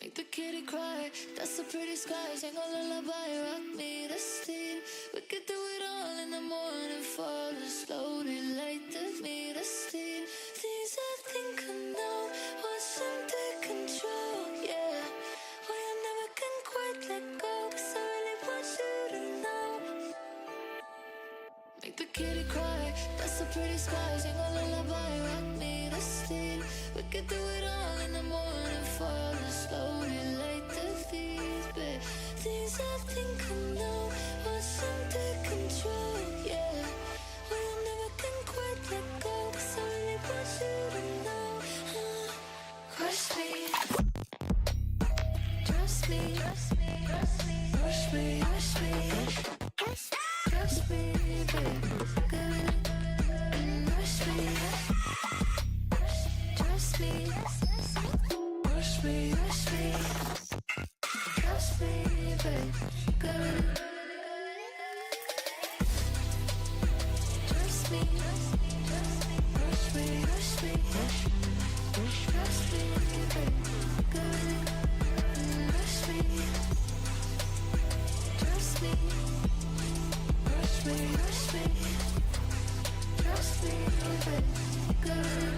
Make the kitty cry, that's the pretty sky. Sing a lullaby, rock me the steam. We could do it all in the morning. Fall slowly, light the me the steam. Things I think I know, watch them take control, yeah. Why I never can quite let go, 'cause I really want you to know. Make the kitty kitty cry. That's a pretty sky. Sing a lullaby, rock me to sleep. We could do it all in the morning, falling slowly like the thieves. But things I think I know are under control. Yeah, we never can quite let go. 'Cause I really want you to know. Crush me, trust me, trust me, trust me, rush me, rush me, trust me, baby, good. Rush me, trust me, rush me, rush me, trust me, baby, good. Trust me, rush me, rush me, trust me, baby, good. Rush me, trust me, rush me, rush me, trust me, baby, good.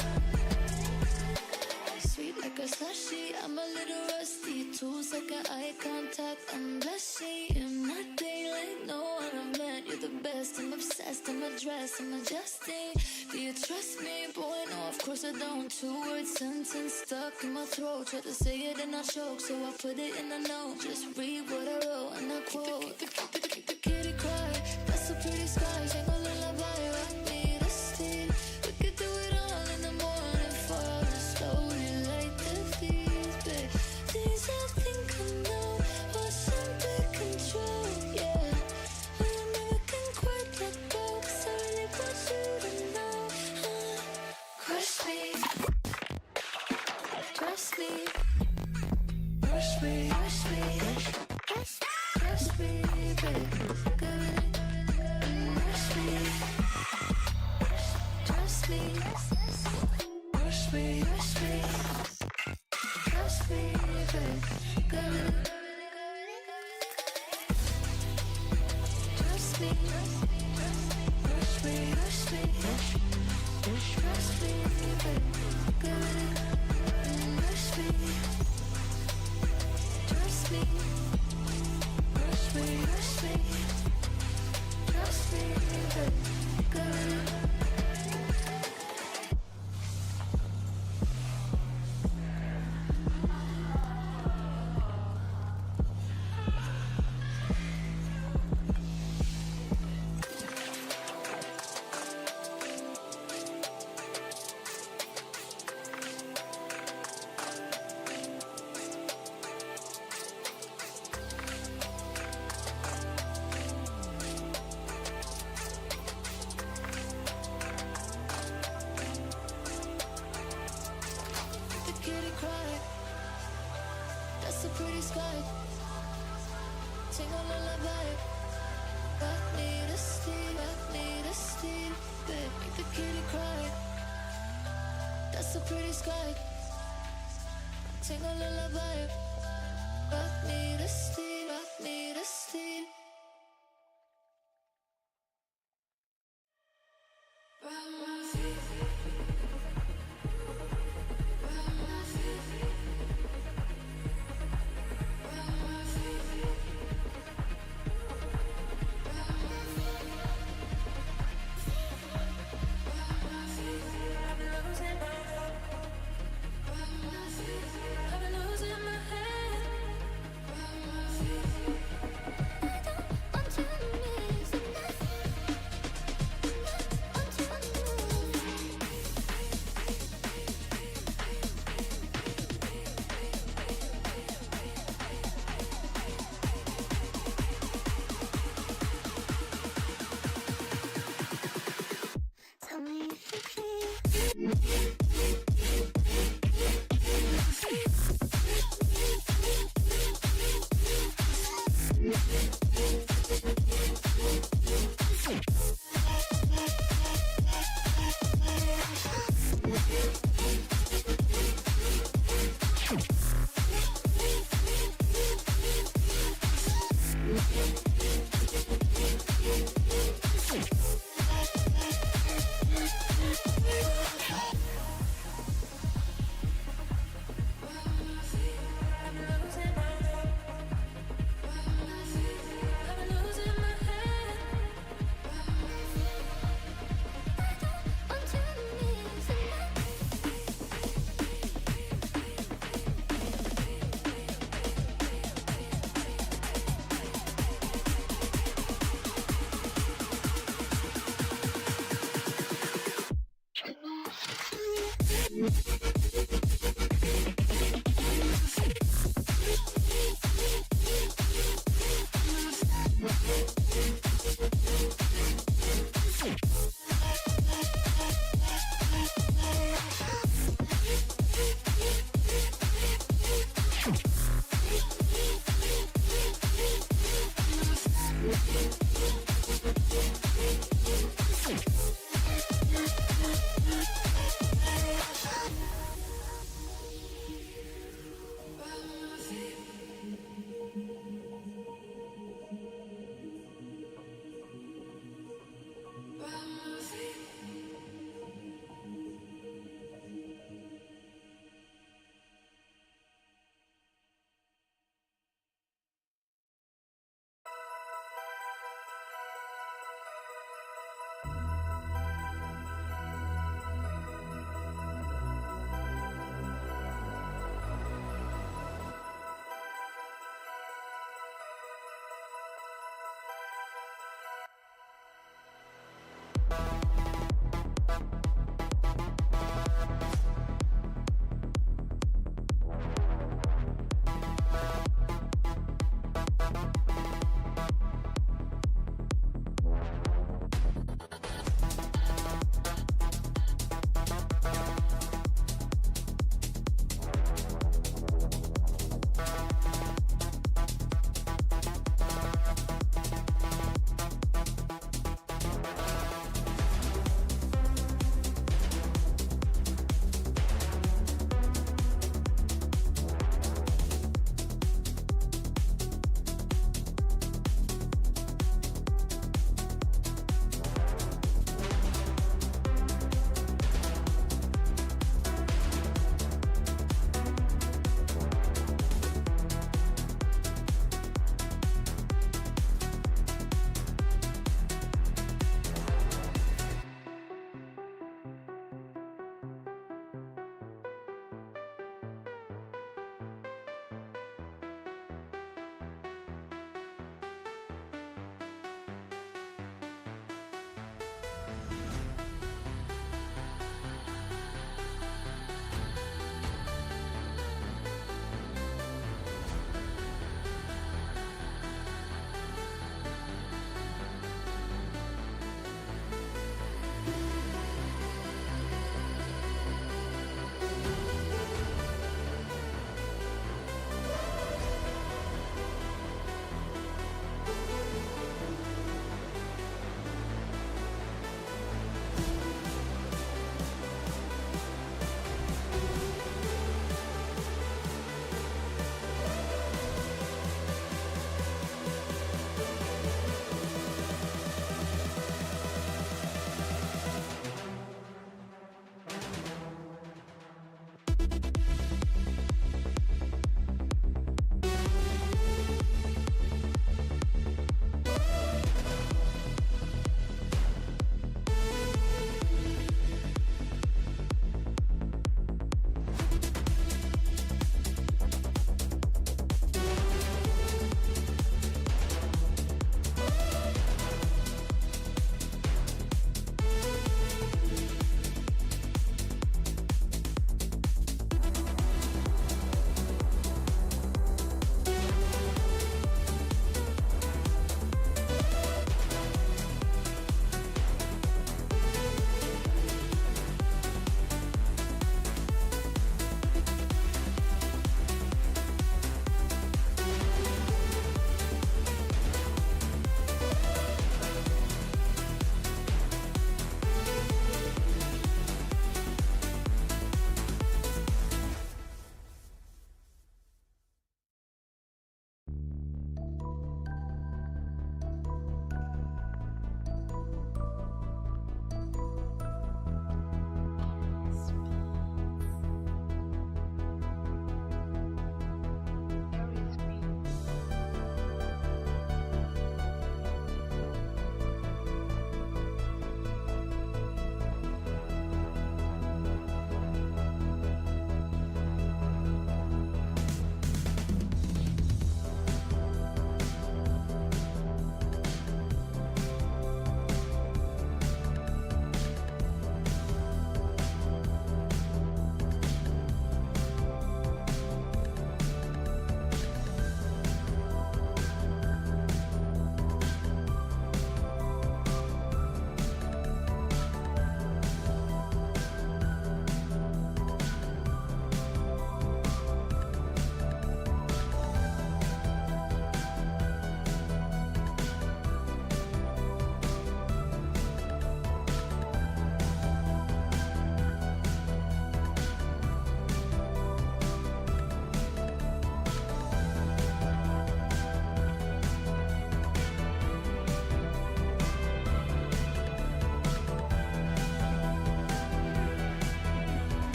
Sweet like a slushy, I'm a little rusty. 2-second eye contact, I'm blushing. In my daylight, know what I meant. You're the best, I'm obsessed, I'm addressed, I'm adjusting. Do you trust me? Boy, no, of course I don't. 2-word sentence stuck in my throat. Try to say it and I choke, so I put it in a note. Just read what I wrote and I quote. The kitty cry, that's a pretty sky. Sing a lullaby, rock me to sleep. We could do it all in the morning, falling slowly like the thieves. But things I think I know are under control. Yeah, we never can quite let go. 'Cause I really want you to know. Crush me, trust me, rush me, rush me, trust me, baby, good. Rush me, trust me, rush me, rush me, trust me, baby, good. Trust me, rush me, rush me, trust me, baby, good. Rush me, trust me, rush me, rush me, trust me, baby, good. The kitty cry, that's a pretty sky. Sing a lullaby, rock me to sleep, rock me to sleep. Babe, make the kitty cry, that's a pretty sky. Sing a lullaby, rock me to sleep, rock me to sleep. Rock my feet. Tell me if you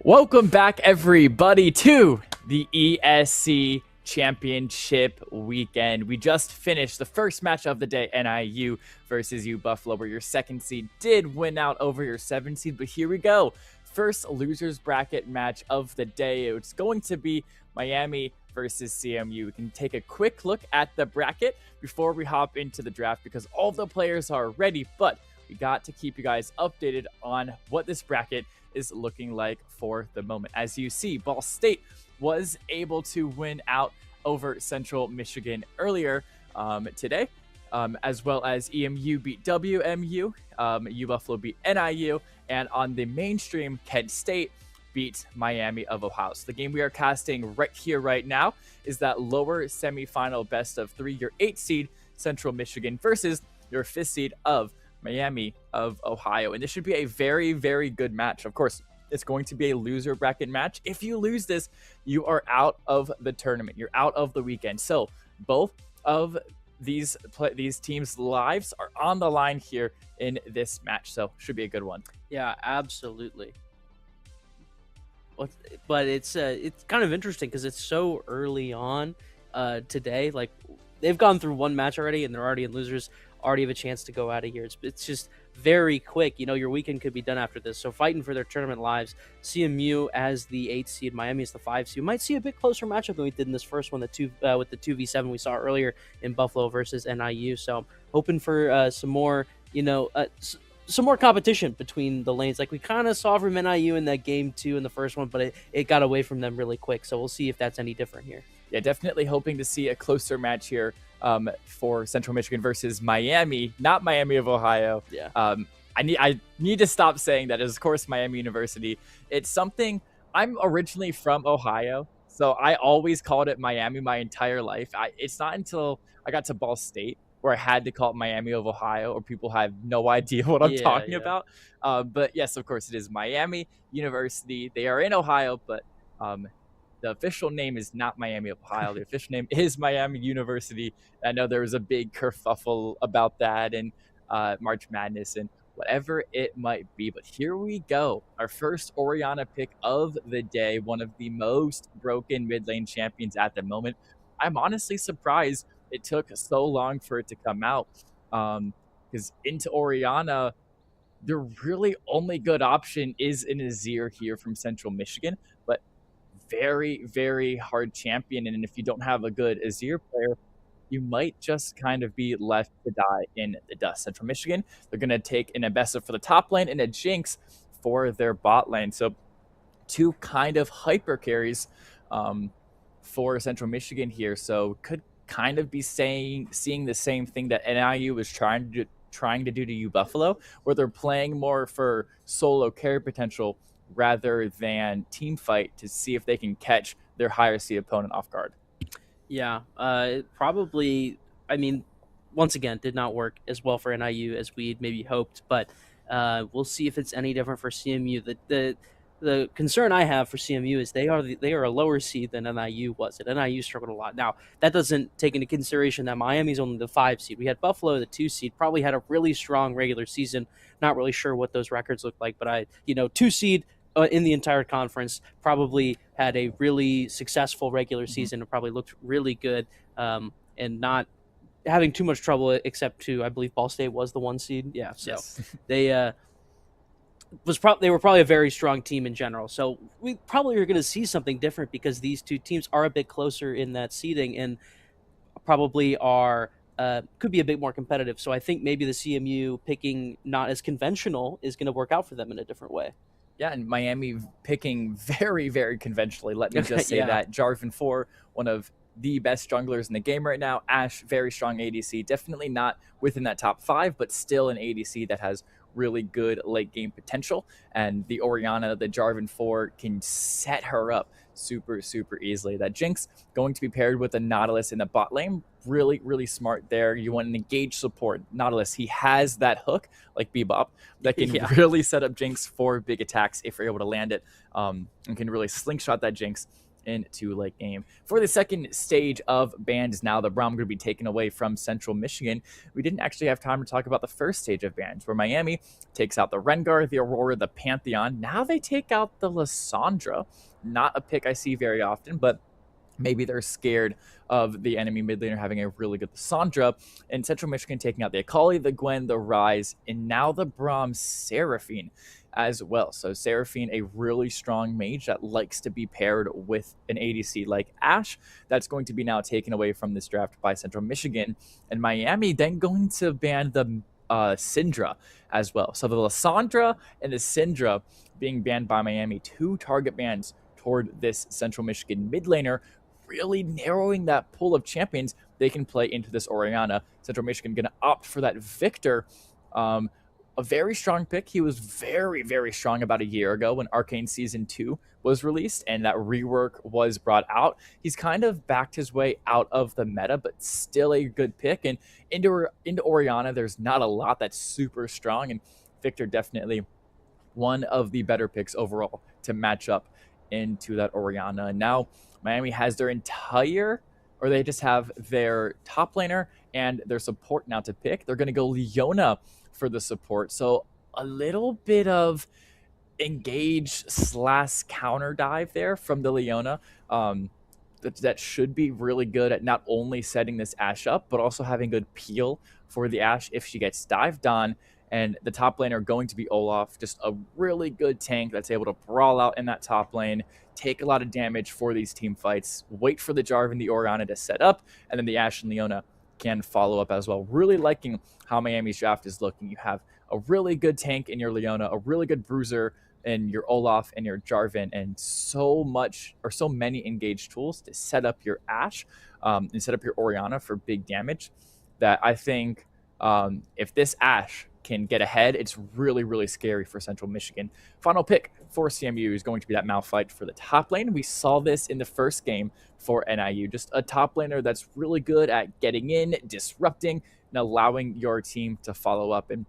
Welcome back, everybody, to the ESC Championship weekend. We just finished the first match of the day, NIU versus U Buffalo, where your second seed did win out over your 7th seed. But here we go. First losers bracket match of the day. It's going to be Miami versus CMU. We can take a quick look at the bracket before we hop into the draft because all the players are ready, but we got to keep you guys updated on what this bracket is looking like for the moment. As you see, Ball State was able to win out over Central Michigan earlier today, as well as EMU beat WMU, U Buffalo beat NIU, and on the mainstream, Kent State beat Miami of Ohio. So the game we are casting right here, right now, is that lower semifinal best of 3, your 8th seed Central Michigan versus your 5th seed of Miami of Ohio. And this should be a very, very good match. Of course, it's going to be a loser bracket match. If you lose this, you are out of the tournament. You're out of the weekend. So both of these teams' lives are on the line here in this match. So should be a good one. Yeah, absolutely. But it's kind of interesting because it's so early on today. Like they've gone through one match already and they're already in losers. Already have a chance to go out of here. It's just very quick. You know, your weekend could be done after this. So fighting for their tournament lives. CMU as the 8th seed, Miami as the 5 seed. You might see a bit closer matchup than we did in this first one, with the 2v7 we saw earlier in Buffalo versus NIU. So I'm hoping for some more, some more competition between the lanes, like we kind of saw from NIU in that game 2 in the first one, but it got away from them really quick. So we'll see if that's any different here. Yeah, definitely hoping to see a closer match here for Central Michigan versus Miami, not Miami of Ohio. Yeah. I need to stop saying that. Of course, Miami University. It's something. I'm originally from Ohio, so I always called it Miami my entire life. It's not until I got to Ball State where I had to call it Miami of Ohio, or people have no idea what I'm talking about. But yes, of course, it is Miami University. They are in Ohio, but the official name is not Miami of Ohio. The official name is Miami University. I know there was a big kerfuffle about that and March Madness and whatever it might be. But here we go. Our first Orianna pick of the day, one of the most broken mid lane champions at the moment. I'm honestly surprised it took so long for it to come out. Because into Orianna, the really only good option is an Azir here from Central Michigan, but very, very hard champion. And if you don't have a good Azir player, you might just kind of be left to die in the dust. Central Michigan, they're going to take an Ambessa for the top lane and a Jinx for their bot lane. So two kind of hyper carries for Central Michigan here. So could kind of be seeing the same thing that NIU was trying to do to you Buffalo, where they're playing more for solo carry potential rather than team fight to see if they can catch their higher seed opponent off guard. Yeah, probably. I mean, once again, did not work as well for NIU as we'd maybe hoped, but we'll see if it's any different for CMU. The concern I have for CMU is they are a lower seed than NIU was. And NIU struggled a lot. Now that doesn't take into consideration that Miami's only the 5 seed. We had Buffalo, the 2 seed, probably had a really strong regular season. Not really sure what those records look like, but 2 seed in the entire conference, probably had a really successful regular season and probably looked really good, and not having too much trouble except to, I believe Ball State was the 1 seed. Yeah, so Yes. they were probably a very strong team in general. So we probably are going to see something different because these two teams are a bit closer in that seeding and probably are could be a bit more competitive. So I think maybe the CMU picking not as conventional is going to work out for them in a different way. Yeah, and Miami picking very, very conventionally. Let me just say Yeah. that. Jarvan 4, one of the best junglers in the game right now. Ashe, very strong ADC. Definitely not within that top 5, but still an ADC that has really good late game potential. And the Orianna, the Jarvan 4, can set her up super, super easily. That Jinx going to be paired with a Nautilus in the bot lane. Really, really smart there. You want an engaged support. Nautilus, he has that hook, like Bebop, that can Yeah. really set up Jinx for big attacks if you're able to land it, and can really slingshot that Jinx into late game. For the second stage of bans now, the Braum going to be taken away from Central Michigan. We didn't actually have time to talk about the first stage of bans, where Miami takes out the Rengar, the Aurora, the Pantheon. Now they take out the Lissandra. Not a pick I see very often, but maybe they're scared of the enemy mid laner having a really good Lissandra. And Central Michigan taking out the Akali, the Gwen, the Ryze, and now the Braum Seraphine as well. So Seraphine, a really strong mage that likes to be paired with an ADC like Ashe. That's going to be now taken away from this draft by Central Michigan. And Miami then going to ban the Syndra as well. So the Lissandra and the Syndra being banned by Miami, 2 target bans toward this Central Michigan mid laner, really narrowing that pool of champions they can play into this Orianna. Central Michigan going to opt for that Victor. A very strong pick. He was very, very strong about a year ago when Arcane Season 2 was released and that rework was brought out. He's kind of backed his way out of the meta, but still a good pick. And into Orianna, there's not a lot that's super strong. And Victor definitely one of the better picks overall to match up into that Orianna. And now Miami has their entire, or they just have their top laner and their support now to pick. They're going to go Leona for the support. So a little bit of engage / counter dive there from the Leona. That should be really good at not only setting this Ashe up, but also having good peel for the Ashe if she gets dived on. And the top lane are going to be Olaf, just a really good tank that's able to brawl out in that top lane, take a lot of damage for these team fights, wait for the Jarvan, the Orianna to set up, and then the Ashe and Leona can follow up as well. Really liking how Miami's draft is looking. You have a really good tank in your Leona, a really good bruiser in your Olaf and your Jarvan, and so many engaged tools to set up your Ashe and set up your Orianna for big damage that I think if this Ashe can get ahead, it's really, really scary for Central Michigan. Final pick for CMU is going to be that Malphite for the top lane. We saw this in the first game for NIU. Just a top laner that's really good at getting in, disrupting, and allowing your team to follow up. And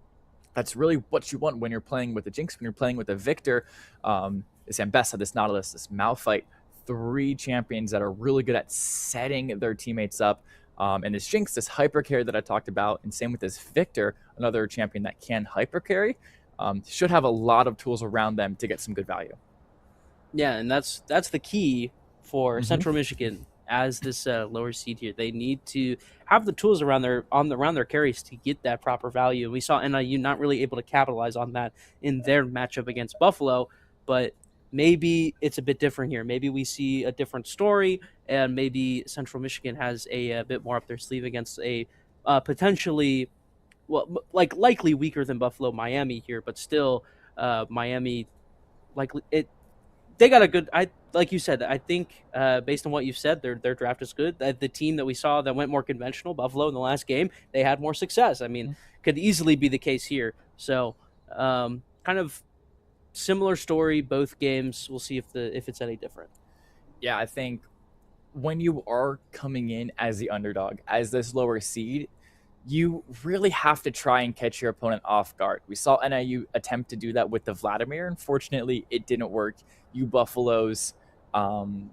that's really what you want when you're playing with the Jinx, when you're playing with the Victor, this Ambessa, this Nautilus, this Malphite. 3 champions that are really good at setting their teammates up And this Jinx, this hyper carry that I talked about, and same with this Victor, another champion that can hyper carry, should have a lot of tools around them to get some good value. Yeah, and that's the key for Mhm. Central Michigan as this lower seed here. They need to have the tools around their carries to get that proper value. And we saw NIU not really able to capitalize on that in their matchup against Buffalo, but maybe it's a bit different here. Maybe we see a different story, and maybe Central Michigan has a bit more up their sleeve against a potentially, likely weaker than Buffalo Miami here, but still Miami likely it. They got a good. Like you said. I think based on what you've said, their draft is good. The team that we saw that went more conventional, Buffalo, in the last game, they had more success. I mean, could easily be the case here. So, kind of similar story both games. We'll see if it's any different. Yeah, I think when you are coming in as the underdog, as this lower seed, you really have to try and catch your opponent off guard. We saw NIU attempt to do that with the Vladimir. Unfortunately, it didn't work. U Buffalo's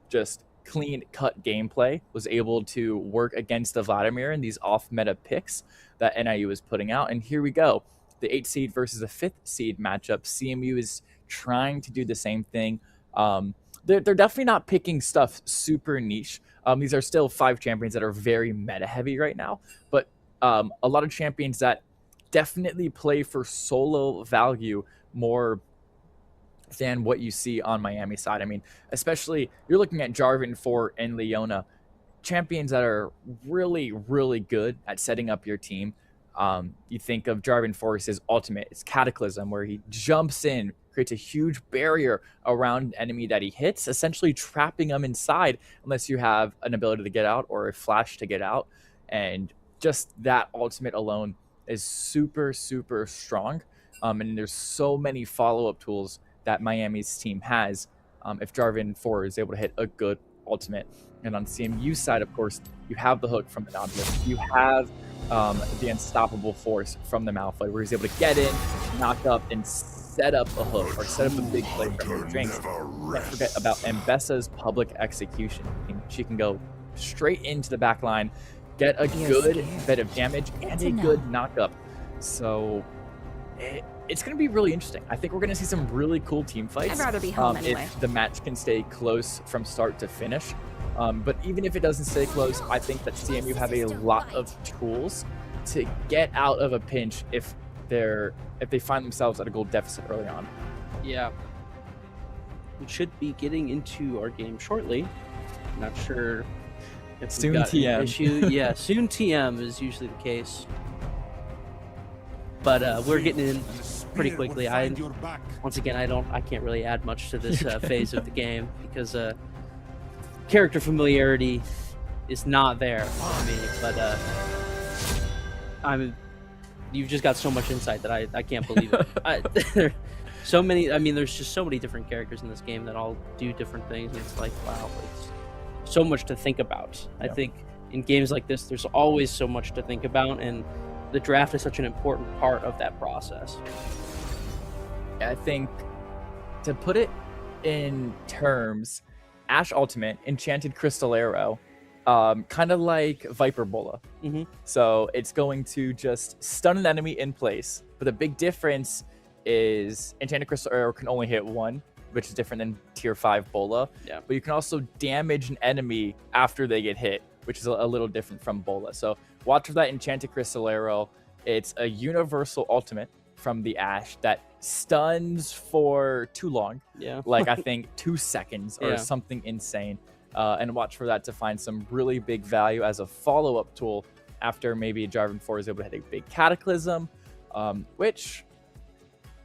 just clean cut gameplay was able to work against the Vladimir and these off meta picks that NIU was putting out. And here we go. The 8th seed versus the 5th seed matchup. CMU is trying to do the same thing. They're definitely not picking stuff super niche. These are still 5 champions that are very meta heavy right now, but a lot of champions that definitely play for solo value more than what you see on Miami side. I mean, especially you're looking at Jarvan, Fort, and Leona, champions that are really, really good at setting up your team. You think of Jarvan Force's ultimate, it's Cataclysm, where he jumps in, creates a huge barrier around an enemy that he hits, essentially trapping them inside unless you have an ability to get out or a flash to get out. And just that ultimate alone is super, super strong. And there's so many follow-up tools that Miami's team has if Jarvan 4 is able to hit a good ultimate. And on CMU side, of course, you have the hook from the Nautilus. You have the unstoppable force from the Malfoy, where he's able to get in, knock up, and set up a hook or set up a big play from the Jinx. Don't forget about Mbessa's public execution. She can go straight into the back line, get a good bit of damage and a good knock-up. So it's going to be really interesting. I think we're going to see some really cool team fights. I'd rather be home anyway. If the match can stay close from start to finish. But even if it doesn't stay close, I think that CMU have a lot of tools to get out of a pinch if they find themselves at a goal deficit early on. Yeah. We should be getting into our game shortly. Not sure if soon we've got TM. an issue. Yeah, soon TM is usually the case. But we're getting in pretty quickly. Once again, I can't really add much to this phase of the game because character familiarity is not there for me. But you've just got so much insight that I can't believe it. So many. I mean, there's just so many different characters in this game that all do different things. And it's like, wow, it's so much to think about. Yeah. I think in games like this, there's always so much to think about, and the draft is such an important part of that process. I think to put it in terms, Ashe Ultimate, Enchanted Crystal Arrow, kind of like Viper Bola. Mm-hmm. So it's going to just stun an enemy in place. But the big difference is Enchanted Crystal Arrow can only hit one, which is different than Tier 5 Bola. Yeah. But you can also damage an enemy after they get hit, which is a little different from Bola. So watch for that Enchanted Crystal Arrow. It's a universal ultimate from the Ashe that stuns for too long. Yeah. Like I think 2 seconds or Yeah. something insane. And watch for that to find some really big value as a follow-up tool after maybe Jarvan 4 is able to hit a big Cataclysm, which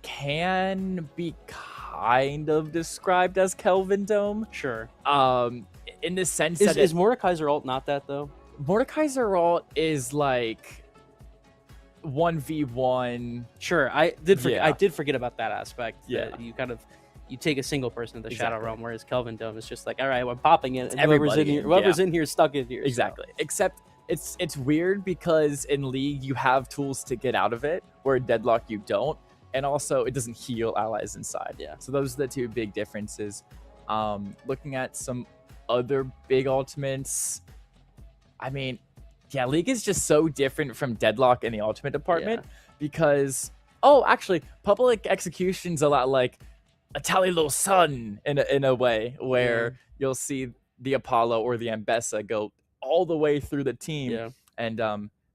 can be kind of described as Kelvin Dome. Sure. In the sense Is that Mordekaiser ult not that though? Mordekaiser ult is like 1v1. Sure, I did forget about that aspect. Yeah. That you take a single person in the Shadow Exactly. Realm, whereas Kelvin Dome is just like, all right, I'm popping it, and everybody in, whoever's yeah. in here is stuck in here. so. Exactly. Except it's weird because in League you have tools to get out of it, where in Deadlock you don't, and also it doesn't heal allies inside. Yeah. So those are the two big differences. Looking at some other big ultimates, I mean, Yeah, League is just so different from Deadlock in the Ultimate department because, oh, actually, Public Execution's a lot like a Tally Little Sun in a way where you'll see the Apollo or the Ambessa go all the way through the team and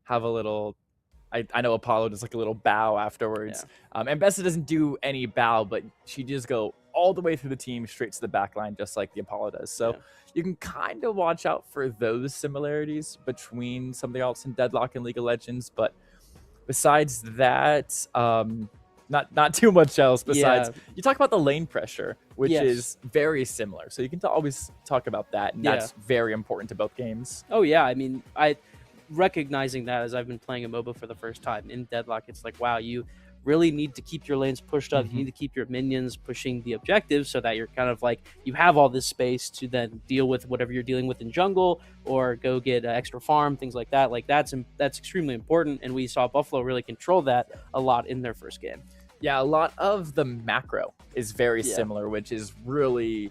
have a little. I know Apollo does like a little bow afterwards. Ambessa doesn't do any bow, but she just go all the way through the team straight to the back line, just like the Apollo does. So you can kind of watch out for those similarities between something else in Deadlock and League of Legends. But besides that, not too much else. Besides, you talk about the lane pressure, which is very similar. So you can always talk about that, and that's very important to both games. Oh yeah, I mean, recognizing that as I've been playing a MOBA for the first time in Deadlock, it's like, wow, you really need to keep your lanes pushed up. You need to keep your minions pushing the objectives so that you're kind of like, you have all this space to then deal with whatever you're dealing with in jungle or go get extra farm, things like that. Like that's extremely important, and we saw Buffalo really control that a lot in their first game. Yeah, a lot of the macro is very similar, which is really,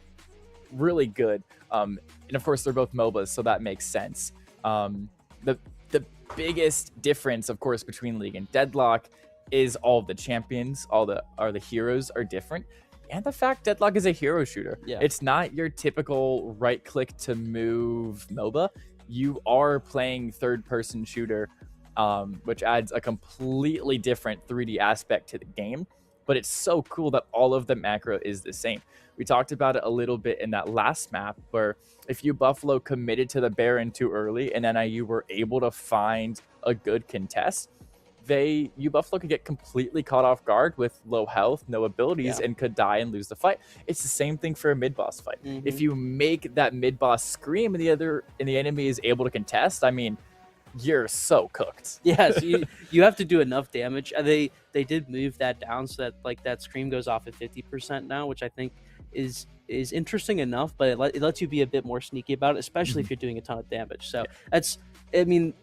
really good. And of course, they're both MOBAs, so that makes sense. The biggest difference, of course, between League and Deadlock is all of the champions, all the heroes are different, and the fact Deadlock is a hero shooter. It's not your typical right click to move MOBA. You are playing third person shooter, which adds a completely different 3D aspect to the game. But it's so cool that all of the macro is the same. We talked about it a little bit in that last map where if you Buffalo committed to the Baron too early and NIU were able to find a good contest, you Buffalo could get completely caught off guard with low health, no abilities, and could die and lose the fight. It's the same thing for a mid-boss fight. If you make that mid-boss scream and the enemy is able to contest, I mean, you're so cooked. Yes, you have to do enough damage. They did move that down so that like that scream goes off at 50% now, which I think is interesting enough, but it lets you be a bit more sneaky about it, especially if you're doing a ton of damage. So that's, I mean,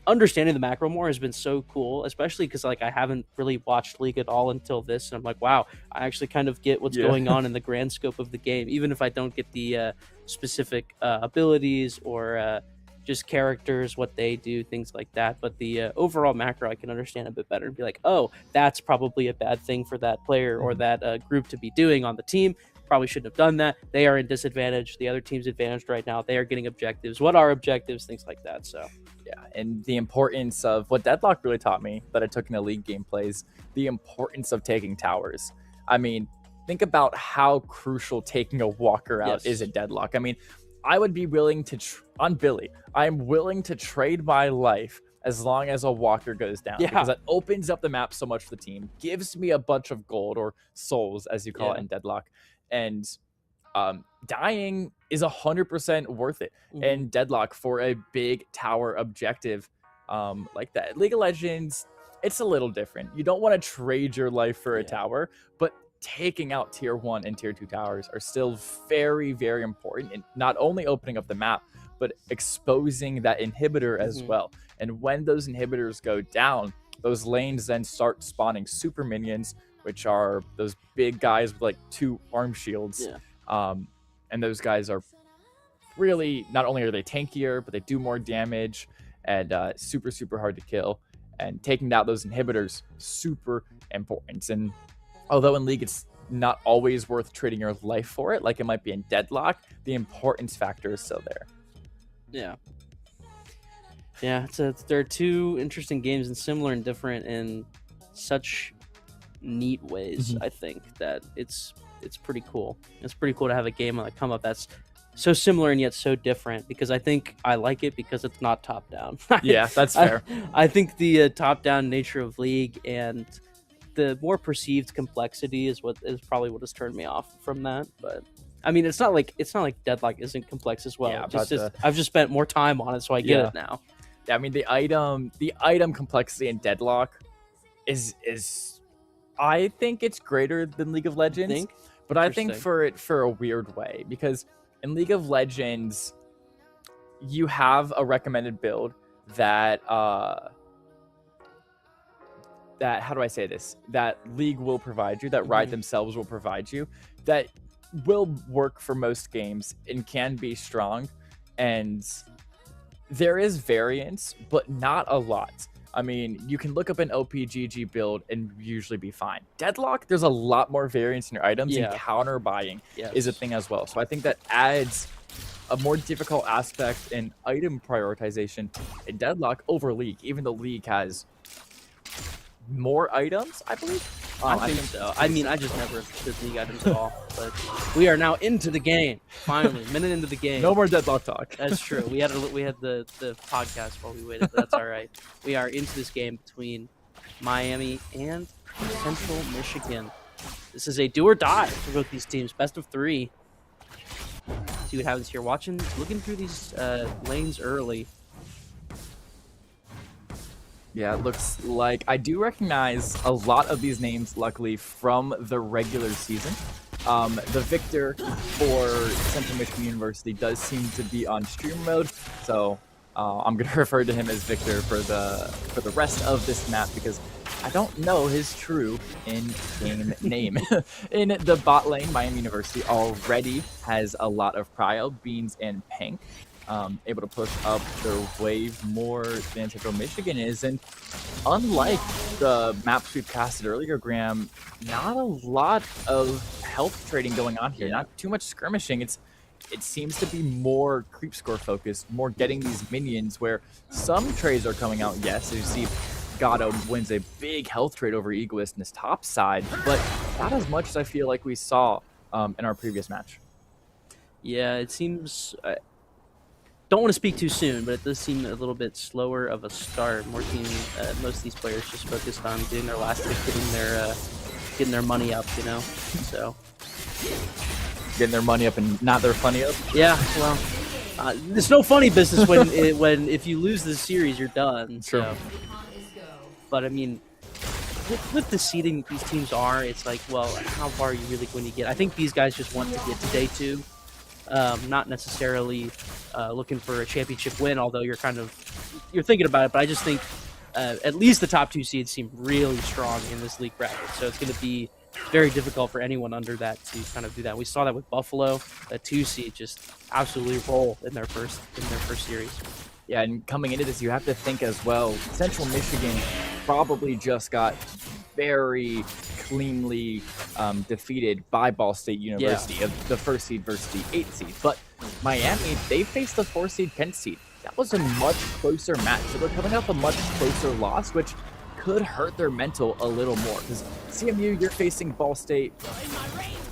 understanding the macro more has been so cool, especially because like I haven't really watched League at all until this, and I'm like, wow, I actually kind of get what's going on in the grand scope of the game, even if I don't get the specific abilities or just characters, what they do, things like that. But the overall macro I can understand a bit better and be like, oh, that's probably a bad thing for that player or that group to be doing on the team. Probably shouldn't have done that. They are in disadvantage. The other team's advantaged right now. They are getting objectives. What are objectives? Things like that. So yeah, and the importance of what Deadlock really taught me that I took in the League gameplays, the importance of taking towers. I mean, think about how crucial taking a walker out is in Deadlock. I mean, I would be willing to, on Billy, I'm willing to trade my life as long as a walker goes down. Because that opens up the map so much for the team, gives me a bunch of gold or souls, as you call it in Deadlock. And dying is 100% worth it in Deadlock for a big tower objective like that. League of Legends, it's a little different. You don't want to trade your life for a tower, but taking out tier 1 and tier 2 towers are still very, very important in not only opening up the map, but exposing that inhibitor as well. And when those inhibitors go down, those lanes then start spawning super minions, which are those big guys with like 2 arm shields. And those guys are really, not only are they tankier, but they do more damage and super, super hard to kill. And taking out those inhibitors, super important. And although in League it's not always worth trading your life for it, like it might be in Deadlock, the importance factor is still there. Yeah, there are two interesting games and similar and different in such neat ways. I think that it's pretty cool. It's pretty cool to have a game like come up that's so similar and yet so different, because I think I like it because it's not top down. Yeah, that's fair. I think the top down nature of League and the more perceived complexity is probably what has turned me off from that. But I mean, it's not like Deadlock isn't complex as well. Yeah, I've just spent more time on it, so I get it now. Yeah, I mean the item complexity in Deadlock is I think it's greater than League of Legends, but I think for a weird way, because in League of Legends you have a recommended build that how do I say this? That League will provide you, that Riot themselves will provide you, that will work for most games and can be strong. And There is variance, but not a lot. I mean, you can look up an OPGG build and usually be fine. Deadlock, there's a lot more variance in your items, and Yeah. counter buying is a Yes. thing as well. So I think that adds a more difficult aspect in item prioritization in Deadlock over League, even though League has more items, I believe. I think so. I mean, I just never understood League items at all. But we are now into the game. Finally, minute into the game. No more Deadlock talk. That's true. We had the podcast while we waited, but that's all right. We are into this game between Miami and Central Michigan. This is a do or die for both these teams. Best of 3. See what happens here. Looking through these lanes early. Yeah, it looks like I do recognize a lot of these names, luckily, from the regular season. The Victor for Central Michigan University does seem to be on stream mode, so I'm going to refer to him as Victor for the rest of this map because I don't know his true in-game name. In the bot lane, Miami University already has a lot of prio, Beans and Pank. Able to push up their wave more than Central Michigan is, and unlike the maps we've casted earlier, Graham, not a lot of health trading going on here. Not too much skirmishing. It seems to be more creep score focused, more getting these minions where some trades are coming out. Yes, you see Gatto wins a big health trade over Egoist in his top side, but not as much as I feel like we saw in our previous match. Yeah, it seems. Don't want to speak too soon, but it does seem a little bit slower of a start. Most of these players just focused on doing their last hit, getting their money up, you know. So getting their money up and not their funny up. Yeah, well, there's no funny business when if you lose the series, you're done. True. So. But I mean, with the seeding these teams are, it's like, well, how far are you really going to get? I think these guys just want to get to day 2. Not necessarily looking for a championship win, although you're thinking about it. But I just think at least the top 2 seeds seem really strong in this league bracket, so it's going to be very difficult for anyone under that to kind of do that. We saw that with Buffalo, a 2 seed just absolutely roll in their first series. Yeah, and coming into this, you have to think as well. Central Michigan probably just got very cleanly defeated by Ball State University of the 1st seed versus the 8th seed. But Miami, they faced the 4th seed, 10th seed. That was a much closer match. So they're coming off a much closer loss, which could hurt their mental a little more. Because CMU, you're facing Ball State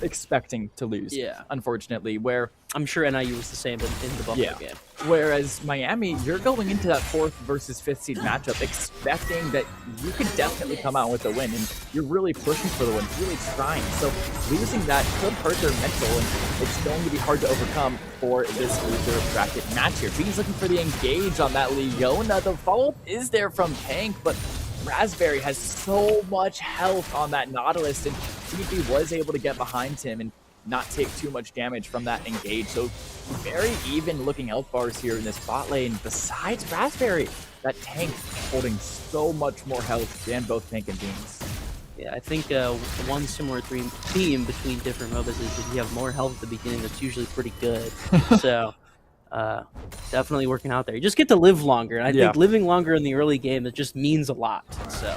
expecting to lose. Yeah. Unfortunately, where I'm sure NIU was the same in the Buffalo game. Whereas Miami, you're going into that 4th versus 5th seed matchup expecting that you could definitely come out with a win, and you're really pushing for the win, really trying. So losing that could hurt their mental, and it's going to be hard to overcome for this loser bracket match here. Bean's looking for the engage on that Leona. The follow-up is there from Tank, but Raspberry has so much health on that Nautilus, and TP was able to get behind him and not take too much damage from that engage. So very even looking health bars here in this bot lane. Besides Raspberry, that Tank holding so much more health than both Tank and Beans. Yeah, I think one similar theme between different MOBAs is if you have more health at the beginning, that's usually pretty good. So definitely working out there. You just get to live longer. And I think living longer in the early game, it just means a lot. So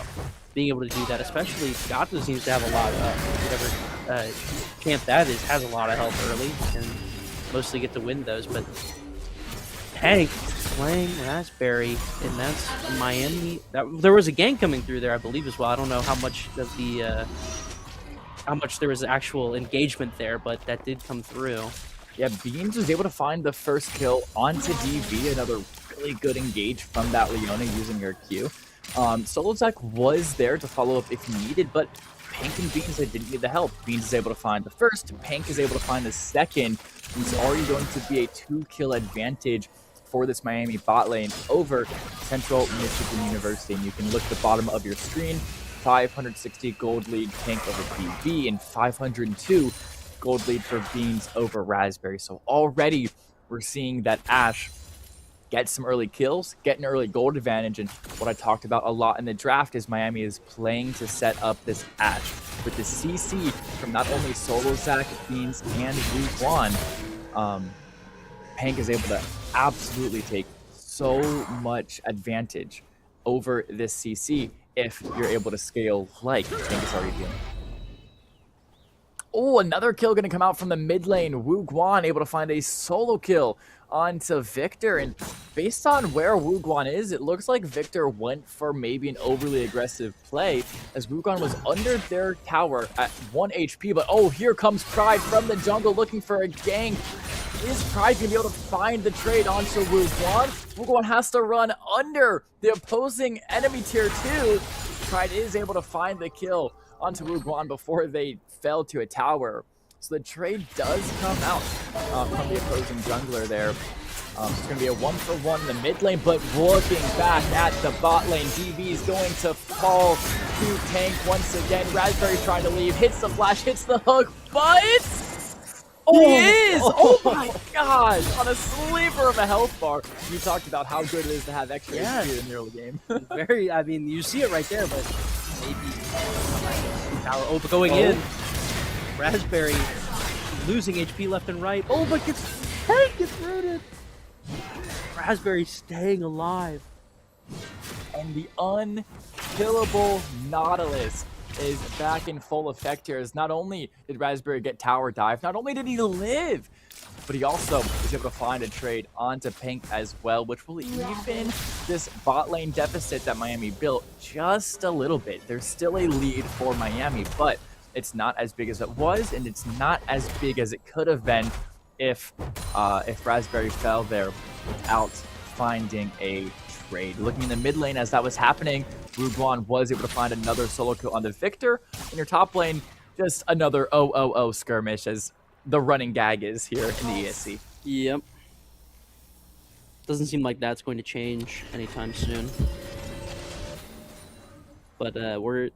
being able to do that, especially Gato seems to have a lot of whatever camp that is, has a lot of health early and mostly get to win those. But Tank playing Raspberry, and that's Miami. There was a gang coming through there, I believe, as well. I don't know how much of the how much there was actual engagement there, but that did come through. Yeah, Beans was able to find the first kill onto DV, another really good engage from that Leona using her Q. Solozak was there to follow up if needed, but Pank and Beans, they didn't need the help. Beans is able to find the first, Pank is able to find the second. It's already going to be a 2-kill advantage for this Miami bot lane over Central Michigan University. And you can look at the bottom of your screen, 560 gold lead Pank over PB and 502 gold lead for Beans over Raspberry. So already we're seeing that Ash get some early kills, get an early gold advantage, and what I talked about a lot in the draft is Miami is playing to set up this Ash with the CC from not only Solozak, Beans, and Wu Quan. Pank is able to absolutely take so much advantage over this CC if you're able to scale like Tank is already doing. Oh, another kill going to come out from the mid lane. Wu Guan able to find a solo kill onto Victor. And based on where Wu Guan is, it looks like Victor went for maybe an overly aggressive play as Wu Guan was under their tower at 1 HP. But oh, here comes Pride from the jungle looking for a gank. Is Pride going to be able to find the trade onto Wu Guan? Wu Guan has to run under the opposing enemy tier 2. Pride is able to find the kill onto Wu Guan before they fell to a tower. So the trade does come out from the opposing jungler there. So it's going to be a 1-for-1 in the mid lane, but looking back at the bot lane, DB is going to fall to Tank once again. Raspberry trying to leave, hits the flash, hits the hook, but he is! Oh my god! On a sliver of a health bar. You talked about how good it is to have extra HP in the early game. Very, I mean, you see it right there, but maybe power going in. Raspberry losing HP left and right. Oh, but Tank gets rooted. Raspberry staying alive. And the unkillable Nautilus is back in full effect here, as not only did Raspberry get tower dive, not only did he live, but he also was able to find a trade onto Pink as well, which will even this bot lane deficit that Miami built just a little bit. There's still a lead for Miami, but it's not as big as it was, and it's not as big as it could have been if Raspberry fell there without finding a trade. Looking in the mid lane as that was happening, Wu Guan was able to find another solo kill on the Victor. In your top lane, just another 0-0-0 skirmish as the running gag is here in the ESC. Yep. Doesn't seem like that's going to change anytime soon. But we're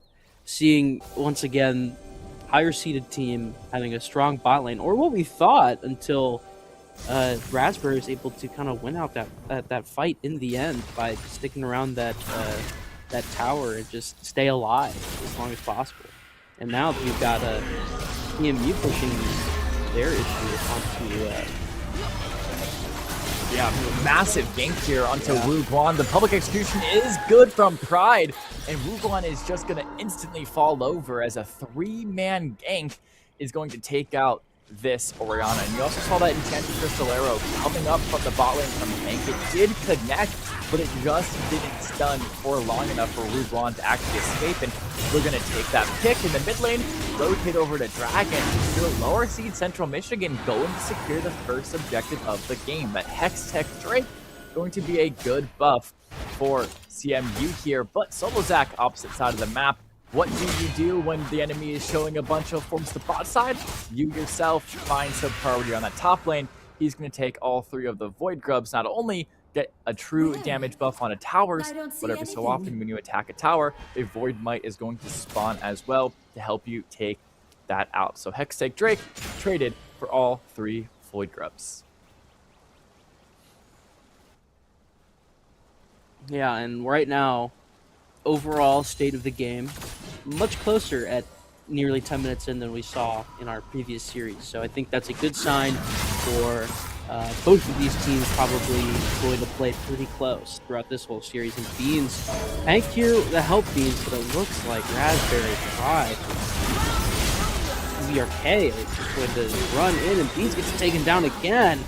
seeing, once again, higher seeded team having a strong bot lane, or what we thought until Raspberry is able to kind of win out that fight in the end by sticking around that tower and just stay alive as long as possible. And now you've got EMU pushing their issue onto massive gank here onto Wu Guan. The public execution is good from Pride, and Wu Guan is just going to instantly fall over as a 3-man gank is going to take out this Orianna. And you also saw that Enchanted Crystal Arrow coming up from the bot lane from Tank. It did connect, but it just didn't stun for long enough for Wu Guan to actually escape. And we're going to take that pick in the mid lane, rotate over to Dragon. Your lower seed Central Michigan going to secure the first objective of the game. That Hextech Drake going to be a good buff for CMU here, but Solo Zach opposite side of the map. What do you do when the enemy is showing a bunch of forms to bot side? You yourself find some priority on that top lane. He's going to take all 3 of the Void Grubs, not only get a true damage buff on a towers, but every so often when you attack a tower, a Void Might is going to spawn as well to help you take that out. So Hextech Drake traded for all 3 Void Grubs. Yeah, and right now, overall state of the game, much closer at nearly 10 minutes in than we saw in our previous series. So I think that's a good sign for both of these teams probably going to play pretty close throughout this whole series. And Beans, thank you the help Beans, but it looks like Raspberry Pride VRK is just going to run in, and Beans gets taken down again.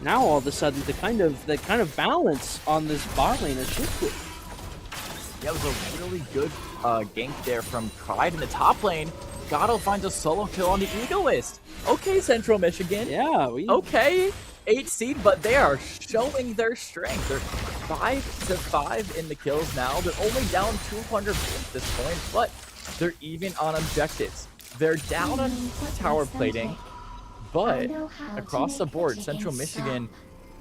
Now all of a sudden the kind of balance on this bot lane has shifted. Yeah, it was a really good gank there from Pride in the top lane. Gatto finds a solo kill on the Egoist. Okay, Central Michigan. Yeah, okay, 8 seed, but they are showing their strength. They're 5-5 in the kills now. They're only down 200 at this point, but they're even on objectives. They're down on tower plating, but across the board, Central Michigan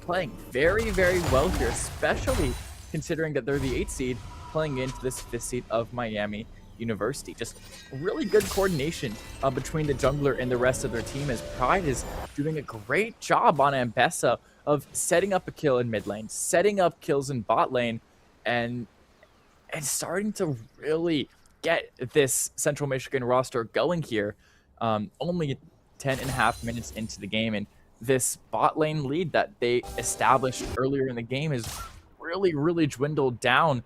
playing very, very well here, especially considering that they're the 8 seed playing into this 5th seed of Miami University. Just really good coordination between the jungler and the rest of their team, as Pride is doing a great job on Ambessa of setting up a kill in mid lane, setting up kills in bot lane, and starting to really get this Central Michigan roster going here. Only 10.5 minutes into the game, and this bot lane lead that they established earlier in the game is really dwindled down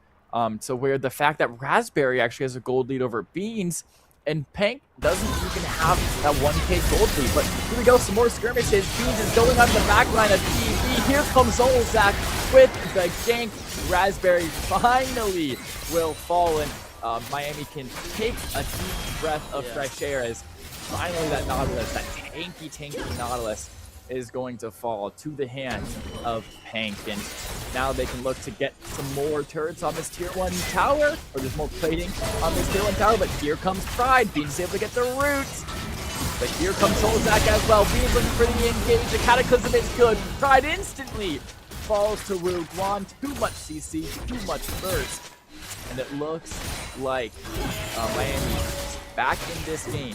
to where the fact that Raspberry actually has a gold lead over Beans and Pank doesn't even have that 1k gold lead. But here we go, some more skirmishes. Beans is going on the back line of PV. Here comes Zolozak with the gank. Raspberry finally will fall, and Miami can take a deep breath of fresh air as finally that Nautilus, that tanky Nautilus, is going to fall to the hands of Pank. And now they can look to get some more turrets on this tier 1 tower, or there's more plating on this tier 1 tower, but here comes Pride. Beans is able to get the roots. But here comes Solzak as well. Beans looking for the engage. The Cataclysm is good. Pride instantly falls to Wu Guan. Too much CC, too much burst. And it looks like Miami back in this game.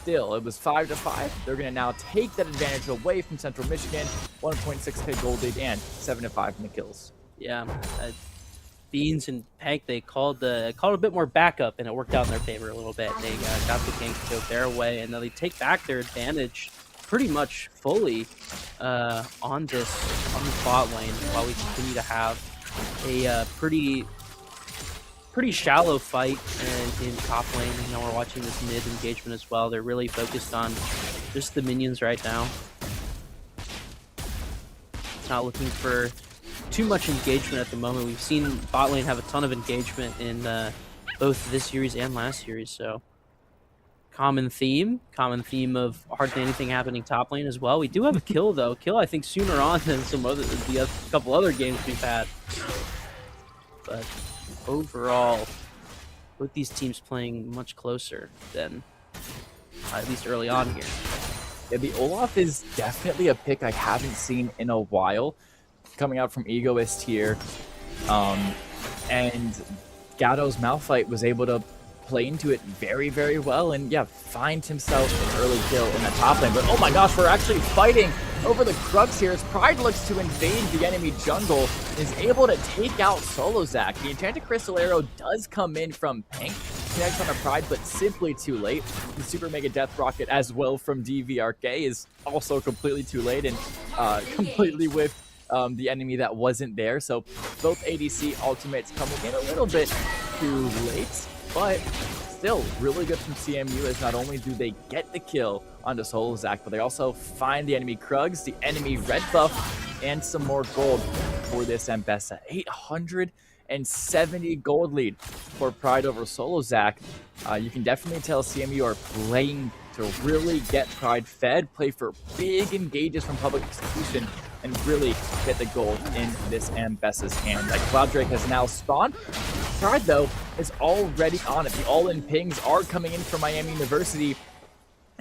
Still, it was 5-5. They're going to now take that advantage away from Central Michigan. 1.6k gold lead and 7-5 in the kills. Yeah, Beans and Pank, they called a bit more backup, and it worked out in their favor a little bit. They got the gank to go their way, and now they take back their advantage pretty much fully on the bot lane, while we continue to have a pretty shallow fight in top lane. You know, we're watching this mid engagement as well. They're really focused on just the minions right now. It's not looking for too much engagement at the moment. We've seen bot lane have a ton of engagement in both this series and last series, so common theme of hardly anything happening top lane as well. We do have a kill though. Kill, I think, sooner on than the couple other games we've had. But overall, both these teams playing much closer than at least early on here. Yeah, the Olaf is definitely a pick I haven't seen in a while, coming out from Egoist here. And Gatto's Malphite was able to play into it very well, and yeah, find himself an early kill in the top lane. But oh my gosh, we're actually fighting over the Crux here as Pride looks to invade the enemy jungle, is able to take out Solozak. The Enchanted Crystal Arrow does come in from Pank, connects on a Pride, but simply too late. The Super Mega Death Rocket as well from DVRK is also completely too late, and completely with the enemy that wasn't there. So both ADC ultimates coming in a little bit too late, but still really good from CMU, as not only do they get the kill onto Solozak, but they also find the enemy Krugs, the enemy red buff, and some more gold for this Mbessa. 870 gold lead for Pride over Solozak. You can definitely tell CMU are playing to really get Pride fed, play for big engages from public execution, and really get the gold in this Mbessa's hand. Like Cloud Drake has now spawned. Pride, though, is already on it. The all-in pings are coming in from Miami University.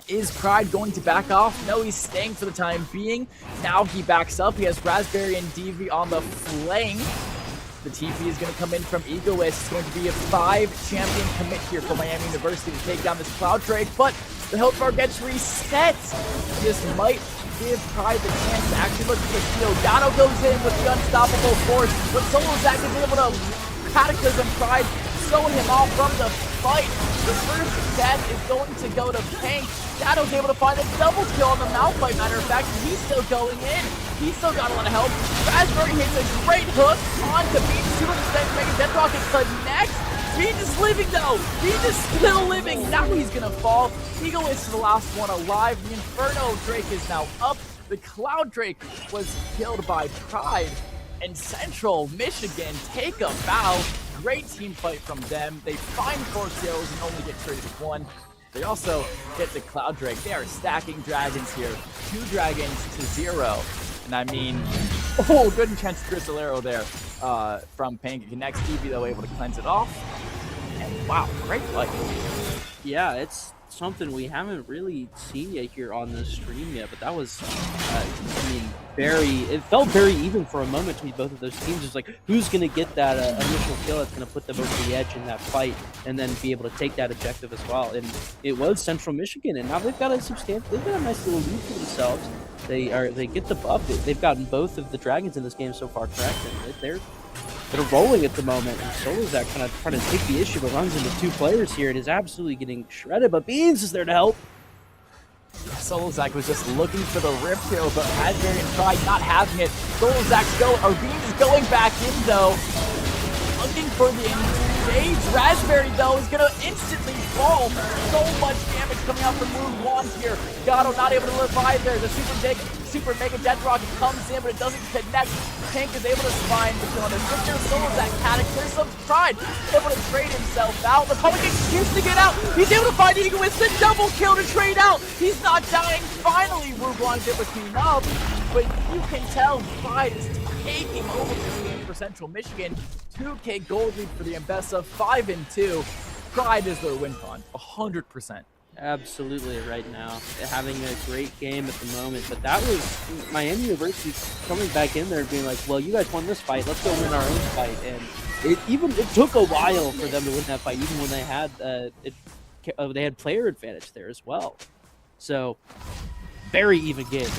Is Pride going to back off? No, he's staying for the time being. Now he backs up. He has Raspberry and DV on the flank. The TP is going to come in from Egoist. It's going to be a 5-champion commit here for Miami University to take down this Cloud Drake, but the health bar gets reset. This might give Pride the chance to actually look for the steal. Gatto goes in with the unstoppable force, but Solozak is able to Cataclysm Pride, throwing him off from the fight. The first death is going to go to Pank. Gatto's able to find a double kill on the Malphite, matter of fact. He's still going in. He's still got a lot of help. Raspberry hits a great hook onto Beans. 200% Mega Death Rocket connects. Beans is living though. Beans is still living. Now he's gonna fall. Egoist is the last one alive. The Inferno Drake is now up. The Cloud Drake was killed by Pride. And Central Michigan take a bow. Great team fight from them. They find 4 kills and only get traded 1. They also get the Cloud Drake. They are stacking dragons here. 2 dragons to 0. And I mean, oh, good Enchanted Crystal Arrow there from Pank. Connects DB, though, able to cleanse it off. And wow, great fight. Yeah, it's something we haven't really seen yet here on the stream yet, but that was, I mean, it felt very even for a moment between both of those teams. It's like, who's going to get that initial kill that's going to put them over the edge in that fight and then be able to take that objective as well. And it was Central Michigan, and now they've got a nice little lead for themselves. They get the buff. They've gotten both of the dragons in this game so far correct, and they're rolling at the moment. And Solozak kind of trying to take the issue, but runs into 2 players here and is absolutely getting shredded. But Beans is there to help. Yes, Solozak was just looking for the rip kill, but Raspberry and Pride not having it. Solozak's Beans is going back in though, looking for the engage. Raspberry though is gonna instantly fall. So much damage coming out from Wu Guan here. Gato not able to revive there. The super mega death rocket comes in, but it doesn't connect. Tank is able to find the kill on his Victor. Solozak Cataclysm. Pride able to trade himself out. The public excuse to get out. He's able to find Egoist, the double kill to trade out. He's not dying. Finally, Wu Guan is able to clean up, but you can tell Pride is taking over this game for Central Michigan. 2K gold lead for the Mbessa, 5-2. Pride is their win con, 100%. Absolutely right now. Having a great game at the moment, but that was Miami University coming back in there and being like, well, you guys won this fight, let's go win our own fight. And it took a while for them to win that fight, even when they had player advantage there as well. So very even games.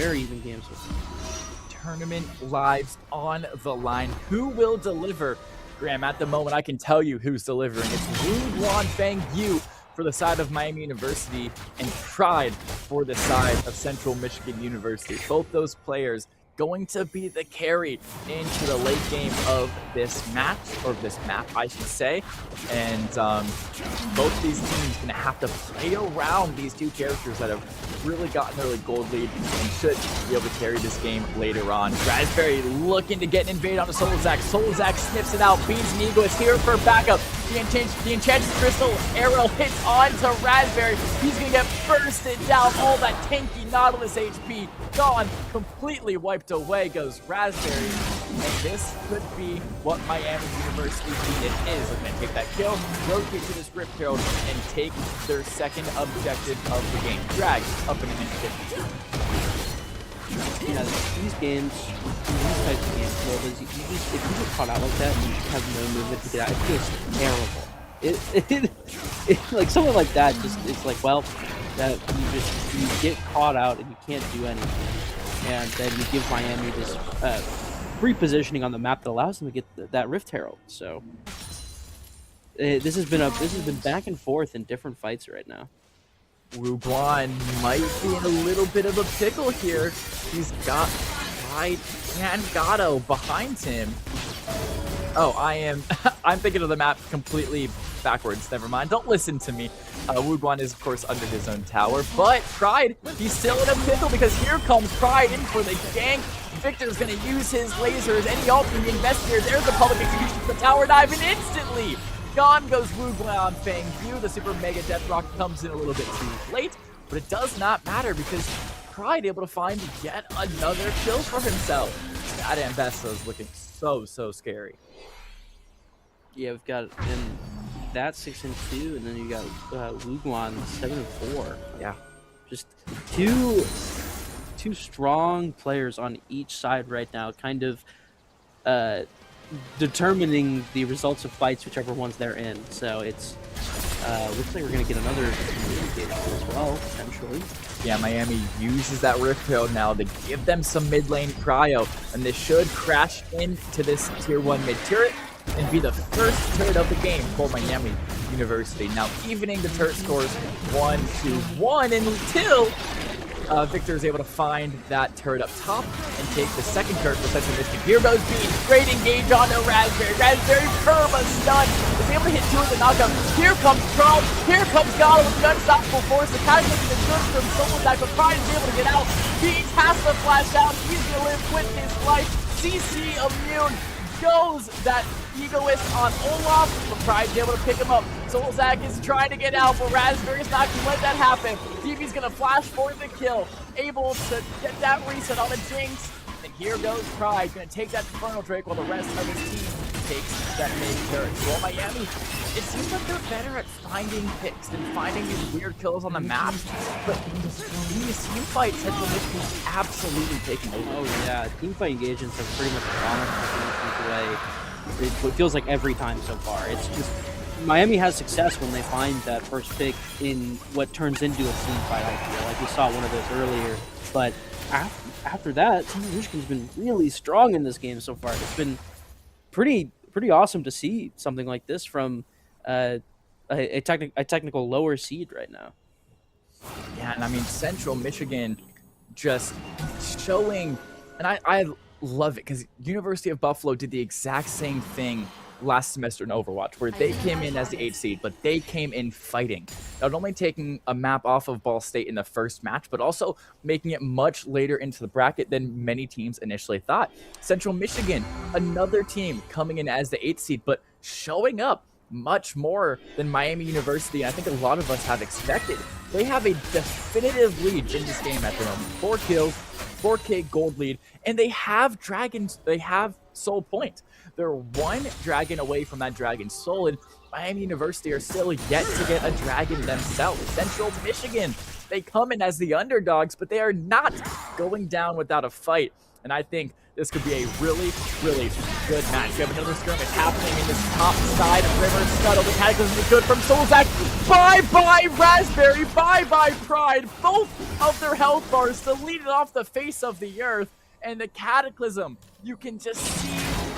Tournament lives on the line. Who will deliver? Graham, at the moment, I can tell you who's delivering. It's Wu Guan Feng Yu for the side of Miami University and Pride for the side of Central Michigan University. Both those players going to be the carry into the late game of this match, or this map, I should say. And both these teams going to have to play around these two characters that have really gotten early gold lead and should be able to carry this game later on. Raspberry looking to get an invade onto Solozak. Solozak snips it out. Beans and Ego is here for backup. The Enchanted Crystal arrow hits onto Raspberry. He's going to get bursted down. All that tanky Nautilus HP gone. Completely wiped away goes Raspberry. And this could be what Miami University is. They're going to take that kill, rotate to this Rip Herald, and take their second objective of the game. Drag up in initiative. Yeah, these games, these types of games, if you get caught out like that and you have no movement to get out, it feels terrible. Like something like that, it's like, well, that you get caught out and you can't do anything, and then you give Miami this free positioning on the map that allows them to get that Rift Herald. So this has been back and forth in different fights right now. Wu Guan might be in a little bit of a pickle here. He's got Pride and Gato behind him. Oh, I'm thinking of the map completely backwards. Never mind. Don't listen to me. Wu Guan is, of course, under his own tower, but Pride, he's still in a pickle because here comes Pride in for the gank. Victor's going to use his lasers, and he ultimately the investigator. There's the public execution, the tower dive, and instantly gone goes Wu Guan Feng Yu. The super mega death rock comes in a little bit too late, but it does not matter because Pride able to find yet another kill for himself. That Ambessa is looking so scary. Yeah, we've got in that 6-2, and then you got Wu Guan 7-4. Yeah, just two strong players on each side right now, kind of determining the results of fights, whichever ones they're in. So it's looks like we're gonna get another engagement as well, potentially. Yeah, Miami uses that Rift Herald now to give them some mid lane cryo, and this should crash into this tier 1 mid turret and be the first turret of the game for Miami University. Now evening the turret scores 1-1 until Victor is able to find that turret up top and take the second turret for Central Michigan. Here goes Beans. Great engage onto Raspberry. Raspberry perma stun. Is able to hit 2 of the knockout. Here comes Chrome. Here comes Gala with the unstoppable force. The cataclysm is good from Solozak, but Pride is able to get out. Beans has to flash out. He's going to live with his life. CC immune. Goes that egoist on Olaf, but Pride's able to pick him up. Solozak is trying to get out, but Raspberry's not going to let that happen. DB's going to flash for the kill, able to get that reset on the Jinx. And here goes Pride, going to take that Infernal Drake while the rest of his team takes that mid turret. Well, Miami, it seems like they're better at finding picks than finding these weird kills on the map. But in these team fights, Central Michigan's absolutely taking over. Oh yeah, team fight engagements have pretty much dominated the way. It feels like every time so far. It's just Miami has success when they find that first pick in what turns into a team fight. I feel like we saw one of those earlier, but after that, Central Michigan's been really strong in this game so far. It's been pretty awesome to see something like this from a technical lower seed right now. Yeah, and I mean, Central Michigan just showing, and I love it because University of Buffalo did the exact same thing last semester in Overwatch, where they came in as the 8th seed, but they came in fighting. Not only taking a map off of Ball State in the first match, but also making it much later into the bracket than many teams initially thought. Central Michigan, another team coming in as the 8th seed, but showing up much more than Miami University, and I think a lot of us have expected. They have a definitive lead in this game at the moment. 4 kills, 4K gold lead, and they have dragons, they have soul point. They're 1 dragon away from that dragon soul, and Miami University are still yet to get a dragon themselves. Central Michigan, they come in as the underdogs, but they are not going down without a fight, and I think this could be a really, really good match. We have another skirmish happening in this top side of River Scuttle. The Cataclysm is good from Solzak. Bye-bye Raspberry, bye-bye Pride. Both of their health bars deleted off the face of the earth. And the Cataclysm, you can just see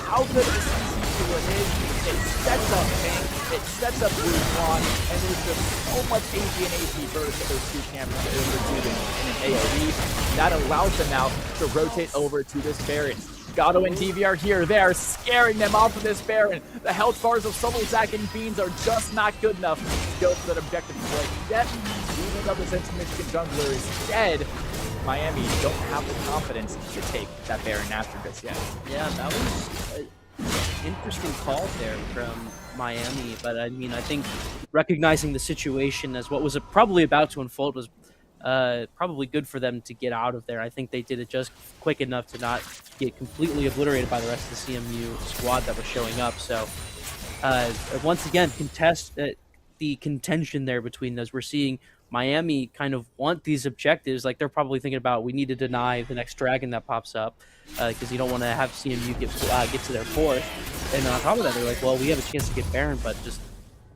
how good this CC2 is. It sets up Pink, it sets up Blue Swan, and there's just so much AD and AP burst that those 2 champions are able to do in an AoE. That allows them now to rotate over to this Baron. Gato and DV are here. They are scaring them off of this Baron. The health bars of Solozak and Beans are just not good enough to go for that objective play. Yet, even though the Central Michigan jungler is dead, Miami don't have the confidence to take that Baron after this yet. Yeah, that was an interesting call there from Miami, but I mean, I think recognizing the situation as what was probably about to unfold was probably good for them to get out of there. I think they did it just quick enough to not get completely obliterated by the rest of the CMU squad that was showing up. So once again, contest the contention there between those. We're seeing Miami kind of want these objectives. Like, they're probably thinking about, we need to deny the next dragon that pops up because you don't want to have CMU get to their 4th. And on top of that, they're like, well, we have a chance to get Baron, but just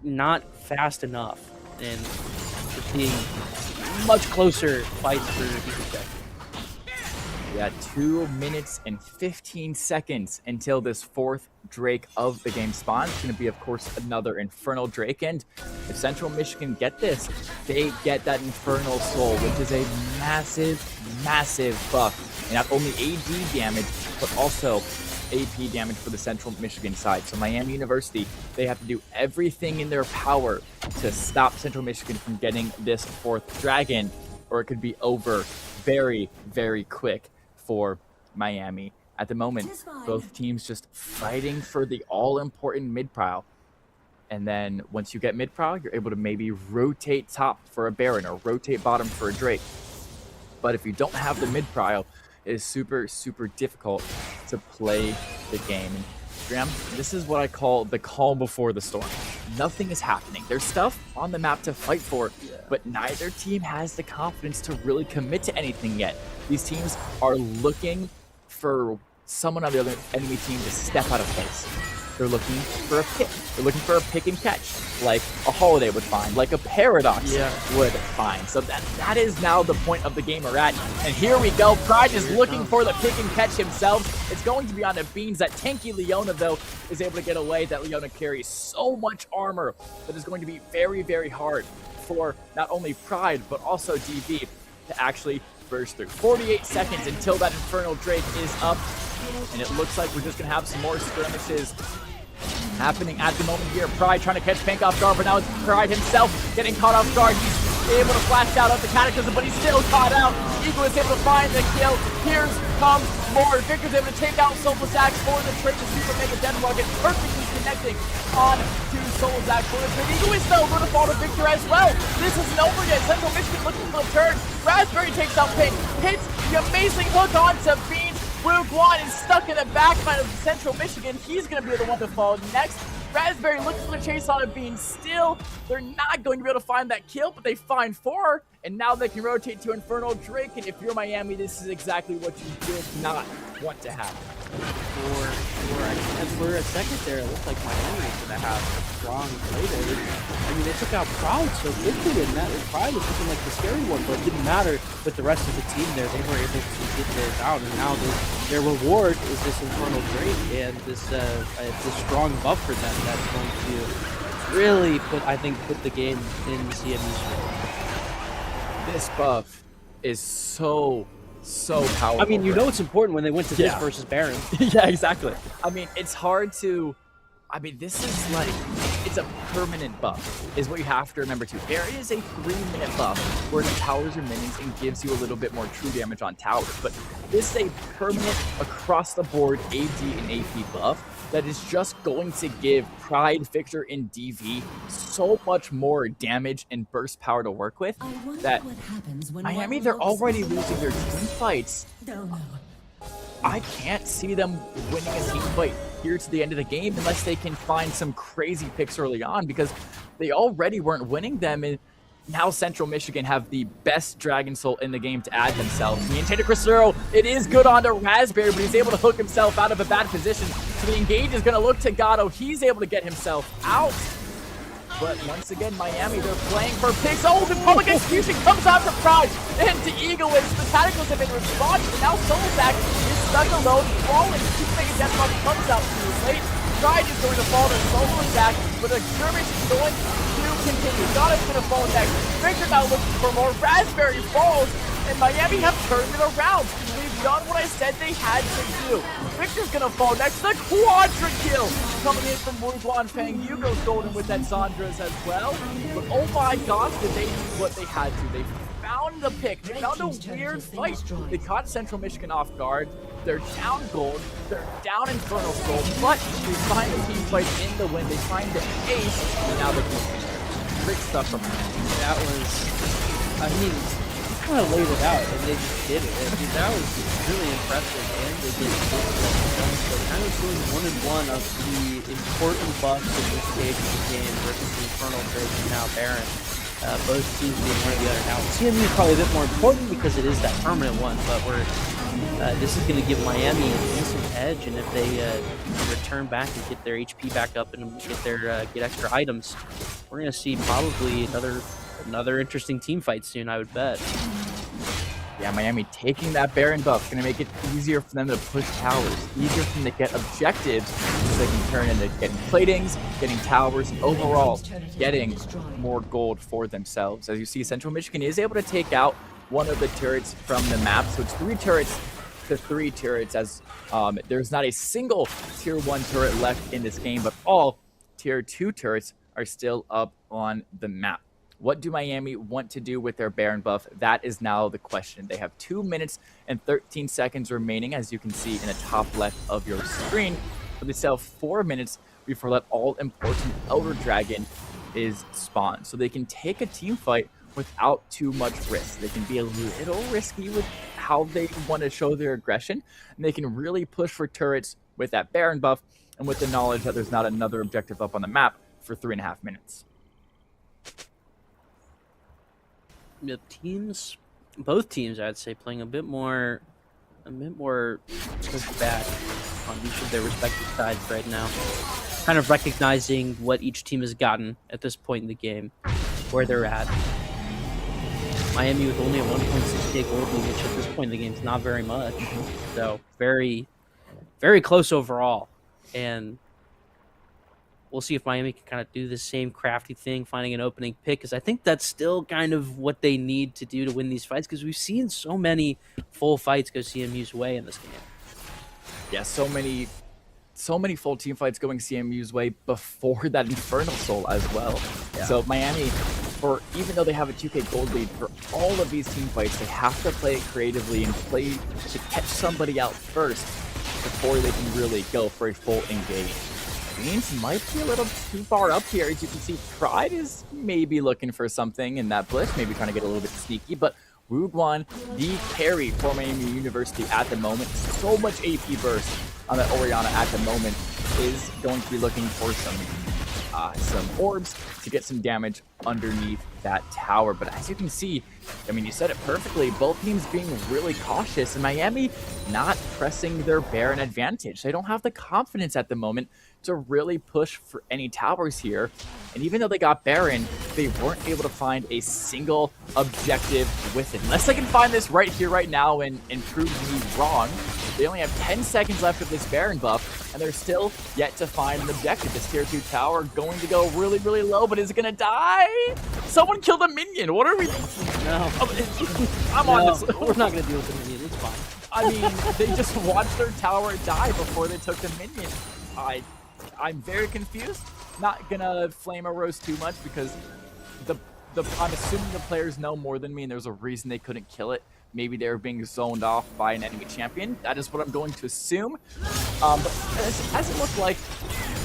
not fast enough. And we're seeing much closer fights for these objectives. Yeah, 2 minutes and 15 seconds until this 4th Drake of the game spawns. It's going to be, of course, another Infernal Drake. And if Central Michigan get this, they get that Infernal Soul, which is a massive, massive buff. And not only AD damage, but also AP damage for the Central Michigan side. So Miami University, they have to do everything in their power to stop Central Michigan from getting this 4th dragon, or it could be over very, very quick for Miami. At the moment, both teams just fighting for the all-important mid-prile. And then once you get mid-prile, you're able to maybe rotate top for a Baron or rotate bottom for a Drake. But if you don't have the mid-prile, it is super, super difficult to play the game. And Graham, this is what I call the calm before the storm. Nothing is happening. There's stuff on the map to fight for, but neither team has the confidence to really commit to anything yet. These teams are looking for someone on the other enemy team to step out of place. They're looking for a pick. They're looking for a pick and catch, like a Holiday would find, like a Paradox would find. So that is now the point of the game we're at. And here we go. Pride is looking for the pick and catch himself. It's going to be on the Beans. That tanky Leona, though, is able to get away. That Leona carries so much armor that is going to be very, very hard for not only Pride, but also DB to actually burst through. 48 seconds until that Infernal Drake is up. And it looks like we're just going to have some more skirmishes happening at the moment here. Pride trying to catch Pink off guard, but now it's Pride himself getting caught off guard. He's able to flash out of the Cataclysm, but he's still caught out. Eagle is able to find the kill. Here comes more. Victor's able to take out Solozak for the trade to Super Mega Death Rocket, perfectly connecting on to Solozak for the trade. Eagle is still going to fall to Victor as well. This isn't over yet. Central Michigan looking for a turn. Raspberry takes out Pink, hits the amazing hook onto Beans. Blue Guan is stuck in the backline of Central Michigan. He's going to be the one to fall next. Raspberry looking for the chase on it being still. They're not going to be able to find that kill, but they find 4. And now they can rotate to Infernal Drake. And if you're Miami, this is exactly what you did not want to happen. For a second there, it looked like Miami was going to have a strong play there. I mean, they took out Proud so quickly, and that Pride was looking like the scary one, but it didn't matter with the rest of the team there. They were able to get theirs out, and now their reward is this Infernal Drake and this strong buff for them that's going to really put the game in CMU's favor. This buff is so powerful. I mean, you know it's important when they went to this versus Baron. Yeah, exactly. I mean, it's hard to... I mean, this is like... It's a permanent buff, is what you have to remember too. There is a 3-minute buff where the towers are minions and gives you a little bit more true damage on towers. But this is a permanent, across-the-board AD and AP buff that is just going to give Pride, Victor, and DV so much more damage and burst power to work with that Miami, they're already losing their team fights. I can't see them winning a team fight here to the end of the game unless they can find some crazy picks early on, because they already weren't winning them, and now Central Michigan have the best Dragon Soul in the game to add themselves. Me and Tater Crisero, it is good onto Raspberry, but he's able to hook himself out of a bad position. So the engage is going to look to Gatto. He's able to get himself out. But once again, Miami, they're playing for picks. Oh, the public execution comes out for Pride into Eaglewiz. The Tacticals have been responding, but now Solzak is stuck alone, falling. Two-Faced Death Punch comes out too late. Pride is going to fall to Solzak, but the skirmish is going to continue. Gatto's going to fall next. Victor now looking for more. Raspberry falls, and Miami have turned it around. They've done what I said they had to do. Victor's gonna fall next. The quadra kill coming in from Wuguan Fang. Hugo's golden with that Zandra's as well. But oh my gosh, did they do what they had to? They found the pick. They found a weird fight. They caught Central Michigan off guard. They're down gold. They're down Infernal Soul. But they find the team fight in the win. They find the ace. And now they're cooking. Great stuff from them. That was, I mean, kind of laid it out, and they just did it. I mean, that was really impressive, and they did it. So kind of doing 1-1 of the important buffs in this stage of the game versus the Infernal Drake and now Baron. Both teams being one or the other. Now, CMU is probably a bit more important because it is that permanent one, but this is going to give Miami a decent edge, and if they return back and get their HP back up and get extra items, we're going to see probably another interesting team fight soon, I would bet. Yeah, Miami taking that Baron buff, going to make it easier for them to push towers, easier for them to get objectives, so they can turn into getting platings, getting towers, and overall getting more gold for themselves. As you see, Central Michigan is able to take out one of the turrets from the map, so it's 3 turrets to 3 turrets, as there's not a single tier 1 turret left in this game, but all tier 2 turrets are still up on the map. What do Miami want to do with their Baron buff? That is now the question. They have 2 minutes and 13 seconds remaining, as you can see in the top left of your screen. But they still have 4 minutes before that all-important Elder Dragon is spawned. So they can take a team fight without too much risk. They can be a little risky with how they want to show their aggression, and they can really push for turrets with that Baron buff and with the knowledge that there's not another objective up on the map for 3.5 minutes. The both teams, I'd say, playing a bit more pushed back on each of their respective sides right now. Kind of recognizing what each team has gotten at this point in the game, where they're at. Miami with only a 1.6k gold lead, which at this point in the game is not very much. So very, very close overall. And we'll see if Miami can kind of do the same crafty thing, finding an opening pick, because I think that's still kind of what they need to do to win these fights, because we've seen so many full fights go CMU's way in this game. Yeah, so many full team fights going CMU's way before that Infernal Soul as well. Yeah. So Miami, even though they have a 2k gold lead, for all of these team fights, they have to play it creatively and play to catch somebody out first before they can really go for a full engage. Beans might be a little too far up here. As you can see, Pride is maybe looking for something in that blitz, maybe trying to get a little bit sneaky, but Wuguan, the carry for Miami University at the moment, so much AP burst on that Orianna at the moment, is going to be looking for some orbs to get some damage underneath that tower. But as you can see, I mean, you said it perfectly, both teams being really cautious, and Miami not pressing their Baron advantage. They don't have the confidence at the moment to really push for any towers here. And even though they got Baron, they weren't able to find a single objective with it. Unless they can find this right here, right now, and prove me wrong, They only have 10 seconds left of this Baron buff, and they're still yet to find an objective. This tier 2 tower going to go really, really low, but is it going to die? Someone killed a minion. What are we thinking? No. I'm on this. We're not going to deal with the minion. It's fine. I mean, they just watched their tower die before they took the minion. I'm very confused. Not gonna flame a roast too much because I'm assuming the players know more than me, and there's a reason they couldn't kill it. Maybe they were being zoned off by an enemy champion. That is what I'm going to assume. But as it looked like,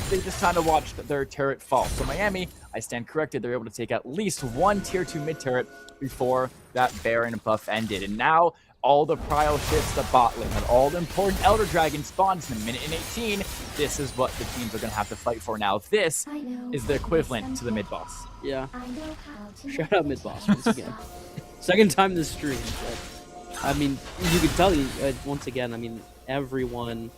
they just kind of watched their turret fall. So Miami, I stand corrected, they're able to take at least one tier 2 mid turret before that Baron buff ended. And now all the prio shifts to bot lane, and all the important Elder Dragon spawns in a minute and 18. This is what the teams are going to have to fight for now. This is the equivalent to the mid boss. Yeah. Shout out mid boss once again. Second time this stream. But, I mean, you can tell once again. I mean, everyone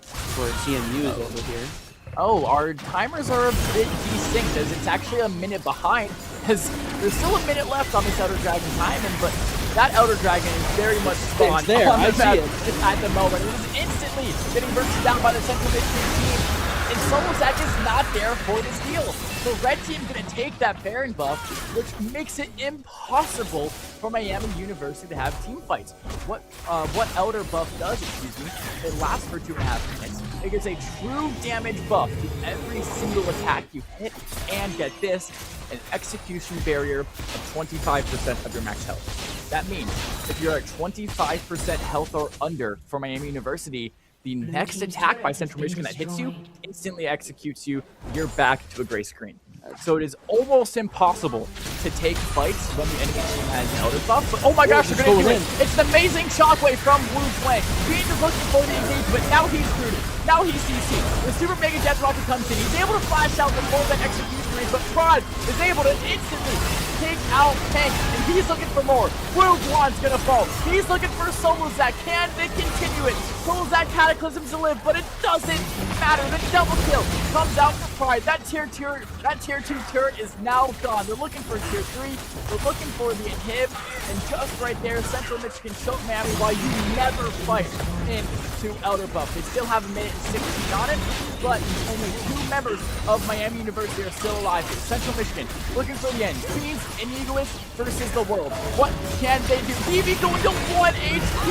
for CMU is over here. Oh, our timers are a bit desynced as it's actually a minute behind, because there's still a minute left on this Elder Dragon timing, but that Elder Dragon is very much spawned there. on the I map see it. at the moment. It is instantly getting bursted down by the Central Michigan team, and Solozak is not there for this deal. The red team's going to take that Baron buff, which makes it impossible for Miami University to have team fights. What Elder buff does, it lasts for 2.5 minutes. It gives a true damage buff to every single attack you hit, and get this, an execution barrier of 25% of your max health. That means if you're at 25% health or under for Miami University, the next attack by Central Michigan that hits you instantly executes you. You're back to a gray screen. So it is almost impossible to take fights when the enemy team has an Elder buff. But oh my gosh, they're going to do it. It's an amazing shockwave from Wu Flang. Being just looking for the engagement. Now he's screwed. Now he's CC. The Super Mega Death Rocket comes in. He's able to flash out the full that execution range, but Prod is able to instantly take out Tank, and he's looking for more. Wu Flan's going to fall. He's looking for Solozak. Can they continue it? Solozak Cataclysms to live, but it doesn't matter. The double kill comes out for Pride. That tier 2 turret is now gone. They're looking for tier 3. They're looking for the inhib, and just right there, Central Michigan choked Miami while you never fight into Elder buff. They still have a minute and 16 on it, but only 2 members of Miami University are still alive. Central Michigan looking for the end. Queens and Egoist versus the world. What can they do? DB going to 1 HP.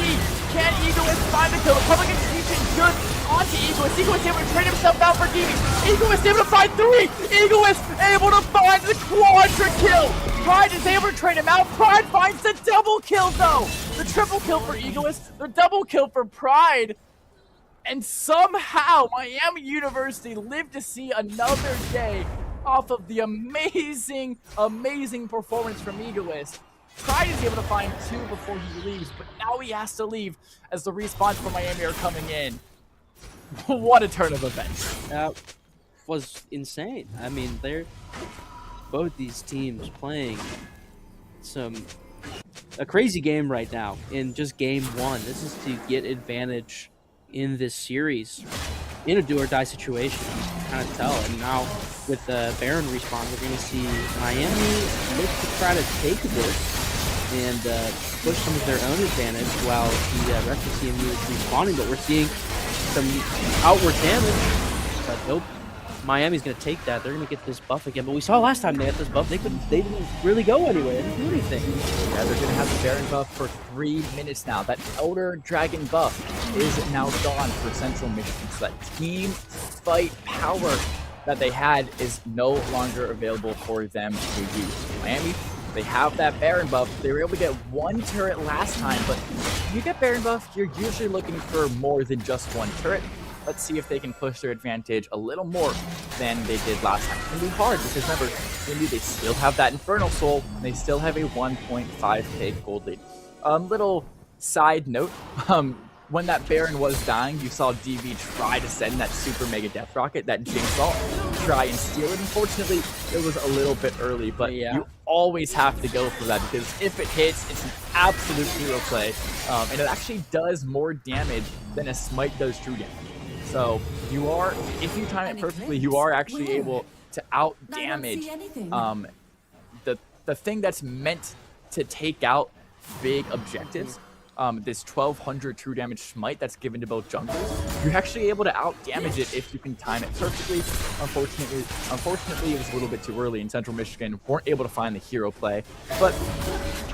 Can Egoist find the kill? The public execution good onto Egoist. Egoist able to trade himself out for DB. Egoist able to find 3. Egoist able to find the quadra kill. Pride is able to trade him out. Pride finds the double kill though. The triple kill for Egoist. The double kill for Pride. And somehow Miami University lived to see another day off of the amazing, amazing performance from Egoist. Pride is able to find 2 before he leaves, but now he has to leave as the respawns for Miami are coming in. What a turn of events. That was insane. I mean, they're both these teams playing a crazy game right now in just game 1. This is to get advantage in this series in a do-or-die situation. You can kind of tell. And now with the Baron respawn, we're going to see Miami look to try to take this and push some of their own advantage while the rest of CMU is respawning. But we're seeing some outward damage. But nope. Miami's going to take that. They're going to get this buff again. But we saw last time they had this buff, they didn't really go anywhere. They didn't do anything. Yeah, they're going to have the Baron buff for 3 minutes now. That Elder Dragon buff is now gone for Central Michigan. So that team fight power that they had is no longer available for them to use. Miami, they have that Baron buff. They were able to get 1 turret last time, but when you get Baron buff, you're usually looking for more than just 1 turret. Let's see if they can push their advantage a little more than they did last time. It's going to be hard because remember, they still have that Infernal Soul, and they still have a 1.5k gold lead. Little side note, when that Baron was dying, you saw DB try to send that Super Mega Death Rocket, that Jinx-Ult, try and steal it. Unfortunately, it was a little bit early, but yeah, you always have to go for that because if it hits, it's an absolute hero play, and it actually does more damage than a Smite does true damage. So you are, if you time it perfectly, you are actually able to out damage the thing that's meant to take out big objectives. this 1200 true damage smite that's given to both junglers, you're actually able to out damage it if you can time it perfectly. Unfortunately, it was a little bit too early, and Central Michigan weren't able to find the hero play, but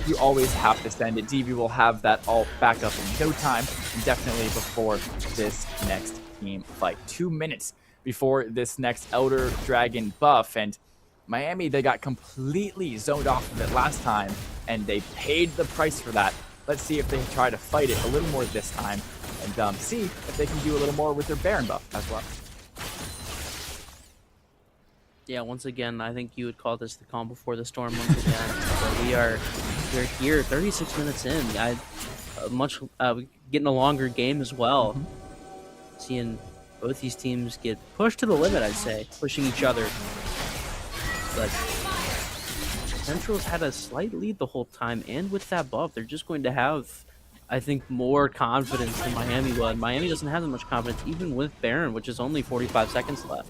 you always have to send it. DV will have that all back up in no time, and definitely before this next team fight. 2 minutes before this next Elder Dragon buff, and Miami, they got completely zoned off of it last time, and they paid the price for that. Let's see if they can try to fight it a little more this time, and see if they can do a little more with their Baron buff as well. Yeah, once again, I think you would call this the calm before the storm once again. So we're here 36 minutes in. Getting a longer game as well. Seeing both these teams get pushed to the limit, I'd say, pushing each other. But Central's had a slight lead the whole time, and with that buff, they're just going to have, I think, more confidence than Miami would. Miami doesn't have that much confidence, even with Baron, which is only 45 seconds left.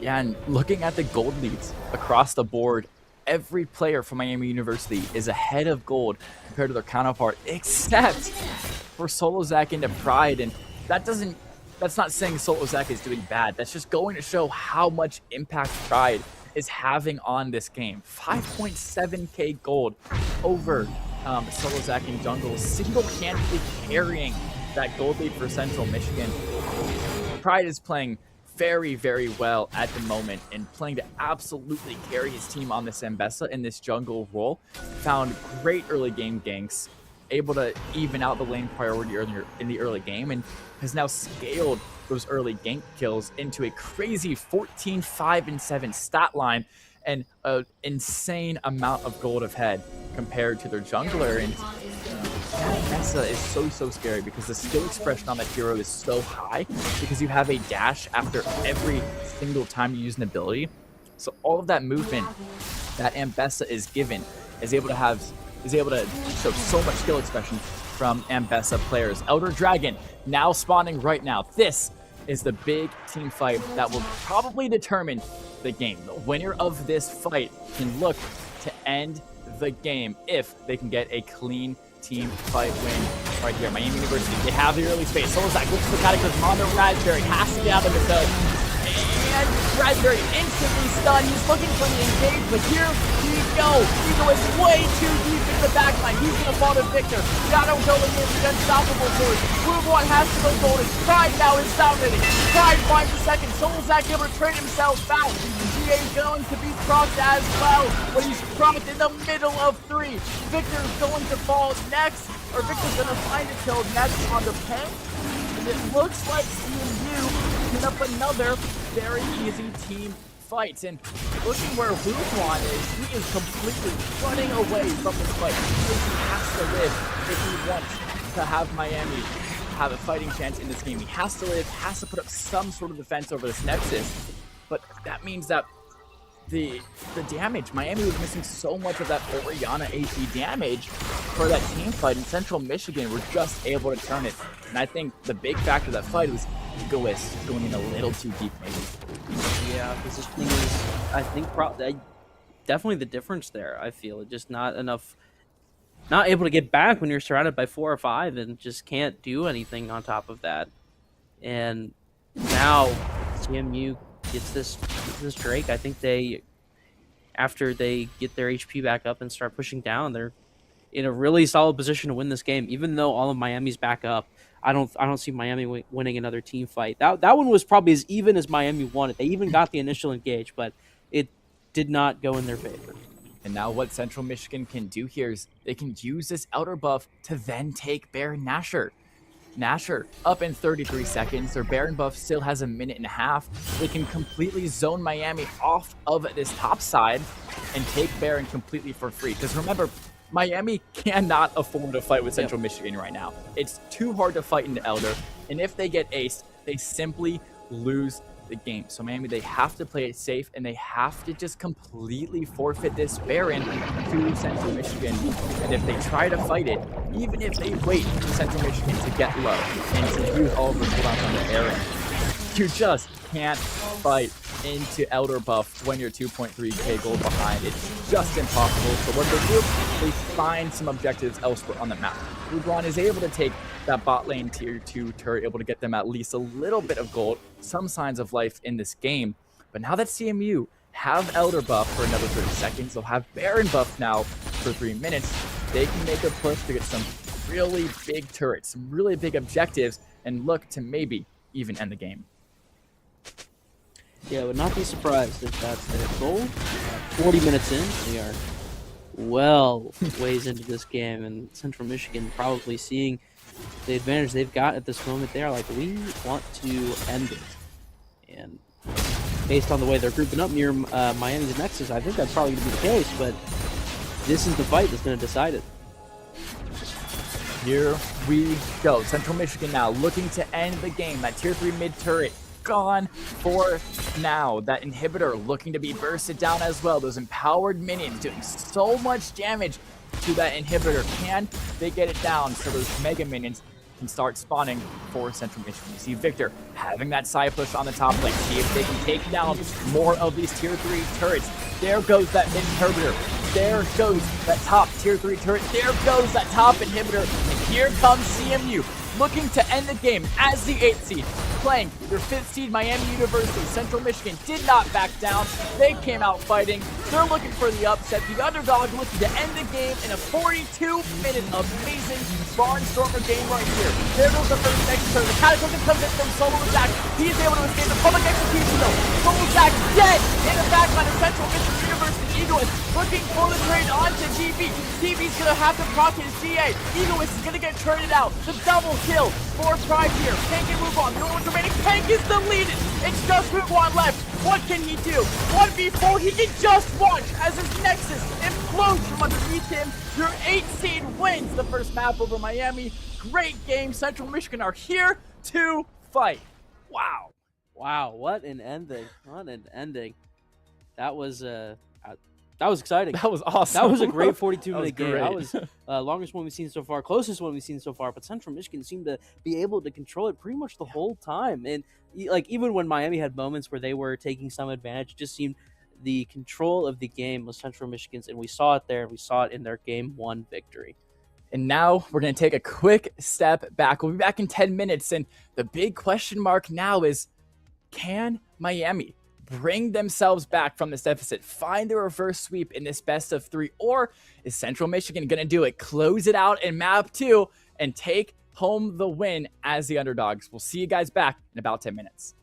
Yeah, and looking at the gold leads across the board, every player from Miami University is ahead of gold compared to their counterpart, except for Solo Zach into Pride, and that's not saying Solo Zach is doing bad. That's just going to show how much impact Pride is having on this game. 5.7k gold over Solo Zach in jungle, single-handedly carrying that gold lead for Central Michigan. Pride is playing very, very well at the moment and playing to absolutely carry his team on this Ambessa in this jungle role. Found great early game ganks, able to even out the lane priority earlier in the early game, and has now scaled those early gank kills into a crazy 14, 5, and 7 stat line and an insane amount of gold ahead compared to their jungler. And that Mesa is so scary because the skill expression on that hero is so high because you have a dash after every single time you use an ability. So all of that movement that Ambessa is given is able to show so much skill expression from Ambessa players. Elder Dragon now spawning right now. This is the big team fight that will probably determine the game. The winner of this fight can look to end the game if they can get a clean team fight win right here. Miami University, they have the early space. Solozak looks for the cataclysm on the Raspberry, has to get out of the zone. And Raspberry instantly stunned. He's looking for the engage, but here we go. Eagle is way too deep in the backline. He's going to fall to Victor. Shadow going in, the unstoppable force. Blue has to go golden. Pride now is dominating. Pride finds a second. Solozak able to trade himself back. GA going to be procced as well, but he's procced in the middle of 3. Victor's going to fall next, or Victor's going to find a kill next on the pen. And it looks like CMU picking up another very easy team fight. And looking where Wuhan is, he is completely running away from this fight. He has to live if he wants to have Miami have a fighting chance in this game. He has to live, has to put up some sort of defense over this Nexus. But that means that the damage, Miami was missing so much of that Orianna AP damage for that team fight, and Central Michigan were just able to turn it. And I think the big factor of that fight was Egoist going in a little too deep, maybe. Yeah, because this thing is, I think, definitely the difference there. I feel it just not enough, not able to get back when you're surrounded by 4 or 5 and just can't do anything on top of that. And now CMU gets this Drake. I think after they get their HP back up and start pushing down, they're in a really solid position to win this game. Even though all of Miami's back up, I don't see Miami winning another team fight. That one was probably as even as Miami wanted. They even got the initial engage, but it did not go in their favor. And now what Central Michigan can do here is they can use this outer buff to then take Baron Nashor. Nashor up in 33 seconds. Their Baron buff still has a minute and a half. They can completely zone Miami off of this top side and take Baron completely for free. Because remember, Miami cannot afford to fight with Central Michigan right now. It's too hard to fight into Elder. And if they get aced, they simply lose the game. So Miami, they have to play it safe, and they have to just completely forfeit this Baron to Central Michigan. And if they try to fight it, even if they wait for Central Michigan to get low and to use all of their cooldowns on the Baron, you just can't fight into Elder buff when you're 2.3k gold behind. It's just impossible. So what they do, they find some objectives elsewhere on the map. Ubron is able to take that bot lane tier 2 turret, able to get them at least a little bit of gold, some signs of life in this game. But now that CMU have Elder buff for another 30 seconds, they'll have Baron buff now for 3 minutes, they can make a push to get some really big turrets, some really big objectives, and look to maybe even end the game. Yeah, I would not be surprised if that's their goal. 40 minutes in, we are well ways into this game, and Central Michigan probably seeing the advantage they've got at this moment. They are like, we want to end it. And based on the way they're grouping up near Miami's Nexus, I think that's probably going to be the case, but this is the fight that's going to decide it. Here we go. Central Michigan now looking to end the game. That tier 3 mid turret gone for now. That inhibitor looking to be bursted down as well. Those empowered minions doing so much damage to that inhibitor. Can they get it down so those mega minions can start spawning for Central Michigan? You see Victor having that side push on the top lane. See if they can take down more of these tier 3 turrets. There goes that mid inhibitor. There goes that top tier 3 turret. There goes that top inhibitor. And here comes CMU looking to end the game as the 8th seed, playing their 5th seed Miami University. Central Michigan did not back down. They came out fighting. They're looking for the upset. The underdog looking to end the game in a 42-minute amazing Barnstormer game right here. There goes the first executor. The Cataclysm comes in from Solo Zach. He's able to escape the public execution though. Solo Zach dead in the backline of Central Michigan University. Egoist looking for the trade onto GB. GB's gonna have to proc his GA. Egoist is gonna get traded out. The double kill for Pride here. Tank can move on. The only one's remaining. Tank is deleted. It's just Ruguan left. What can he do? 1v4. He can just watch as his Nexus implodes from underneath him. Your 8th seed wins the first map over Miami. Great game. Central Michigan are here to fight. Wow. Wow, what an ending. What an ending. That was exciting. That was awesome. That was a great 42-minute game. Great. That was longest one we've seen so far, closest one we've seen so far. But Central Michigan seemed to be able to control it pretty much the whole time. And like even when Miami had moments where they were taking some advantage, it just seemed the control of the game was Central Michigan's, and we saw it there. We saw it in their Game 1 victory. And now we're going to take a quick step back. We'll be back in 10 minutes. And the big question mark now is, can Miami bring themselves back from this deficit, find the reverse sweep in this best of 3, or is Central Michigan going to do it, close it out in map 2, and take home the win as the underdogs? We'll see you guys back in about 10 minutes.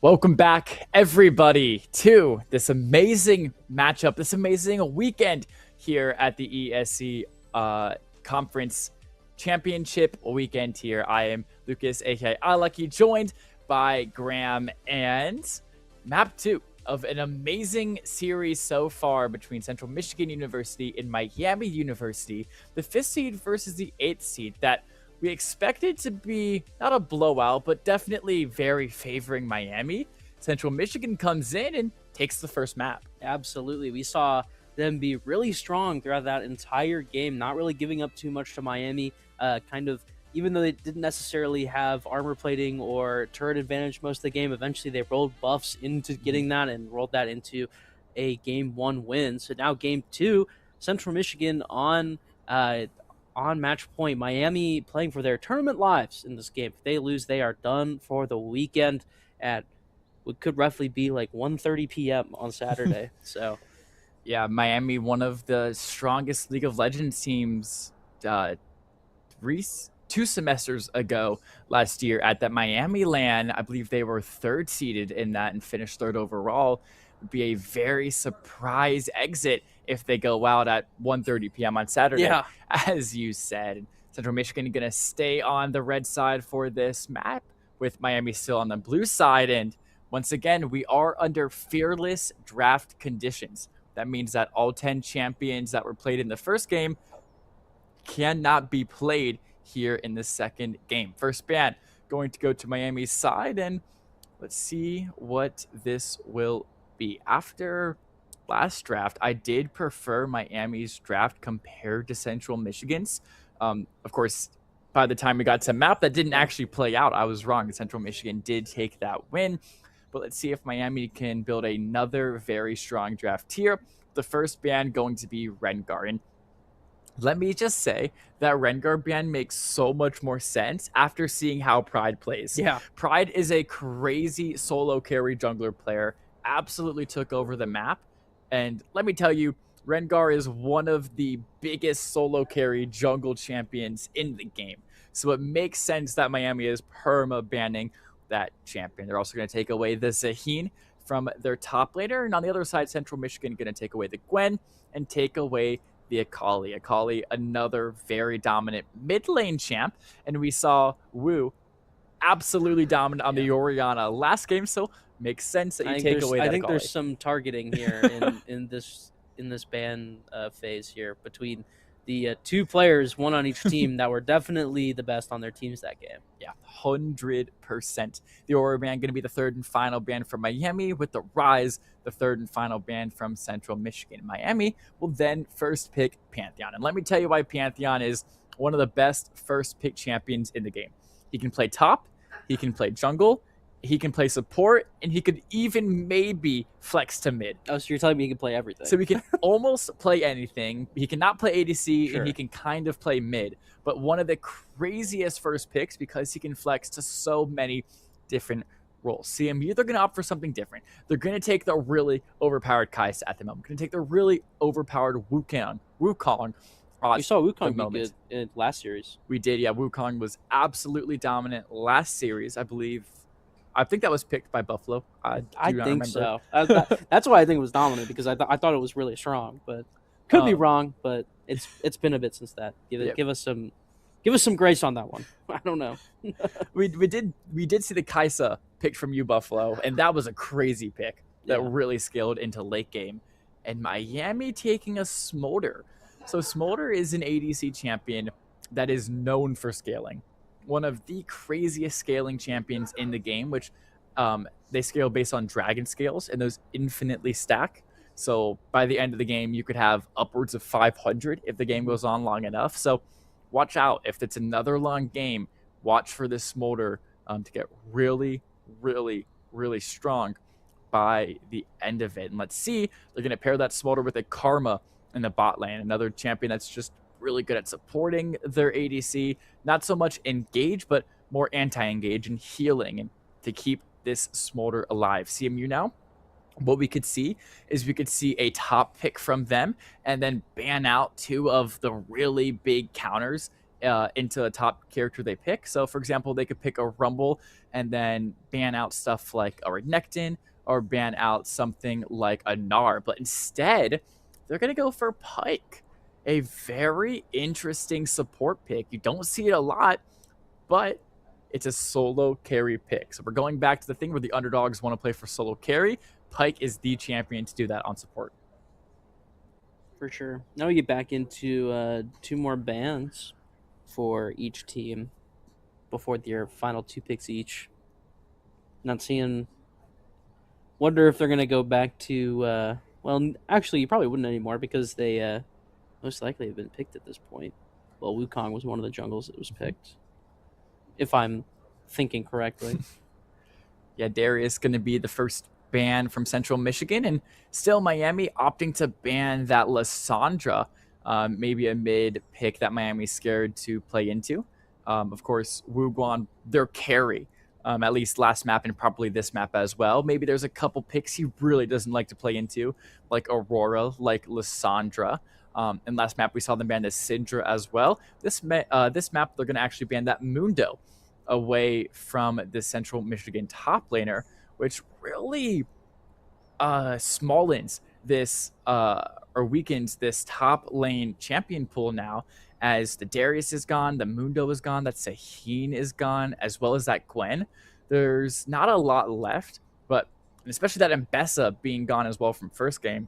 Welcome back, everybody, to this amazing matchup, this amazing weekend here at the ESC Conference Championship weekend here. I am Lucas, aka iLucky, joined by Graham, and map 2 of an amazing series so far between Central Michigan University and Miami University, the 5th seed versus the 8th seed that we expected to be not a blowout, but definitely very favoring Miami. Central Michigan comes in and takes the first map. Absolutely. We saw them be really strong throughout that entire game, not really giving up too much to Miami. Even though they didn't necessarily have armor plating or turret advantage most of the game, eventually they rolled buffs into getting that and rolled that into a game 1 win. So now game 2, Central Michigan on match point. Miami playing for their tournament lives in this game. If they lose, they are done for the weekend at what could roughly be like 1:30 p.m. on Saturday. So, yeah, Miami, one of the strongest League of Legends teams, 2 semesters ago last year at that Miami LAN. I believe they were 3rd seeded in that and finished 3rd overall. Would be a very surprise exit if they go out at 1:30 p.m. on Saturday. Yeah. As you said, Central Michigan going to stay on the red side for this map, with Miami still on the blue side. And once again, we are under fearless draft conditions. That means that all 10 champions that were played in the first game cannot be played here in the second game. First ban going to go to Miami's side, and let's see what this will be. After last draft, I did prefer Miami's draft compared to Central Michigan's. Of course, by the time we got to map, that didn't actually play out. I was wrong. Central Michigan did take that win. But let's see if Miami can build another very strong draft tier. The first ban going to be Rengar. And let me just say that Rengar ban makes so much more sense after seeing how Pride plays. Yeah. Pride is a crazy solo carry jungler player. Absolutely took over the map. And let me tell you, Rengar is one of the biggest solo carry jungle champions in the game. So it makes sense that Miami is perma-banning that champion. They're also going to take away the Zaheen from their top laner. And on the other side, Central Michigan going to take away the Gwen and take away the Akali. Akali, another very dominant mid lane champ. And we saw Wu absolutely dominant on the Orianna last game. So makes sense that you take away that I think Akali. there's some targeting here in this ban phase here between the 2 players, one on each team, that were definitely the best on their teams that game. Yeah, 100%. The Aura ban going to be the 3rd and final ban from Miami, with the Rise, the 3rd and final ban from Central Michigan. Miami will then first pick Pantheon. And let me tell you why Pantheon is one of the best first pick champions in the game. He can play top, he can play jungle, he can play support, and he could even maybe flex to mid. Oh, so you're telling me he can play everything? So he can almost play anything. He cannot play ADC, Sure. and he can kind of play mid. But one of the craziest first picks because he can flex to so many different roles. CMU, they're going to opt for something different. They're going to take the really overpowered Kai'Sa at the moment. Going to take the really overpowered Wukong. We saw Wukong be moment. good in last series. We did, yeah. Wukong was absolutely dominant last series, I believe. I think that was picked by Buffalo. I think so. That's why I think it was dominant, because I thought it was really strong, but could be wrong. But it's been a bit since that. Give us some grace on that one. I don't know. we did see the Kai'Sa picked from you, Buffalo, and that was a crazy pick that really scaled into late game. And Miami taking a Smolder. So Smolder is an ADC champion that is known for scaling. One of the craziest scaling champions in the game, which they scale based on dragon scales, and those infinitely stack. So by the end of the game, you could have upwards of 500 if the game goes on long enough. So watch out. If it's another long game, watch for this Smolder to get really, really, really strong by the end of it. And let's see, they're going to pair that Smolder with a Karma in the bot lane, another champion that's just really good at supporting their ADC, not so much engage, but more anti-engage and healing, and to keep this Smolder alive. CMU now, what we could see is we could see a top pick from them and then ban out 2 of the really big counters into the top character they pick. So, for example, they could pick a Rumble and then ban out stuff like a Renekton or ban out something like a Gnar. But instead, they're going to go for Pike, a very interesting support pick. You don't see it a lot, but it's a solo carry pick. So we're going back to the thing where the underdogs want to play for solo carry. Pike is the champion to do that on support. For sure. Now we get back into 2 more bans for each team before their final 2 picks each. Not seeing. Wonder if they're going to go back to. Well, actually, you probably wouldn't anymore because they most likely have been picked at this point. Well, Wukong was one of the jungles that was picked, if I'm thinking correctly. Yeah, Darius going to be the first ban from Central Michigan, and still Miami opting to ban that Lissandra, maybe a mid pick that Miami's scared to play into. Of course, Wuguan, their carry, at least last map and probably this map as well. Maybe there's a couple picks he really doesn't like to play into, like Aurora, like Lissandra. And last map we saw them ban the Syndra as well. This map they're going to actually ban that Mundo away from the Central Michigan top laner, which really smallens this or weakens this top lane champion pool now, as the Darius is gone, the Mundo is gone, that Saheen is gone, as well as that Gwen. There's not a lot left, but especially that Mbessa being gone as well from first game,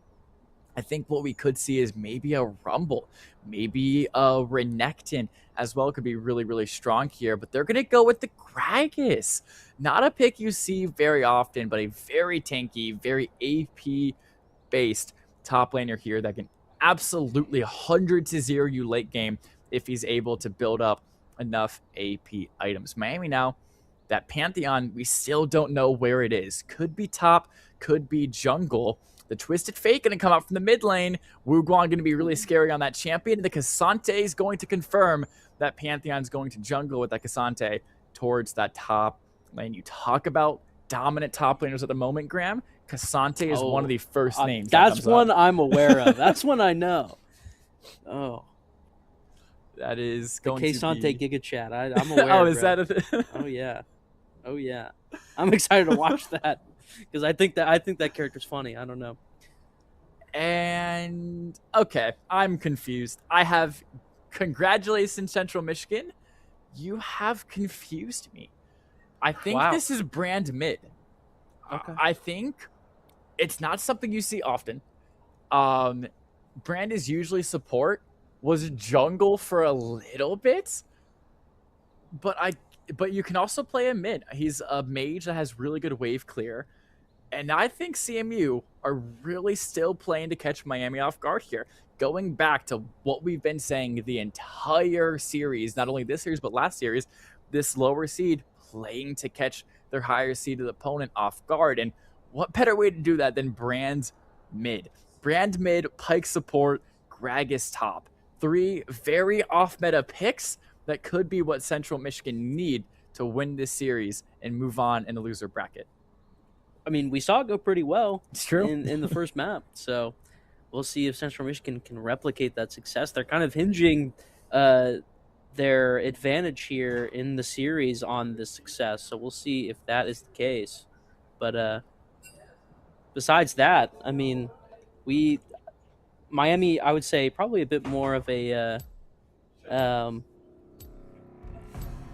I think what we could see is maybe a Rumble, maybe a Renekton as well could be really, really strong here. But they're going to go with the Gragas. Not a pick you see very often, but a very tanky, very AP-based top laner here that can absolutely 100-0 you late game if he's able to build up enough AP items. Miami now, that Pantheon, we still don't know where it is. Could be top, could be jungle. The Twisted Fate going to come out from the mid lane. Wuguan going to be really scary on that champion. The Cassante is going to confirm that Pantheon's going to jungle with that Cassante towards that top lane. You talk about dominant top laners at the moment, Graham. Cassante is one of the first names. That's one I'm aware of. That's one I know. Oh. That is going Cassante to be... Giga Chat. I'm aware. Oh, is that a thing? Oh, yeah. Oh, yeah. I'm excited to watch that. Because I think that character's funny. I don't know. And okay, I'm confused. I have congratulations, Central Michigan. You have confused me. I think this is brand mid. Okay. I think it's not something you see often. Brand is usually support. Was jungle for a little bit, but you can also play a mid. He's a mage that has really good wave clear. And I think CMU are really still playing to catch Miami off guard here. Going back to what we've been saying the entire series, not only this series, but last series, this lower seed playing to catch their higher seeded opponent off guard. And what better way to do that than Brand mid? Brand mid, Pike support, Gragas top. 3 very off-meta picks that could be what Central Michigan need to win this series and move on in the loser bracket. I mean, we saw it go pretty well. It's true. In the first map. So we'll see if Central Michigan can replicate that success. They're kind of hinging their advantage here in the series on this success. So we'll see if that is the case. But besides that, I mean, Miami, I would say probably a bit more of a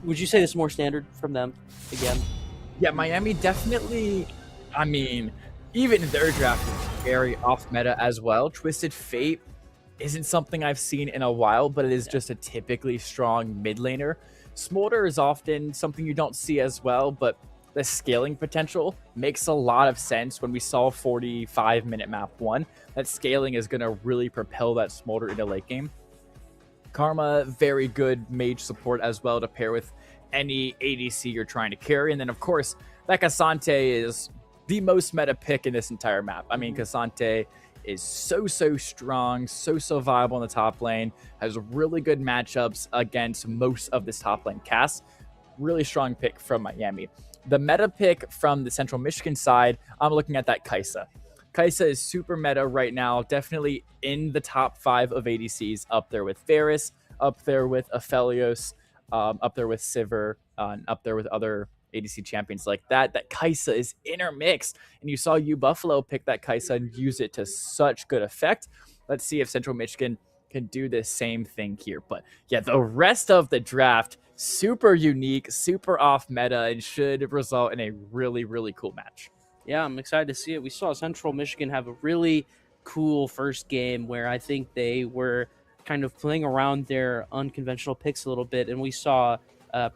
would you say this is more standard from them again? Yeah, Miami definitely, I mean, even their draft is very off meta as well. Twisted Fate isn't something I've seen in a while, but it is just a typically strong mid laner. Smolder is often something you don't see as well, but the scaling potential makes a lot of sense. When we saw 45-minute map 1, that scaling is going to really propel that Smolder into late game. Karma, very good mage support as well to pair with any ADC you're trying to carry. And then, of course, that Cassante is the most meta pick in this entire map. I mean, Cassante is so strong, so viable in the top lane, has really good matchups against most of this top lane cast. Really strong pick from Miami. The meta pick from the Central Michigan side, I'm looking at that Kai'Sa. Kai'Sa is super meta right now, definitely in the top 5 of ADCs, up there with Varus, up there with Aphelios, up there with Sivir, up there with other ADC champions like that. That Kai'Sa is intermixed, and you saw U Buffalo pick that Kai'Sa and use it to such good effect. Let's see if Central Michigan can do the same thing here. But yeah, the rest of the draft, super unique, super off meta, and should result in a really, really cool match. Yeah, I'm excited to see it. We saw Central Michigan have a really cool first game where I think they were kind of playing around their unconventional picks a little bit, and we saw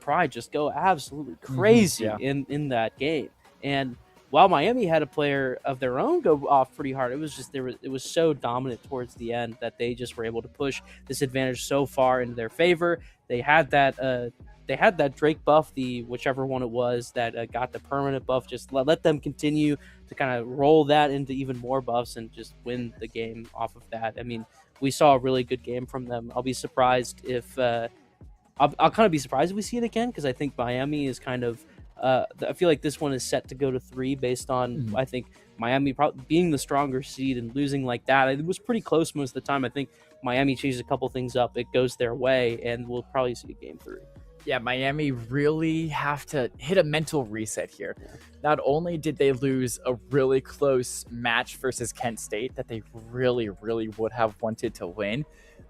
Pride just go absolutely crazy in that game. And while Miami had a player of their own go off pretty hard, it was so dominant towards the end that they just were able to push this advantage so far into their favor. They had that Drake buff, the whichever one it was that got the permanent buff. Just let them continue to kind of roll that into even more buffs and just win the game off of that. I mean, we saw a really good game from them. I'll be surprised if I'll kind of be surprised if we see it again, because I think Miami is kind of I feel like this one is set to go to 3 based on I think Miami probably being the stronger seed and losing like that. It was pretty close most of the time. I think Miami changes a couple things up. It goes their way, and we'll probably see a game 3. Yeah, Miami really have to hit a mental reset here. Not only did they lose a really close match versus Kent State that they really, really would have wanted to win,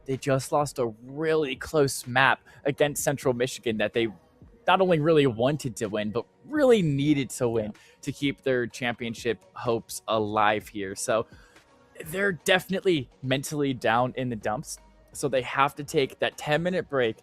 they just lost a really close map against Central Michigan that they not only really wanted to win, but really needed to win to keep their championship hopes alive here. So they're definitely mentally down in the dumps. So they have to take that 10-minute break,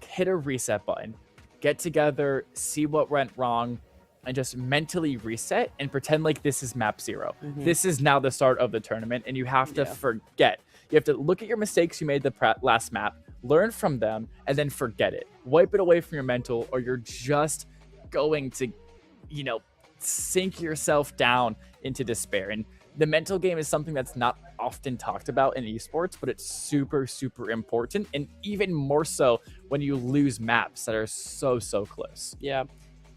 hit a reset button, get together, see what went wrong, and just mentally reset and pretend like this is map 0. This is now the start of the tournament, and you have to forget. You have to look at your mistakes you made the last map, learn from them, and then forget it. Wipe it away from your mental, or you're just going to, sink yourself down into despair. And the mental game is something that's not often talked about in esports, but it's super, super important, and even more so when you lose maps that are so, so close. Yeah,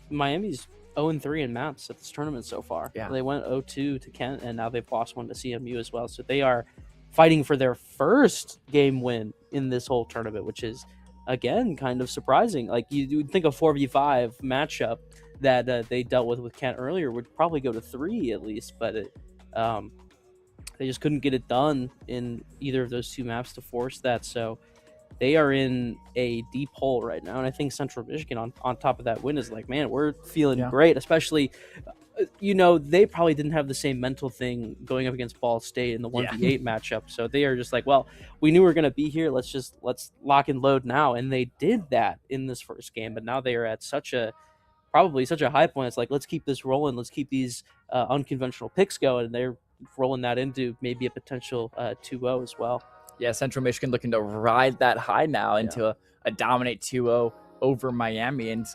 Miami's 0-3 in maps at this tournament so far. Yeah. They went 0-2 to Kent, and now they've lost one to CMU as well. So they are fighting for their first game win in this whole tournament, which is, again, kind of surprising. Like, you would think a 4v5 matchup that they dealt with Kent earlier would probably go to 3 at least, but they just couldn't get it done in either of those 2 maps to force that. So they are in a deep hole right now, and I think Central Michigan on top of that win is like, man, we're feeling great, especially they probably didn't have the same mental thing going up against Ball State in the 1v8 matchup. So they are just like, well, we knew we were going to be here. Let's lock and load now. And they did that in this first game, but now they are at probably such a high point. It's like, let's keep this rolling. Let's keep these unconventional picks going. And they're rolling that into maybe a potential 2-0 as well. Yeah, Central Michigan looking to ride that high now into a dominate 2-0 over Miami. And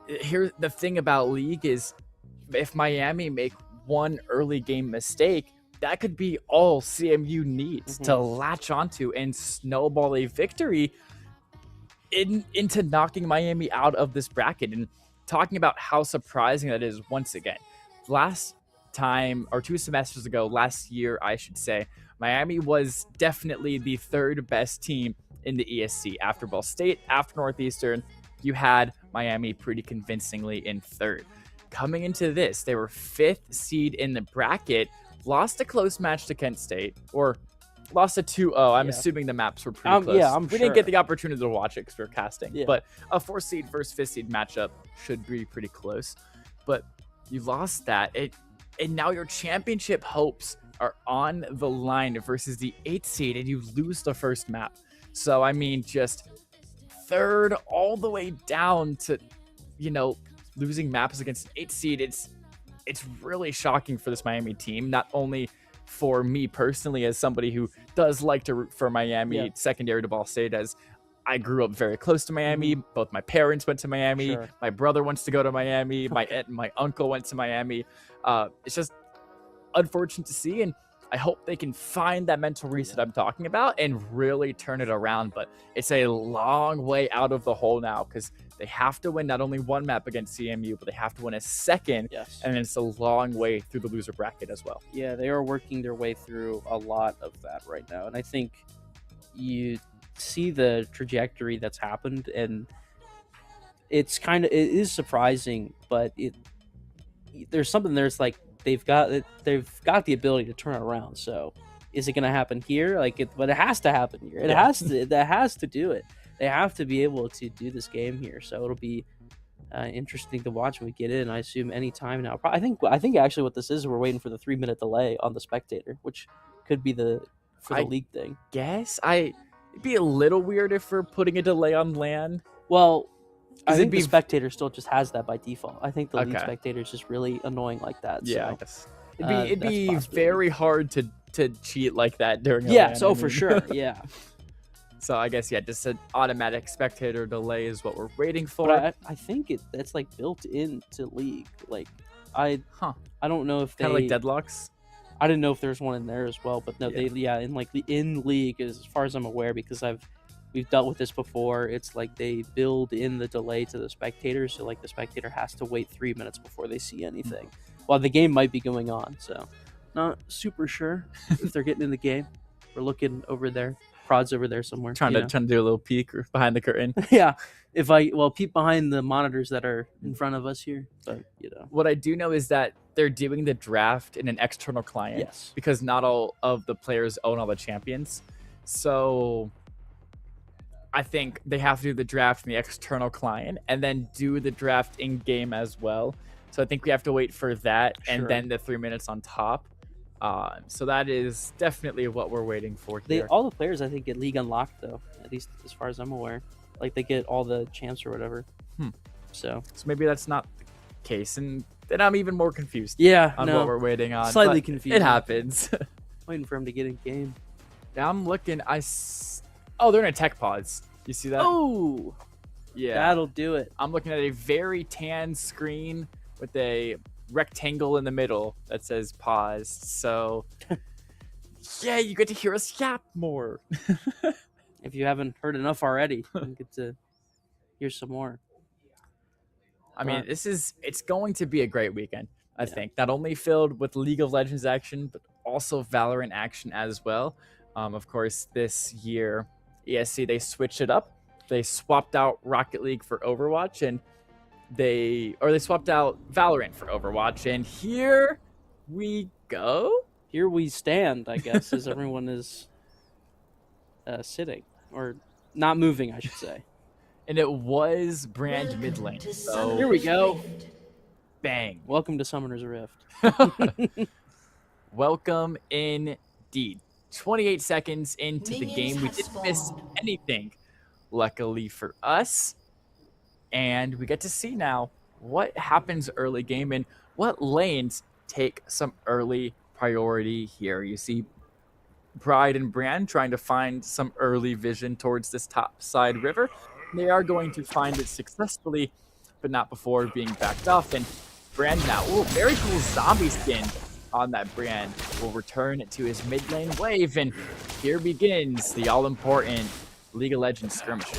here's the thing about League is, if Miami make one early game mistake, that could be all CMU needs to latch onto and snowball a victory into knocking Miami out of this bracket. And talking about how surprising that is once again. Last time, or 2 semesters ago, last year, I should say, Miami was definitely the 3rd best team in the ESC. After Ball State, after Northeastern, you had Miami pretty convincingly in 3rd. Coming into this, they were 5th seed in the bracket, lost a close match to Kent State, or lost a 2-0. I'm assuming the maps were pretty close. Yeah, we didn't get the opportunity to watch it because we were casting. But a 4th seed versus 5th seed matchup should be pretty close. But you lost that. And now your championship hopes are on the line versus the 8th seed, and you lose the first map. So, I mean, just 3rd all the way down to, losing maps against an 8th seed. It's really shocking for this Miami team, not only for me personally as somebody who does like to root for Miami secondary to Ball State, as I grew up very close to Miami. Both my parents went to Miami. My brother wants to go to Miami. My aunt and my uncle went to Miami. It's just unfortunate to see, and I hope they can find that mental reset I'm talking about and really turn it around. But it's a long way out of the hole now, because they have to win not only one map against CMU, but they have to win a second. And it's a long way through the loser bracket as well. Yeah, they are working their way through a lot of that right now. And I think see the trajectory that's happened, and it is surprising, but there's something there's like they've got the ability to turn it around. So is it going to happen here? But it has to happen here. It has to. That has to do it. They have to be able to do this game here. So it'll be interesting to watch when we get in. I assume any time now. I think actually what this is, we're waiting for the 3-minute delay on the spectator, which could be the league thing. It'd be a little weird if we're putting a delay on LAN. Well, I think the spectator still just has that by default. I think the league spectator is just really annoying like that. Yeah, so, I guess it'd be very hard to cheat like that during a LAN, so for sure. Yeah. So I guess just an automatic spectator delay is what we're waiting for. But I think that's like built into League. Like I don't know if they kind of like deadlocks. I didn't know if there's one in there as well, but no, in League, as far as I'm aware, because we've dealt with this before. It's like they build in the delay to the spectator, so like the spectator has to wait 3 minutes before they see anything, while the game might be going on. So not super sure if they're getting in the game. We're looking over there. Prod's over there somewhere. Trying to do a little peek behind the curtain. Yeah. Peep behind the monitors that are in front of us here. But what I do know is that they're doing the draft in an external client. Yes. Because not all of the players own all the champions. So I think they have to do the draft in the external client and then do the draft in game as well. So I think we have to wait for that and then the 3 minutes on top. So that is definitely what we're waiting for here. All the players, I think, get League unlocked, though, at least as far as I'm aware. Like, they get all the champs or whatever. So maybe that's not the case, and then I'm even more confused on what we're waiting on. Slightly confused. It happens. Waiting for him to get in game. Yeah, I'm looking. They're in a tech pods. You see that? Oh! Yeah. That'll do it. I'm looking at a very tan screen with a rectangle in the middle that says paused. So you get to hear us yap more. If you haven't heard enough already, you get to hear some more. I mean, it's going to be a great weekend, I think. Not only filled with League of Legends action, but also Valorant action as well. Of course, this year, ESC, they switched it up. They swapped out Rocket League for Overwatch, and they swapped out Valorant for Overwatch, and here we go. Here we stand, I guess, as everyone is sitting or not moving, I should say. And it was Brand mid lane. So here we go. Bang. Welcome to Summoner's Rift. Welcome indeed. 28 seconds into the game. We didn't miss anything, luckily for us. And we get to see now what happens early game and what lanes take some early priority here. You see Pride and Brand trying to find some early vision towards this top side river. They are going to find it successfully, but not before being backed off. And Brand now, very cool zombie skin on that Brand, will return to his mid lane wave. And here begins the all-important League of Legends skirmish.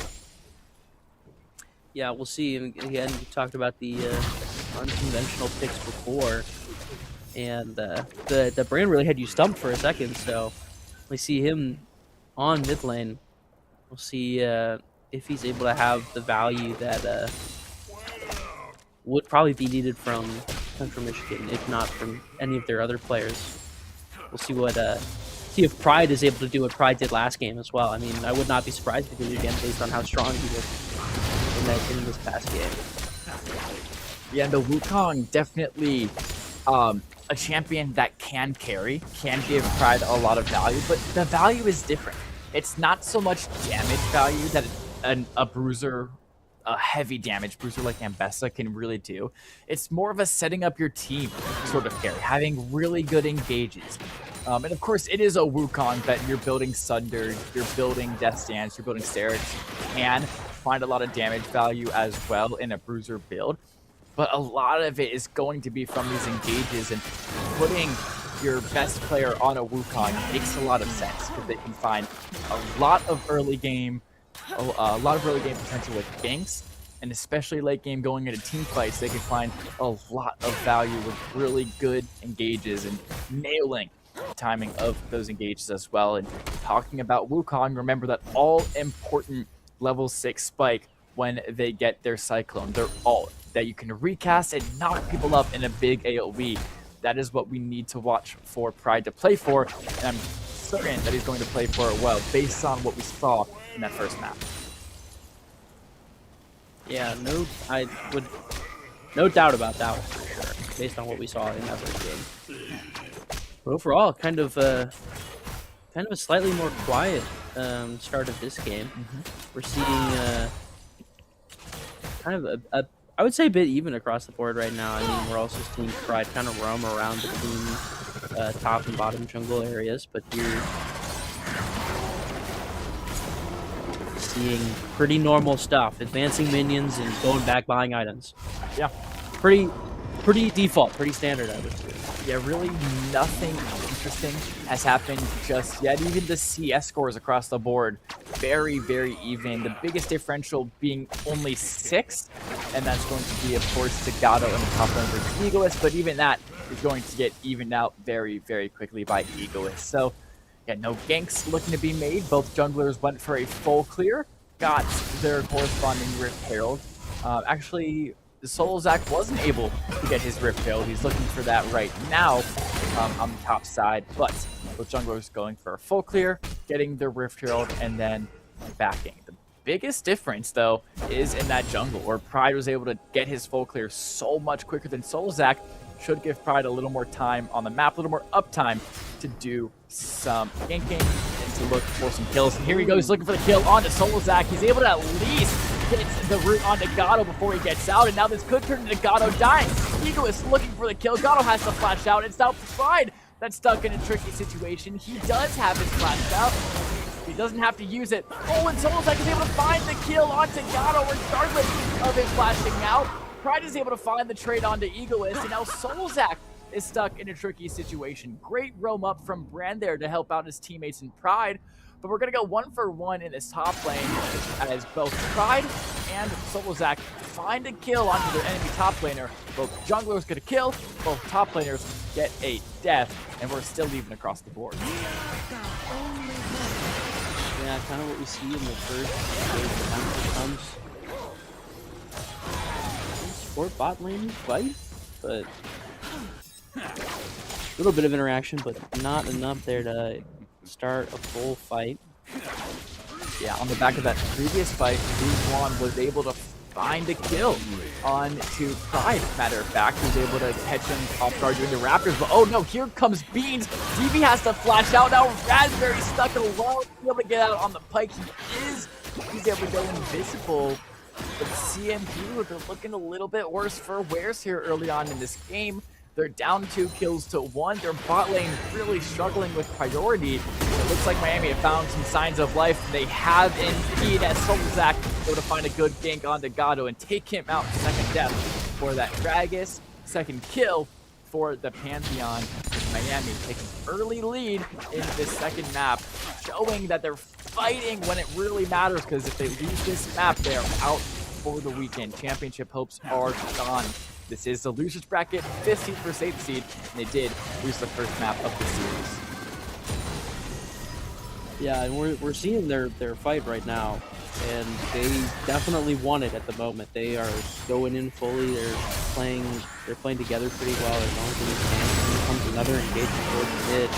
Yeah, we'll see. And again, we talked about the unconventional picks before, and the Brand really had you stumped for a second. So we see him on mid lane. We'll see if he's able to have the value that would probably be needed from Central Michigan, if not from any of their other players. We'll see if Pride is able to do what Pride did last game as well. I mean, I would not be surprised if he did again based on how strong he was in this past game. Yeah, the Wukong definitely a champion that can carry, can give Pride a lot of value, but the value is different. It's not so much damage value that a bruiser, a heavy damage bruiser like Ambessa can really do. It's more of a setting up your team sort of carry, having really good engages. And of course, it is a Wukong that you're building Sunder, you're building Death Stance, you're building Serich, can find a lot of damage value as well in a bruiser build. But a lot of it is going to be from these engages, and putting your best player on a Wukong makes a lot of sense because they can find a lot of early game potential with ganks, and especially late game going into team fights, they can find a lot of value with really good engages and nailing timing of those engages as well. And talking about Wukong, remember that all important level 6 spike when they get their Cyclone, their ult, that you can recast and knock people up in a big AoE. That is what we need to watch for Pride to play for, and I'm certain that he's going to play for it well based on what we saw in that first map. Yeah, no doubt about that one for sure, based on what we saw in that first game. But overall, kind of a slightly more quiet start of this game. We're seeing kind of I would say a bit even across the board right now. I mean, we're also seeing Pride kind of roam around between top and bottom jungle areas, but you're seeing pretty normal stuff, advancing minions and going back buying items. Yeah, pretty default, pretty standard, I would say. Yeah, really nothing interesting has happened just yet. Even the CS scores across the board, very, very even. The biggest differential being only 6, and that's going to be, of course, Zagato in the top lane versus Egoist, but even that is going to get evened out very, very quickly by Egoist. So, yeah, no ganks looking to be made. Both junglers went for a full clear, got their corresponding Rift Herald. Actually, the Solozak wasn't able to get his Rift Herald. He's looking for that right now on the top side, but both junglers going for a full clear, getting their Rift Herald, and then backing. The biggest difference, though, is in that jungle, where Pride was able to get his full clear so much quicker than Solozak. Should give Pride a little more time on the map, a little more uptime to do some ganking and to look for some kills. And here he goes, looking for the kill onto Solozak. He's able to at least get the root onto Gato before he gets out, and now this could turn into Gato dying. Egoist looking for the kill. Gato has to flash out. It's now Pride that's stuck in a tricky situation. He does have his flash out. He doesn't have to use it. Oh, and Solozak is able to find the kill onto Gato regardless of his flashing out. Pride is able to find the trade onto Egoist, and now Solozak is stuck in a tricky situation. Great roam up from Brand there to help out his teammates in Pride, but we're going to go 1-for-1 in this top lane as both Pride and Solozak find a kill onto their enemy top laner. Both junglers get a kill, both top laners get a death, and we're still even across the board. Yeah, kind of what we see in the first wave of time comes. Support bot lane fight, but a little bit of interaction, but not enough there to start a full fight. Yeah, on the back of that previous fight, Wuhan was able to find a kill onto Pride. Matter of fact, he was able to catch him off guard doing the Raptors, but oh no, here comes Beans. DB has to flash out now. Raspberry stuck alone, able to get out on the pike. He's able to go invisible. But CMP, they're looking a little bit worse for wears here early on in this game. They're down 2 kills to 1. Their bot lane really struggling with priority. It looks like Miami have found some signs of life. They have indeed, as Solozak able to find a good gank onto Gato and take him out. Second death for that Gragas. Second kill for the Pantheon. Miami taking early lead in this second map, showing that they're fighting when it really matters, because if they lose this map, they're out for the weekend. Championship hopes are gone. This is the losers bracket, 5th seed for 8th seed, and they did lose the first map of the series. Yeah, and we're seeing their fight right now, and they definitely want it at the moment. They are going in fully. They're playing together pretty well as long as they can. Here comes another engagement towards mid.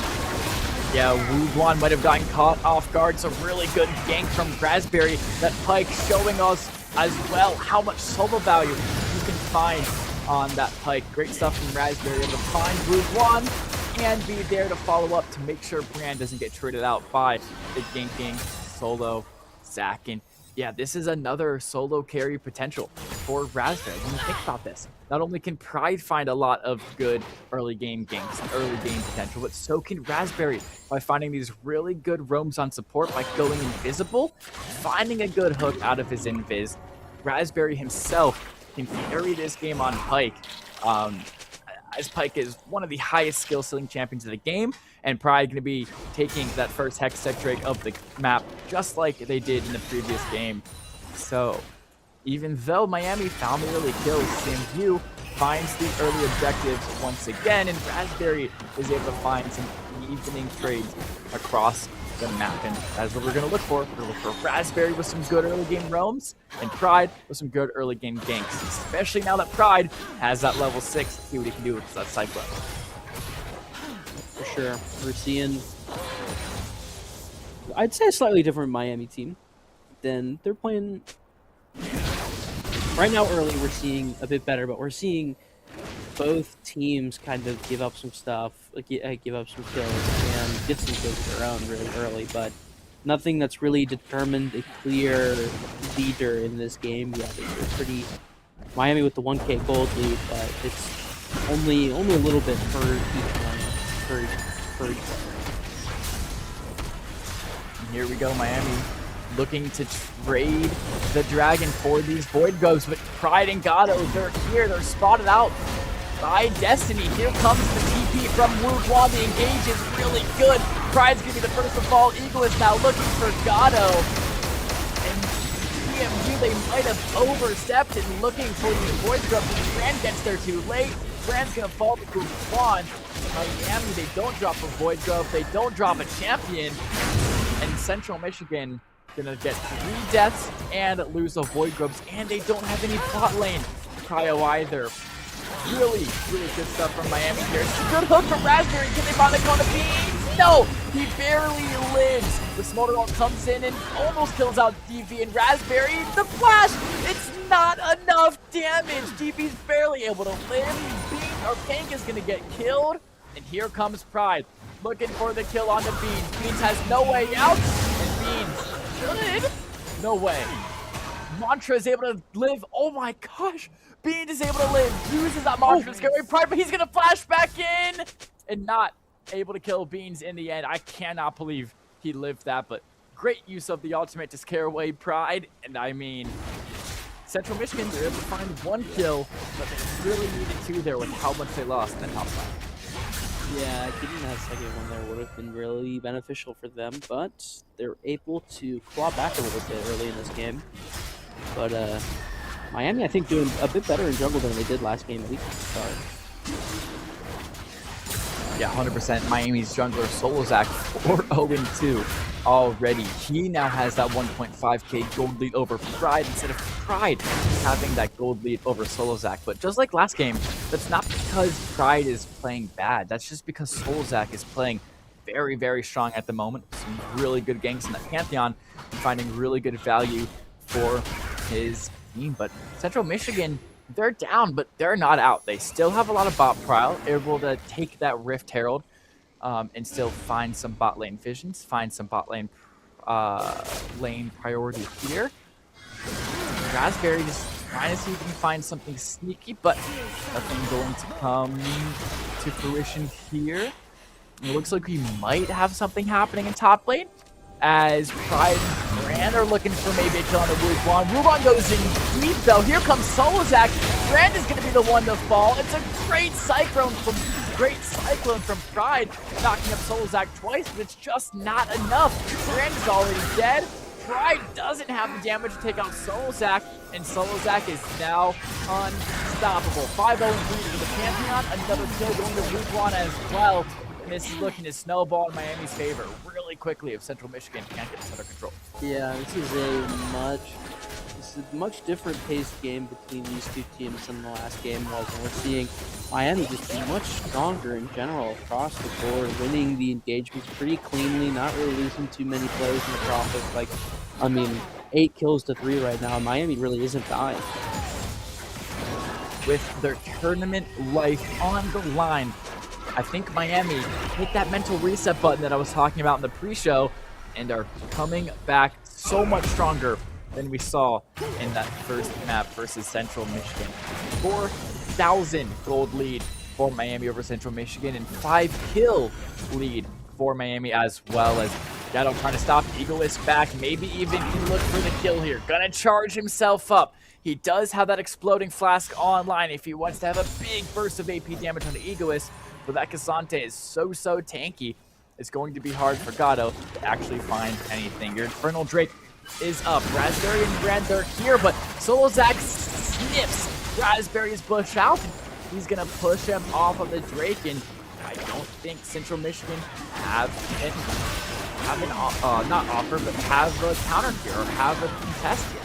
Yeah, Wuguan might have gotten caught off guard. It's a really good gank from Raspberry. That pike showing us as well how much solo value you can find on that pike. Great stuff from Raspberry, able to find Wuguan and be there to follow up to make sure Brand doesn't get traded out by the ganking solo Zac. And yeah, this is another solo carry potential for Raspberry. When you think about this, not only can Pride find a lot of good early game ganks and early game potential, but so can Raspberry by finding these really good roams on support by going invisible, finding a good hook out of his invis. Raspberry himself can carry this game on Pike. As Pike is one of the highest skill ceiling champions of the game, and Pride going to be taking that first Hextech Drake of the map, just like they did in the previous game. So, even though Miami found the early kills, CMU finds the early objectives once again, and Raspberry is able to find some evening trades across the map, and that's what we're going to look for. We're going to look for Raspberry with some good early game roams, and Pride with some good early game ganks, especially now that Pride has that level 6. See what he can do with that Cyclone. For sure. We're seeing, I'd say, a slightly different Miami team than they're playing. Right now, early, we're seeing a bit better, but we're seeing both teams kind of give up some stuff, like give up some kills, and get some kills of their own really early, but nothing that's really determined a clear leader in this game yet. It's pretty Miami with the 1K gold lead, but it's only a little bit for each one, for each player. And here we go, Miami looking to trade the Dragon for these Void Grubs, but Pride and Gato, they're here, they're spotted out by Destiny. Here comes the TP from Wuquan. The engage is really good. Pride's gonna be the first to fall. Eagle is now looking for Gato. And CMU, they might have overstepped in looking for the Void Grubs, and Fran gets there too late. Fran's gonna fall to Wuquan. Miami, they don't drop a Void Grub, they don't drop a champion, and Central Michigan gonna get 3 deaths and lose the Void Grubs, and they don't have any bot lane prio either. Really good stuff from Miami here. It's a good hook from Raspberry. Can they finally go to Beans? No! He barely lives. The Smolder ult comes in and almost kills out DV, and Raspberry, the flash! It's not enough damage. DV's barely able to live. Beans, or Tank is gonna get killed, and here comes Pride, looking for the kill on the Beans. Beans has no way out, and Beans should. No way. Mantra is able to live. Oh my gosh. Beans is able to live. Uses that Mantra to scare away Pride, but he's going to flash back in and not able to kill Beans in the end. I cannot believe he lived that, but great use of the ultimate to scare away Pride. And I mean, Central Michigan, they're able to find 1 kill, but they really needed 2 there with how much they lost in the top side. Yeah, getting that second one there would have been really beneficial for them, but they're able to claw back a little bit early in this game. But Miami, I think, doing a bit better in jungle than they did last game, at least at the start. Yeah, 100%. Miami's jungler Solozak 4-0-2 already. He now has that 1.5k gold lead over Pride instead of Pride having that gold lead over Solozak. But just like last game, that's not because Pride is playing bad. That's just because Solozak is playing very strong at the moment. Some really good ganks in that Pantheon and finding really good value for his team. But Central Michigan, they're down, but they're not out. They still have a lot of bot prile, able to take that Rift Herald and still find some bot lane visions, find some bot lane lane priority here. Raspberry just trying to see if he can find something sneaky, but nothing going to come to fruition here. It looks like we might have something happening in top lane, as Pride and Brand are looking for maybe a kill on the Wuquan. Wuquan goes in deep though. Here comes Solozak. Brand is going to be the one to fall. It's a great cyclone from Pride, knocking up Solozak twice, but it's just not enough. Brand is already dead. Pride doesn't have the damage to take out Solozak, and Solozak is now unstoppable. 5-0 lead to the Pantheon. Another kill going to Wuquan as well. This is looking to snowball in Miami's favor really quickly if Central Michigan can't get this under control. Yeah, this is a much different paced game between these two teams than the last game was, and we're seeing Miami just be much stronger in general across the board, winning the engagements pretty cleanly, not really losing too many plays in the process. Like, I mean, 8 kills to 3 right now, and Miami really isn't dying. With their tournament life on the line, I think Miami hit that mental reset button that I was talking about in the pre-show and are coming back so much stronger than we saw in that first map versus Central Michigan. 4,000 gold lead for Miami over Central Michigan and 5-kill lead for Miami, as well as Gato trying to stop Egoist back. Maybe even he looked for the kill here. Gonna charge himself up. He does have that exploding flask online if he wants to have a big burst of AP damage on the Egoist. But that Cassante is so tanky, it's going to be hard for Gato to actually find anything. Your Infernal Drake is up. Raspberry and Grant are here, but Solo Zach snips Raspberry's bush out. He's gonna push him off of the Drake, and I don't think Central Michigan have a counter here or have a contest here.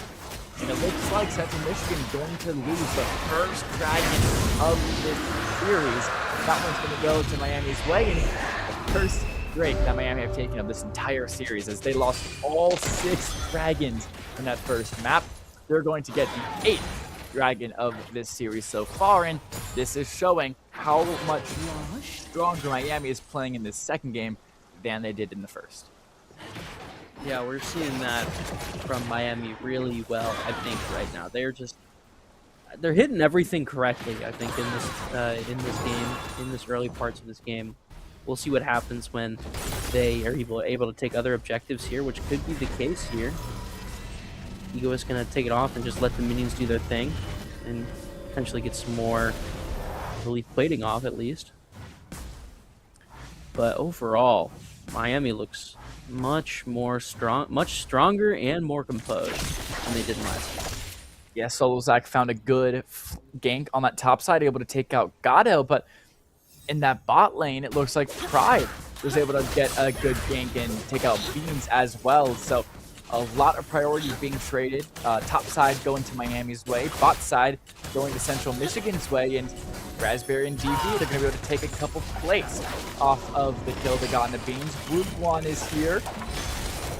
And it looks like Central Michigan going to lose the first Dragon of this series. That one's going to go to Miami's way, and the first Drake that Miami have taken of this entire series, as they lost all 6 Dragons in that first map. They're going to get the 8th Dragon of this series so far, and this is showing how much stronger Miami is playing in this second game than they did in the first. Yeah, we're seeing that from Miami really well, I think, right now. They're hitting everything correctly, I think, in this game, in this early parts of this game. We'll see what happens when they are able to take other objectives here, which could be the case here. Ego is going to take it off and just let the minions do their thing and potentially get some more relief plating off, at least. But overall, Miami looks much stronger and more composed than they did last time. Yeah, Solo Zach found a good gank on that top side, able to take out Gato, but in that bot lane, it looks like Pride was able to get a good gank and take out Beans as well. So a lot of priority being traded. Top side going to Miami's way, bot side going to Central Michigan's way, and Raspberry and DV, they're going to be able to take a couple plates off of the kill they got in the Beans. Woodwan is here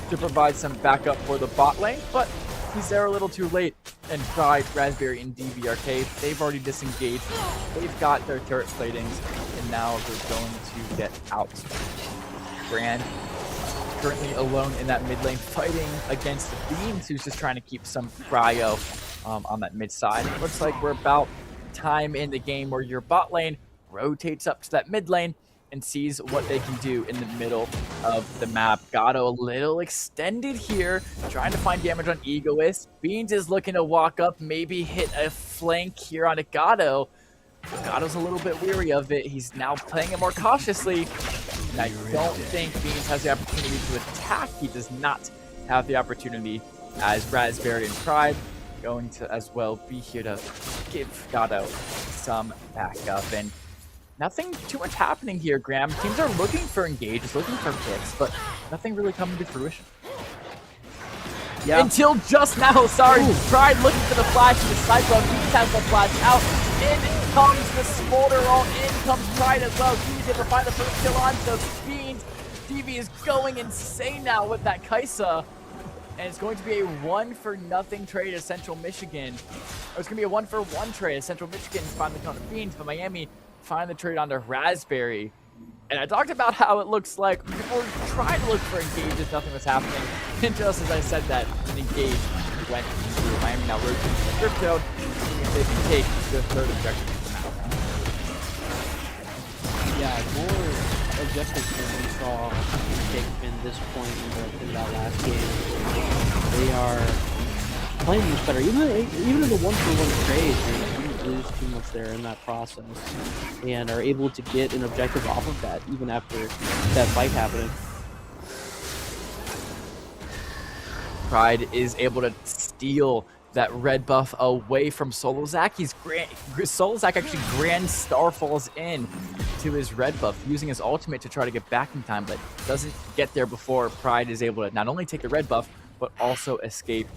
to provide some backup for the bot lane, but he's there a little too late. And Pride, Raspberry, and DV Arcade, they've already disengaged. They've got their turret platings, and now they're going to get out. Brand currently alone in that mid lane fighting against the Beans, who's just trying to keep some cryo on that mid side. It looks like we're about time in the game where your bot lane rotates up to that mid lane and sees what they can do in the middle of the map. Gato a little extended here, trying to find damage on Egoist. Beans is looking to walk up, maybe hit a flank here on a Gato. Gato's a little bit weary of it. He's now playing it more cautiously. And I don't think Beans has the opportunity to attack. He does not have the opportunity, as Raspberry and Pride going to as well be here to give Gato some backup. And nothing too much happening here, Graham. Teams are looking for engages, looking for picks, but nothing really coming to fruition. Yeah. Until just now, sorry. Ooh. Pride looking for the flash to the Cyclone. Beans has the flash out. In comes the Smolder All. In comes Pride as well. He's able to find the first kill on to Beans. TV is going insane now with that Kaisa. And it's going to be a 1-for-0 trade as Central Michigan. Or it's going to be a 1-for-1 trade as Central Michigan find the count of Beans, but Miami find the trade onto Raspberry. And I talked about how it looks like people were trying to look for engages, nothing was happening. And just as I said that, an engage went through. Miami now rotating to the crypto, and they can take the third objective for now. Yeah, more objectives than we saw take in this point in that last game. They are playing much better. Even in the 1-for-1 trade, they didn't lose too much there in that process, and are able to get an objective off of that even after that fight happening. Pride is able to steal that red buff away from Solo Zach. Solo Zach actually grand starfalls in to his red buff, using his ultimate to try to get back in time, but doesn't get there before Pride is able to not only take the red buff, but also escape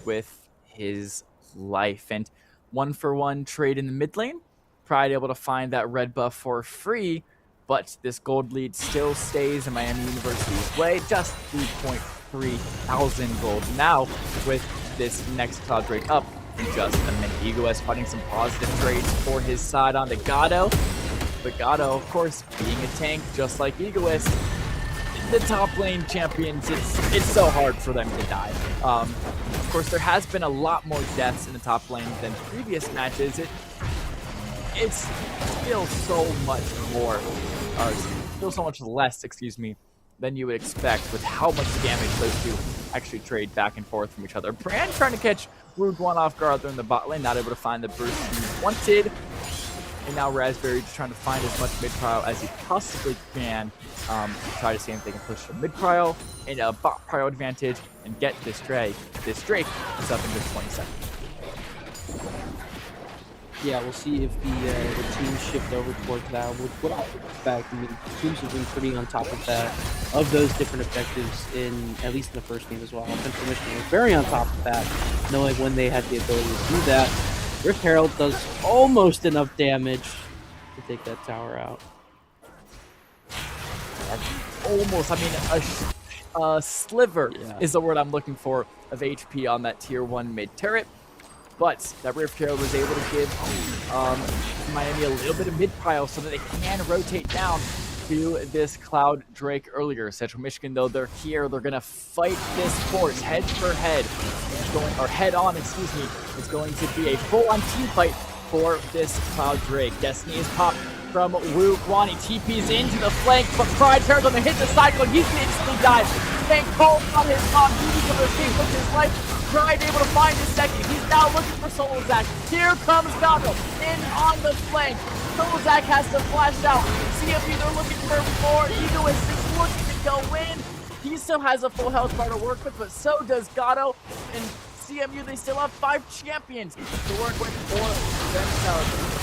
with his life. And 1-for-1 trade in the mid lane. Pride able to find that red buff for free, but this gold lead still stays in Miami University's way. Just 3.3 thousand gold now with this next Cloud Drake up in just a minute. Egoist finding some positive trades for his side onto Gato. But Gato, of course, being a tank just like Egoist, the top lane champions, it's so hard for them to die. Of course, there has been a lot more deaths in the top lane than previous matches. It's still so much more, or still so much less, excuse me, than you would expect with how much damage those two actually trade back and forth from each other. Brand trying to catch Rude One off guard there in the bot lane, not able to find the burst he wanted. and now Raspberry just trying to find as much mid-prio as he possibly can. Try to see if they can push the mid-prio and a bot prio advantage and get this Drake. This Drake is up in just 20 seconds. Yeah, we'll see if the teams shift over towards that. What I expect, I mean, teams have been pretty on top of that, of those different objectives in at least in the first game as well. Central Michigan was very on top of that, knowing when they had the ability to do that. Rift Herald does almost enough damage to take that tower out. Almost, I mean, a sliver is the word I'm looking for of HP on that tier 1 mid turret. But that Rift Herald was able to give Miami a little bit of mid-pile so that they can rotate down to this Cloud Drake earlier. Central Michigan, though, they're here. They're going to fight this force head for head. Head on, excuse me. It's going to be a full-on team fight for this Cloud Drake. Destiny is popped from Wu Kwani. TP's into the flank, but Pride turns on the hit the cycle, and he's going to instantly die. Thank Cole on his top. He's going to escape with his life. Pride able to find his second. He's now looking for Solozak. Here comes Gago in on the flank. Solozak has to flash out. CFP, they're looking for more. Egoist is looking to go in. He still has a full health bar to work with, but so does Gato. And CMU, they still have 5 champions to work with for themselves.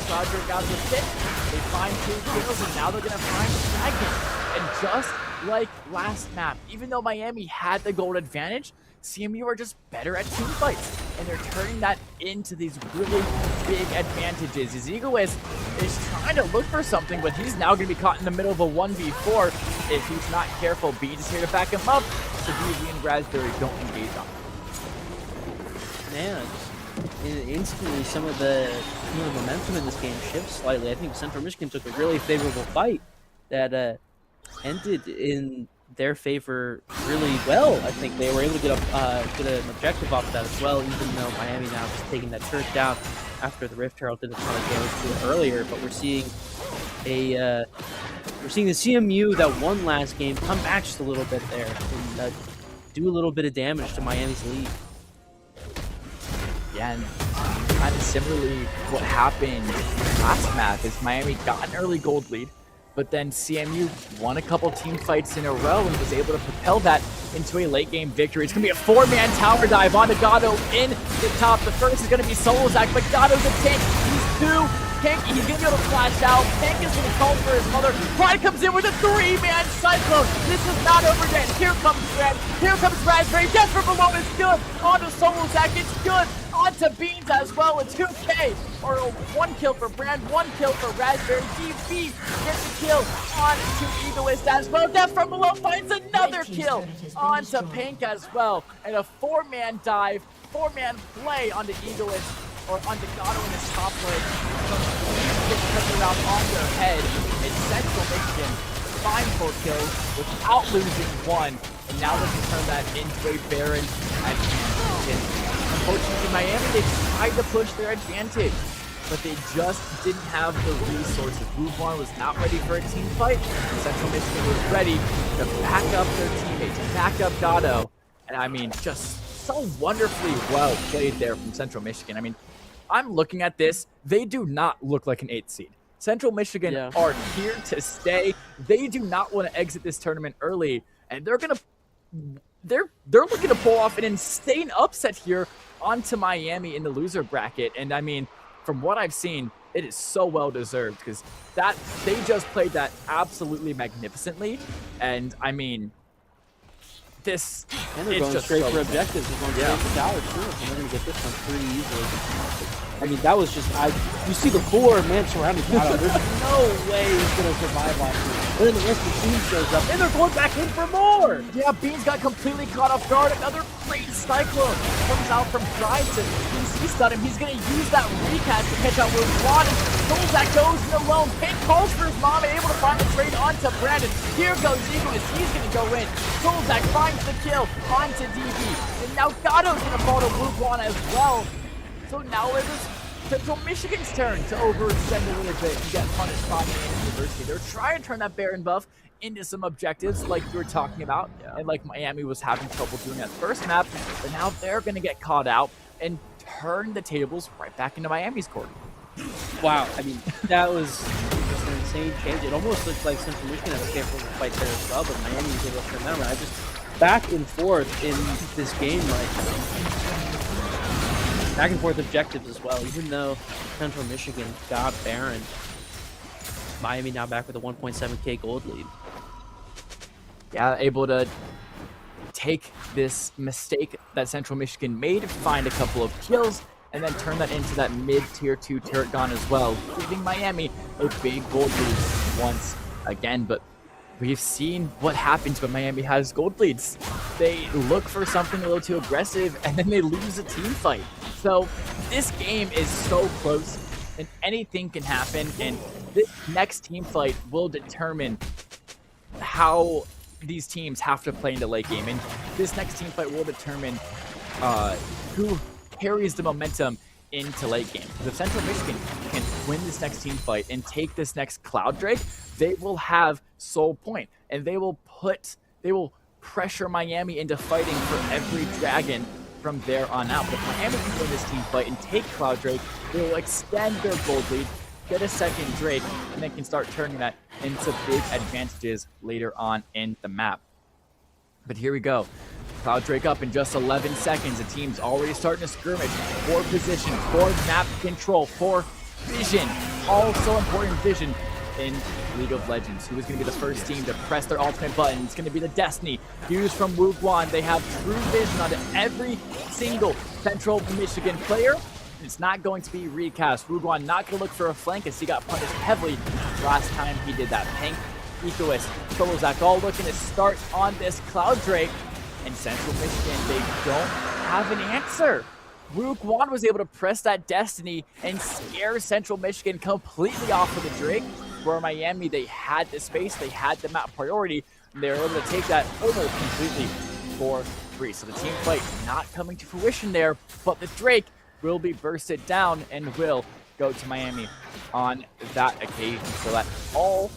Roderick out of the pit. They find 2 kills, and now they're going to find the dragon. And just like last map, even though Miami had the gold advantage, CMU are just better at team fights, and they're turning that into these really big advantages. His Egoist is trying to look for something, but he's now going to be caught in the middle of a 1v4 if he's not careful. Beat is here to back him up, so BV and Raspberry don't engage on him. Man, instantly some of the momentum in this game shifts slightly. I think Central Michigan took a really favorable fight that ended in their favor really well. I think they were able to get an objective off of that as well, even though Miami now is taking that turret down after the Rift Herald did a ton of damage to it earlier. But we're seeing the CMU that won last game come back just a little bit there and do a little bit of damage to Miami's lead. Yeah, and kind of similarly what happened last map is Miami got an early gold lead, but then CMU won a couple team fights in a row and was able to propel that into a late game victory. It's going to be a 4-man tower dive onto Gato in the top. The first is going to be Solozak, but Gato's a tank. He's too tanky. He's going to be able to flash out. Tank is going to call for his mother. Pride comes in with a 3-man cyclone. This is not over yet. Here comes Red. Here comes Raspberry. Death from below is good. Onto Solozak. It's good. Onto Beans as well. A 2K or a 1 kill for Brand, 1 kill for Raspberry. DB gets a kill onto Egoist as well. Death from below finds another kill onto Pink as well. And a 4-man dive, 4-man play onto Egoist or onto Gato in his top lane. Gets around on their head. And Central Michigan find 4 kills without losing 1. And now they can turn that into a Baron advantage. Unfortunately, Miami, they tried to push their advantage, but they just didn't have the resources. Wuhan was not ready for a team fight. Central Michigan was ready to back up their teammates, back up Gato. And I mean, just so wonderfully well played there from Central Michigan. I mean, I'm looking at this. They do not look like an 8th seed. Central Michigan are here to stay. They do not want to exit this tournament early, and they're looking to pull off an insane upset here onto Miami in the loser bracket. And I mean, from what I've seen, it is so well deserved because they just played that absolutely magnificently. And I mean, this and they're going straight for objectives. They're going straight for towers too, and they're going to get this one pretty easily. I mean, that was just you see the 4-man surrounded Gato. There's no way he's going to survive off this. But then the rest of the team shows up, and they're going back in for more. Yeah, Beans got completely caught off guard. Another great cyclone comes out from Pride to stun him. He's going to use that recast to catch out with Juan. Solozak goes in alone. Pink calls for his mom and able to find the trade onto Brandon. Here goes Egoist. He's going to go in. Solozak finds the kill onto DB. And now Gato's going to fall to Wuhan as well. So now it is Central Michigan's turn to overextend a little bit and get punished by Miami University. They're trying to turn that Baron buff into some objectives like you were talking about, and like Miami was having trouble doing that first map, but now they're going to get caught out and turn the tables right back into Miami's court. Wow, I mean, that was just an insane change. It almost looked like Central Michigan had a favorable fight there as well, but Miami was able to turn that around. I just back and forth in this game right now. Back and forth objectives as well, even though Central Michigan got Baron. Miami now back with a 1.7K gold lead. Yeah, able to take this mistake that Central Michigan made, find a couple of kills, and then turn that into that mid-tier 2 turret gun as well, giving Miami a big gold lead once again. But we've seen what happens when Miami has gold leads. They look for something a little too aggressive, and then they lose a team fight. So this game is so close, and anything can happen, and this next team fight will determine how these teams have to play in the late game. And this next team fight will determine who carries the momentum into late game. Because if Central Michigan can win this next team fight and take this next Cloud Drake, they will have Soul Point, and they will pressure Miami into fighting for every dragon from there on out. But if Miami can win this team fight and take Cloud Drake, they will extend their gold lead, get a second Drake, and then can start turning that into big advantages later on in the map. But here we go. Cloud Drake up in just 11 seconds. The team's already starting to skirmish for position, for map control, for vision. Also important vision in League of Legends. Who is going to be the first team to press their ultimate button? It's going to be the Destiny used from Wuguan. They have true vision onto every single Central Michigan player. It's not going to be recast. Wuguan not going to look for a flank as he got punished heavily last time he did that. Pink, Egoist, Solozak all looking to start on this Cloud Drake. And Central Michigan, they don't have an answer. Wuguan was able to press that Destiny and scare Central Michigan completely off of the Drake. Where Miami, they had the space, they had the map priority, and they were able to take that almost completely for free. So the team fight not coming to fruition there, but the Drake will be bursted down and will go to Miami on that occasion. So that all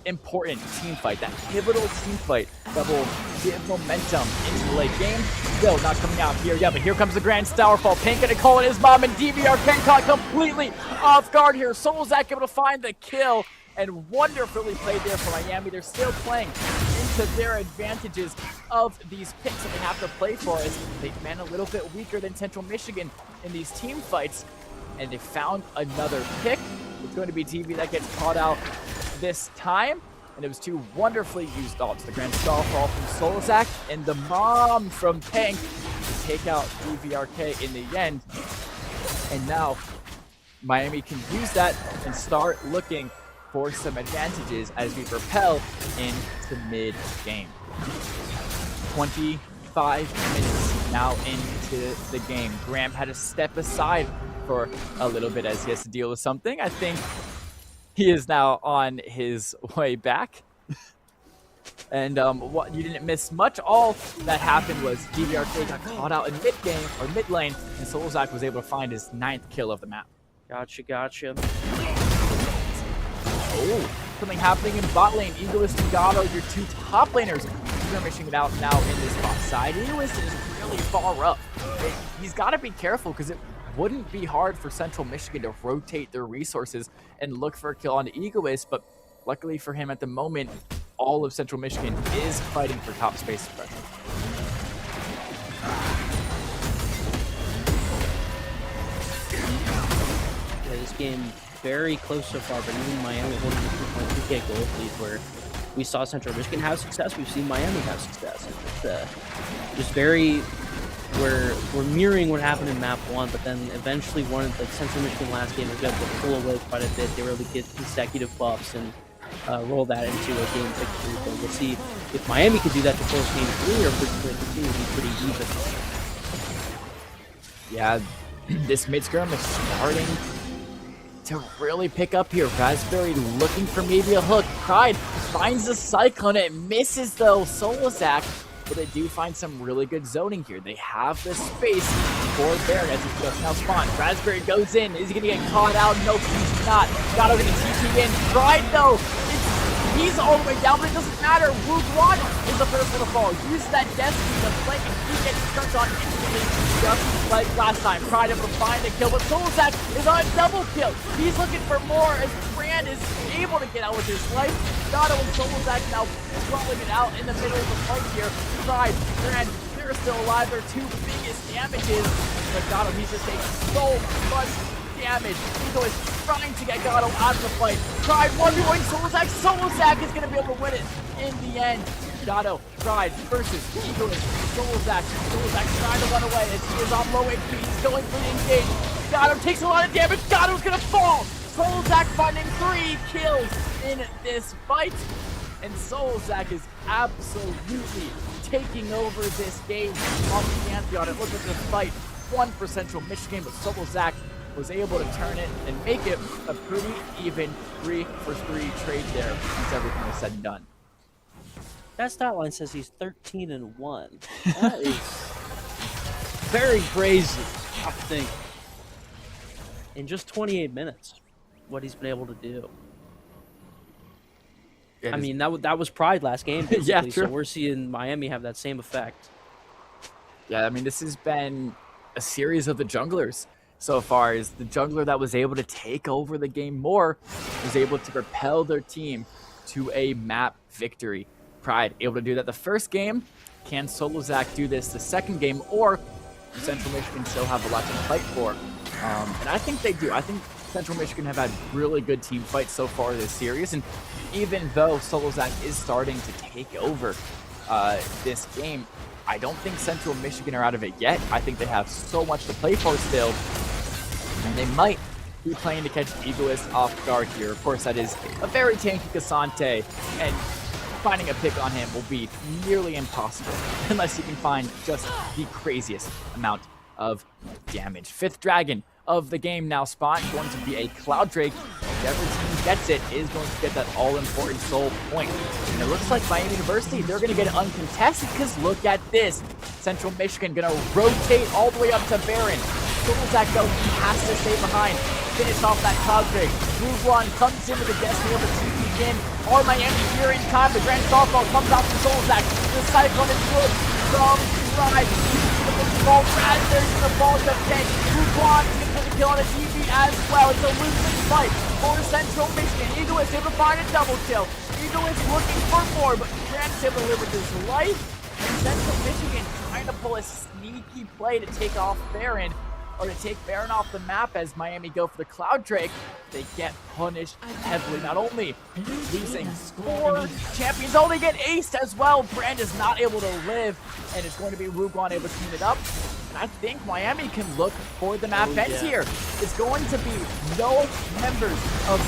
important team fight, that pivotal team fight that will give momentum into the late game. Still not coming out here yet, but here comes the Grand Starfall. Pink gonna call it his mom, and DVRK caught completely off guard here. Solozak able to find the kill, and wonderfully played there for Miami. They're still playing into their advantages of these picks that they have to play for, as they've been a little bit weaker than Central Michigan in these team fights. And they found another pick. It's going to be TV that gets caught out this time. And it was two wonderfully used ults. The Grand Starfall from Solozak and the mom from Pink to take out DVRK in the end. And now Miami can use that and start looking for some advantages as we propel into mid-game. 25 minutes now into the game. Graham had to step aside for a little bit as he has to deal with something. I think he is now on his way back. And what you didn't miss much. All that happened was DVRK got caught out in mid-game or mid-lane, and Solozak was able to find his 9th kill of the map. Gotcha. Oh, something happening in bot lane. Egoist and Gato, your two top laners, skirmishing it out now in this bot side. Egoist is really far up. He's got to be careful because it wouldn't be hard for Central Michigan to rotate their resources and look for a kill on the Egoist, but luckily for him at the moment, all of Central Michigan is fighting for top space suppression. Yeah, this game very close so far, but even Miami holding the 2.2K gold lead, where we saw Central Michigan have success, we've seen Miami have success. It's just very, we're mirroring what happened in map 1, but then eventually Central Michigan last game was able to pull away quite a bit. They were able to get consecutive buffs and roll that into a game victory. But we'll see if Miami could do that to close game 3, or if it continue to be pretty even. Yeah, this mid-scrum is starting to really pick up here. Raspberry looking for maybe a hook. Pride finds the Cyclone. It misses though Solozak, but they do find some really good zoning here. They have the space for Baron as he just now spawned. Raspberry goes in. Is he going to get caught out? Nope, he's not. Gotta get a TP in. Pride though, it's He's all the way down, but it doesn't matter. Wuguan is the first one to fall. Uses that destiny to flank, and he gets turned on instantly, just like last time. Pride able to find a kill, but Solzak is on a double kill. He's looking for more as Brand is able to get out with his life. Gato and Solzak now rolling it out in the middle of the fight here. Pride, Brand, they're still alive. Their two biggest damages. But Gato, he's just taking so much damage. Ego is trying to get Gato out of the fight. Pride 1v1 Solzak. Solzak is going to be able to win it in the end. Gato, Pride versus Egoist, Solzak. Solzak trying to run away as he is on low HP. He's going for the engage. Gato takes a lot of damage. Gato's going to fall. Solzak finding 3 kills in this fight. And Solzak is absolutely taking over this game on the Pantheon. And look at this fight. 1 for Central Michigan, but Solzak was able to turn it and make it a pretty even 3-for-3 trade there once everything was said and done. That stat line says he's 13-1. That is very crazy, I think. In just 28 minutes, what he's been able to do. I mean, that was Pride last game, basically, yeah, true. So we're seeing Miami have that same effect. Yeah, I mean, this has been a series of the junglers so far. Is the jungler that was able to take over the game more, was able to propel their team to a map victory. Pride able to do that the first game. Can Solzak do this the second game, or Central Michigan still have a lot to fight for? And I think they do. I think Central Michigan have had really good team fights so far this series, and even though Solzak is starting to take over this game, I don't think Central Michigan are out of it yet. I think they have so much to play for still, and they might be playing to catch Egoist off guard here. Of course, that is a very tanky Cassante, and finding a pick on him will be nearly impossible unless you can find just the craziest amount of damage. 5th dragon of the game now spawned, going to be a Cloud Drake. Whichever team gets it is going to get that all-important soul point. And it looks like Miami University, they're going to get it uncontested, because look at this. Central Michigan going to rotate all the way up to Baron. Solzak, though, he has to stay behind. Finish off that Cloud Drake. Wuguan comes in with the Destiny of the TP in. All Miami here in time. The Grand Starfall comes out from Solzak. The Cyclone is good from Pride. The ball. Raspberry's going to fall to tank. Wuguan is going to get the kill on a DB as well. It's a losing fight for Central Michigan. Eagle is able to find a double kill. Eagle is looking for more, but Grant is able to live with his life. And Central Michigan trying to pull a sneaky play to take off Baron, or to take Baron off the map as Miami go for the Cloud Drake. They get punished heavily. Not only losing 4 champions, they get aced as well. Brand is not able to live, and it's going to be Wuguan able to clean it up. And I think Miami can look for the map ends here. It's going to be no members of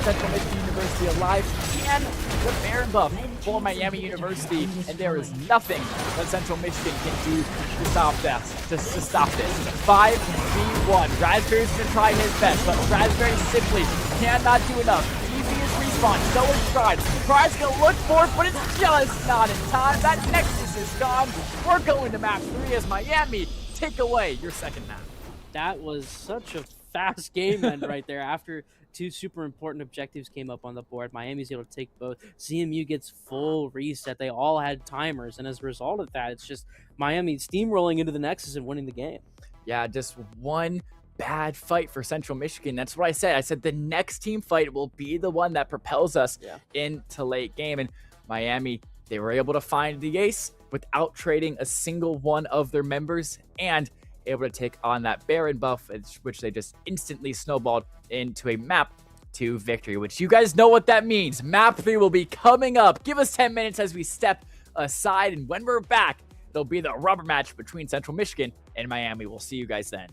Central Michigan University alive, and the Baron buff for Miami University, and there is nothing that Central Michigan can do to stop this. To stop this. 5v1. Raspberry's gonna try his best, but Raspberry simply cannot do enough. EV is respawned, so is Pride. Pride's gonna look for it, but it's just not in time. That Nexus is gone. We're going to map 3 as Miami take away your second map. That was such a fast game end right there. After 2 super important objectives came up on the board, Miami's able to take both. CMU gets full reset. They all had timers, and as a result of that, it's just Miami steamrolling into the Nexus and winning the game. Yeah, just one bad fight for Central Michigan. That's what I said. I said the next team fight will be the one that propels us into late game. And Miami, they were able to find the ace without trading a single one of their members, and able to take on that Baron buff, which they just instantly snowballed into a map 2 victory, which you guys know what that means. Map 3 will be coming up. Give us 10 minutes as we step aside, and when we're back, there'll be the rubber match between Central Michigan and Miami. We'll see you guys then.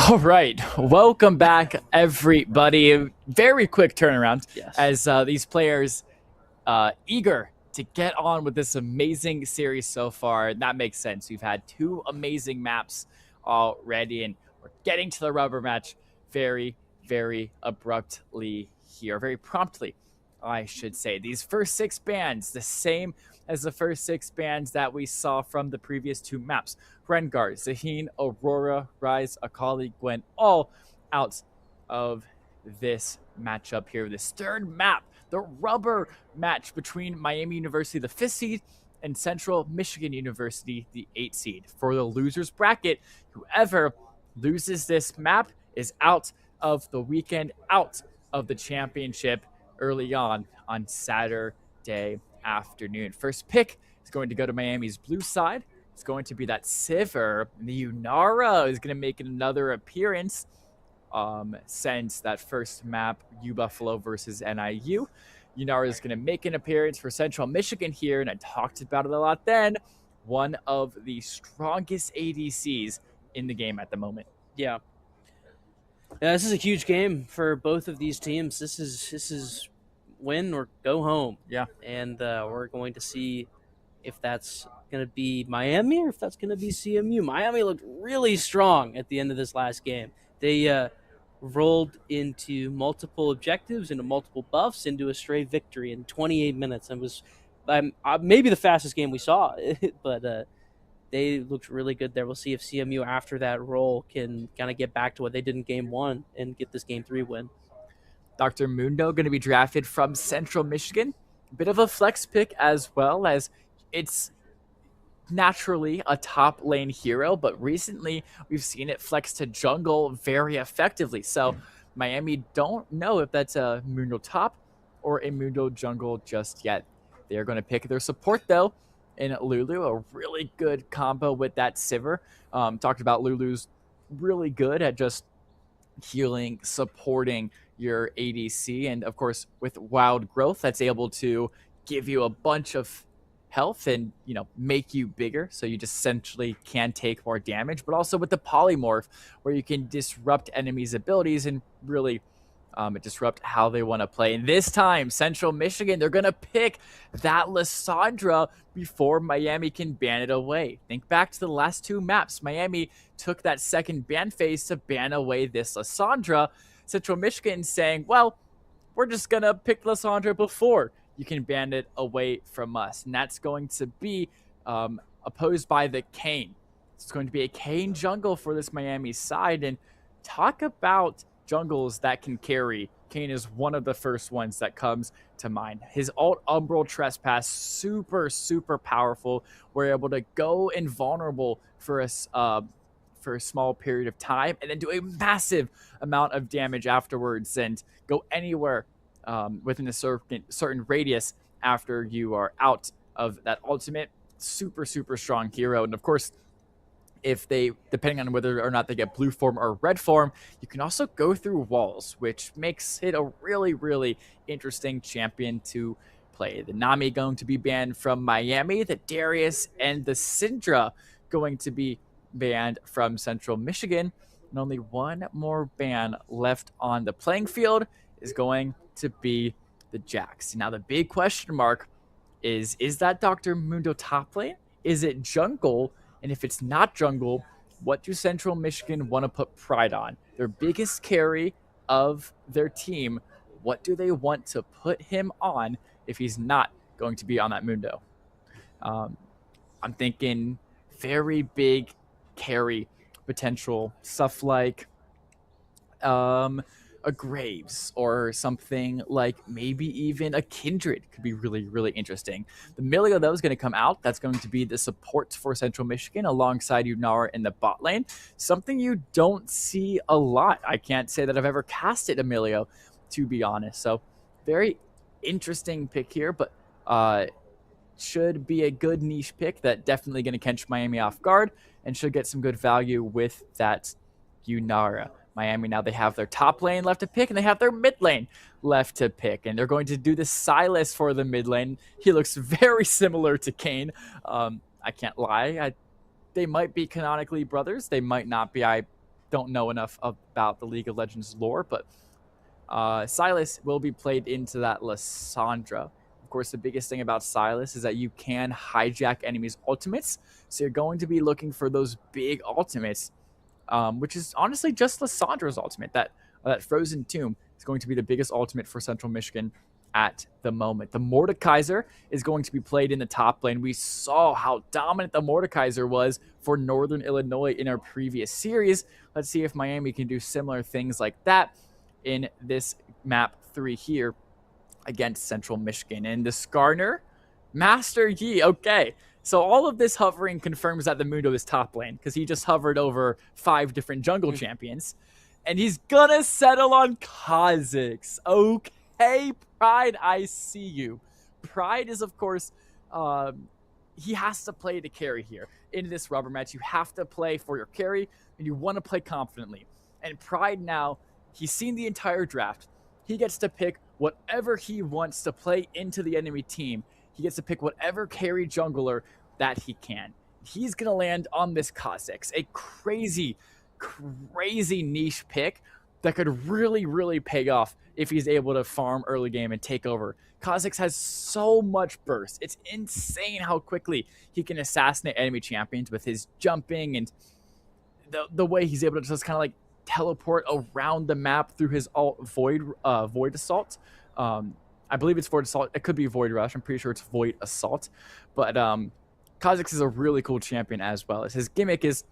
All right, welcome back, everybody. Very quick turnaround Yes. as these players eager to get on with this amazing series so far. That makes sense. We've had 2 amazing maps already, and we're getting to the rubber match very, very abruptly here, very promptly, I should say. These first 6 bands, the same as the first 6 bands that we saw from the previous 2 maps. Rengar, Zaheen, Aurora, Rise, Akali, Gwen, all out of this matchup here. This 3rd map, the rubber match between Miami University, the 5th seed, and Central Michigan University, the 8th seed. For the losers bracket, whoever loses this map is out of the weekend, out of the championship early on Saturday afternoon. First pick is going to go to Miami's blue side. It's going to be that Sivir. And the Unara is going to make another appearance since that first map, U-Buffalo versus NIU. Unara is going to make an appearance for Central Michigan here, and I talked about it a lot then. One of the strongest ADCs in the game at the moment. Yeah, this is a huge game for both of these teams. This is win or go home. Yeah. And we're going to see if that's going to be Miami or if that's going to be CMU. Miami looked really strong at the end of this last game. They rolled into multiple objectives, into multiple buffs, into a straight victory in 28 minutes. And was maybe the fastest game we saw, but they looked really good there. We'll see if CMU after that roll can kind of get back to what they did in game 1 and get this game 3 win. Dr. Mundo going to be drafted from Central Michigan. A bit of a flex pick as well, as it's naturally a top lane hero, but recently we've seen it flex to jungle very effectively. So Miami don't know if that's a Mundo top or a Mundo jungle just yet. They're going to pick their support though in Lulu, a really good combo with that Sivir. Talked about Lulu's really good at just healing, supporting your ADC, and of course with wild growth that's able to give you a bunch of health and make you bigger, so you just essentially can take more damage, but also with the polymorph where you can disrupt enemies' abilities and really disrupt how they want to play. And this time Central Michigan, they're gonna pick that Lissandra before Miami can ban it away. Think back to the last 2 maps. Miami took that second ban phase to ban away this Lissandra. Central Michigan saying, well, we're just gonna pick Lissandra before you can ban it away from us. And that's going to be opposed by the Kayn. It's going to be a Kayn jungle for this Miami side. And talk about jungles that can carry. Kayn is one of the first ones that comes to mind. His ult Umbral Trespass, super, super powerful. We're able to go invulnerable for a small period of time and then do a massive amount of damage afterwards and go anywhere within a certain radius after you are out of that ultimate. Super, super strong hero. And of course, if they, depending on whether or not they get blue form or red form, you can also go through walls, which makes it a really, really interesting champion to play. The Nami going to be banned from Miami, the Darius and the Syndra going to be banned from Central Michigan, and only one more ban left on the playing field is going to be the Jax. Now the big question mark is that Dr. Mundo top lane? Is it jungle? And if it's not jungle, what do Central Michigan want to put pride on? Their biggest carry of their team, what do they want to put him on if he's not going to be on that Mundo? I'm thinking very big carry potential, stuff like a Graves or something like maybe even a Kindred could be really, really interesting. The Milio, though, is going to come out. That's going to be the support for Central Michigan alongside Unara in the bot lane. Something you don't see a lot. I can't say that I've ever casted Emilio, to be honest. So very interesting pick here, but should be a good niche pick that definitely going to catch Miami off guard and should get some good value with that Unara. Miami, now they have their top lane left to pick, and they have their mid lane left to pick. And they're going to do the Silas for the mid lane. He looks very similar to Kayn. I can't lie. They might be canonically brothers. They might not be. I don't know enough about the League of Legends lore, but Silas will be played into that Lissandra. Of course, the biggest thing about Silas is that you can hijack enemies' ultimates, so you're going to be looking for those big ultimates, which is honestly just Lissandra's ultimate. That Frozen Tomb is going to be the biggest ultimate for Central Michigan at the moment. The Mordekaiser is going to be played in the top lane. We saw how dominant the Mordekaiser was for Northern Illinois in our previous series. Let's see if Miami can do similar things like that in this map 3 here against Central Michigan. And the Skarner, Master Yi. Okay, so all of this hovering confirms that the Mundo is top lane, because he just hovered over 5 different jungle champions. And he's gonna settle on Kha'Zix. Okay, Pride, I see you. Pride is, of course, he has to play to carry here. In this rubber match, you have to play for your carry, and you want to play confidently. And Pride now, he's seen the entire draft. He gets to pick whatever he wants to play into the enemy team. He gets to pick whatever carry jungler that he can. He's going to land on this Kha'Zix, a crazy niche pick that could really, really pay off if he's able to farm early game and take over. Kha'Zix has so much burst. It's insane how quickly he can assassinate enemy champions with his jumping and the way he's able to just kind of like teleport around the map through his Void Assault. I believe it's Void Assault. It could be Void Rush. I'm pretty sure it's Void Assault. But Kha'Zix is a really cool champion as well. His gimmick is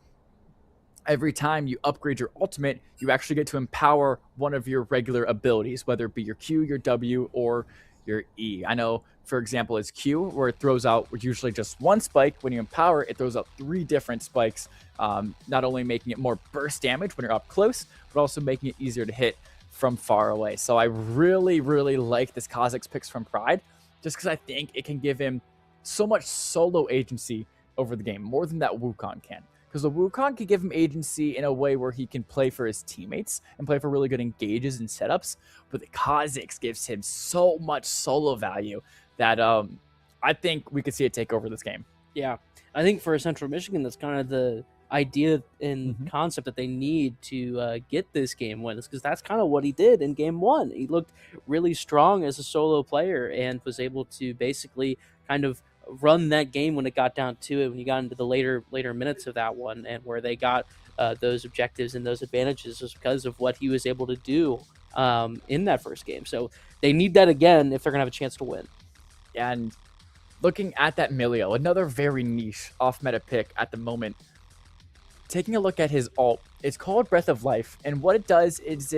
every time you upgrade your ultimate, you actually get to empower one of your regular abilities, whether it be your Q, your W, or your E. I know, for example, it's Q, where it throws out usually just one spike. When you empower it, throws out 3 different spikes, not only making it more burst damage when you're up close, but also making it easier to hit from far away. So I really, really like this Kha'Zix picks from Pride, just because I think it can give him so much solo agency over the game, more than that Wukong can. Because the Wukong can give him agency in a way where he can play for his teammates and play for really good engages and setups. But the Kha'Zix gives him so much solo value that I think we could see it take over this game. Yeah, I think for Central Michigan, that's kind of the idea and concept that they need to get this game win, because that's kind of what he did in game 1. He looked really strong as a solo player and was able to basically kind of run that game when it got down to it, when you got into the later minutes of that one, and where they got those objectives and those advantages was because of what he was able to do in that first game. So they need that again if they're gonna have a chance to win. And looking at that Milio, another very niche off-meta pick at the moment, taking a look at his ult, it's called Breath of Life, and what it does is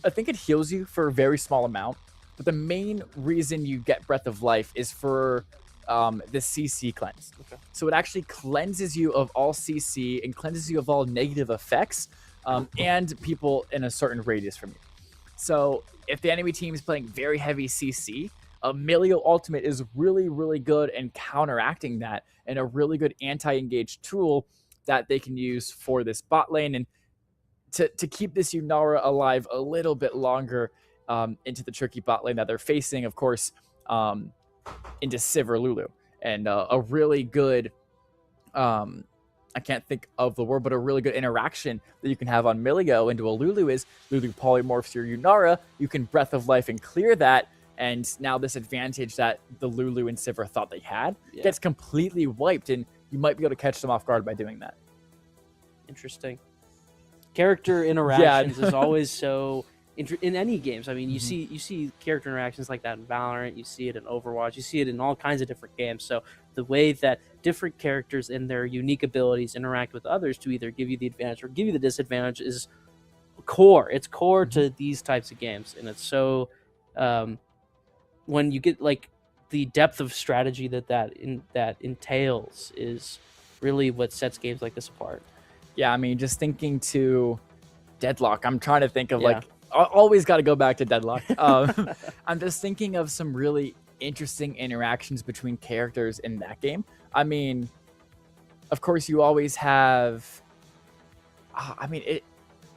I think it heals you for a very small amount, but the main reason you get Breath of Life is for the CC cleanse. Okay. So it actually cleanses you of all CC and cleanses you of all negative effects and people in a certain radius from you. So if the enemy team is playing very heavy CC, a Milio ultimate is really, really good in counteracting that, and a really good anti-engage tool that they can use for this bot lane and to keep this Yunara alive a little bit longer into the tricky bot lane that they're facing, of course, into Sivir Lulu. And a really good, I can't think of the word, but a really good interaction that you can have on Milio into a Lulu is Lulu polymorphs your Yunara, you can Breath of Life and clear that, and now this advantage that the Lulu and Sivir thought they had gets completely wiped, and you might be able to catch them off guard by doing that. Interesting. Character interactions is always so in any games. I mean, you see character interactions like that in Valorant, you see it in Overwatch, you see it in all kinds of different games. So the way that different characters and their unique abilities interact with others to either give you the advantage or give you the disadvantage is core. It's core to these types of games, and it's so when you get like the depth of strategy that entails is really what sets games like this apart. Yeah, I mean, just thinking to Deadlock, I'm trying to think of like, always got to go back to Deadlock. I'm just thinking of some really interesting interactions between characters in that game. I mean, of course, you always have,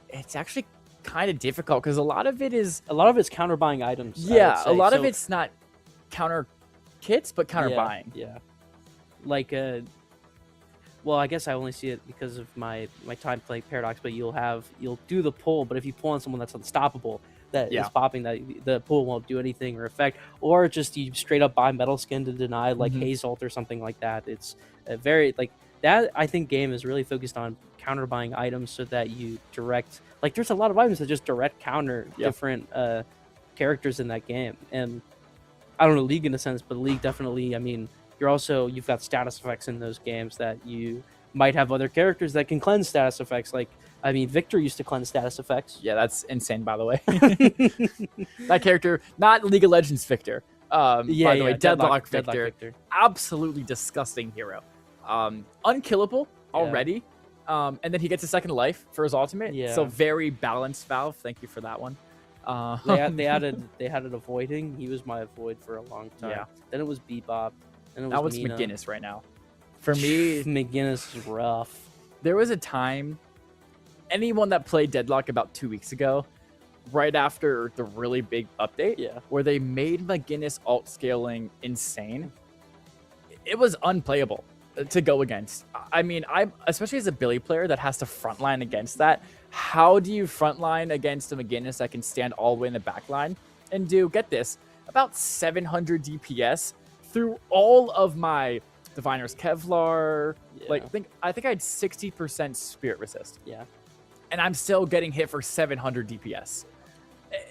it's actually kind of difficult because a lot of it's counter buying items. Yeah, a lot of it's not counter kits, but counter buying. Yeah, like well, I guess I only see it because of my time playing Paradox, but you'll do the pull, but if you pull on someone that's unstoppable, that Yeah. is popping, that the pull won't do anything or effect, or just you straight up buy Metal Skin to deny like Haze Ult or something like that. It's a very like that. I think game is really focused on counter buying items so that you direct, like there's a lot of items that just direct counter different characters in that game. And I don't know League in a sense, but League definitely, I mean, you've got status effects in those games that you might have other characters that can cleanse status effects. Like, I mean, Victor used to cleanse status effects. Yeah, that's insane, by the way. That character, not League of Legends Victor. By the way, Deadlock Victor. Absolutely disgusting hero. Unkillable already. And then he gets a second life for his ultimate. Yeah. So very balanced Valve. Thank you for that one. They added avoiding. He was my avoid for a long time. Yeah. Then it was Bebop. Then it was That was Mina. McGinnis right now. For me, McGinnis is rough. there was a time, anyone that played Deadlock about 2 weeks ago, right after the really big update, where they made McGinnis alt scaling insane, it was unplayable to go against. I mean, especially as a Billy player that has to frontline against that, how do you frontline against a McGinnis that can stand all the way in the back line and do, get this, about 700 DPS through all of my Diviner's Kevlar? Like, I think I had 60% Spirit Resist. Yeah. And I'm still getting hit for 700 DPS.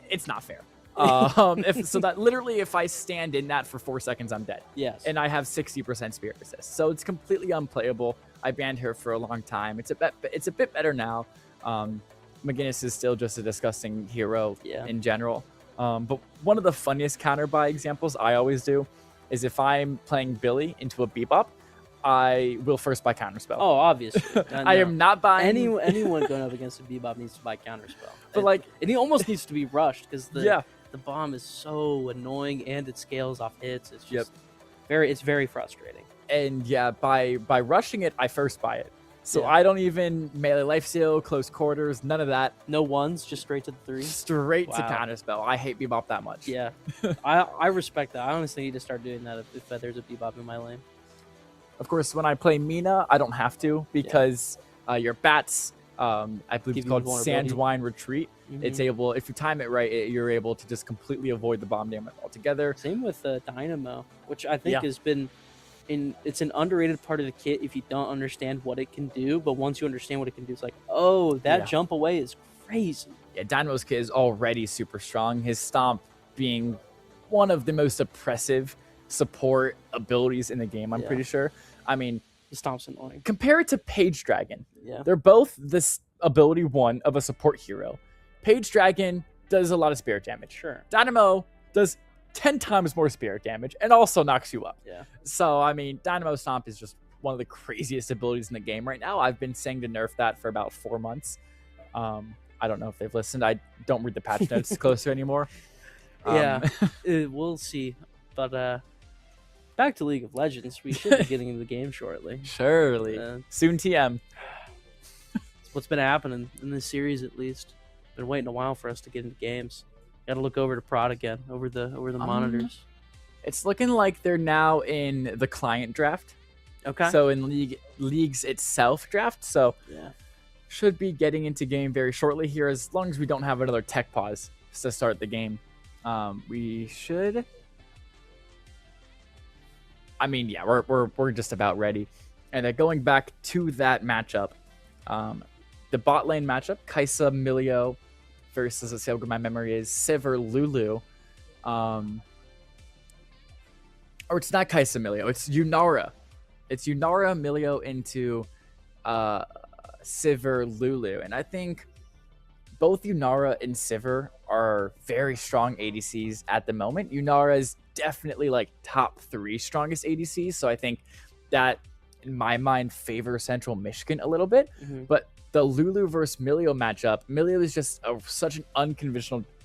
It's not fair. If I stand in that for 4 seconds, I'm dead. Yes. And I have 60% Spirit Resist, so it's completely unplayable. I banned her for a long time. It's a bit better now. McGinnis is still just a disgusting hero in general. But one of the funniest counter buy examples I always do is if I'm playing Billy into a Bebop, I will first buy Counterspell. Oh, obviously. I am not buying... Anyone going up against a Bebop needs to buy Counterspell. But he almost needs to be rushed because the bomb is so annoying and it scales off hits. It's just very frustrating. And by rushing it, I first buy it. So I don't even melee lifesteal, close quarters, none of that. No ones, just straight to the 3? Straight to Counterspell. I hate Bebop that much. Yeah. I respect that. I honestly need to start doing that if there's a Bebop in my lane. Of course, when I play Mina, I don't have to because your bats, I believe it's called Sandwine Retreat. It's able, if you time it right, you're able to just completely avoid the bomb damage altogether. Same with Dynamo, which I think has been... it's an underrated part of the kit if you don't understand what it can do, but once you understand what it can do, it's like, oh, that jump away is crazy. Yeah, Dynamo's kit is already super strong. His stomp being one of the most oppressive support abilities in the game, I'm pretty sure. I mean, the stomp's annoying. Compare it to Page Dragon. Yeah. They're both this ability one of a support hero. Page Dragon does a lot of spirit damage. Sure. Dynamo does 10 times more spirit damage and also knocks you up. Yeah. So, I mean, Dynamo Stomp is just one of the craziest abilities in the game right now. I've been saying to nerf that for about 4 months. I don't know if they've listened. I don't read the patch notes closer anymore. We'll see. But back to League of Legends. We should be getting into the game shortly. Surely. Soon TM. It's what's been happening in this series, at least. Been waiting a while for us to get into games. Got to look over to Prod again, over the monitors. It's looking like they're now in the client draft. Okay. So in League's itself draft. So should be getting into game very shortly here, as long as we don't have another tech pause to start the game. We should. I mean, yeah, we're just about ready. And going back to that matchup, the bot lane matchup, Kaisa Milio versus, let's see how good my memory is, Sivir Lulu. Or it's not Kaisa Milio, it's Yunara. It's Yunara Milio into Sivir Lulu. And I think both Yunara and Sivir are very strong ADCs at the moment. Yunara is definitely like top 3 strongest ADCs. So I think that, in my mind, favors Central Michigan a little bit. But the Lulu versus Milio matchup, Milio is just such an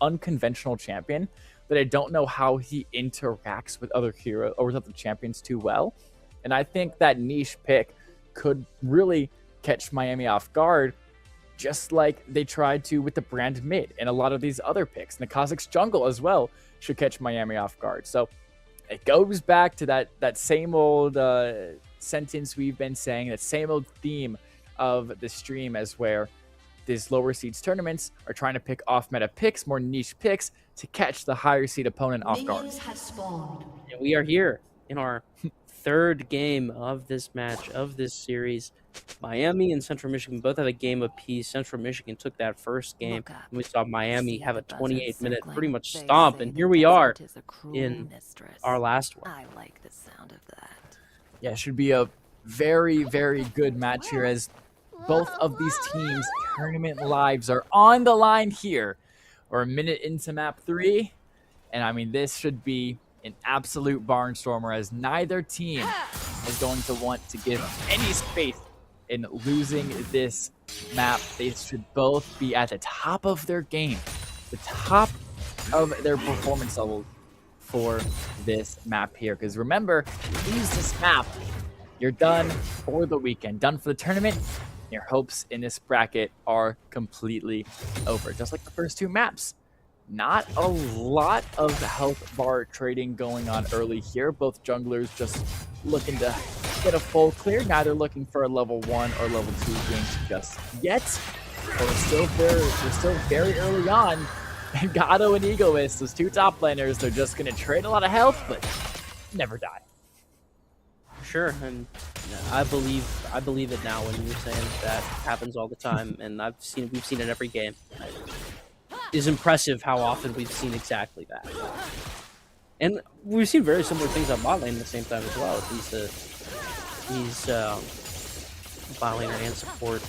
unconventional champion that I don't know how he interacts with other heroes or with other champions too well. And I think that niche pick could really catch Miami off guard, just like they tried to with the brand mid and a lot of these other picks. And the Kha'Zix jungle as well should catch Miami off guard. So it goes back to that same old sentence we've been saying, that same old theme of the stream, as where these lower seeds tournaments are trying to pick off meta picks, more niche picks, to catch the higher seed opponent off guard. And we are here in our third game of this match, of this series. Miami and Central Michigan both have a game apiece. Central Michigan took that first game, and we saw Miami have a 28-minute pretty much stomp, and here we are in our last one. I like the sound of that. Yeah, it should be a very, very good match here, as both of these teams' tournament lives are on the line here. We're a minute into map 3, and I mean, this should be an absolute barnstormer, as neither team is going to want to give any space in losing this map. They should both be at the top of their game, the top of their performance level for this map here. Because remember, if you lose this map, you're done for the weekend, done for the tournament. Your hopes in this bracket are completely over, just like the first 2 maps. Not a lot of health bar trading going on early here. Both junglers just looking to get a full clear, neither looking for a level 1 or level 2 gank just yet. But we're still very early on. And Gato and Egoist, those 2 top laners, they're just going to trade a lot of health, but never die. Sure, and I believe it now when you're saying that happens all the time, and we've seen it every game. It's impressive how often we've seen exactly that, and we've seen very similar things on bot lane at the same time as well. These bot laner and support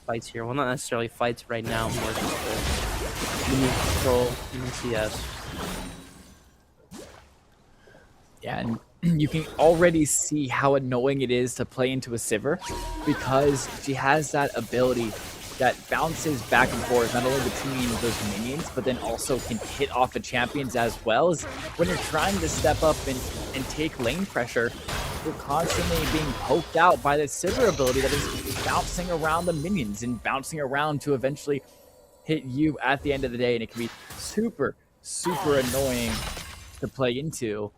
fights here. Well, not necessarily fights right now, more just the unique control, unique CS. Yeah, and you can already see how annoying it is to play into a Sivir, because she has that ability that bounces back and forth, not only between those minions, but then also can hit off the champions as well. As when you're trying to step up and take lane pressure, you're constantly being poked out by this Sivir ability that is bouncing around the minions and bouncing around to eventually hit you at the end of the day, and it can be super, super annoying to play into.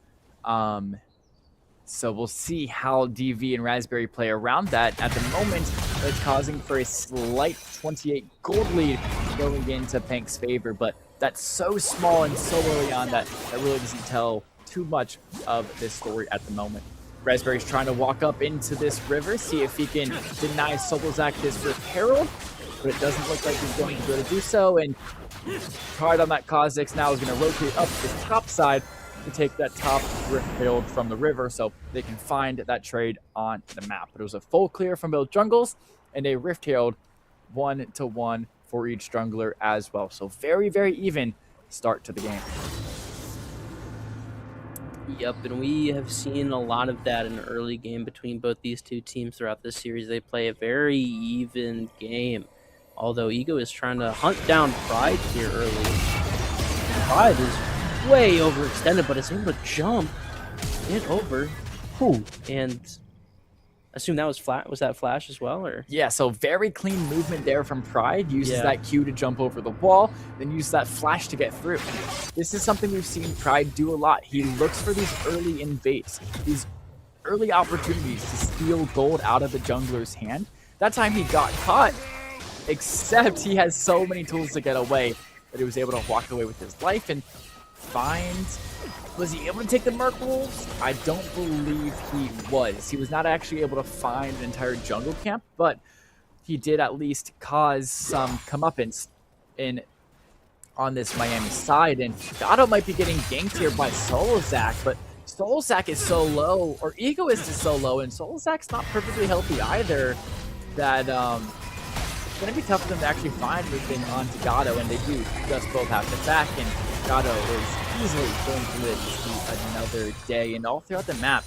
So we'll see how DV and Raspberry play around that. At the moment, it's causing for a slight 28 gold lead going into Pink's favor, but that's so small and so early on that really doesn't tell too much of this story at the moment. Raspberry's trying to walk up into this river, see if he can deny Solozak this Rift Herald, but it doesn't look like he's going to be able to do so, and hard on that Kha'Zix now is going to rotate up the top side to take that top Rift Herald from the river, so they can find that trade on the map. But it was a full clear from both jungles and a Rift Herald 1-to-1 for each jungler as well. So very, very even start to the game. Yep, and we have seen a lot of that in the early game between both these 2 teams throughout this series. They play a very even game, although Ego is trying to hunt down Pride here early. Pride is way overextended, but is able to jump it over. And assume that was flat. Was that Flash as well, or? Yeah, so very clean movement there from Pride. Uses that Q to jump over the wall, then uses that Flash to get through. This is something we've seen Pride do a lot. He looks for these early invades, these early opportunities to steal gold out of the jungler's hand. That time he got caught, except he has so many tools to get away that he was able to walk away with his life and find... Was he able to take the Merc Wolves? I don't believe he was. He was not actually able to find an entire jungle camp, but he did at least cause some comeuppance on this Miami side. And Gato might be getting ganked here by Solozak, but Solozak is so low, or Egoist is so low, and Solozak's not perfectly healthy either, that it's going to be tough for them to actually find anything onto Gato, and they do just both have to back, and Gato is easily going to live to see another day. And all throughout the map,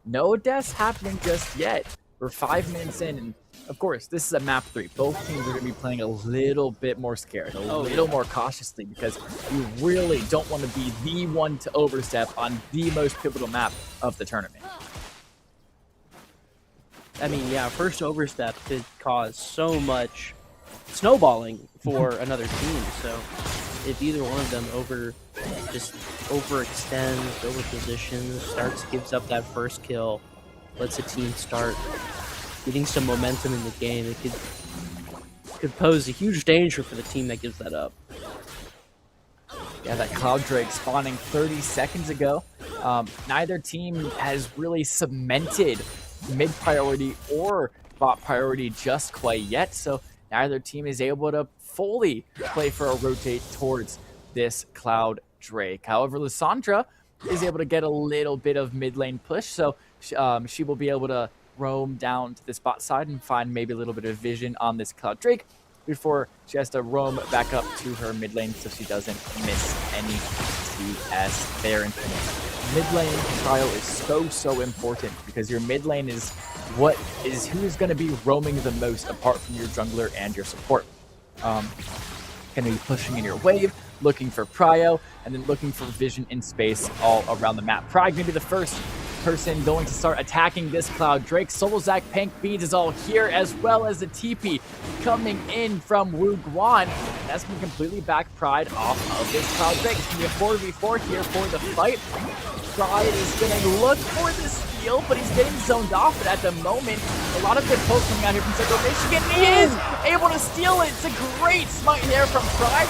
no deaths happening just yet. We're 5 minutes in, and of course, this is a map 3. Both teams are going to be playing a little bit more scared, a little more cautiously, because you really don't want to be the one to overstep on the most pivotal map of the tournament. I mean, yeah, first overstep could cause so much snowballing for another team, so if either one of them overextends, over positions, gives up that first kill, lets the team start getting some momentum in the game, it could pose a huge danger for the team that gives that up. Yeah, that Cloud Drake spawning 30 seconds ago. Neither team has really cemented mid priority or bot priority just quite yet, so neither team is able to fully play for a rotate towards this Cloud Drake. However, Lissandra is able to get a little bit of mid lane push, so she will be able to roam down to this bot side and find maybe a little bit of vision on this Cloud Drake before she has to roam back up to her mid lane so she doesn't miss any CS there. And mid lane trial is so important because your mid lane is who's going to be roaming the most apart from your jungler and your support. Going to be pushing in your wave, looking for prio, and then looking for vision in space all around the map. Pride going to be the first person going to start attacking this Cloud Drake. Solozak, Pank, Beans is all here, as well as the TP coming in from Wu Guan. That's going to completely back Pride off of this Cloud Drake. It's going to be a 4v4 here for the fight. Pride is going to look for the steal, but he's getting zoned off. But at the moment, a lot of good pulls coming out here from Central Michigan. He is able to steal it. It's a great smite there from Pride.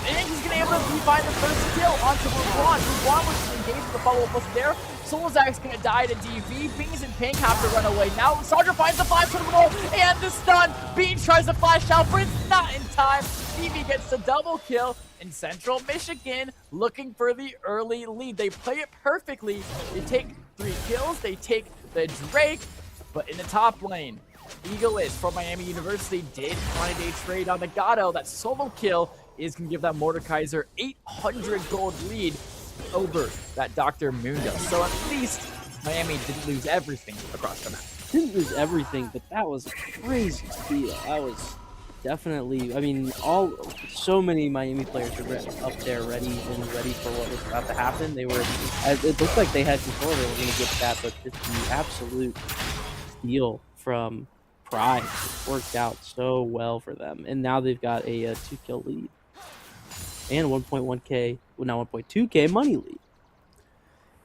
And he's going to be able to find the first kill onto Wu Guan. Wu Guan was engaged with the follow-up was there. Solozak's going to die to DV. Beans and Pink have to run away. Now Sandra finds the flash from the wall and the stun. Beans tries to flash out, but it's not in time. DV gets the double kill. In Central Michigan, looking for the early lead. They play it perfectly. They take 3 kills. They take the Drake, but in the top lane, Egoist from Miami University did find a trade on the Gato. That solo kill is going to give that Mordekaiser 800 gold lead over that Dr. Mundo. So at least Miami didn't lose everything across the map. Didn't lose everything, but that was a crazy steal. That was definitely, I mean, so many Miami players were up there ready for what was about to happen. It looked like they had control. They were going to get that, but just the absolute steal from Pride worked out so well for them. And now they've got a 2-kill lead and 1.1k, well, now 1.2k money lead.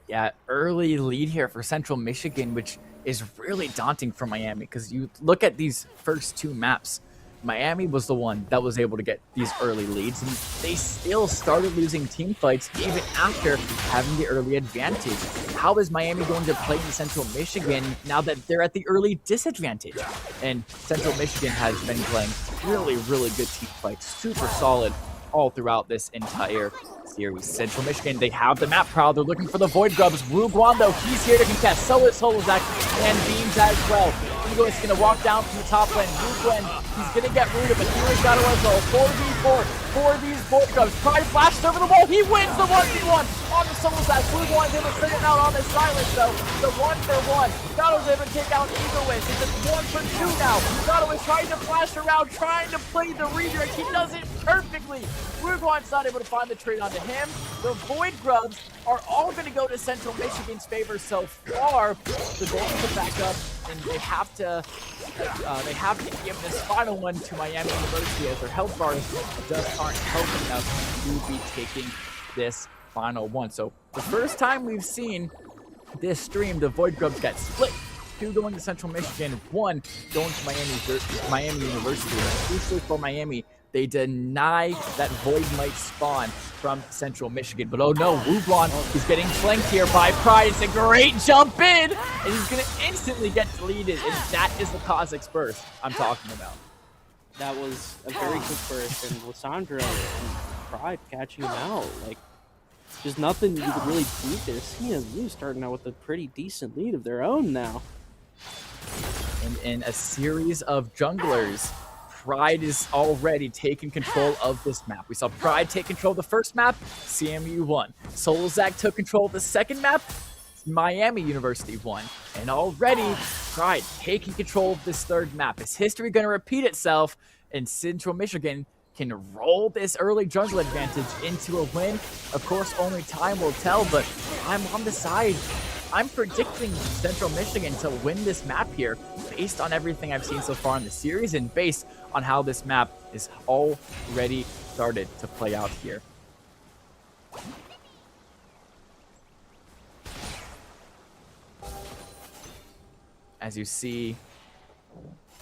Yeah, early lead here for Central Michigan, which is really daunting for Miami because you look at these first 2 maps. Miami was the one that was able to get these early leads, and they still started losing team fights even after having the early advantage. How is Miami going to play in Central Michigan now that they're at the early disadvantage? And Central Michigan has been playing really good team fights, super solid all throughout this entire series. Central Michigan, they have the map prowl. They're looking for the Void Grubs. Wu Guan, though, he's here to contest. So is Solozak and Beams as well. Ego is going to walk down from the top lane. Wu Guan, he's going to get rooted, but here's got to as well. 4v4 for these Void Grubs. Pride flashed over the wall. He wins the 1v1 on the Solozak. Wu Guan's able to send it out on the silence, though. The 1-for-1. Gato's able to take out Egoist. It's just 1-for-2 now. Gato is trying to flash around, trying to play the redirect. He does it perfectly. Wu Guan's not able to find the trade onto him. The Void Grubs are all going to go to Central Michigan's favor so far. The goals to back up, and they have to give this final one to Miami University as their health bars just aren't healthy enough to be taking this final one. So the first time we've seen this stream, the Void Grubs get split. 2 going to Central Michigan, 1 going to Miami University. Crucially for Miami, they deny that Void might spawn from Central Michigan. But oh no, Wu Guan is getting flanked here by Pride. It's a great jump in, and he's going to instantly get deleted. And that is the Kha'Zix burst I'm talking about. That was a very good burst, and Lissandra and Pride catching him out. Like, there's nothing you could really do there. CMU starting out with a pretty decent lead of their own now. And in a series of junglers, Pride is already taking control of this map. We saw Pride take control of the first map, CMU won. Solozak took control of the second map, Miami University won. And already, Pride taking control of this third map. Is history going to repeat itself? And Central Michigan can roll this early jungle advantage into a win. Of course, only time will tell, but I'm on the side I'm predicting Central Michigan to win this map here based on everything I've seen so far in the series and based on how this map is already started to play out here. As you see,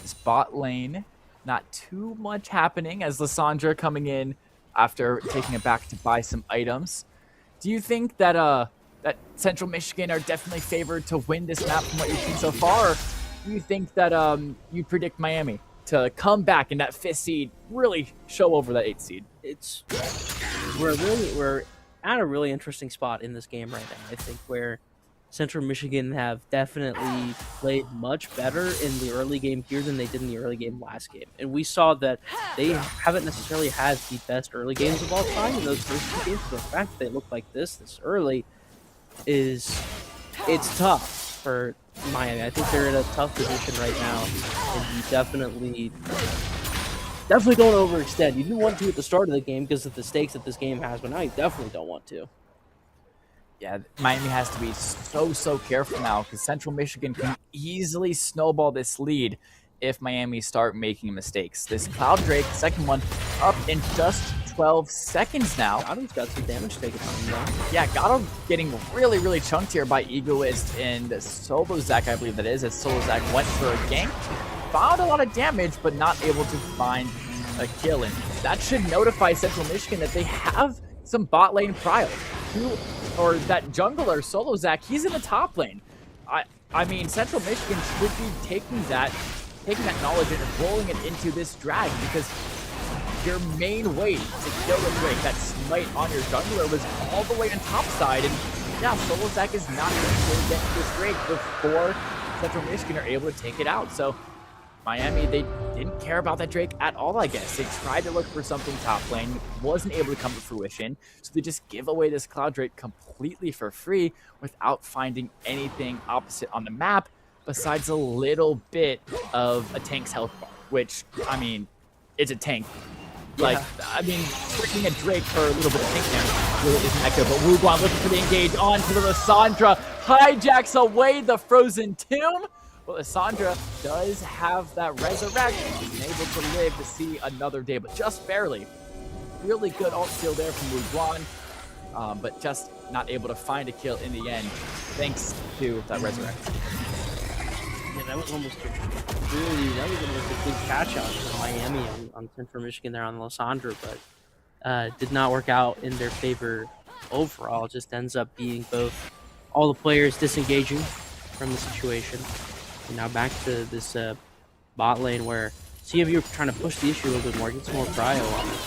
this bot lane, not too much happening as Lysandra coming in after taking it back to buy some items. Do you think that that Central Michigan are definitely favored to win this map from what you've seen so far? Or do you think that you predict Miami to come back in that 5th seed, really show over that 8th seed? We're at a really interesting spot in this game right now. I think where Central Michigan have definitely played much better in the early game here than they did in the early game last game. And we saw that they haven't necessarily had the best early games of all time in those first 2 games. So the fact that they look like this early it's tough for Miami. I think they're in a tough position right now, and you definitely don't overextend. You didn't want to at the start of the game because of the stakes that this game has, but now you definitely don't want to. Yeah, Miami has to be so careful now because Central Michigan can easily snowball this lead if Miami start making mistakes. This Cloud Drake, second one, up in just 12 seconds now. Gatto's got some damage taken on him though. Yeah, Gatto getting really chunked here by Egoist and Solo Zach, I believe that is, as Solo Zach went for a gank. Found a lot of damage, but not able to find a kill. And that should notify Central Michigan that they have some bot lane prio. Or that jungler, Solo Zach, he's in the top lane. I mean, Central Michigan should be taking that knowledge and rolling it into this drag, because your main way to kill the Drake, that smite on your jungler, was all the way on top side. And yeah, Solo Zach is not going to get to this Drake before Central Michigan are able to take it out. So Miami, they didn't care about that Drake at all, I guess. They tried to look for something top lane, wasn't able to come to fruition, so they just give away this Cloud Drake completely for free without finding anything opposite on the map besides a little bit of a tank's health bar, which, I mean, it's a tank. Like, I mean, freaking a Drake for a little bit of tank damage really isn't that good, but Wuguan looking for the engage onto the Lysandra, hijacks away the Frozen Tomb. Well, Lysandra does have that resurrect, and able to live to see another day, but just barely. Really good ult kill there from Wuguan, but just not able to find a kill in the end, thanks to that resurrect. Yeah, that was almost a good catch out for Miami on Central Michigan there on Lysandra, but did not work out in their favor overall. It just ends up being both all the players disengaging from the situation. And now back to this bot lane where CMU are trying to push the issue a little bit more, get some more prio on it.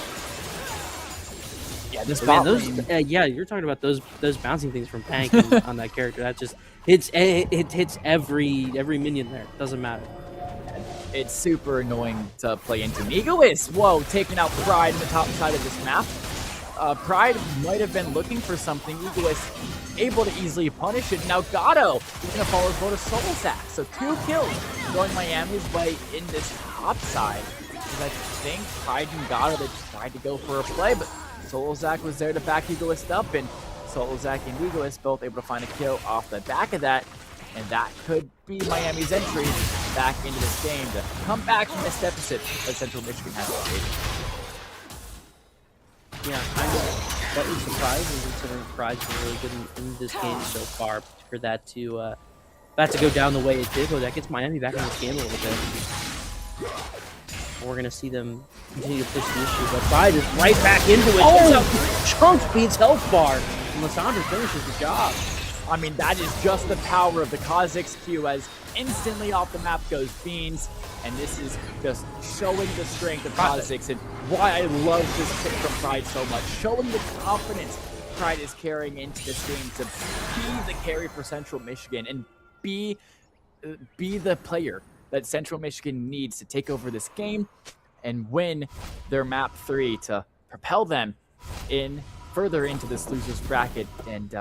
Yeah, this bot lane. Yeah, you're talking about those bouncing things from Pank on that character. That just hits every minion there. Doesn't matter. It's super annoying to play into. Egoist, whoa, taking out Pride in the top side of this map. Pride might have been looking for something. Egoist able to easily punish it. Now Gatto is going to follow his vote of Solo Zach. So 2 kills going Miami's way in this top side. Because I think Pride and Gatto, they tried to go for a play, but Solo Zach was there to back Egoist up, and Solo Zach and Egoist both able to find a kill off the back of that. And that could be Miami's entry back into this game to come back from this deficit that Central Michigan has to take. Yeah, kind of slightly surprising considering Pride's been really good in this game so far. For that to go down the way it did, well, that gets Miami back in this game a little bit. We're gonna see them continue to push the issue, but Pride is right back into it. Oh! Chunks beats health bar, and Lysandra finishes the job. I mean, that is just the power of the Kha'Zix Q, as instantly off the map goes Beans, and this is just showing the strength of Kha'Zix and why I love this pick from Pride so much. Showing the confidence Pride is carrying into this game to be the carry for Central Michigan and be the player that Central Michigan needs to take over this game and win their map 3 to propel them in further into this loser's bracket and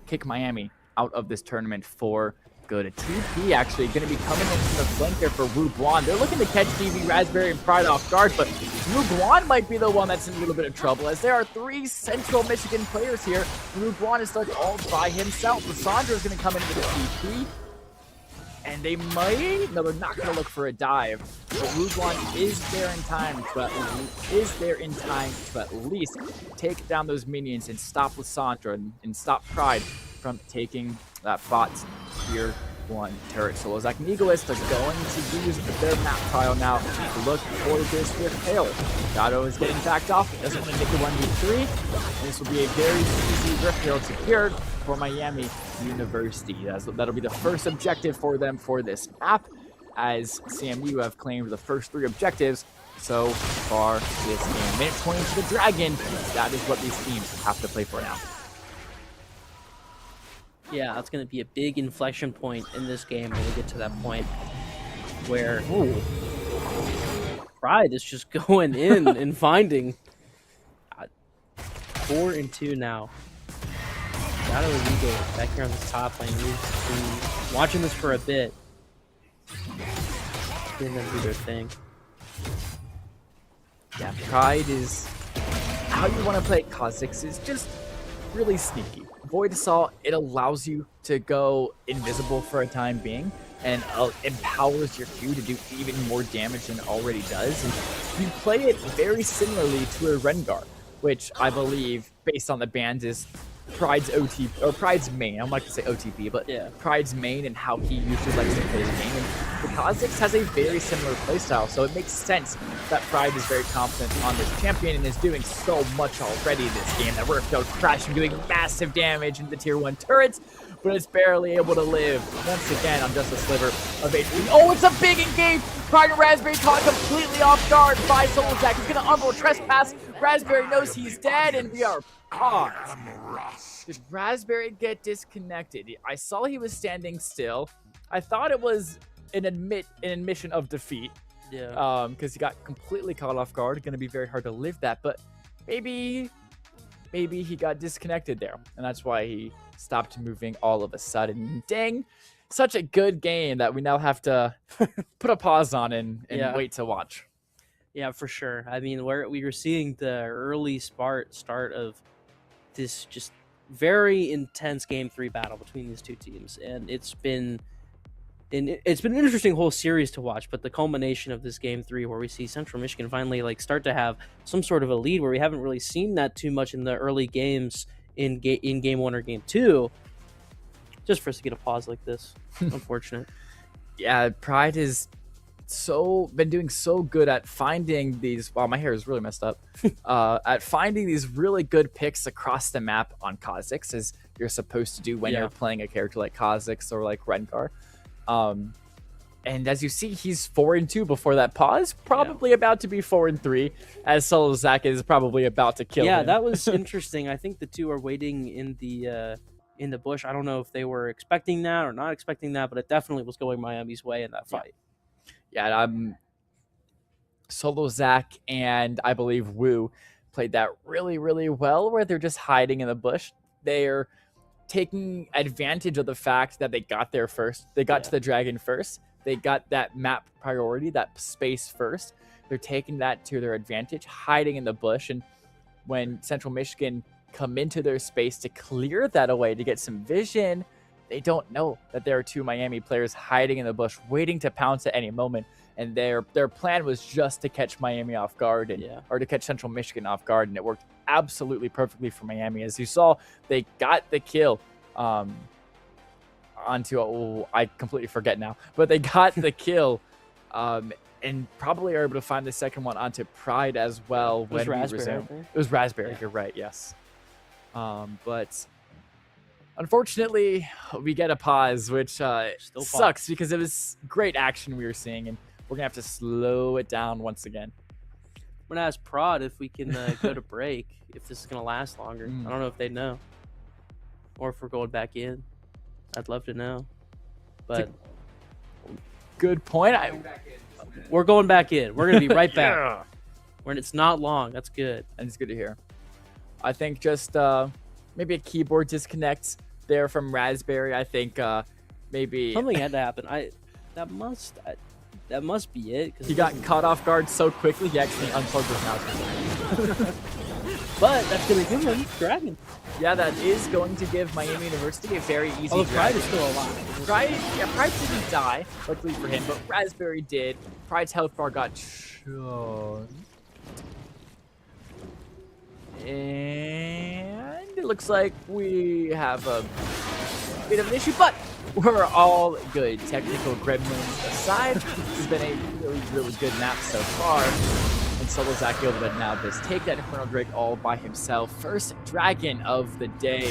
kick Miami out of this tournament for good. A TP actually going to be coming in from the flank there for Wu Buan. They're looking to catch DV, Raspberry, and Pride off guard, but Blue Blonde might be the one that's in a little bit of trouble, as there are 3 Central Michigan players here. Blue Blonde is stuck all by himself. Lissandra is going to come in with a TP. And they might... No, they're not going to look for a dive. But Blue Blonde is there in time to at least take down those minions and stop Lissandra and stop Pride from taking that bot tier 1 turret. So Lozak and Egoist are going to use their map tile now to look for this Rift Taylor. Gato is getting backed off. He doesn't want to take the 1v3. And this will be a very easy Rift Taylor secured for Miami University. That'll be the first objective for them for this map, as CMU have claimed the first 3 objectives so far this game. Minute 20 to the Dragon. That is what these teams have to play for now. Yeah, that's going to be a big inflection point in this game when we get to that point where Pride is just going in and finding 4-2 now. Gato and Eagle back here on the top lane. We've been watching this for a bit. Seeing them do their thing. Yeah, Pride is how you want to play Kha'Zix is just really sneaky. Void Assault, it allows you to go invisible for a time being and empowers your Q to do even more damage than it already does. And you play it very similarly to a Rengar, which I believe, based on the bans, is Pride's OTP, or Pride's main. I don't like to say OTP, but yeah, Pride's main and how he usually likes to play the game. And the Kha'Zix has a very similar playstyle, so it makes sense that Pride is very confident on this champion and is doing so much already this game that we're crashing, doing massive damage into the tier 1 turrets, but it's barely able to live once again on just a sliver of HP. Oh, it's a big engage! Pride and Raspberry caught completely off guard by Solzak. He's gonna unroll trespass. Raspberry knows he's dead, and we are paused. Did Raspberry get disconnected? I saw he was standing still. I thought it was an admission of defeat. Yeah. Because he got completely caught off guard. Going to be very hard to live that, but maybe he got disconnected there, and that's why he stopped moving all of a sudden. Dang, such a good game that we now have to put a pause on and wait to watch. Yeah, for sure. I mean, we were seeing the early start of this just very intense game 3 battle between these two teams, and it's been an interesting whole series to watch. But the culmination of this game 3, where we see Central Michigan finally start to have some sort of a lead, where we haven't really seen that too much in the early games in game 1 or game 2. Just for us to get a pause like this, unfortunate. Yeah, Pride has been doing so good at finding these. Wow, my hair is really messed up. At finding these really good picks across the map on Kha'Zix, as you're supposed to do when you're playing a character like Kha'Zix or like Rengar. And as you see, he's 4-2 before that pause. Probably about to be 4-3, as Solzak is probably about to kill him. Yeah, that was interesting. I think the two are waiting in the bush. I don't know if they were expecting that or not expecting that, but it definitely was going Miami's way in that fight. Yeah, Solzak and I believe Wu played that really, really well, where they're just hiding in the bush. They're taking advantage of the fact that they got there first. They got to the dragon first. They got that map priority, that space first. They're taking that to their advantage, hiding in the bush. And when Central Michigan come into their space to clear that away, to get some vision, they don't know that there are 2 Miami players hiding in the bush, waiting to pounce at any moment. And their plan was just to catch Miami off guard, or to catch Central Michigan off guard, and it worked absolutely perfectly for Miami. As you saw, they got the kill onto I completely forget now, but they got the kill, and probably are able to find the second one onto Pride as well. It was Raspberry. It was Raspberry. You're right. Yes, but unfortunately, we get a pause, which sucks because it was great action we were seeing, and we're gonna have to slow it down once again. I'm gonna ask Prod if we can go to break, if this is gonna last longer. I don't know if they know, or if we're going back in. I'd love to know, but good point. We're going back in. We're gonna be right back. When it's not long, that's good, and it's good to hear. I think just maybe a keyboard disconnect there from Raspberry. I think maybe something had to happen. That must be it. He got caught off guard so quickly, he actually unplugged his mouse. But that's going to give him Dragon. Yeah, that is going to give Miami University a very easy Although Pride Dragon. is still alive. Pride didn't die, luckily for him, but Raspberry did. Pride's health bar got shown. And it looks like we have a bit of an issue, but we're all good. Technical gremlins aside, this has been a really, really good map so far. And Solo Zach able to now just take that Infernal Drake all by himself. First Dragon of the day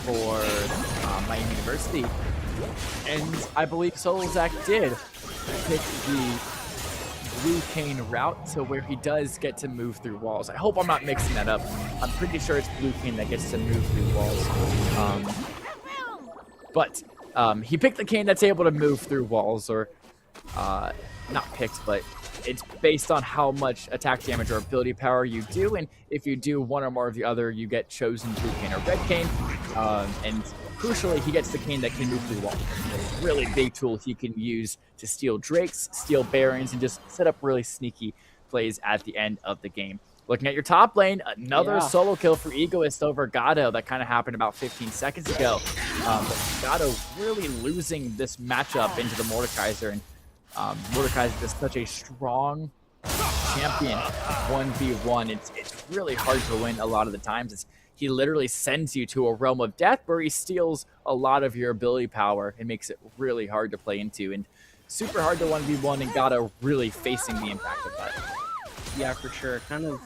for Miami University. And I believe Solo Zach did pick the Blue Cane route to where he does get to move through walls. I hope I'm not mixing that up. I'm pretty sure it's Blue Cane that gets to move through walls. But he picked the cane that's able to move through walls, or not picked, but it's based on how much attack damage or ability power you do, and if you do one or more of the other, you get chosen Blue Cane or Red Cane. And crucially, he gets the cane that can move through walls. It's a really big tool he can use to steal Drakes, steal Barons, and just set up really sneaky plays at the end of the game. Looking at your top lane, another solo kill for Egoist over Gato. That kind of happened about 15 seconds ago. But Gato really losing this matchup into the Mordekaiser, and Mordekaiser is such a strong champion 1v1. It's really hard to win a lot of the times. He literally sends you to a realm of death where he steals a lot of your ability power and makes it really hard to play into, and super hard to 1v1, and Gato really facing the impact of that. Yeah, for sure. Kind of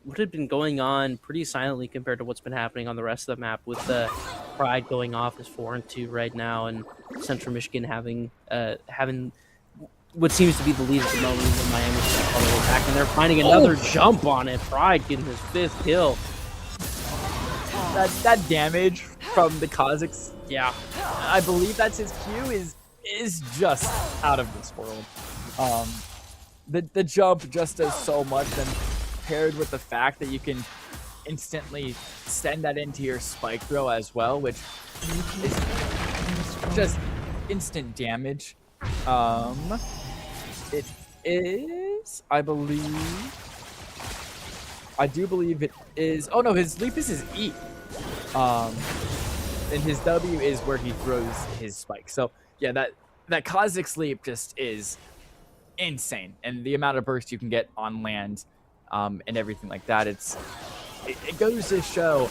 what had been going on pretty silently compared to what's been happening on the rest of the map, with the Pride going off as 4-2 right now, and Central Michigan having what seems to be the lead at the moment, in Miami's all the way back, and they're finding another jump on it. Pride getting his 5th kill. That damage from the Kazakhs, Yeah. I believe that's his Q, is just out of this world. The jump just does so much, and paired with the fact that you can instantly send that into your spike throw as well, which is just instant damage. It is, I do believe it is. Oh no, his leap is his E. And his W is where he throws his spike. So yeah, that Kazakh leap just is insane, and the amount of burst you can get on land, and everything like that. It goes to show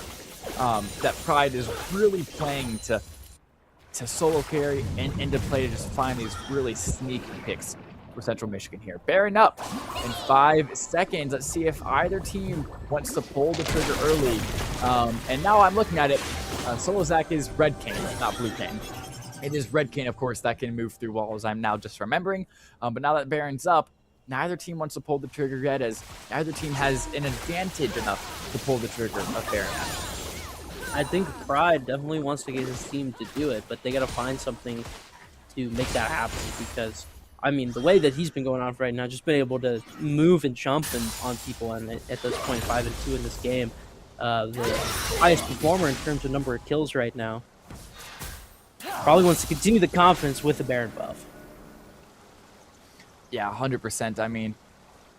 that Pride is really playing to solo carry and into play to just find these really sneaky picks for Central Michigan here. Baron up in 5 seconds. Let's see if either team wants to pull the trigger early. And now I'm looking at it. Solo Zach is Red Cane, not Blue Cane. It is Red Cane, of course, that can move through walls. I'm now just remembering. But now that Baron's up, neither team wants to pull the trigger yet, as neither team has an advantage enough to pull the trigger of Baron. I think Pride definitely wants to get his team to do it, but they got to find something to make that happen, because I mean, the way that he's been going on right now, just been able to move and jump on people, and at this point 5-2 in this game, the highest performer in terms of number of kills right now. Probably wants to continue the confidence with the Baron buff. Yeah, 100%. I mean,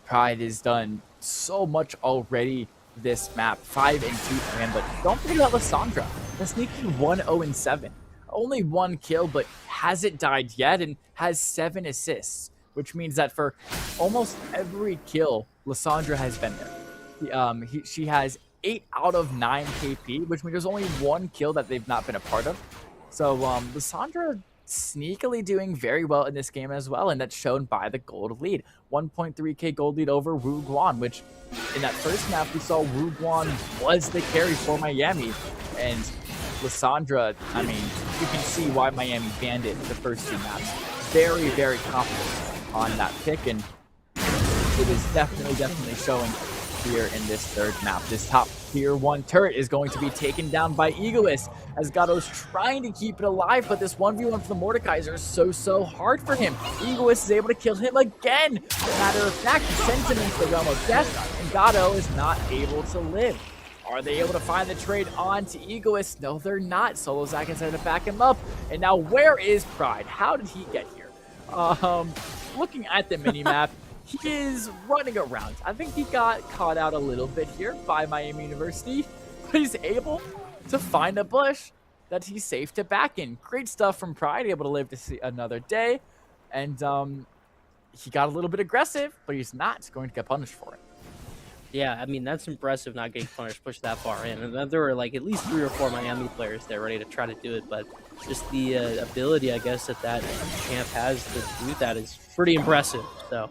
Pride has done so much already this map. 5-2 for him, but don't forget about Lissandra. The sneaky 1-0-7. Only 1 kill, but hasn't died yet, and has 7 assists, which means that for almost every kill, Lissandra has been there. She has 8 out of 9 KP, which means there's only 1 kill that they've not been a part of. So Lissandra sneakily doing very well in this game as well, and that's shown by the gold lead. 1.3k gold lead over Wu Guan, which in that first map we saw Wu Guan was the carry for Miami, and Lissandra, I mean, you can see why Miami banned it the first 2 maps. Very, very confident on that pick, and it is definitely showing here in this 3rd map. This top tier 1 turret is going to be taken down by Egoist, as Gato's trying to keep it alive, but this 1v1 for the Mordekaiser is so hard for him. Egoist is able to kill him again. As a matter of fact, he sends him into the realm of death, and Gato is not able to live. Are they able to find the trade on to Egoist? No, they're not. Solo Zach has had to back him up. And now where is Pride? How did he get here? Looking at the minimap, he is running around. I think he got caught out a little bit here by Miami University, but he's able to find a bush that he's safe to back in. Great stuff from Pride, able to live to see another day. And he got a little bit aggressive, but he's not going to get punished for it. Yeah, I mean, that's impressive not getting punished, pushed that far in. And then there were like at least 3 or 4 Miami players there ready to try to do it, but just the ability, I guess, that champ has to do that is pretty impressive. So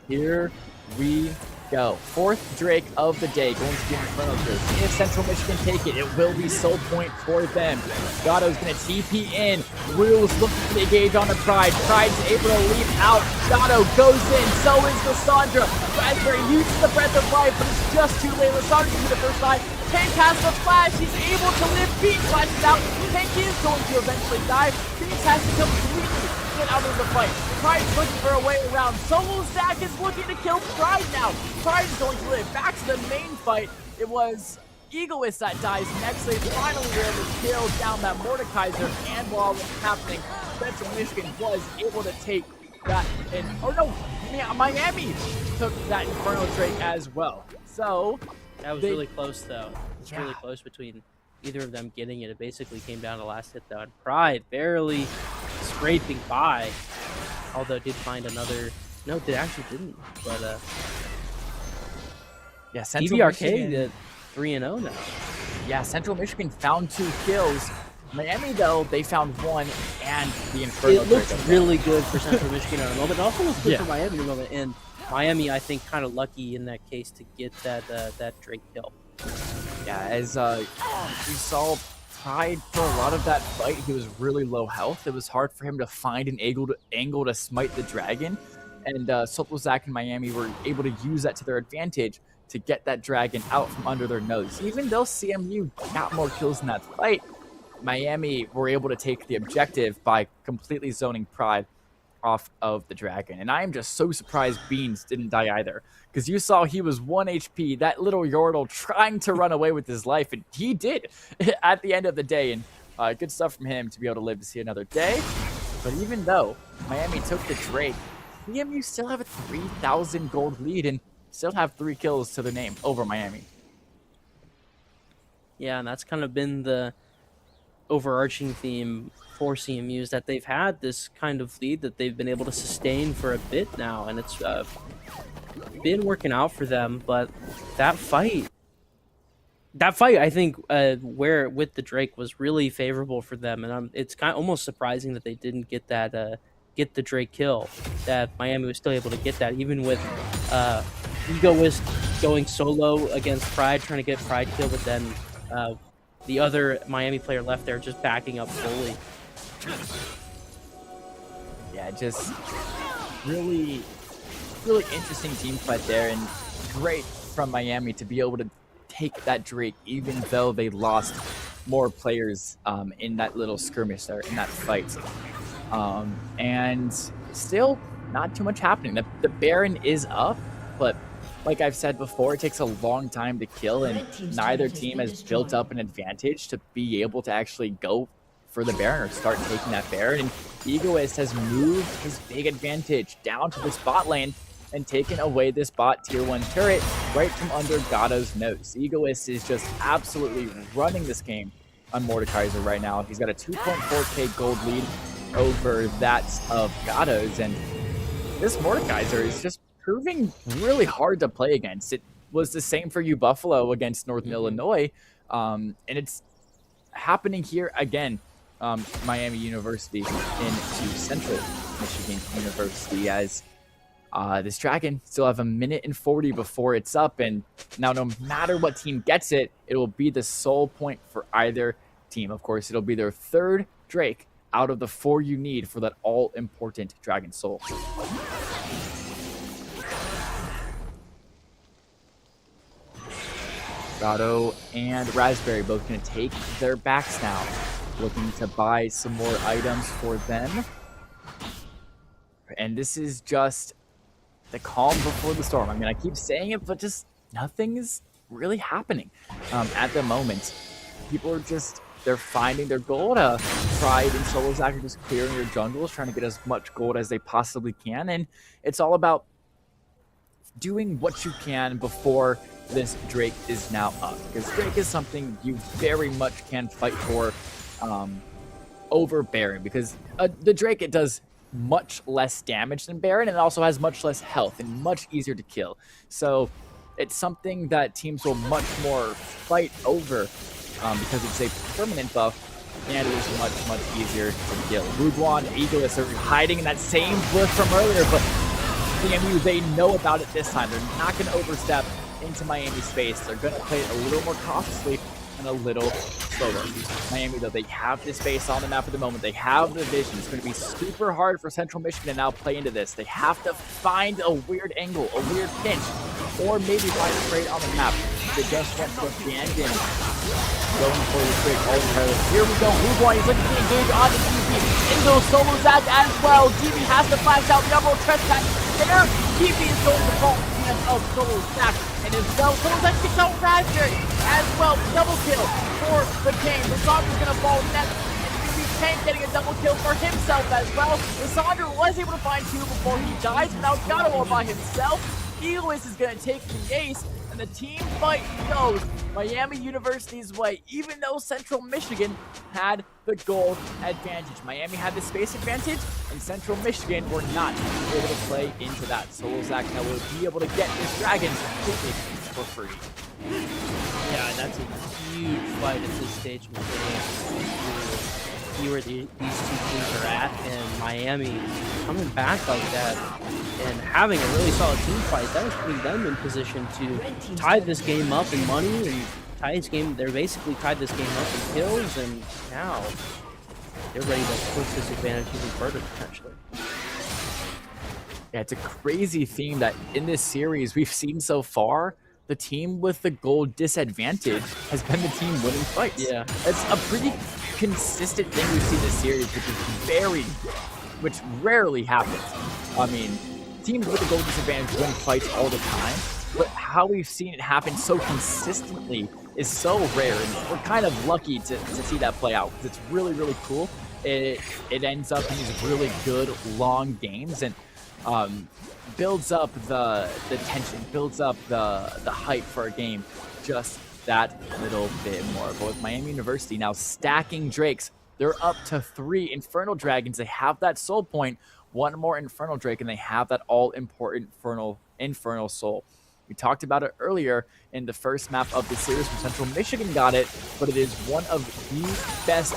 here we go. 4th Drake of the day going to be Inferno Drake. If Central Michigan take it, it will be soul point for them. Gatto's going to TP in. Rules looking to engage on the Pride. Pride's able to leap out. Gatto goes in. So is Lysandra. Raspberry uses the breath of life, but it's just too late. Lysandra can be the first line. Tank has the flash. He's able to live. Beat flashes out. Tank is going to eventually die. Phoenix has to completely get out of the fight. Pride's looking for a way around. Solo Zach is looking to kill Pride now. Pride is going to live. Back to the main fight. It was Egoist that dies next. They finally were able to kill down that Mordekaiser. And while it was happening, Central Michigan was able to take that. And, oh no, Miami took that Inferno Drake as well. So that was really close, though. It's really close between either of them getting it. It basically came down to last hit, though. And Pride barely scraping by, although did find another. No, they actually didn't. But yeah, Central TVRK did 3-0 now. Yeah, Central Michigan found 2 kills. Miami, though, they found 1, and the Inferno. It looked really good for Central Michigan at a moment. It also looked good for Miami at a moment. And Miami, I think, kind of lucky in that case to get that Drake kill. Yeah, as we saw Pride for a lot of that fight, he was really low health. It was hard for him to find an angle to smite the dragon. And Soplozak and Miami were able to use that to their advantage to get that dragon out from under their nose. Even though CMU got more kills in that fight, Miami were able to take the objective by completely zoning Pride off of the dragon. And I am just so surprised Beans didn't die either, because you saw he was 1 HP, that little Yordle trying to run away with his life, and he did at the end of the day. And good stuff from him to be able to live to see another day. But even though Miami took the Drake, CMU still have a 3,000 gold lead and still have 3 kills to their name over Miami. Yeah, and that's kind of been the overarching theme for CMU, is that they've had this kind of lead that they've been able to sustain for a bit now, and it's been working out for them. But that fight, I think, where with the Drake was really favorable for them, and it's kind of almost surprising that they didn't get that get the Drake kill. That Miami was still able to get that, even with Egoist going solo against Pride, trying to get Pride killed, but then the other Miami player left there just backing up fully. Yeah, just really, really interesting team fight there, and great from Miami to be able to take that Drake, even though they lost more players in that little skirmish there, in that fight. And still not too much happening. The Baron is up, but like I've said before, it takes a long time to kill, and neither team has built up an advantage to be able to actually go for the Baron or start taking that Baron. And Egoist has moved his big advantage down to this bot lane and taken away this bot tier 1 turret right from under Gatto's nose. Egoist is just absolutely running this game on Mordekaiser right now. He's got a 2.4k gold lead over that of Gatto's, and this Mordekaiser is just proving really hard to play against. It was the same for U Buffalo against Northern Illinois, and it's happening here again. Miami University into Central Michigan University, as this Dragon still have 1:40 before it's up, and now no matter what team gets it, it will be the sole point for either team. Of course, it'll be their 3rd Drake out of the 4 you need for that all-important Dragon Soul. Gatto and Raspberry both going to take their backs now, looking to buy some more items for them. And this is just the calm before the storm. I mean, I keep saying it, but just nothing is really happening at the moment. People are just they're finding their gold. Pride and Solo Zack are just clearing your jungles, trying to get as much gold as they possibly can, and it's all about doing what you can before this Drake is now up, because Drake is something you very much can fight for over Baron, because the Drake, it does much less damage than Baron, and it also has much less health and much easier to kill. So it's something that teams will much more fight over because it's a permanent buff, and it is much, much easier to kill. Wuguan, Eagles are hiding in that same bush from earlier, but CMU, they know about it this time. They're not going to overstep into Miami space. They're going to play it a little more cautiously and a little slower. Miami, though, they have this space on the map at the moment. They have the vision. It's going to be super hard for Central Michigan to now play into this. They have to find a weird angle, a weird pinch, or maybe find a trade on the map. They just want to abandon going for the trade altogether. Here we go. Wuguan, he's looking to engage on the DB. Into Solo Zack as well. DB has to flash out the double trespass there. DB is going to fall in the hands of Solo Zack. And as well, Solo Zack gets out raspberry as well. Double kill for the King. Lissandra's going to fall next. And DB King getting a double kill for himself as well. Lissandra was able to find two before he dies, but now got all by himself. Egoist is going to take the ace, and the team fight goes Miami University's way, even though Central Michigan had the gold advantage. Miami had the space advantage, and Central Michigan were not able to play into that. Solo Zack now will be able to get this dragon completely for free. Yeah, that's a huge fight at this stage. See where these two teams are at, and Miami coming back like that and having a really solid team fight, that was putting them in position to tie this game up in money and tie this game. They're basically tied this game up in kills, and now they're ready to push this advantage even further potentially. Yeah, it's a crazy theme that in this series we've seen so far. The team with the gold disadvantage has been the team winning fights. Yeah, it's a pretty consistent thing we see this series, which rarely happens. I mean, teams with the gold disadvantage win fights all the time, but how we've seen it happen so consistently is so rare, and we're kind of lucky to see that play out, because it's really, really cool. It ends up in these really good long games, and builds up the tension, builds up the hype for a game just that little bit more. But with Miami University now stacking Drakes, they're up to 3 Infernal Dragons. They have that soul point, 1 more Infernal Drake, and they have that all-important Infernal Soul. We talked about it earlier in the first map of the series when Central Michigan got it, but it is one of the best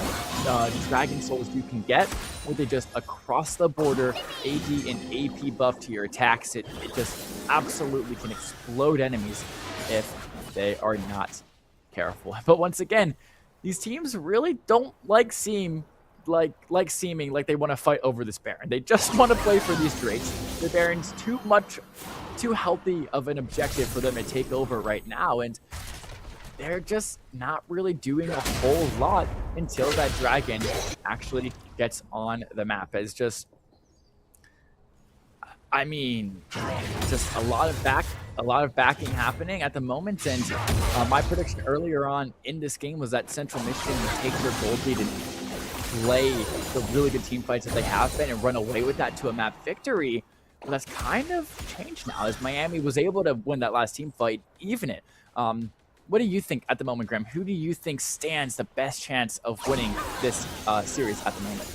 Dragon Souls you can get, with it just across the border AD and AP buff to your attacks. It just absolutely can explode enemies if they are not careful. But once again, these teams really don't seeming like they want to fight over this Baron. They just want to play for these Drakes. The Baron's too healthy of an objective for them to take over right now, and they're just not really doing a whole lot until that dragon actually gets on the map. It's just, I mean, just a lot of backing happening at the moment, and my prediction earlier on in this game was that Central Michigan would take their gold lead and play the really good team fights that they have been and run away with that to a map victory. Well, that's kind of changed now, as Miami was able to win that last team fight, even it. What do you think at the moment, Graham? Who do you think stands the best chance of winning this series at the moment?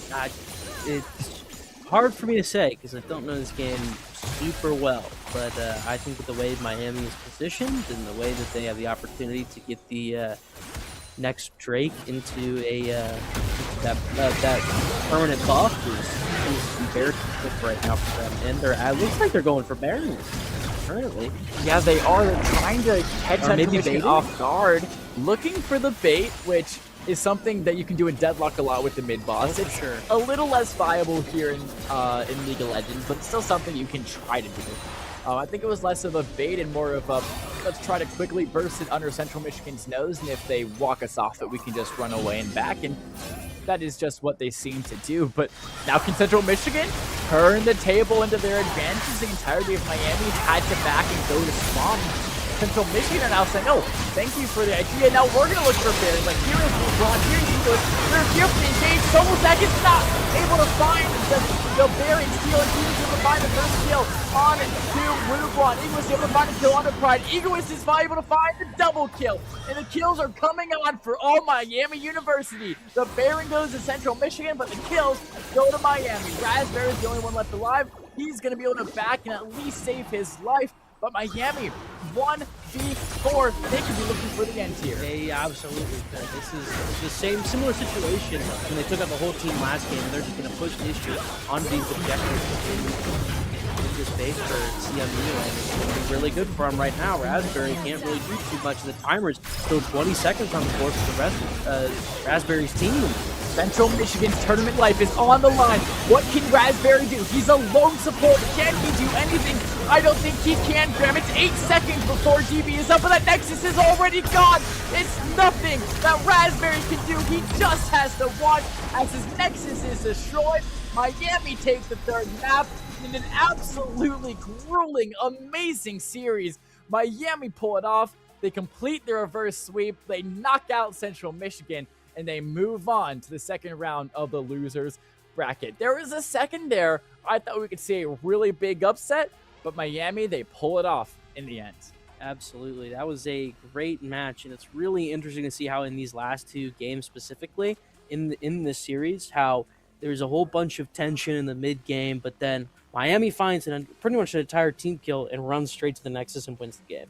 It's hard for me to say because I don't know this game super well, but I think with the way Miami is positioned and the way that they have the opportunity to get the next Drake into that permanent buff is very quick right now for them, and it looks like they're going for Baron currently. Yeah, they are. They're trying to catch Central Michigan off guard, looking for the bait, which is something that you can do in Deadlock a lot with the mid boss. It's a little less viable here in League of Legends, but it's still something you can try to do. I think it was less of a bait and more of a, let's try to quickly burst it under Central Michigan's nose, and if they walk us off it, we can just run away and back, and that is just what they seem to do. But now can Central Michigan turn the table into their advantage? The entirety of Miami had to back and go to spawn Central Michigan are now saying, oh, thank you for the idea. Now we're going to look for Barry. Like, here is LeBron, here's English. They're here for the engage. Solzak is not able to find the Barry steal, and he's able to find the first kill on to LeBron. Egoist able to find a kill on the Pride. Egoist is able to find the double kill. And the kills are coming on for all Miami University. The Baron goes to Central Michigan, but the kills go to Miami. Raspberry's the only one left alive. He's going to be able to back and at least save his life. But Miami, 1v4, they could be looking for the end here. They absolutely could. This is the similar situation when they took out the whole team last game, and they're just going to push the issue onto these objectives in this base for CMU, and it's going to be really good for them right now. Raspberry can't really do too much, and the timer's still 20 seconds on the board for the rest of Raspberry's team. Central Michigan's tournament life is on the line. What can Raspberry do? He's a lone support. Can he do anything? I don't think he can, Graham. It's 8 seconds before GB is up, but that Nexus is already gone. It's nothing that Raspberry can do. He just has to watch as his Nexus is destroyed. Miami takes the third map in an absolutely grueling, amazing series. Miami pull it off. They complete the reverse sweep. They knock out Central Michigan, and they move on to the second round of the losers bracket. There was a second there. I thought we could see a really big upset, but Miami, they pull it off in the end. Absolutely. That was a great match, and it's really interesting to see how in these last two games specifically in this series, how there's a whole bunch of tension in the mid game, but then Miami finds pretty much an entire team kill and runs straight to the Nexus and wins the game.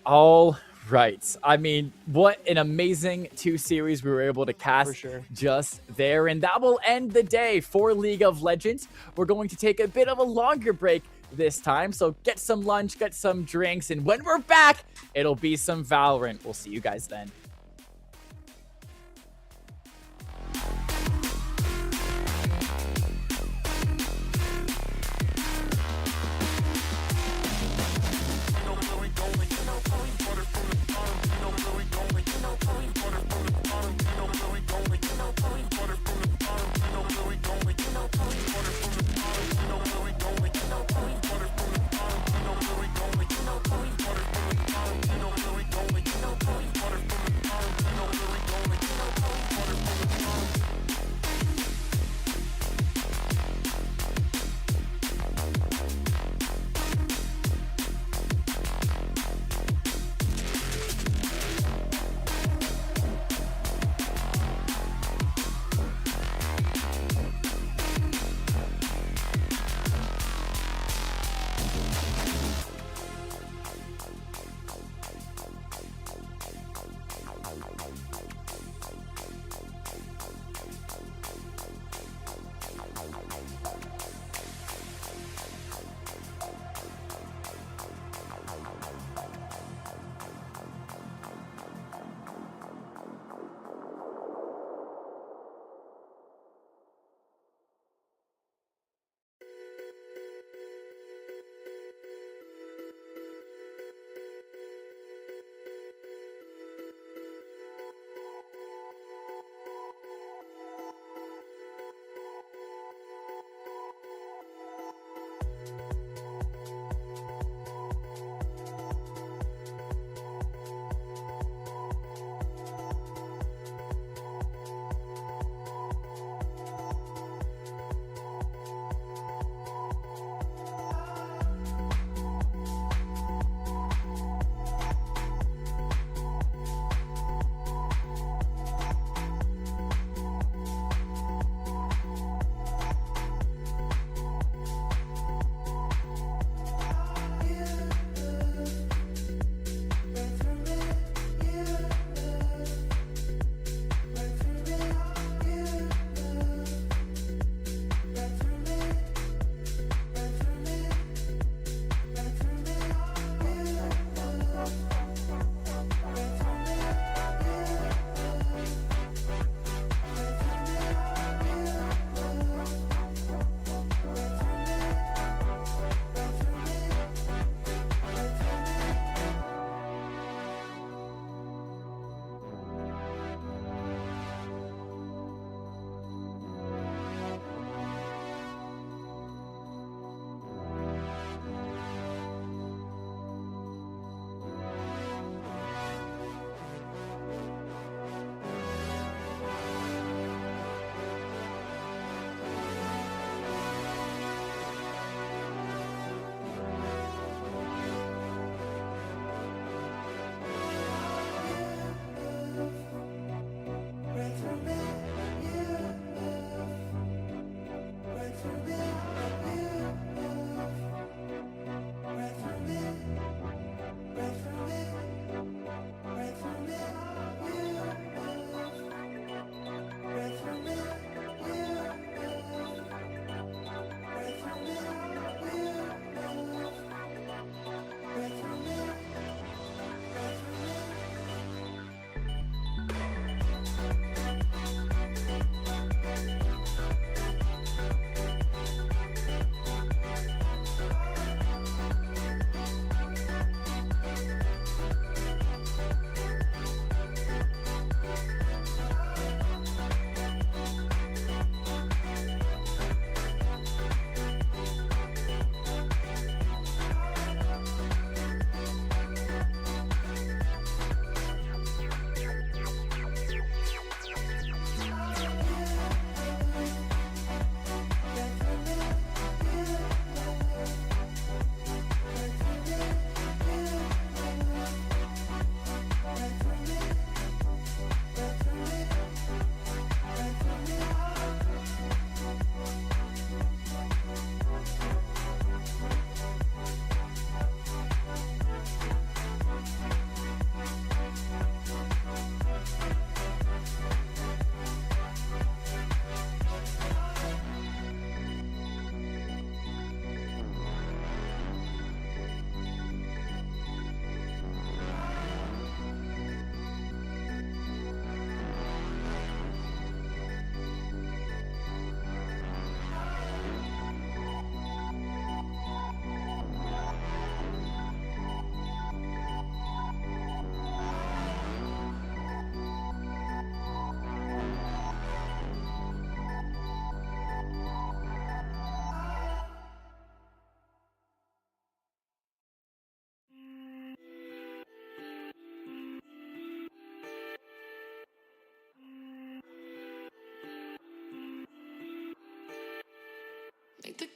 All right. I mean, what an amazing two series we were able to cast For sure. just there. And that will end the day for League of Legends. We're going to take a bit of a longer break this time. So get some lunch, get some drinks. And when we're back, it'll be some Valorant. We'll see you guys then.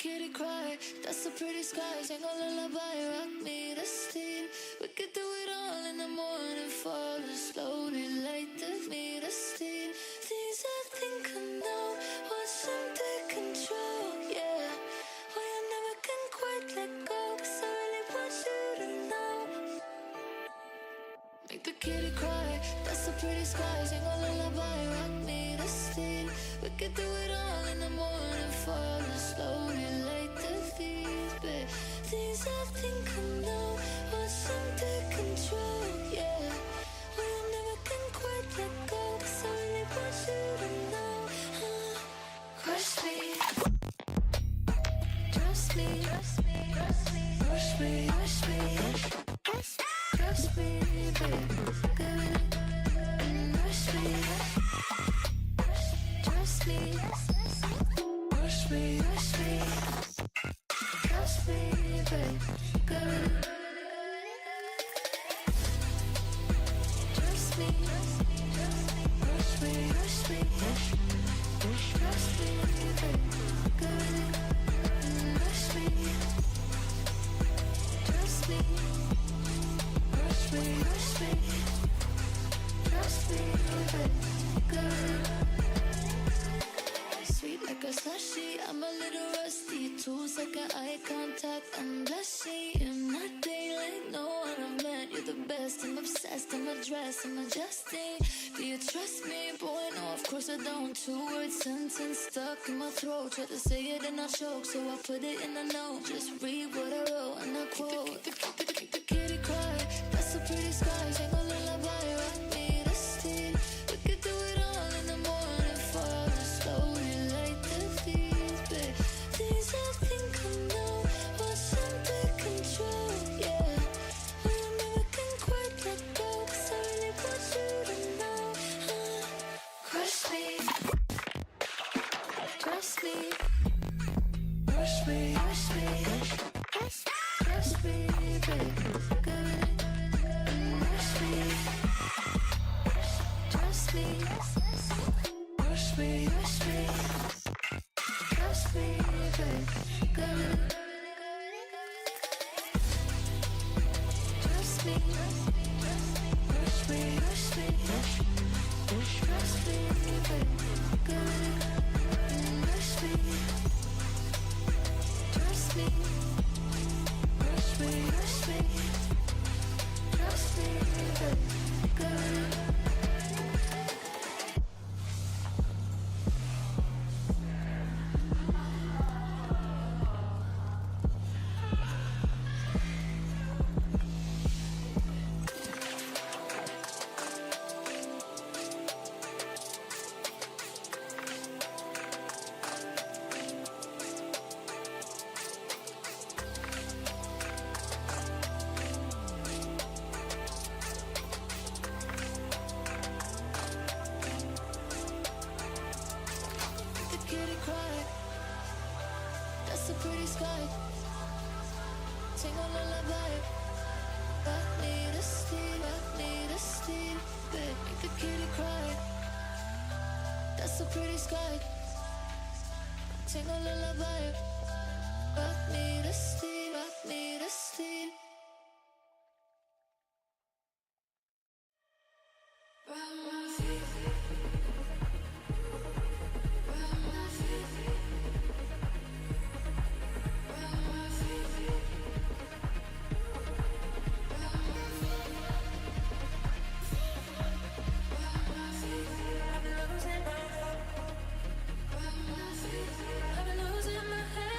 kitty cry. That's a pretty sky. Sing a lullaby, rock me to sleep. We could do it all in the morning. Fall slowly, light me to sleep. Things I think I know, want some take control. Yeah, well I never can quite let go, 'cause I really want you to know. Make the kitty cry. That's a pretty sky. Sing a lullaby, rock me to sleep. We could do it all in the morning. Fall slowly, light the feet. But things I think I know, want some take control. Yeah, well I never can quite let go, 'cause I really want you to know. Crush me, trust me, trust me, trust me, rush me, rush me, trust me, baby. Rush me, trust me, rush me, rush me, trust me, baby. Trust me, rush me, rush me, trust me, baby. Rush me, trust me, rush me, trust me, baby. Sweet like a slushy, I'm a little rusty. 2-second eye contact, I'm blushing. In my daylight, no one I've met. You're the best, I'm obsessed, I'm addressed, I'm adjusting. Do you trust me? Boy, no, of course I don't. 2-word sentence stuck in my throat. Try to say it and I choke, so I put it in a note. Just read what I wrote and I quote. The kitty cry, that's a pretty sky. Sing a lullaby, rock me to sleep. We could do it all in the morning. Fall slowly, light the feet. But things I think I know, want some take control. Yeah, well I never can quite let go, 'cause I really want you to know. Crush me, trust me, rush me, rush me, trust me, baby. Rush me, trust me, rush me, rush me, trust me, baby. Trust me, rush me, rush me, trust me, baby. Rush me, trust me, rush me, trust me, baby. The kitty cry. That's a pretty sky. Sing a lullaby. Rock me to sleep, rock me to sleep. Babe, make the kitty cry. That's a pretty sky. Sing a lullaby. Rock me to sleep, rock me to sleep. Round my feet. Round my feet. Round my feet. Round my feet. Round my feet. I've been losing my head. Round my feet. I've been losing my head.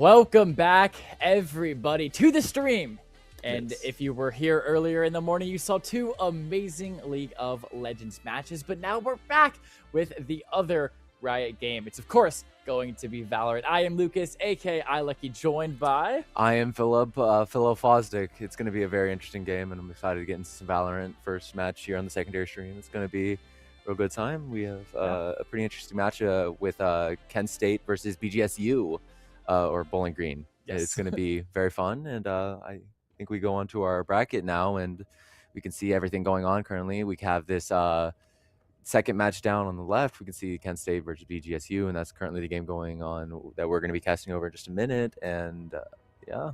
Welcome back, everybody, to the stream. And Yes. if you were here earlier in the morning, you saw two amazing League of Legends matches. But now we're back with the other Riot game. It's, of course, going to be Valorant. I am Lucas, aka iLucky, joined by... I am Philip, Philo Fosdick. It's going to be a very interesting game, and I'm excited to get into some Valorant. First match here on the secondary stream. It's going to be a real good time. We have a pretty interesting match with Kent State versus BGSU, or Bowling Green. Yes. It's going to be very fun, and I think we go on to our bracket now, and we can see everything going on currently. We have this second match down on the left. We can see Kent State versus BGSU, and that's currently the game going on that we're going to be casting over in just a minute. And Yeah,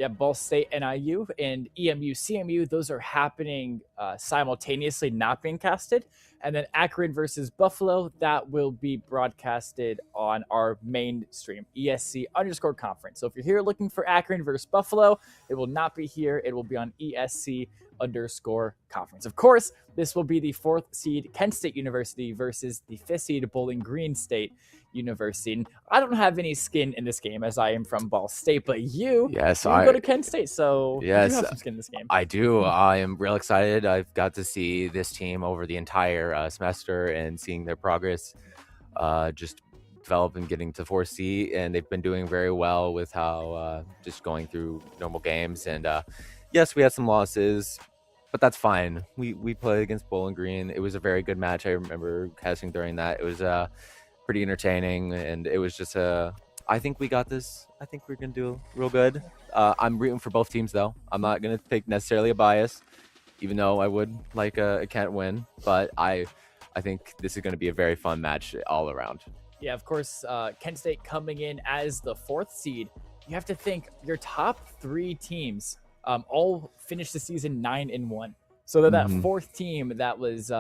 Ball State, NIU, and EMU, CMU, those are happening simultaneously, not being casted. And then Akron versus Buffalo, that will be broadcasted on our main stream, ESC_conference. So if you're here looking for Akron versus Buffalo, it will not be here. It will be on ESC_conference. Of course, this will be the 4th seed Kent State University versus the 5th seed Bowling Green State University. And I don't have any skin in this game as I am from Ball State, but you go to Kent State, so you do have some skin in this game. I do. I am real excited. I've got to see this team over the entire semester and seeing their progress just develop and getting to 4C, and they've been doing very well with how just going through normal games. And yes, we had some losses, but that's fine. We played against Bowling Green. It was a very good match. I remember casting during that. It was pretty entertaining, and it was just I think we got this. I think we're gonna do real good. I'm rooting for both teams, though. I'm not gonna take necessarily a bias, even though I would like a Kent win, but I think this is gonna be a very fun match all around. Yeah, of course, Kent State coming in as the 4th seed. You have to think your top 3 teams all finished the season 9-1. So they're that 4th team that was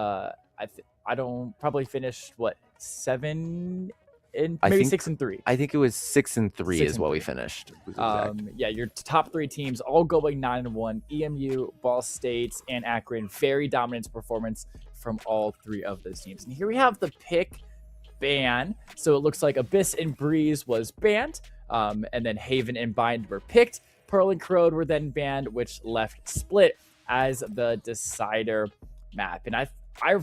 I don't probably finished what 7 and maybe 6-3. I think it was 6-3 is what we finished. Yeah, your top 3 teams all going 9-1. EMU, Ball State, and Akron. Very dominant performance from all 3 of those teams. And here we have the pick ban. So it looks like Abyss and Breeze was banned, and then Haven and Bind were picked. Pearl and Crowed were then banned, which left Split as the decider map. And I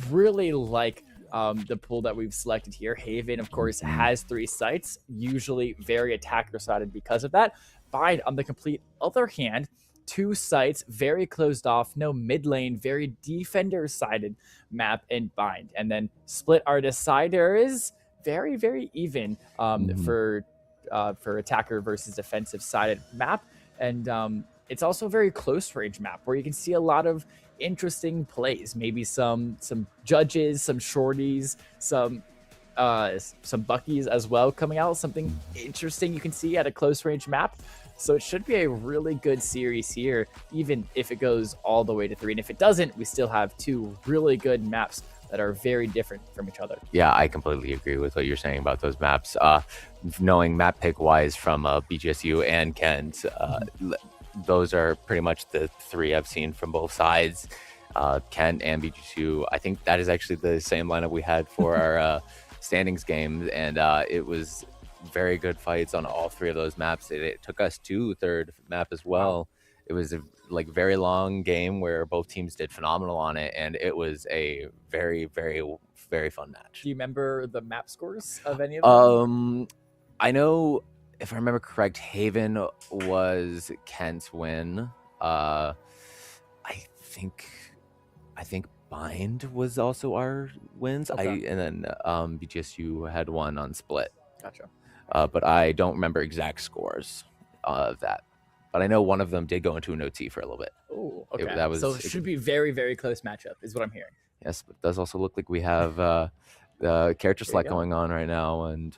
really like the pool that we've selected here. Haven, of course, has 3 sites, usually very attacker-sided because of that. Bind, on the complete other hand, 2 sites, very closed off, no mid lane, very defender-sided map in Bind. And then Split, our decider, is very, very even for attacker versus defensive-sided map. And it's also a very close-range map where you can see a lot of interesting plays, maybe some judges, some shorties, some buckies as well coming out. Something interesting you can see at a close range map. So it should be a really good series here, even if it goes all the way to 3. And if it doesn't, we still have 2 really good maps that are very different from each other. Yeah, I completely agree with what you're saying about those maps. Knowing map pick wise from BGSU and Kent, those are pretty much the 3 I've seen from both sides. Kent and BGSU. I think that is actually the same lineup we had for our standings games, and it was very good fights on all 3 of those maps. It took us to 3rd map as well. It was a very long game where both teams did phenomenal on it, and it was a very, very, very fun match. Do you remember the map scores of any of them? I know, if I remember correct, Haven was Kent's win. I think Bind was also our wins. Okay. And then BGSU had one on Split. Gotcha. But I don't remember exact scores of that. But I know one of them did go into an OT for a little bit. Oh, okay. So it should be very, very close matchup, is what I'm hearing. Yes, but it does also look like we have the character select going on right now, and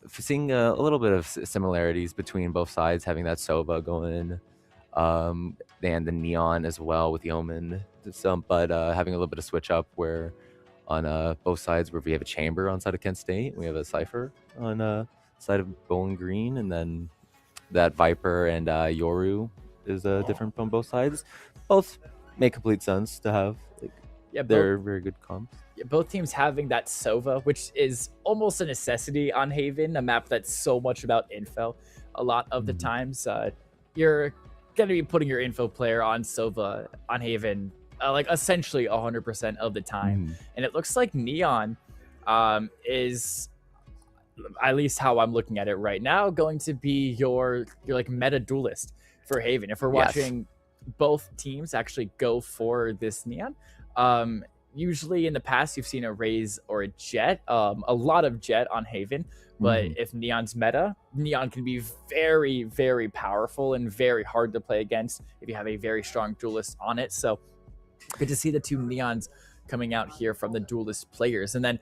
seeing a little bit of similarities between both sides, having that Sova going, and the Neon as well with Yeoman. But having a little bit of switch up where on both sides, where we have a Chamber on side of Kent State, we have a Cypher on side of Bowling Green, and then that Viper and Yoru is different from both sides. Both make complete sense to have. They're very good comps. both teams having that Sova, which is almost a necessity on Haven, a map that's so much about info. A lot of the times, you're going to be putting your info player on Sova on Haven, like essentially 100% of the time. And it looks like Neon is, at least how I'm looking at it right now, going to be your like meta duelist for Haven. If we're watching both teams actually go for this Neon, usually in the past you've seen a Raze or a Jet, a lot of Jet on Haven, but if Neon's meta, Neon can be very, very powerful and very hard to play against if you have a very strong duelist on it. So good to see the two Neons coming out here from the duelist players. And then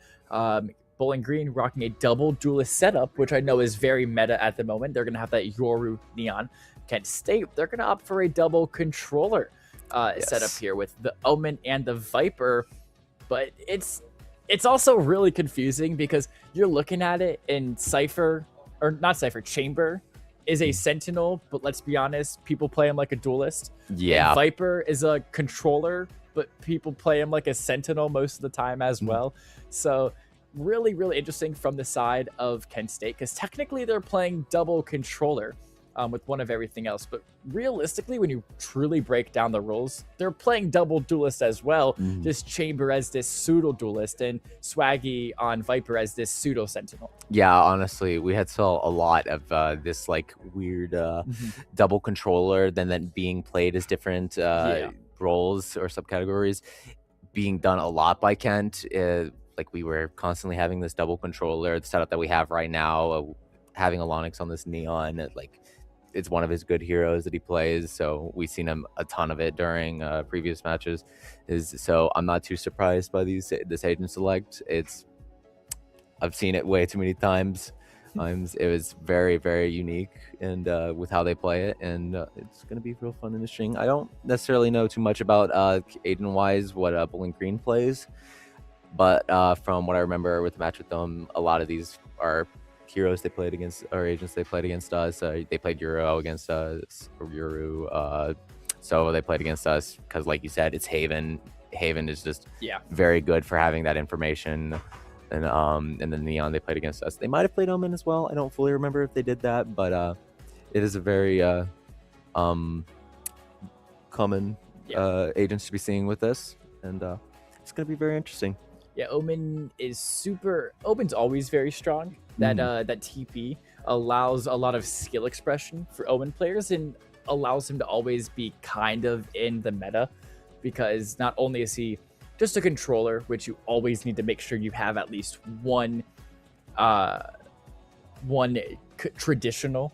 Bowling Green rocking a double duelist setup, which I know is very meta at the moment. They're going to have that Yoru Neon. Kent State, they're going to opt for a double controller setup here with the Omen and the Viper. But it's also really confusing because you're looking at it in Cypher, or not Cypher, Chamber is a Sentinel, but let's be honest, people play him like a duelist. Yeah. And Viper is a controller, but people play him like a Sentinel most of the time as well. So really, really interesting from the side of Kent State, because technically they're playing double controller with one of everything else. But realistically, when you truly break down the rules, they're playing double duelist as well. Just Chamber as this pseudo duelist and Swaggy on Viper as this pseudo Sentinel. Yeah, honestly, we had saw a lot of this like weird double controller, then being played as different roles or subcategories, being done a lot by Kent. Like we were constantly having this double controller, the setup that we have right now, having Alonix on this Neon, like it's one of his good heroes that he plays. So we've seen him a ton of it during previous matches. So I'm not too surprised by this agent select. I've seen it way too many times. It was very, very unique and with how they play it, and it's going to be real fun and interesting. I don't necessarily know too much about agent-wise what Bowling Green plays, but from what I remember with the match with them, a lot of these are heroes they played against, or agents they played against us. They played Euro against us, or Euro. So they played against us because, like you said, it's Haven. Haven is just very good for having that information. And then Neon, they played against us. They might have played Omen as well. I don't fully remember if they did that, but it is a very common agents to be seeing with this, and it's going to be very interesting. Yeah, Omen is super. Omen's always very strong. That that TP allows a lot of skill expression for Omen players and allows him to always be kind of in the meta, because not only is he just a controller, which you always need to make sure you have at least one traditional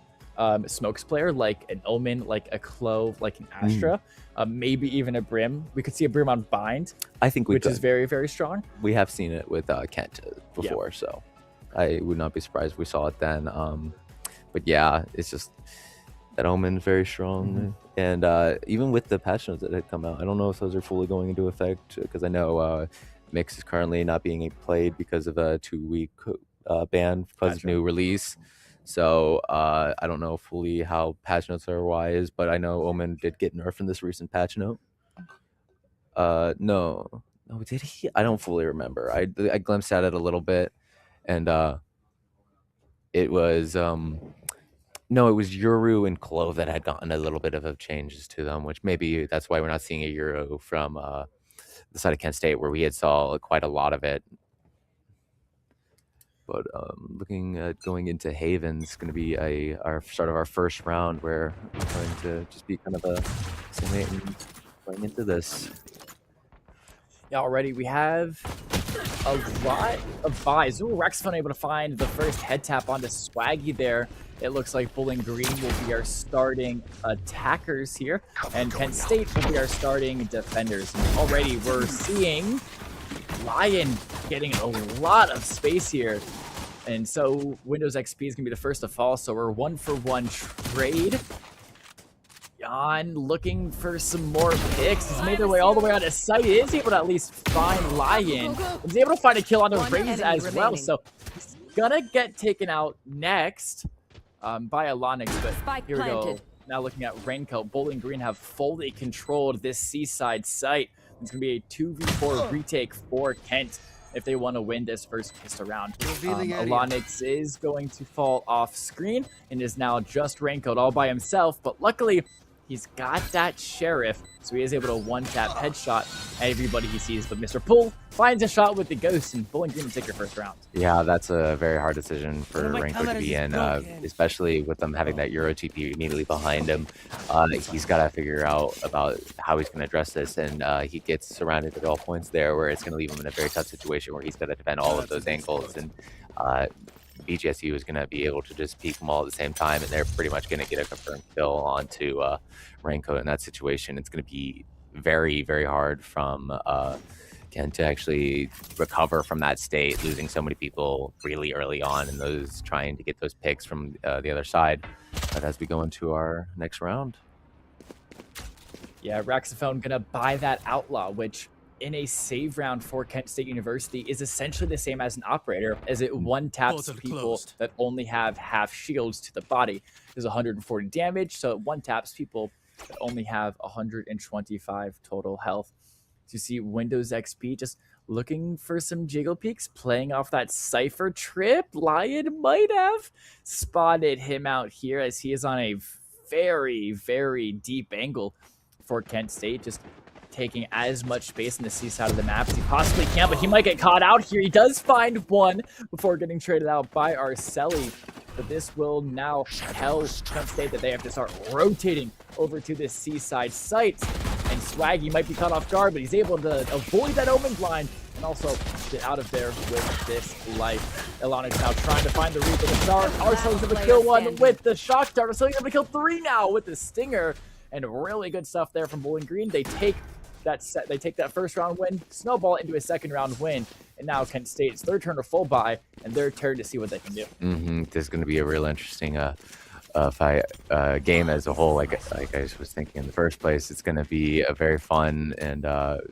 smokes player, like an Omen, like a Clove, like an Astra, maybe even a Brim. We could see a Brim on Bind, I think which is very, very strong. We have seen it with Kent before, so I would not be surprised if we saw it then. But yeah, it's just that Omen's very strong. And even with the patch notes that had come out, I don't know if those are fully going into effect, because I know Mix is currently not being played because of a 2-week ban because of new release. So I don't know fully how patch notes are wise, but I know Omen did get nerfed in this recent patch note. No, did he? I don't fully remember. I glimpsed at it a little bit, and it was no, it was Yoru and Clove that had gotten a little bit of changes to them, which maybe that's why we're not seeing a Euro from the side of Kent State, where we had saw quite a lot of it. But looking at going into Haven, it's going to be our start of our first round, where we're going to just be kind of a simulating going into this. Yeah, already we have a lot of buys. Ooh, Rexfun able to find the first head tap onto Swaggy there. It looks like Bowling Green will be our starting attackers here, and Kent State will be our starting defenders. And already we're seeing Lion getting a lot of space here. And so Windows XP is going to be the first to fall, so we're 1-for-1 trade. Jan looking for some more picks. He's made their way all the way out of sight. He is able to at least find Lion. He's able to find a kill on the Raze as well, so he's gonna get taken out next by Alonix, but here we go. Now looking at Raincoat, Bowling Green have fully controlled this seaside site. It's going to be a 2v4 retake for Kent if they want to win this first pistol round. Alonix is going to fall off screen and is now just Raincoat all by himself, but luckily he's got that Sheriff, so he is able to one-tap headshot everybody he sees. But Mr. Pull finds a shot with the Ghost, and Bowling Green will take your first round. Yeah, that's a very hard decision for Raincoat to be in, especially with them having that Euro TP immediately behind him. He's got to figure out about how he's going to address this, and he gets surrounded at all points there, where it's going to leave him in a very tough situation where he's got to defend all of those angles. And BGSU is going to be able to just peek them all at the same time, and they're pretty much going to get a confirmed kill onto Raincoat in that situation. It's going to be very, very hard from Ken to actually recover from that state, losing so many people really early on, and those trying to get those picks from the other side. But as we go into our next round. Yeah, Raxophone going to buy that Outlaw, which in a save round for Kent State University is essentially the same as an operator, as it one-taps people that only have half shields to the body. There's 140 damage, so it one-taps people that only have 125 total health. So you see Windows XP just looking for some jiggle peeks, playing off that Cypher trip. Lion might have spotted him out here, as he is on a very, very deep angle for Kent State, just taking as much space in the C side of the map as he possibly can, but he might get caught out here. He does find one before getting traded out by Arceli, but this will now tell Kent State that they have to start rotating over to this C side site, and Swaggy might be caught off guard, but he's able to avoid that Omen blind and also get out of there with this life. Ilonic now trying to find the Reaper. Arceli's able to kill one with the Shock Dart. Arceli's able to kill 3 now with the Stinger, and really good stuff there from Bowling Green. They take that first round win, snowball into a second round win, and now Kent State's third turn to full buy, and their turn to see what they can do. This is going to be a real interesting fight, game as a whole. Like I was thinking in the first place, it's going to be a very fun, and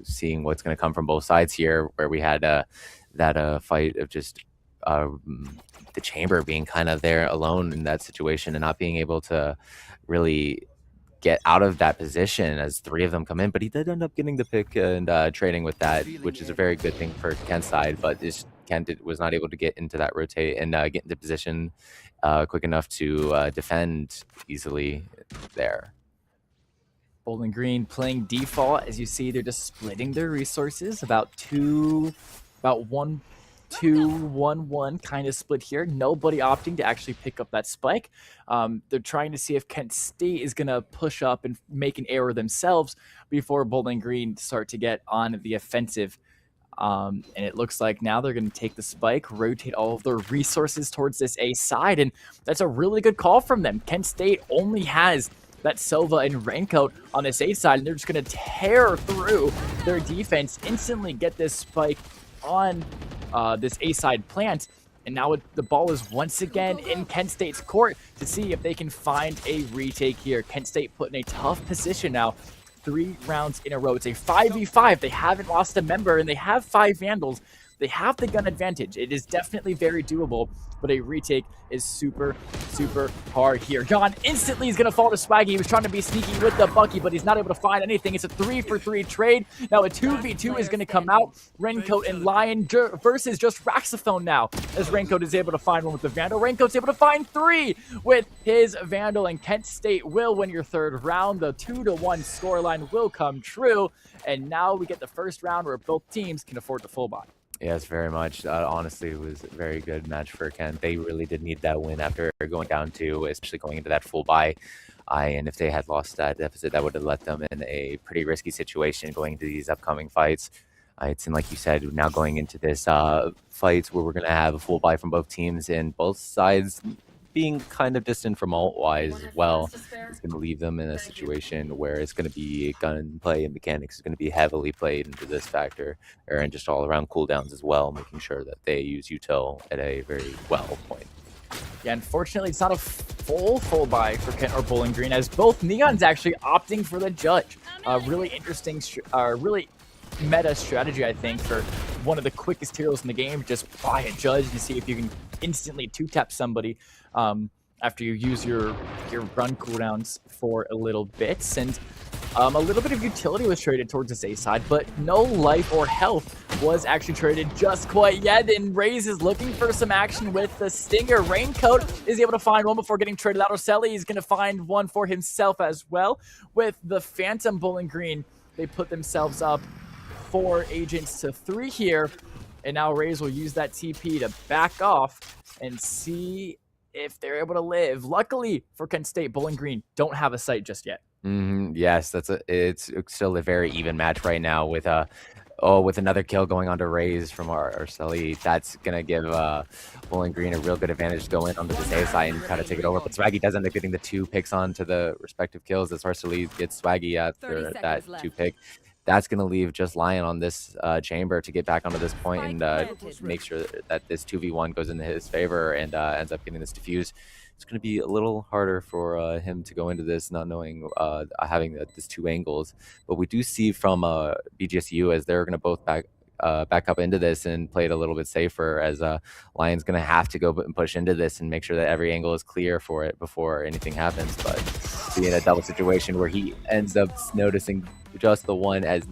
seeing what's going to come from both sides here, where we had that fight of just the Chamber being kind of there alone in that situation and not being able to really get out of that position as 3 of them come in, but he did end up getting the pick and trading with that, which is a very good thing for Kent's side, but Kent was not able to get into that rotate and get into position quick enough to defend easily there. Bowling Green playing default. As you see, they're just splitting their resources, about 1-2-1-1 kind of split here. Nobody opting to actually pick up that spike. They're trying to see if Kent State is going to push up and make an error themselves before Bowling Green start to get on the offensive. And it looks like now they're going to take the spike, rotate all of their resources towards this A side, and that's a really good call from them. Kent State only has that Silva and Raincoat on this A side, and they're just going to tear through their defense, instantly get this spike on this A-side plant, and now the ball is once again in Kent State's court to see if they can find a retake here. Kent State put in a tough position now, 3 rounds in a row. It's a 5v5. They haven't lost a member, and they have 5 Vandals. They have the gun advantage. It is definitely very doable, but a retake is super, super hard here. John instantly is going to fall to Swaggy. He was trying to be sneaky with the Bucky, but he's not able to find anything. It's a 3-for-3 trade. Now a 2v2 is going to come out. Raincoat and Lion versus just Raxophone now, as Raincoat is able to find one with the Vandal. Raincoat's able to find 3 with his Vandal, and Kent State will win your third round. The 2-1 scoreline will come true, and now we get the first round where both teams can afford the full buy. Yes, very much. Honestly, it was a very good match for Kent. They really did need that win after going down 2, especially going into that full buy. And if they had lost that deficit, that would have left them in a pretty risky situation going into these upcoming fights. It seemed like you said, now going into this fights where we're going to have a full buy from both teams, and both sides being kind of distant from ult-wise as well, it's going to leave them in a situation where it's going to be gunplay and mechanics is going to be heavily played into this factor, and just all around cooldowns as well, making sure that they use util at a very well point. Yeah, unfortunately, it's not a full buy for Kent or Bowling Green, as both Neon's actually opting for the Judge. Really interesting, really meta strategy, I think, for one of the quickest heroes in the game. Just buy a Judge to see if you can instantly 2-tap somebody after you use your run cooldowns for a little bit. And A little bit of utility was traded towards this A side, but no life or health was actually traded just quite yet. And Raze is looking for some action with the Stinger. Raincoat is able to find one before getting traded out. Orselli is going to find one for himself as well. With the Phantom Bowling Green, they put themselves up 4 agents to 3 here. And now Raze will use that TP to back off and see if they're able to live. Luckily for Kent State, Bowling Green don't have a site just yet. Yes, it's still a very even match right now with with another kill going on to Raze from Arceli. That's gonna give Bowling Green a real good advantage to go in onto the safe side and try to take it over. But Swaggy does end up getting the 2 picks onto the respective kills as Arceli gets Swaggy after that 2 pick. That's going to leave just Lion on this chamber to get back onto this point and make sure that this 2v1 goes into his favor and ends up getting this defused. It's going to be a little harder for him to go into this not knowing having this 2 angles. But we do see from BGSU as they're going to both back up into this and play it a little bit safer, as Lion's going to have to go and push into this and make sure that every angle is clear for it before anything happens. But being a double situation where he ends up noticing just the one as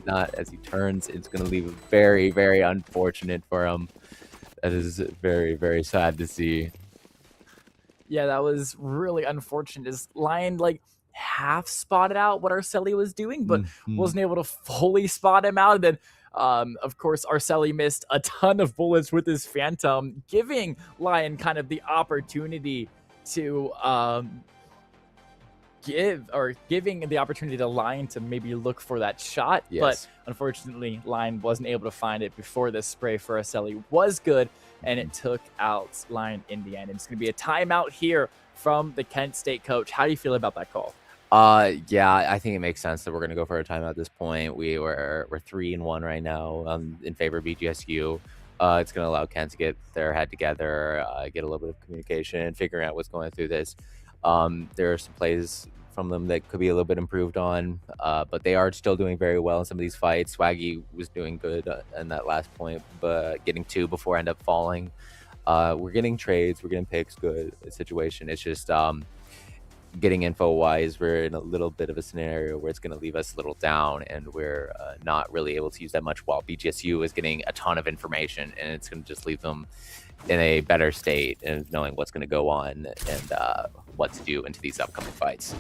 he turns, it's going to leave very, very unfortunate for him. That is very, very sad to see. Yeah, that was really unfortunate. As Lion half spotted out what Arceli was doing, but wasn't able to fully spot him out. And then of course, Arceli missed a ton of bullets with his Phantom, giving Lion kind of the opportunity to giving the opportunity to Lion to maybe look for that shot. Yes. But unfortunately, Lion wasn't able to find it before the spray for Arceli was good, and it took out Lion in the end. It's going to be a timeout here from the Kent State coach. How do you feel about that call? Yeah, I think it makes sense that we're going to go for a timeout at this point. We're 3-1 right now in favor of BGSU. It's going to allow Kent to get their head together, get a little bit of communication, figuring out what's going through this. There are some plays from them that could be a little bit improved on, but they are still doing very well in some of these fights. Swaggy was doing good in that last point, but getting 2 before end up falling. We're getting trades, we're getting picks, good situation. It's just getting info wise, we're in a little bit of a scenario where it's going to leave us a little down, and we're not really able to use that much, while BGSU is getting a ton of information, and it's going to just leave them in a better state and knowing what's going to go on and what to do into these upcoming fights.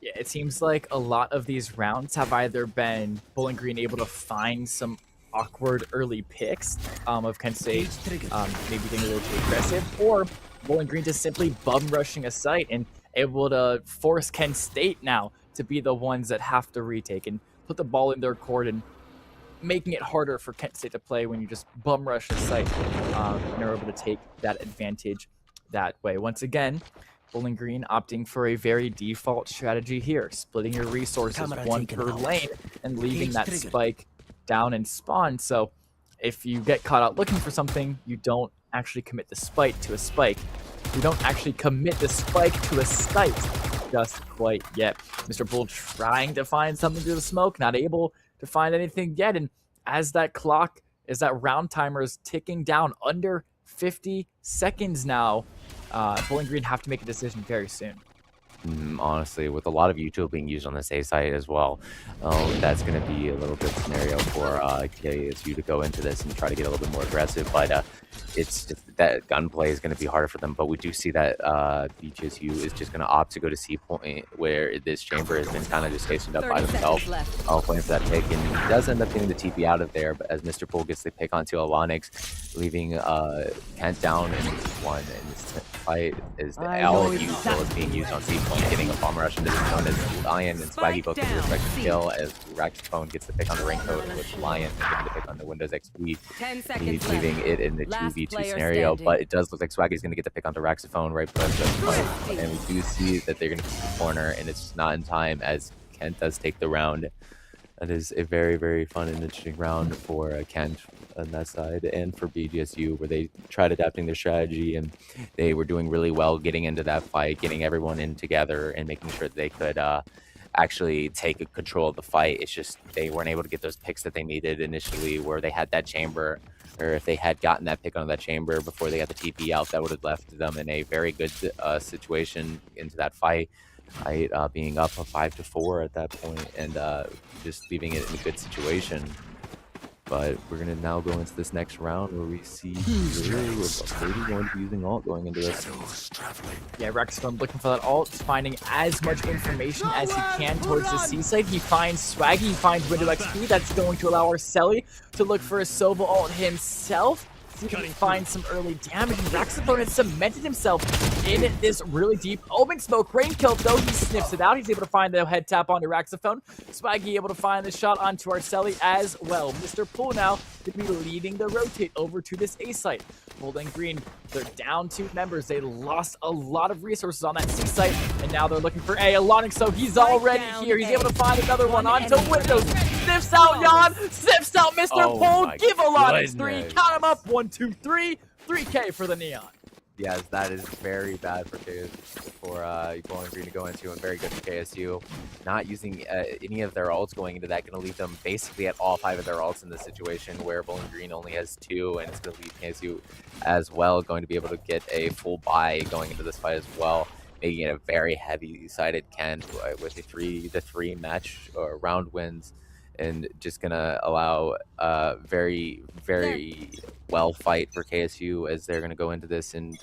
Yeah, it seems like a lot of these rounds have either been Bowling Green able to find some awkward early picks of Kent State, maybe getting a little too aggressive, or Bowling Green just simply bum rushing a site and able to force Kent State now to be the ones that have to retake and put the ball in their court, and making it harder for Kent State to play when you just bum rush a site and are able to take that advantage that way. Once again, Bowling Green opting for a very default strategy here, splitting your resources one per lane and leaving that spike down and spawn. So if you get caught out looking for something, you don't actually commit the spike to a spike. You don't actually commit the spike to a site just quite yet. Mr. Bull trying to find something through the smoke, not able to find anything yet. And as that round timer is ticking down under 50 seconds now, Bowling Green have to make a decision very soon. Honestly, with a lot of util being used on this A site as well, that's going to be a little good scenario for KSU to go into this and try to get a little bit more aggressive. But it's just that gunplay is going to be harder for them. But we do see that BGSU is just going to opt to go to C point, where this chamber has been kind of just stationed up by himself, playing for that pick, and he does end up getting the TP out of there. But as Mr. Pool gets the pick onto Alonix, leaving Kent down in one, and this fight is the L util is being used on C point, getting a bomb rush into the zone as Lion and Swaggy both get the respective kill, as Raxphone gets the pick on the Raincoat, with Lion getting the pick on the Windows XP. He's leaving it in the 2v2 scenario, but it does look like Swaggy's going to get the pick onto Raxphone right before the fight, and we do see that they're going to keep the corner, and it's not in time as Kent does take the round. That is a very, very fun and interesting round for Kent on that side, and for BGSU, where they tried adapting their strategy, and they were doing really well getting into that fight, getting everyone in together, and making sure that they could actually take control of the fight. It's just they weren't able to get those picks that they needed initially, where they had that chamber, or if they had gotten that pick on that chamber before they got the TP out, that would have left them in a very good situation into that fight. right? Being up a 5-4 at that point and just leaving it in a good situation. But we're going to now go into this next round where we see maybe going to be using ult going into this. Yeah, Rexstone looking for that ult, finding as much information as he can towards the C site. He finds Swaggy, he finds Window XP. That's going to allow Arceli to look for a Sova ult himself. See if he can find some early damage. And Raxaphone has cemented himself in this really deep open smoke. Rain kill, though, he sniffs it out. He's able to find the head tap onto Raxaphone. Swaggy able to find the shot onto Arceli as well. Mr. Pool now to be leading the rotate over to this A site. Golden Green, they're down 2 members. They lost a lot of resources on that C site, and now they're looking for A. Alonic, so he's already here. He's able to find another one onto Windows. Sniffs out Jan, sniffs out Mr. Oh Pool. my Give Alonic 3. goodness. Count him up. 1, 2, 3. 3K for the Neon. Yes, that is very bad for Bowling Green to go into, and very good for KSU. Not using any of their ults going into that, going to leave them basically at all 5 of their ults in this situation, where Bowling Green only has 2, and it's going to leave KSU as well going to be able to get a full buy going into this fight as well, making it a very heavy-sided Ken with a 3-3 match or round wins, and just gonna allow very well fight for KSU as they're gonna go into this and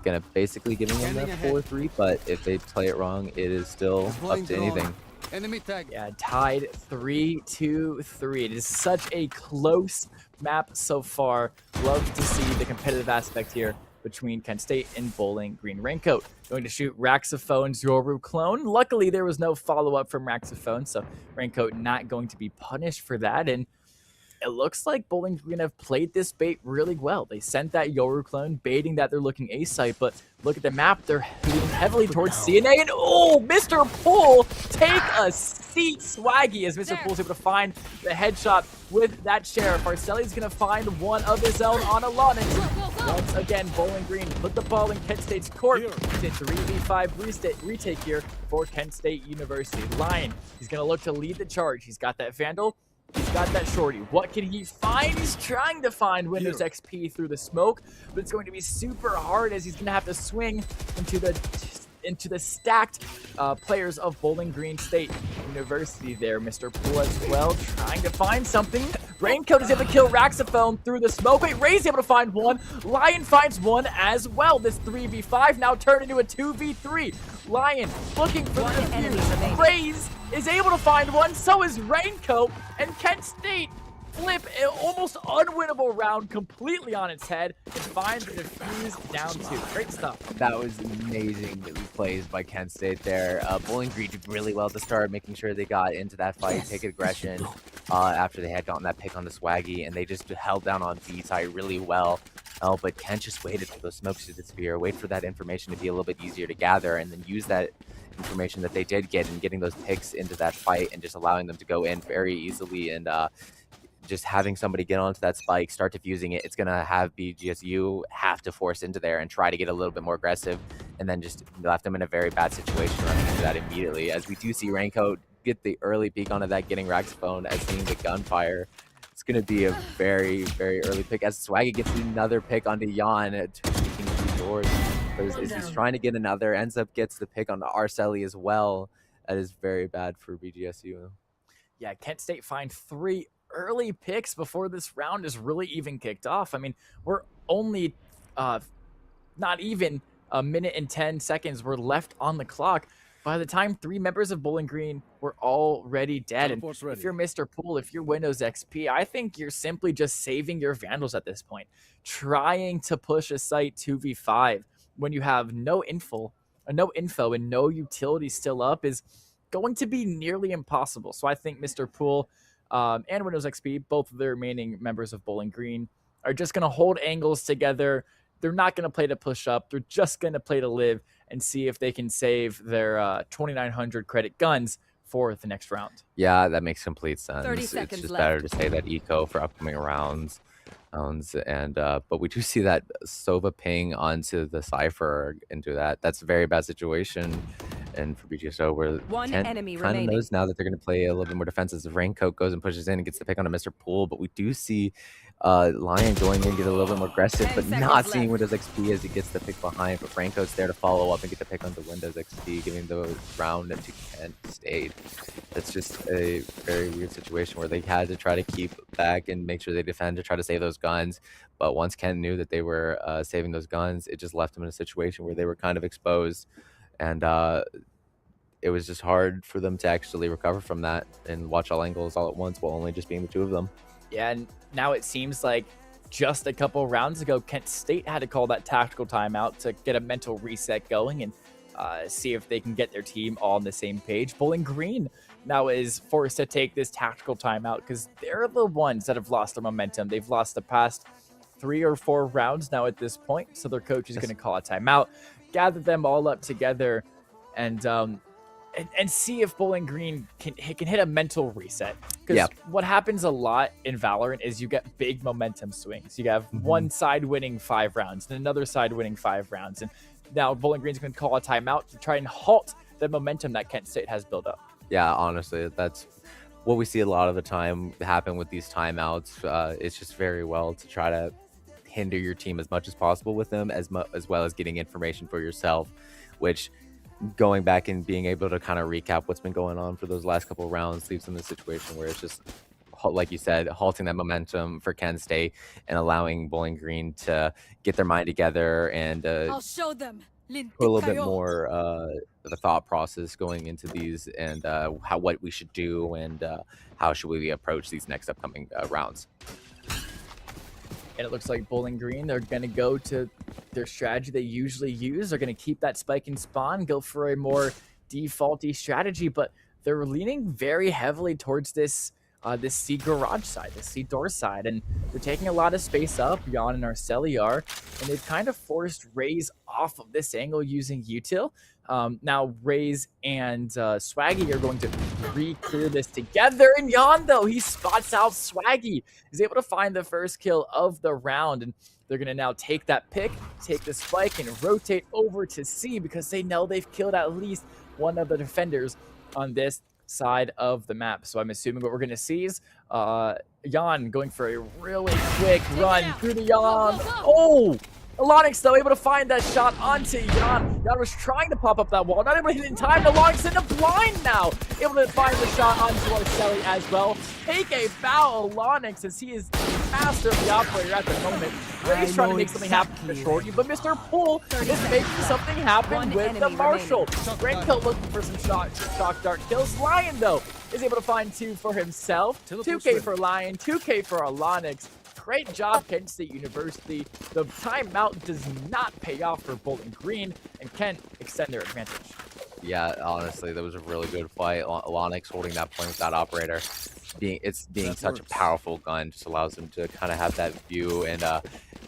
gonna basically giving them that 4-3. But if they play it wrong, it is still up to anything. Enemy tag. Yeah, tied 3-3. It is such a close map so far. Love to see the competitive aspect here between Kent State and Bowling Green. Raincoat going to shoot Raxaphone's Yoru clone. Luckily, there was no follow-up from Raxaphone, so Raincoat not going to be punished for that. And it looks like Bowling Green have played this bait really well. They sent that Yoru clone, baiting that they're looking A site, but look at the map. They're leaning heavily towards CNA, and oh, Mr. Pool, take a seat. Swaggy as Mr. Pool's able to find the headshot with that Sheriff. Arceli's going to find one of his own on Alonic. Once again, Bowling Green put the ball in Kent State's court. It's a 3v5 retake here for Kent State University. Lion, he's going to look to lead the charge. He's got that Vandal. He's got that Shorty. What can he find? He's trying to find Windows XP through the smoke, but it's going to be super hard as he's going to have to swing into the stacked players of Bowling Green State University there. Mr. Pool as well, trying to find something. Raincoat is able to kill Raxaphone through the smoke. Wait, Ray's able to find one. Lion finds one as well. This 3v5 now turned into a 2v3. Lion looking for the defuse. Rays is able to find one. So is Raincoat. And Kent State flip an almost unwinnable round completely on its head and find the defuse down 2. Great stuff. That was amazing plays by Kent State there. Bowling Green did really well to start, making sure they got into that fight, take aggression after they had gotten that pick on the Swaggy, and they just held down on B side really well. But Kent just waited for those smokes to disappear, wait for that information to be a little bit easier to gather, and then use that information that they did get and getting those picks into that fight and just allowing them to go in very easily, and just having somebody get onto that spike, start defusing it. It's going to have BGSU have to force into there and try to get a little bit more aggressive, and then just left them in a very bad situation running into that immediately. As we do see Raincoat get the early peek onto that, getting Raxaphone as seeing the gunfire. It's going to be a very early pick as Swaggy gets another pick onto Jan at taking 2 doors. As he's trying to get another, ends up gets the pick on Arceli as well. That is very bad for BGSU. Yeah, Kent State find 3 early picks before this round is really even kicked off. I mean, we're only not even a minute and 10 seconds were left on the clock. By the time 3 members of Bowling Green were already dead. And if you're Mr. Pool, if you're Windows XP, I think you're simply just saving your Vandals at this point. Trying to push a site 2v5 when you have no info and no utility still up is going to be nearly impossible. So I think Mr. Pool and Windows XP, both of the remaining members of Bowling Green, are just going to hold angles together. They're not going to play to push up. They're just going to play to live and see if they can save their 2,900 credit guns for the next round. Yeah, that makes complete sense. 30 It's seconds just left. better to say that eco for upcoming rounds. And but we do see that Sova ping onto the Cypher into that. That's a very bad situation and for BGSO, where One Kent enemy kind of remaining. knows now that they're going to play a little bit more defensive. Raincoat goes and pushes in and gets the pick on a Mr. Pool, but we do see Lion going in, get a little bit more aggressive, 10 but seconds not seeing left. Windows XP as he gets the pick behind. But Raincoat's there to follow up and get the pick onto Windows XP, giving the round to Kent State. That's just a very weird situation where they had to try to keep back and make sure they defend to try to save those guns. But once Kent knew that they were saving those guns, it just left them in a situation where they were kind of exposed. And it was just hard for them to actually recover from that and watch all angles all at once while only just being the two of them. Yeah, and now it seems like just a couple rounds ago, Kent State had to call that tactical timeout to get a mental reset going and see if they can get their team all on the same page. Bowling Green now is forced to take this tactical timeout because they're the ones that have lost their momentum. They've lost the past 3 or 4 rounds now at this point, so their coach is going to call a timeout, gather them all up together, and see if Bowling Green can hit a mental reset. Because what happens a lot in Valorant is you get big momentum swings. You have one side winning 5 rounds and another side winning 5 rounds. And now Bowling Green's going to call a timeout to try and halt the momentum that Kent State has built up. Yeah, honestly, that's what we see a lot of the time happen with these timeouts. It's just very well to try to hinder your team as much as possible with them, as well as getting information for yourself, which going back and being able to kind of recap what's been going on for those last couple of rounds leaves them in a situation where it's just, like you said, halting that momentum for Kent State and allowing Bowling Green to get their mind together and I'll show them. put a little bit more the thought process going into these and what we should do and how should we approach these next upcoming rounds. And it looks like Bowling Green, they're going to go to their strategy they usually use. They're going to keep that spike and spawn, go for a more defaulty strategy, but they're leaning very heavily towards this C garage side, the C door side, and they're taking a lot of space up. Jan and Arceli are, and they've kind of forced Raze off of this angle using util. Now Raze and Swaggy are going to re-clear this together, and Jan, though, he spots out Swaggy. He's able to find the first kill of the round, and they're going to now take that pick, take the spike, and rotate over to C because they know they've killed at least one of the defenders on this side of the map. So I'm assuming what we're going to see is Jan going for a really quick run through the Jan. Oh! Alonix, though, able to find that shot onto Jan. Jan was trying to pop up that wall, not able to hit it in time. Alonix in the blind now, able to find the shot onto Arceli as well. Take a bow, Alonix, as he is master of the operator at the moment. Ray's trying to make something happen for Shorty, but Mr. Pool is making something happen with the Marshall. Raincoat looking for some shock dart kills. Lion, though, is able to find 2 for himself. 2K for Lion, 2K for Alonix. Great job, Kent State University. The timeout does not pay off for Bowling Green, and Kent extend their advantage. Yeah, honestly, that was a really good fight. Alonix holding that point with that operator. Being such a powerful gun just allows them to kind of have that view and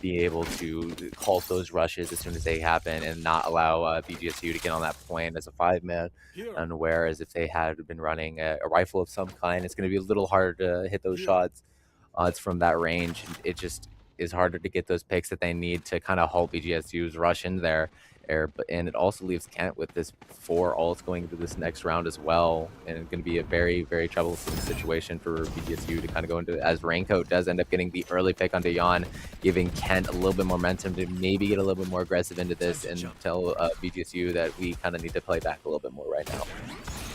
be able to halt those rushes as soon as they happen and not allow BGSU to get on that point as a 5-man. And whereas if they had been running a rifle of some kind, it's going to be a little harder to hit those shots. It's from that range. It just is harder to get those picks that they need to kind of halt BGSU's rush in there. And it also leaves Kent with this 4 ults going into this next round as well. And it's going to be a very, very troublesome situation for BGSU to kind of go into, as Raincoat does end up getting the early pick onto Jan, giving Kent a little bit more momentum to maybe get a little bit more aggressive into this and tell BGSU that we kind of need to play back a little bit more right now.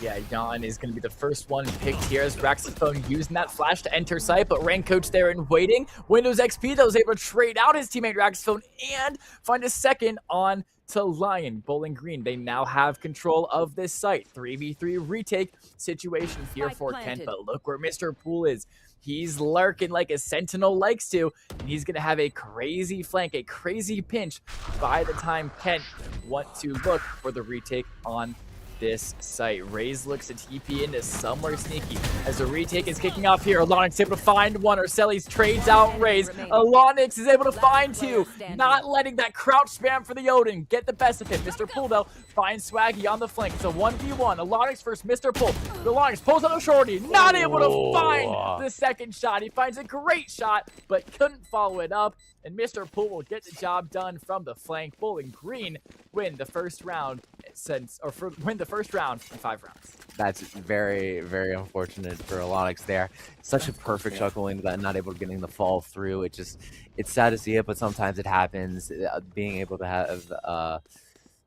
Yeah, Jan is going to be the first one picked here as Raxophone using that flash to enter site, but Raincoat's there and waiting. Windows XP, though, was able to trade out his teammate Raxophone and find a second on to Lion. Bowling Green, they now have control of this site. 3v3 retake situation here for Kent, but look where Mr. Pool is. He's lurking like a sentinel likes to, and he's going to have a crazy flank, a crazy pinch by the time Kent want to look for the retake on this site. Raze looks to TP into somewhere sneaky as the retake is kicking off here. Alonix able to find one. Arceli's trades out Raze. Alonix is able to find 2, not letting that crouch spam for the Odin get the best of it. Mr. Pool, though, finds Swaggy on the flank. It's a 1v1. Alonix versus Mr. Pool. Alonix pulls on a Shorty, not able to find the second shot. He finds a great shot, but couldn't follow it up. And Mr. Pool will get the job done from the flank. Bowling Green win the first round at since or for win the first round in 5 rounds. That's very, very unfortunate for Alonix there. Such a perfect shot going into that, not able to getting the fall through. It's sad to see it, but sometimes it happens. Being able to have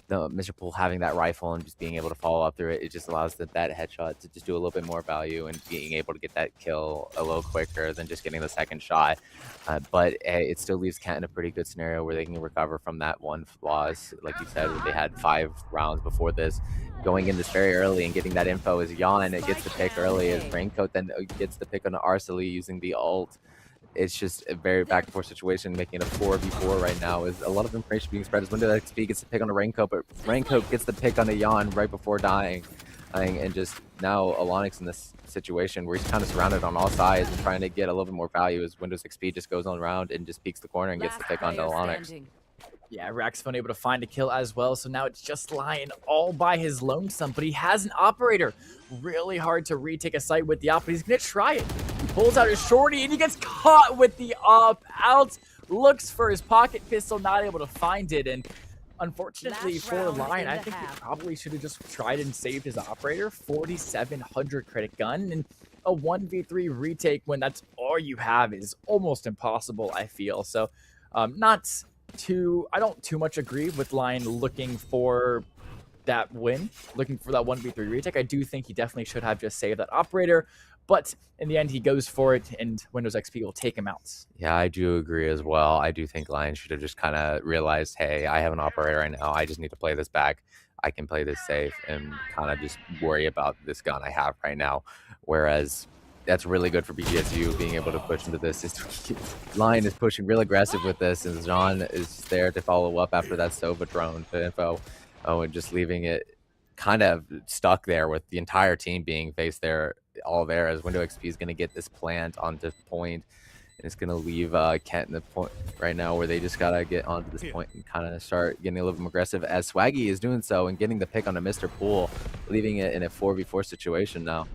the Mr. Poole having that rifle and just being able to follow up through it, it just allows that headshot to just do a little bit more value and being able to get that kill a little quicker than just getting the second shot. But it still leaves Kent in a pretty good scenario where they can recover from that one loss. Like you said, they had 5 rounds before this. Going in this very early and getting that info is Jan. It gets the pick early as Raincoat then gets the pick on Arcely using the ult. It's just a very back and forth situation, making it a 4v4 right now. Is a lot of information being spread as Windows XP gets the pick on a Raincoat, but Raincoat gets the pick on a Jan right before dying. And just now Alonix in this situation where he's kind of surrounded on all sides and trying to get a little bit more value as Windows XP just goes on around and just peeks the corner and gets the pick onto Alonix. Yeah, Raxphone able to find a kill as well, so now it's just Lion all by his lonesome, but he has an operator. Really hard to retake a site with the op, but he's going to try it. He pulls out his shorty, and he gets caught with the op out. Looks for his pocket pistol, not able to find it, and unfortunately for Lion, I think he probably should have just tried and saved his operator. 4,700 credit gun, and a 1v3 retake when that's all you have is almost impossible, I feel. So, I don't too much agree with Lion looking for that win, looking for that 1v3 retake. I do think he definitely should have just saved that operator, but in the end he goes for it and Windows XP will take him out. Yeah, I do agree as well. I do think Lion should have just kind of realized, hey, I have an operator right now. I just need to play this back. I can play this safe and kind of just worry about this gun I have right now. Whereas that's really good for BGSU being able to push into this. Lion is pushing real aggressive with this, and Jean is there to follow up after that Sova drone to info. And just leaving it kind of stuck there with the entire team being faced there, all there, as Window XP is going to get this plant onto point. And it's going to leave Kent in the point right now where they just got to get onto this point and kind of start getting a little bit more aggressive, as Swaggy is doing so and getting the pick on a Mr. Poole, leaving it in a 4v4 situation now.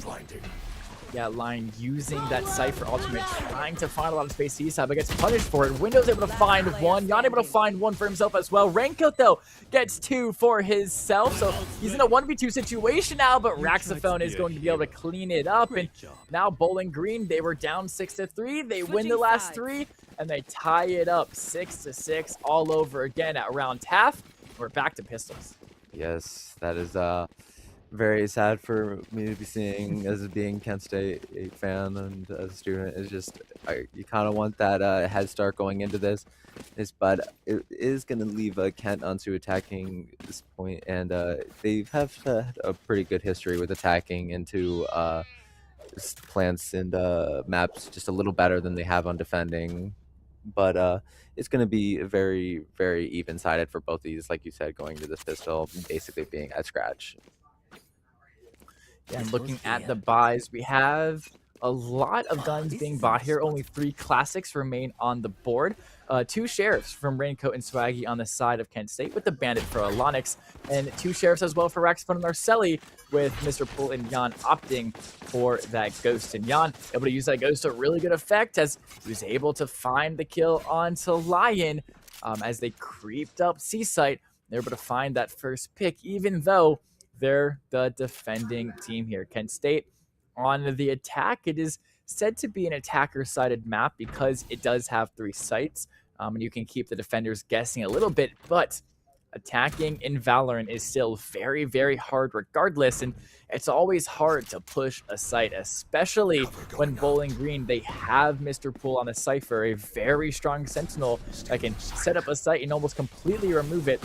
Yeah, Lion using that Cypher ultimate, trying to find a lot of space eastside, but gets punished for it. Windows able to find one. Jan able to find one for himself as well. Raincoat, though, gets 2 for himself. So he's in a 1v2 situation now, but Raxophone is going to be able to clean it up. And now Bowling Green, they were down 6-3. They win the last 3, and they tie it up 6-6 all over again at round half. We're back to pistols. Yes, that is very sad for me to be seeing as being Kent State fan and as a student. Is just you kind of want that head start going into this, but it is going to leave Kent onto attacking this point, and they have had a pretty good history with attacking into plants and maps just a little better than they have on defending. But it's going to be very, very even-sided for both of these, like you said, going to this pistol, basically being at scratch. Yeah, and looking at the buys, we have a lot of guns being bought here. Only 3 classics remain on the board. 2 sheriffs from Raincoat and Swaggy on the side of Kent State with the Bandit for Alonix, and 2 sheriffs as well for Raxophone and Arcely, with Mr. Poole and Jan opting for that Ghost. And Jan able to use that Ghost to really good effect as he was able to find the kill onto Lion as they creeped up C-site. They're able to find that first pick, even though they're the defending team here. Kent State on the attack. It is said to be an attacker-sided map because it does have 3 sites, and you can keep the defenders guessing a little bit, but attacking in Valorant is still very, very hard regardless, and it's always hard to push a site, especially when Bowling Green, they have Mr. Poole on the Cypher, a very strong sentinel that can set up a site and almost completely remove it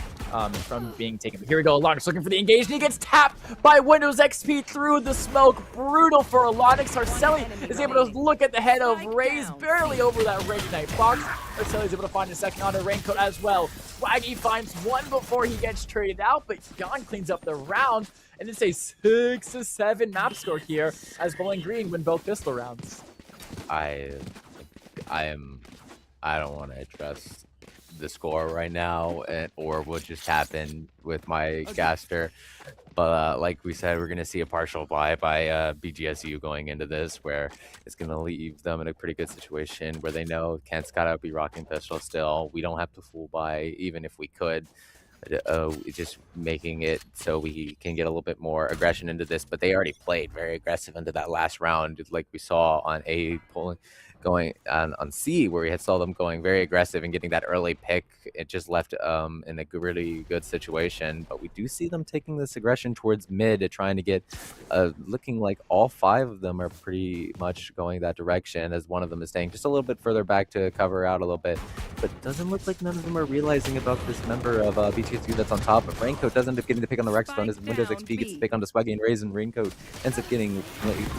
from being taken. But here we go, Alonix looking for the engage, and he gets tapped by Windows XP through the smoke. Brutal for Alonix. Arcely is able to look at the head of Raze, barely over that Red Knight box. Arcely is able to find a second on a Raincoat as well. Swaggy finds one before he gets traded out, but Jan cleans up the round, and it's a 6-7 map score here as Bowling Green win both pistol rounds. I don't want to address the score right now or what just happened with my caster, but like we said, we're going to see a partial buy by BGSU going into this, where it's going to leave them in a pretty good situation where they know Kent's got to be rocking pistol still. We don't have to full buy, even if we could. just making it so we can get a little bit more aggression into this. But they already played very aggressive into that last round, like we saw on A pulling going on C, where we had saw them going very aggressive and getting that early pick. It just left in a really good situation. But we do see them taking this aggression towards mid, trying to get looking like all 5 of them are pretty much going that direction, as one of them is staying just a little bit further back to cover out a little bit. But it doesn't look like none of them are realizing about this member of BTSU that's on top. But Raincoat does end up getting the pick on the Rexphone as Windows XP gets the pick onto Swaggy and Raze, and Raincoat ends up getting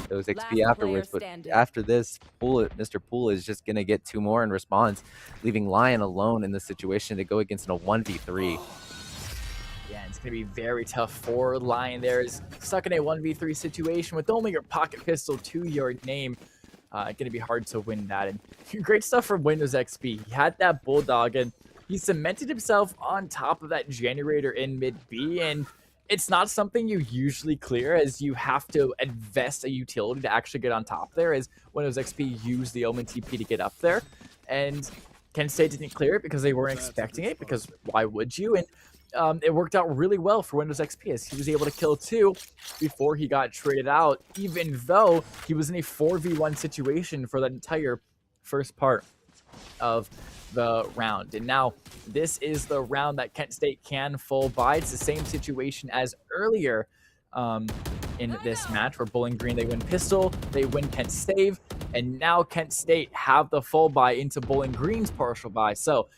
those XP afterwards. But after this, Mr. Poole is just going to get 2 more in response, leaving Lion alone in this situation to go against a 1v3. Yeah, it's going to be very tough for Lion there. Is stuck in a 1v3 situation with only your pocket pistol to your name. Going to be hard to win that. And great stuff from Windows XP. He had that Bulldog, and he cemented himself on top of that generator in mid B. And it's not something you usually clear, as you have to invest a utility to actually get on top there, as Windows XP used the Omen TP to get up there. And Kent State didn't clear it because they weren't expecting it, because why would you? And it worked out really well for Windows XP, as he was able to kill 2 before he got traded out, even though he was in a 4v1 situation for that entire first part of the round. And now this is the round that Kent State can full buy. It's the same situation as earlier in this match, where Bowling Green, they win pistol, they win Kent save, and now Kent State have the full buy into Bowling Green's partial buy. So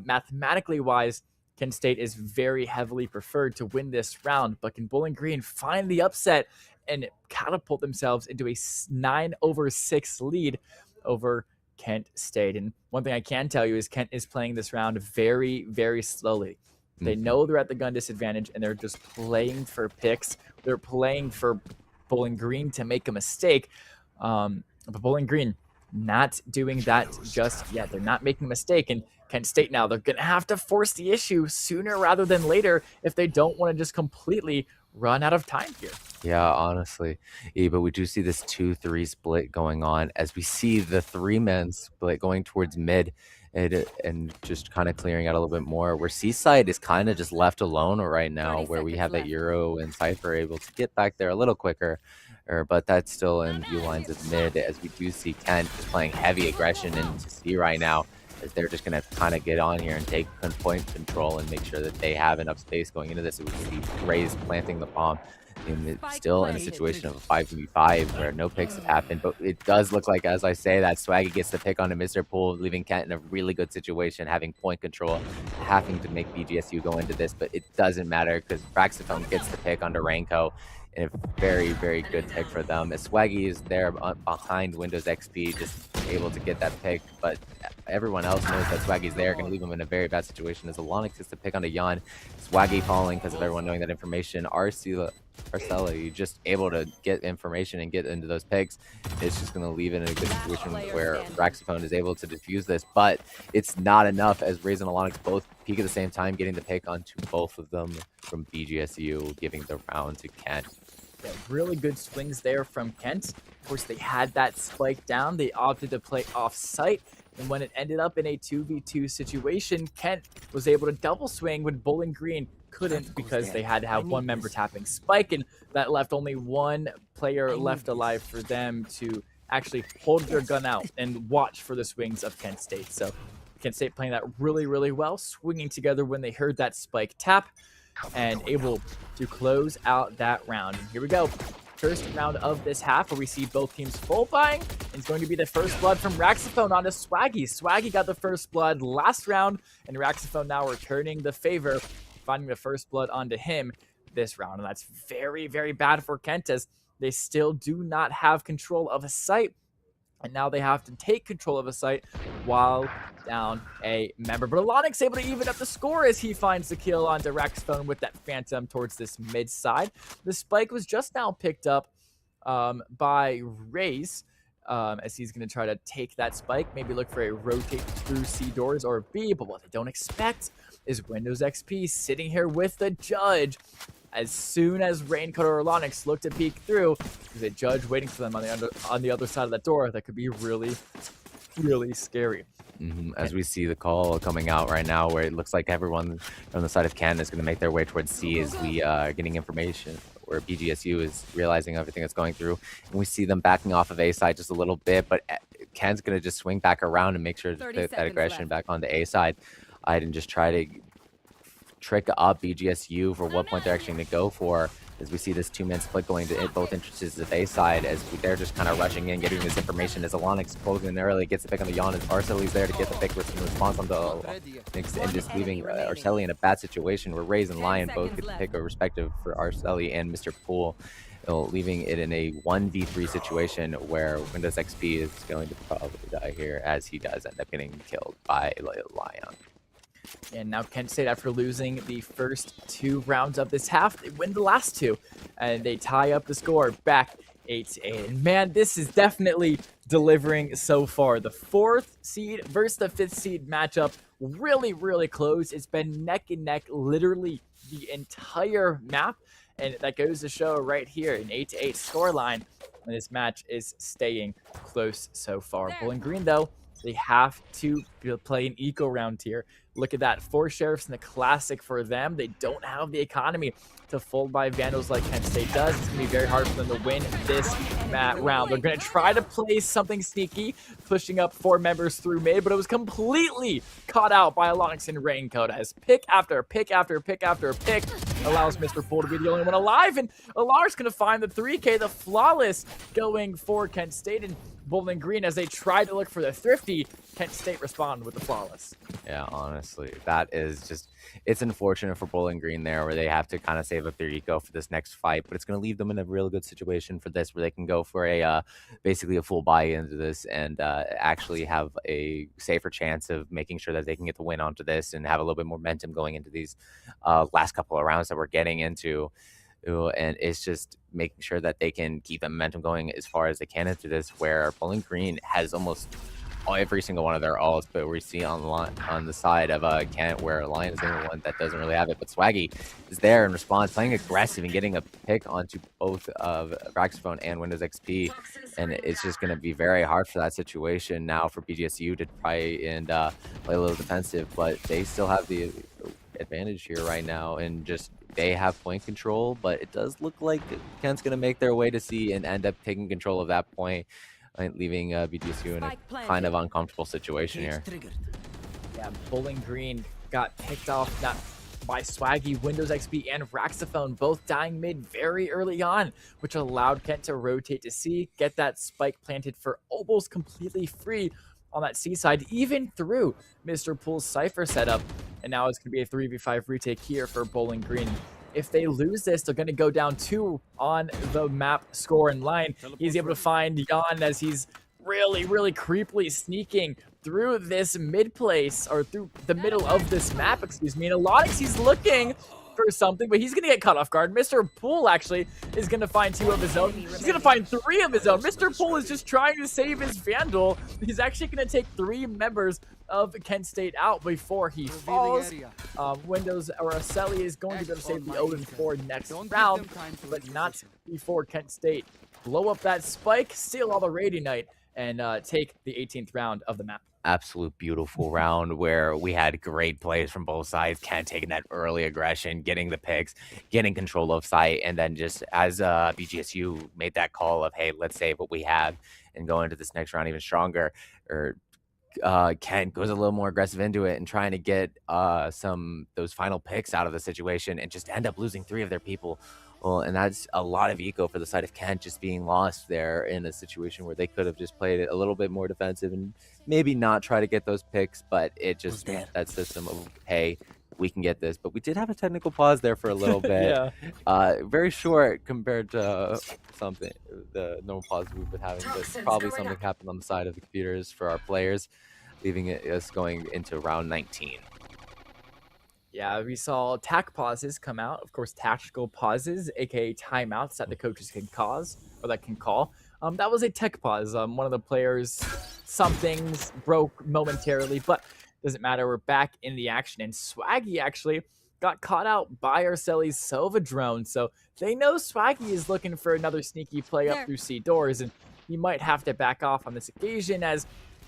mathematically wise, Kent State is very heavily preferred to win this round. But can Bowling Green find the upset and catapult themselves into a 9-6 lead over Kent State? And one thing I can tell you is Kent is playing this round very, very slowly. They know they're at the gun disadvantage, and they're just playing for picks. They're playing for Bowling Green to make a mistake. But Bowling Green not doing that just yet. They're not making a mistake. And Kent State now, they're going to have to force the issue sooner rather than later if they don't want to just completely run out of time here. Yeah, honestly. But we do see this 2-3 split going on, as we see the 3-man split going towards mid and just kind of clearing out a little bit more, where Seaside is kind of just left alone right now, where we have that Euro and Cypher able to get back there a little quicker. But that's still in view lines of mid, as we do see Kent just playing heavy aggression into C right now, as they're just going to kind of get on here and take point control and make sure that they have enough space going into this. We see Raze planting the bomb. And it's still in a situation of a 5v5 where no picks have happened, but it does look like, as I say, that Swaggy gets the pick onto Mr. Poole, leaving Kent in a really good situation, having point control, having to make BGSU go into this. But it doesn't matter, because Braxophone gets the pick onto Rainco, and a very, very good pick for them, as Swaggy is there behind Windows XP, just able to get that pick. But everyone else knows that Swaggy's there, going to leave him in a very bad situation, as Alonix gets the pick onto Yan. Swaggy falling because of everyone knowing that information. Arcella, you just able to get information and get into those picks. It's just going to leave it in a good situation where Braxophone is able to defuse this, but it's not enough, as Raze and Alonix both peak at the same time, getting the pick onto both of them from BGSU, giving the round to Kent. Yeah, really good swings there from Kent. Of course, they had that spike down. They opted to play off-site. And when it ended up in a 2v2 situation, Kent was able to double swing when Bowling Green couldn't, because they had to have one member tapping spike, and that left only one player left alive for them to actually hold their gun out and watch for the swings of Kent State. So Kent State playing that really, really well, swinging together when they heard that spike tap, and able to close out that round. And here we go. First round of this half, where we see both teams full buying. It's going to be the first blood from Raxophone onto Swaggy. Swaggy got the first blood last round, and Raxophone now returning the favor, finding the first blood onto him this round. And that's very, very bad for Kent, as they still do not have control of a site. And now they have to take control of a site while down a member. But Alonix able to even up the score as he finds the kill onto Raxophone with that Phantom towards this mid side. The spike was just now picked up by Raze, as he's going to try to take that spike, maybe look for a rotate through C doors or B. But what they don't expect is Windows XP sitting here with the Judge. As soon as Raincoat or Alonix look to peek through, there's a Judge waiting for them on the other side of that door. That could be really, really scary. As we see the call coming out right now, where it looks like everyone on the side of Canada is going to make their way towards C as we are getting information, where BGSU is realizing everything that's going through. And we see them backing off of A side just a little bit, but Can's going to just swing back around and make sure to put that aggression back on the A side and just try to trick up BGSU for what point they're actually going to go for. As we see this two-man split going to both entrances of A side, as they're just kind of rushing in, getting this information. As Alonix pulls in early, gets the pick on the Yawn, as Arceli's there to get the pick with some response on the Nix, and just leaving Arceli in a bad situation where Raze and Lion both get the pick of respective for Arceli and Mr. Pool, leaving it in a 1v3 situation where Windows XP is going to probably die here, as he does end up getting killed by Lion. And now Kent State, after losing the first 2 rounds of this half, they win the last 2. And they tie up the score back 8-8. And man, this is definitely delivering so far. The 4th seed versus the 5th seed matchup, really, really close. It's been neck and neck literally the entire map. And that goes to show right here, an 8-8 scoreline. And this match is staying close so far. Bowling Green, though, they have to play an eco round here. Look at that, 4 Sheriffs in the Classic for them. They don't have the economy to fold by Vandals like Kent State does. It's going to be very hard for them to win this round. They're going to try to play something sneaky, pushing up 4 members through mid, but it was completely caught out by Alonix and Raincoat as pick after pick after pick after pick allows Mr. Pool to be the only one alive. And Alar's going to find the 3K, the flawless, going for Kent State. And Bowling Green, as they try to look for the thrifty, Kent State respond with the flawless. Yeah, honestly, that is just, it's unfortunate for Bowling Green there, where they have to kind of save up their eco for this next fight, but it's going to leave them in a real good situation for this, where they can go for a basically a full buy into this and actually have a safer chance of making sure that they can get the win onto this and have a little bit more momentum going into these last couple of rounds that we're getting into. And it's just making sure that they can keep the momentum going as far as they can into this, where Bowling Green has almost every single one of their alls, but we see on the side of Kent, where Lion is the only one that doesn't really have it. But Swaggy is there in response, playing aggressive and getting a pick onto both of Raxophone and Windows XP, and it's just going to be very hard for that situation now for BGSU to try and play a little defensive, but they still have the advantage here right now, and just they have point control. But it does look like Kent's going to make their way to C and end up taking control of that point, leaving BGSU in a kind of uncomfortable situation here. Yeah, Bowling Green got picked off not by Swaggy, Windows XP, and Raxophone, both dying mid very early on, which allowed Kent to rotate to C, get that spike planted for almost completely free on that C side, even through Mr. Pool's Cypher setup. And now it's going to be a 3v5 retake here for Bowling Green. If they lose this, they're going to go down 2 on the map score and line. He's able to find Jan as he's really, really creepily sneaking through this mid place, or through the middle of this map, excuse me. And Alonix, he's looking for something, but he's going to get caught off guard. Mr. Pool actually is going to find 2 of his own. He's going to find 3 of his own. Mr. Pool is just trying to save his Vandal. He's actually going to take 3 members of Kent State out before he falls. Windows or Arceli is going to be able to save the 0-4 next round, but not before Kent State blow up that spike, steal all the Radianite, and take the 18th round of the map. Absolute beautiful round where we had great plays from both sides. Kent taking that early aggression, getting the picks, getting control of site, and then just as BGSU made that call of, hey, let's save what we have and go into this next round even stronger, or Kent goes a little more aggressive into it and trying to get those final picks out of the situation, and just end up losing 3 of their people. Well, and that's a lot of eco for the side of Kent, just being lost there in a situation where they could have just played it a little bit more defensive and maybe not try to get those picks, but it just that system of, hey, we can get this. But we did have a technical pause there for a little bit. Yeah. Very short compared to the normal pause we've been having, but probably something happened on the side of the computers for our players, leaving us going into round 19. Yeah, we saw tac pauses come out. Of course, tactical pauses, aka timeouts that the coaches can cause, or that can call. That was a tech pause. One of the players, some things broke momentarily, but doesn't matter. We're back in the action, and Swaggy actually got caught out by Arceli's Sova drone. So they know Swaggy is looking for another sneaky play up through C doors, and he might have to back off on this occasion, as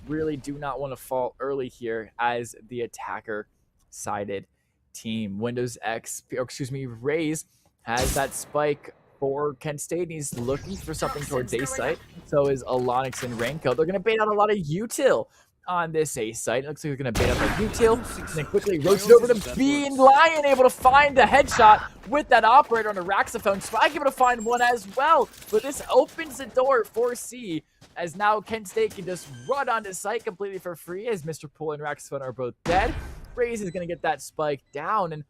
really do not want to fall early here as the attacker sided team. Windows X, or excuse me, Raze has that spike for Kent State. He's looking for something towards A site. So is Alonix and Renko. They're going to bait out a lot of util on this A site. It looks like they're going to bait out that util, and then quickly rotate over to B, and Lion able to find the headshot with that operator on the Raxophone. Swag able to find one as well, but this opens the door for C, as now Kent State can just run onto site completely for free, as Mr. Pool and Raxophone are both dead. Raze is going to get that spike down, and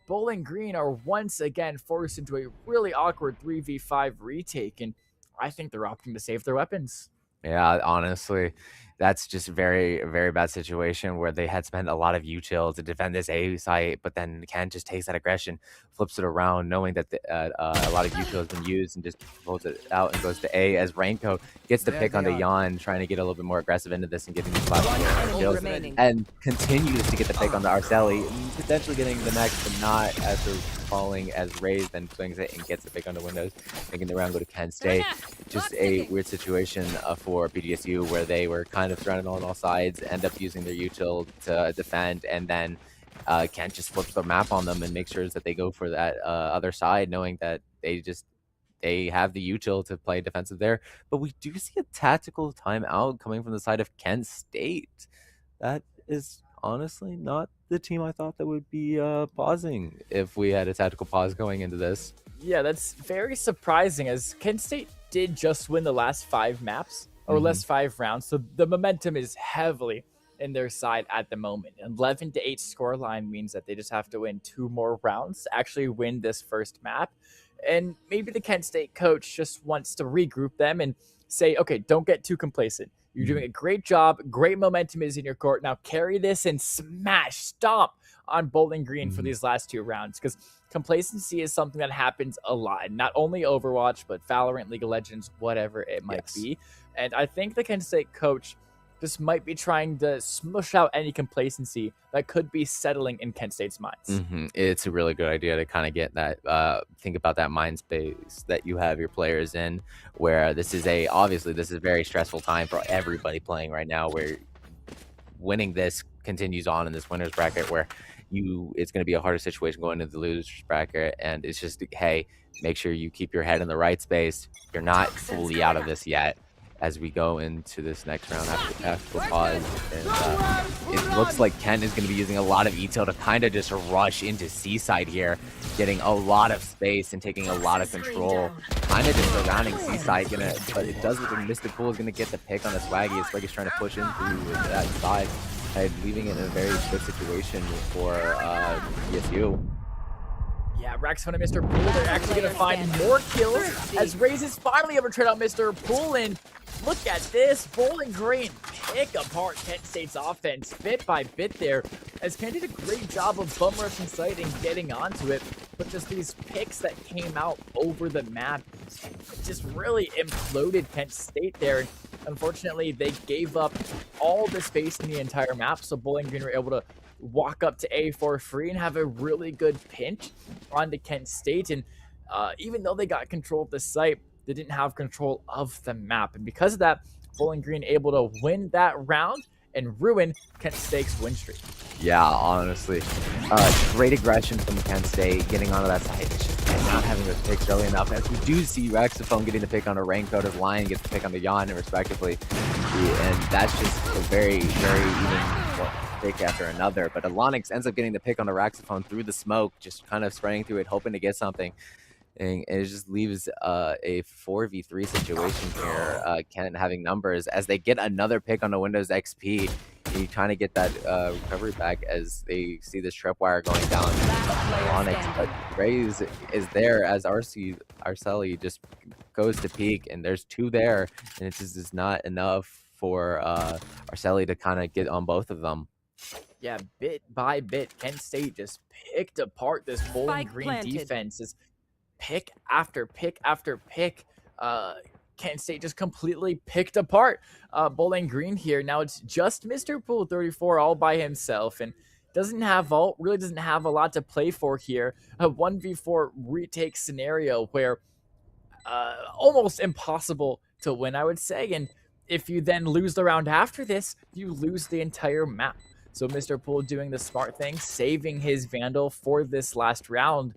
Bowling Green are once again forced into a really awkward 3v5 retake, and I think they're opting to save their weapons. Yeah, honestly, that's just a very, very bad situation where they had spent a lot of util to defend this A site, but then Ken just takes that aggression, flips it around, knowing that a lot of util has been used, and just pulls it out and goes to A, as Rainco gets the pick onto Jan, trying to get a little bit more aggressive into this and getting these last kills, and continues to get the pick onto Arceli, potentially getting the next, but not after falling, as Raze then swings it and gets the pick onto Windows, making the round go to Kent State. Just a weird situation for BGSU, where they were kind of surrounded on all sides, end up using their util to defend, and then Kent just flips the map on them and makes sure that they go for that other side, knowing that they have the util to play defensive there. But we do see a tactical timeout coming from the side of Kent State. That is honestly not the team I thought that would be pausing if we had a tactical pause going into this. Yeah, that's very surprising, as Kent State did just win the last 5 maps, or last 5 rounds, so the momentum is heavily in their side at the moment. 11-8 scoreline means that they just have to win 2 more rounds to actually win this first map, and maybe the Kent State coach just wants to regroup them and say, okay, don't get too complacent. You're doing a great job. Great momentum is in your court. Now carry this and stomp on Bowling Green for these last 2 rounds, because complacency is something that happens a lot. Not only Overwatch, but Valorant, League of Legends, whatever it might be. And I think the Kent State coach just might be trying to smush out any complacency that could be settling in Kent State's minds. It's a really good idea to kind of get that, think about that mind space that you have your players in, where this is obviously this is a very stressful time for everybody playing right now, where winning this continues on in this winner's bracket, where it's going to be a harder situation going into the loser's bracket, and it's just, hey, make sure you keep your head in the right space. You're not fully out of this yet, as we go into this next round after the tactical pause. And it looks like Kent is going to be using a lot of etil to kind of just rush into Seaside here, getting a lot of space and taking a lot of control, kind of just surrounding Seaside. But it does look like Mr. Cool is going to get the pick on the Swaggy. Swaggy's trying to push in through that side, leaving it in a very good situation for ESU. Yeah, Raxophone and Mr. Pool, they're actually going to find more kills, as Raze is finally able to trade out Mr. Pool. And look at this, Bowling Green pick apart Kent State's offense bit by bit there, as Kent did a great job of bum rushing site and getting onto it, but just these picks that came out over the map just really imploded Kent State there. And unfortunately, they gave up all the space in the entire map, so Bowling Green were able to walk up to A for free and have a really good pinch onto Kent State. And even though they got control of the site, they didn't have control of the map. And because of that, Bowling Green able to win that round and ruin Kent State's win streak. Yeah, honestly. Great aggression from Kent State, getting onto that side. It's just not having those picks early enough. As we do see Raxophone getting the pick on a Raincoat, as Lion gets the pick on the Jan, respectively. And that's just a very, very even pick after another. But Alonix ends up getting the pick on the Raxophone through the smoke, just kind of spraying through it, hoping to get something. And it just leaves a 4v3 situation here, Kent having numbers, as they get another pick on the Windows XP. You trying to get that recovery back as they see this tripwire going down on it. But Raze is there as Arceli just goes to peak, and there's 2 there, and it just is not enough for Arceli to kind of get on both of them. Yeah, bit by bit, Kent State just picked apart this Bowling Green defense. Is pick after pick after pick. Kent State just completely picked apart Bowling Green here. Now it's just Mr. Pool 34 all by himself, and doesn't have ult, really doesn't have a lot to play for here. A 1v4 retake scenario where almost impossible to win, I would say. And if you then lose the round after this, you lose the entire map. So Mr. Poole doing the smart thing, saving his Vandal for this last round,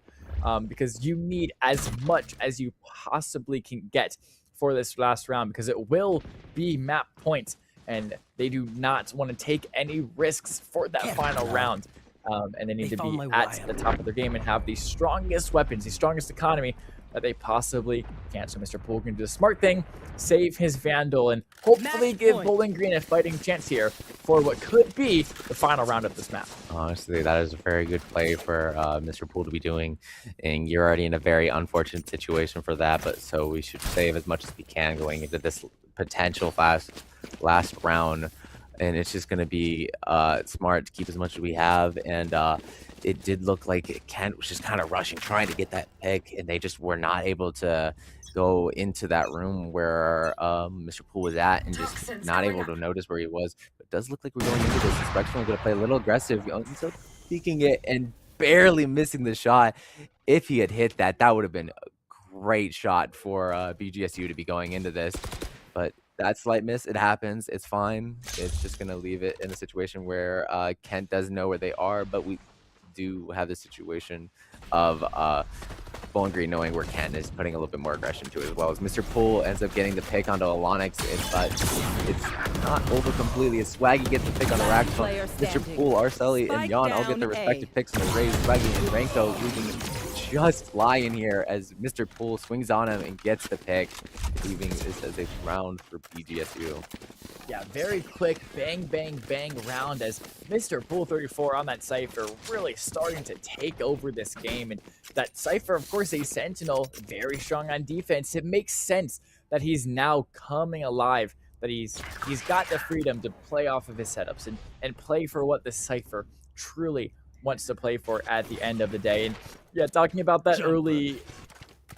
because you need as much as you possibly can get for this last round, because it will be map points, and they do not want to take any risks for that final round. And they need to be at the top of their game and have the strongest weapons, the strongest economy that they possibly can. So Mr. Poole can do the smart thing, save his Vandal, and hopefully give Bowling Green a fighting chance here for what could be the final round of this map. Honestly, that is a very good play for Mr. Poole to be doing, and you're already in a very unfortunate situation for that, but so we should save as much as we can going into this potential last round, and it's just going to be smart to keep as much as we have. And it did look like Kent was just kind of rushing, trying to get that pick, and they just were not able to go into that room where Mr. Poole was at, and just not able to notice where he was. But it does look like we're going into this. Spectrum is going to play a little aggressive, so peeking it and barely missing the shot. If he had hit that, that would have been a great shot for BGSU to be going into this. But that slight miss, it happens. It's fine. It's just going to leave it in a situation where Kent doesn't know where they are, but we do have the situation of Bowling Green knowing where Kent is, putting a little bit more aggression to it, as well as Mr. Poole ends up getting the pick onto Alonix, but it's not over completely as Swaggy gets the pick on the rack. Mr. Poole, Arceli, and Jan all get their respective picks on the raise. Swaggy and Ranko losing just flying here as Mr. Poole swings on him and gets the pick, leaving this as a round for BGSU. Yeah, very quick bang, bang, bang round as Mr. Poole 34 on that Cypher really starting to take over this game. And that Cypher, of course, a Sentinel, very strong on defense. It makes sense that he's now coming alive, that he's got the freedom to play off of his setups and play for what the Cypher truly wants to play for at the end of the day. And yeah, talking about that early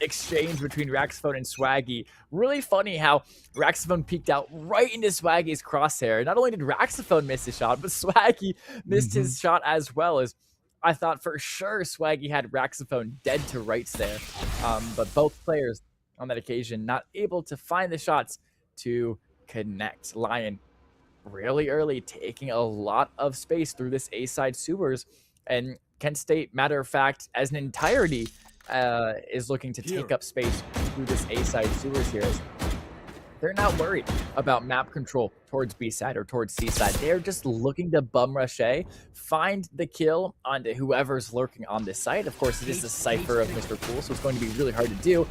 exchange between Raxophone and Swaggy, really funny how Raxophone peeked out right into Swaggy's crosshair. Not only did Raxophone miss his shot, but Swaggy missed his shot as well. As I thought for sure Swaggy had Raxophone dead to rights there, but both players on that occasion not able to find the shots to connect. Lion really early, taking a lot of space through this A-side sewers, and Kent State, matter of fact, as an entirety, is looking to take up space through this A-side sewers here. They're not worried about map control towards B-side or towards C-side. They're just looking to bum rush A, find the kill onto whoever's lurking on this site. Of course, it is the Cypher of Mr. Poole, so it's going to be really hard to do.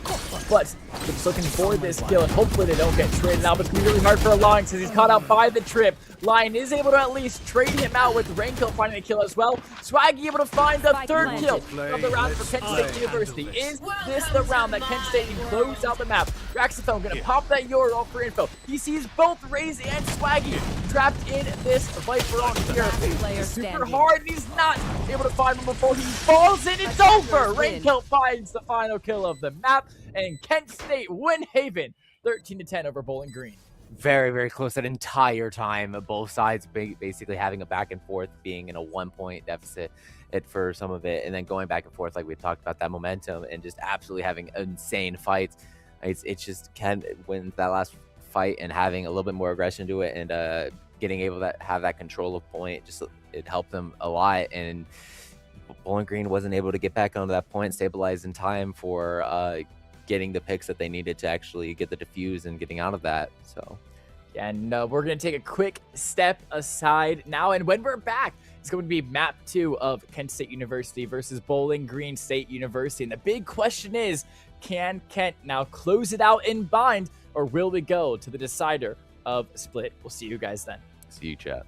But they're just looking for this kill, and hopefully they don't get traded out. But it's going to be really hard for Lion because he's caught out by the trip. Lion is able to at least trade him out with Raincoat finding a kill as well. Swaggy able to find the third kill of the round for Kent State University. Is this the round that Kent State can close out the map? Raxophone going to pop that Euro for info. He sees both Raze and Swaggy trapped in this Viper on here. Super hard, and he's not able to find him before he falls in. It's over. Raincoat finds the final kill of the map, and Kent State win Haven 13-10 over Bowling Green. Very, very close that entire time. Both sides basically having a back and forth, being in a 1-point deficit for some of it, and then going back and forth like we talked about, that momentum, and just absolutely having insane fights. It's just Ken wins that last fight and having a little bit more aggression to it, and getting able to have that control of point, just it helped them a lot. And Bowling Green wasn't able to get back onto that point, stabilize in time for getting the picks that they needed to actually get the defuse and getting out of that. So and we're going to take a quick step aside now, and when we're back, it's going to be map 2 of Kent State University versus Bowling Green State University. And the big question is, can Kent now close it out in bind, or will we go to the decider of split? We'll see you guys then. See you, chat.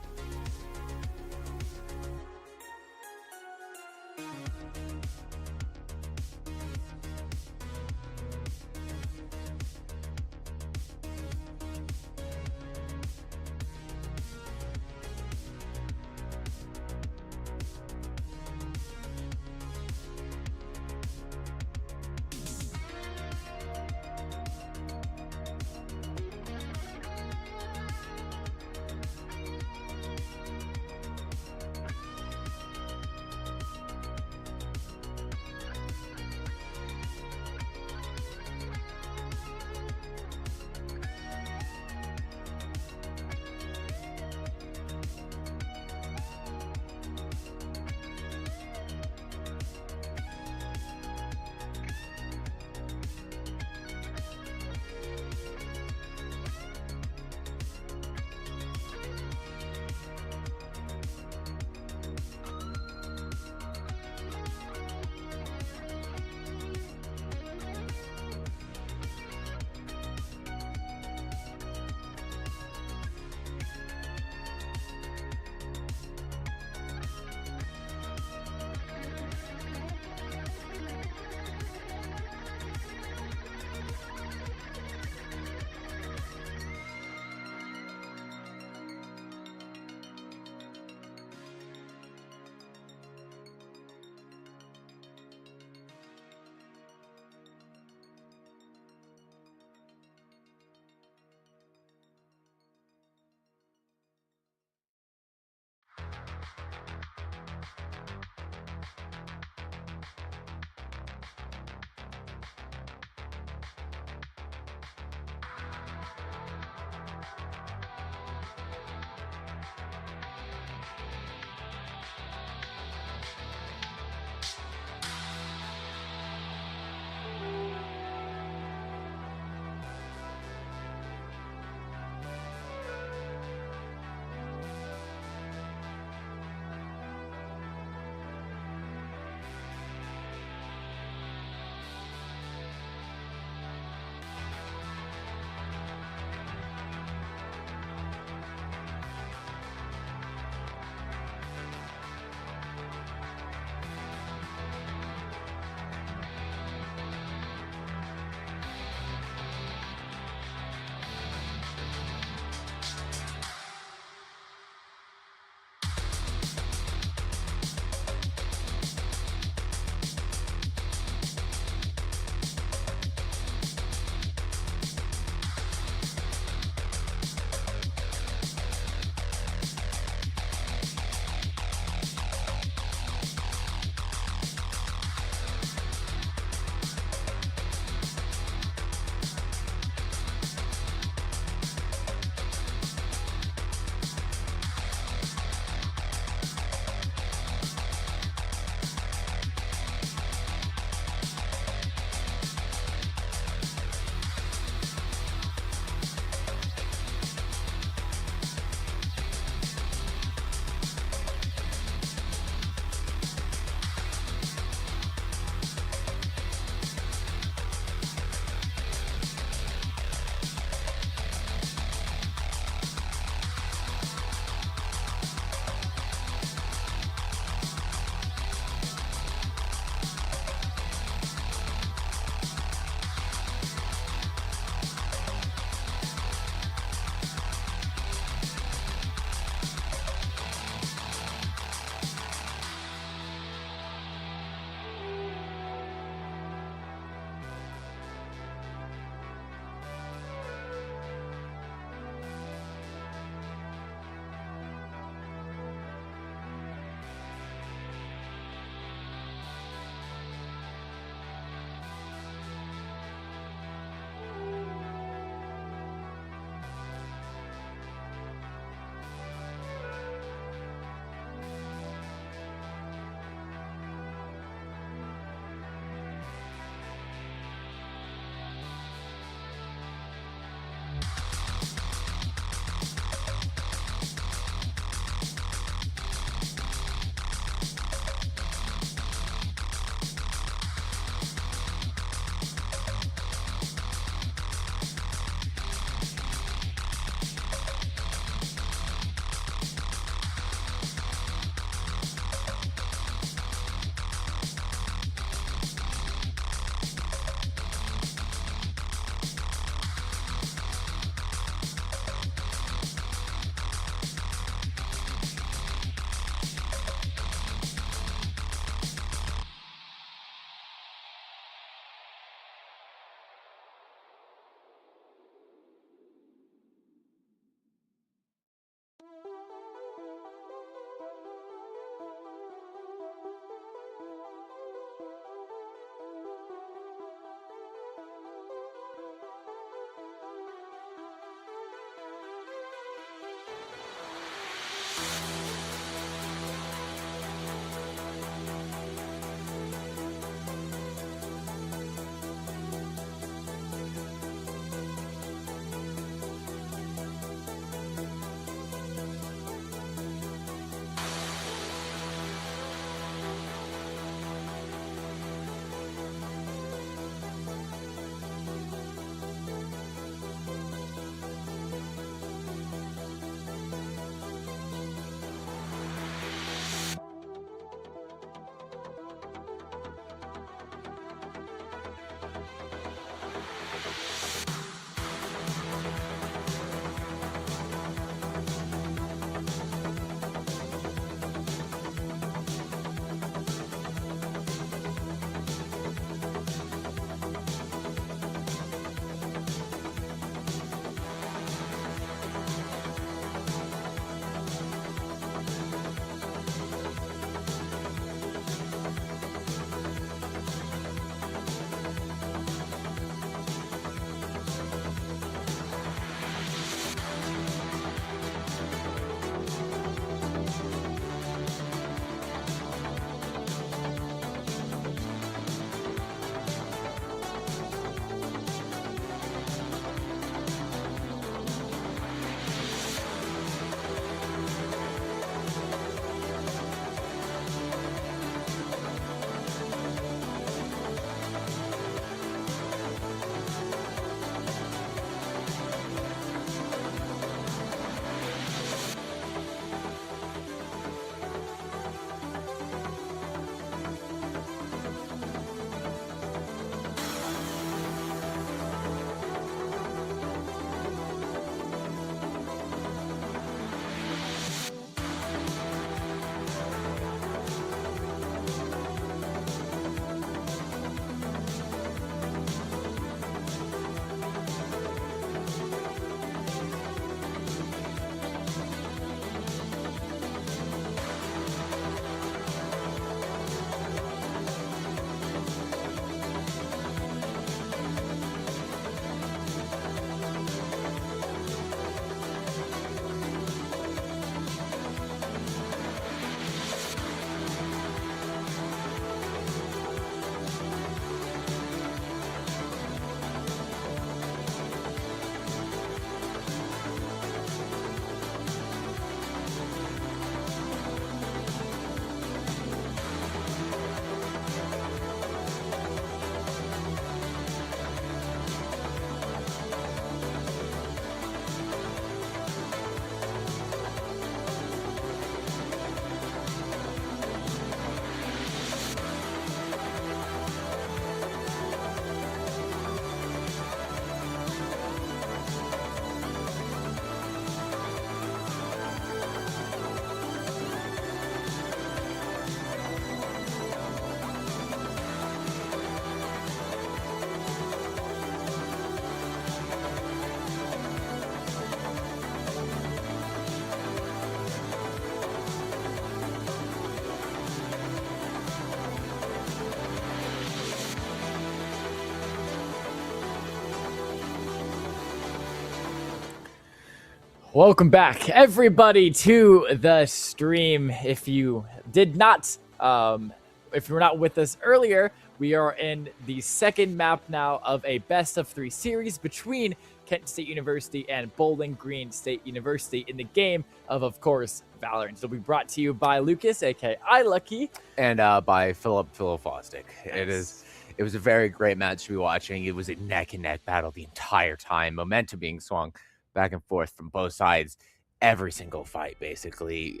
Welcome back, everybody, to the stream. If you did not, if you were not with us earlier, we are in the second map now of a best-of-3 series between Kent State University and Bowling Green State University in the game of course, Valorant. It'll be brought to you by Lucas, aka Lucky, and by Philip Philofostic. Nice. It was a very great match to be watching. It was a neck-and-neck battle the entire time. Momentum being swung back and forth from both sides every single fight, basically,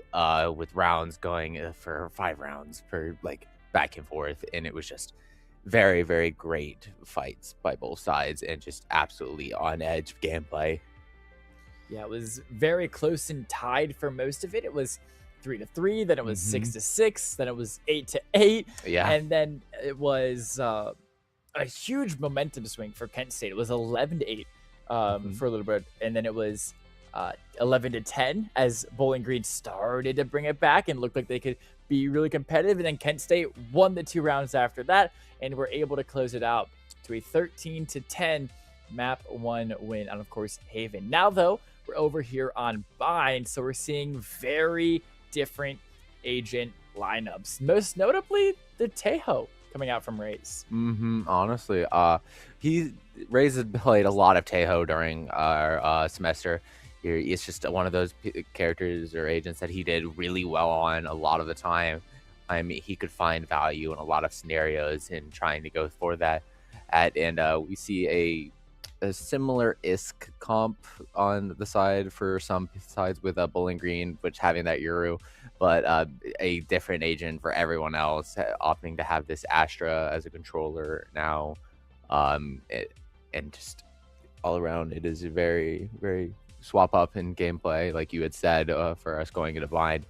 with rounds going for 5 rounds per, like, back and forth. And it was just very, very great fights by both sides and just absolutely on edge gameplay. Yeah, it was very close and tied for most of it. It was 3-3, then it was 6-6, then it was 8-8. Yeah. And then it was a huge momentum swing for Kent State. It was 11-8 for a little bit, and then it was 11-10 as Bowling Green started to bring it back and looked like they could be really competitive. And then Kent State won the 2 rounds after that and were able to close it out to a 13-10 map 1 win on, of course, Haven. Now, though, we're over here on Bind, so we're seeing very different agent lineups. Most notably, the Tejo coming out from Raze. Honestly, Raze has played a lot of Tejo during our semester. It's just one of those characters or agents that he did really well on a lot of the time. I mean, he could find value in a lot of scenarios in trying to go for that. And we see a similar ISK comp on the side for some sides with Bowling Green, which having that Uru, but a different agent for everyone else, opting to have this Astra as a controller now. And just all around, it is a very, very swap up in gameplay, like you had said, for us going into Blind.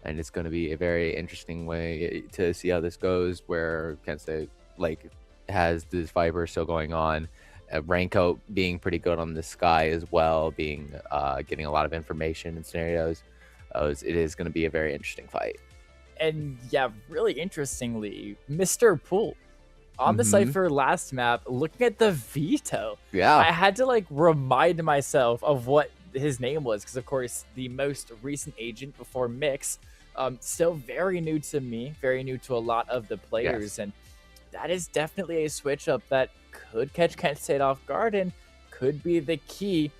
And it's going to be a very interesting way to see how this goes, where Kent State has this Viper still going on. Raincoat being pretty good on the Sky as well, being getting a lot of information and scenarios. It is going to be a very interesting fight. And yeah, really interestingly, Mr. Poole on the Cypher last map, looking at the veto. Yeah, I had to remind myself of what his name was, because of course the most recent agent before Mix, still very new to me, very new to a lot of the players. Yes. And that is definitely a switch up that could catch Kent State off guard and could be the key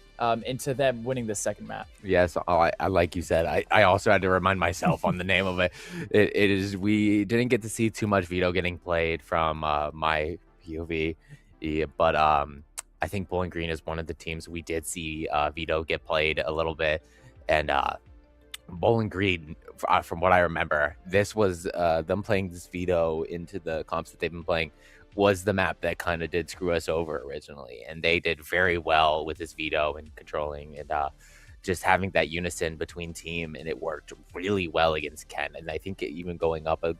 into them winning the second map. Yes, I like you said, I also had to remind myself on the name of it. It is, we didn't get to see too much Vito getting played from my POV, but I think Bowling Green is one of the teams we did see Vito get played a little bit. And Bowling Green, from what I remember, this was them playing this Vito into the comps that they've been playing, was the map that kind of did screw us over originally. And they did very well with this Vito and controlling and just having that unison between team, and it worked really well against Kent. And I think even going up a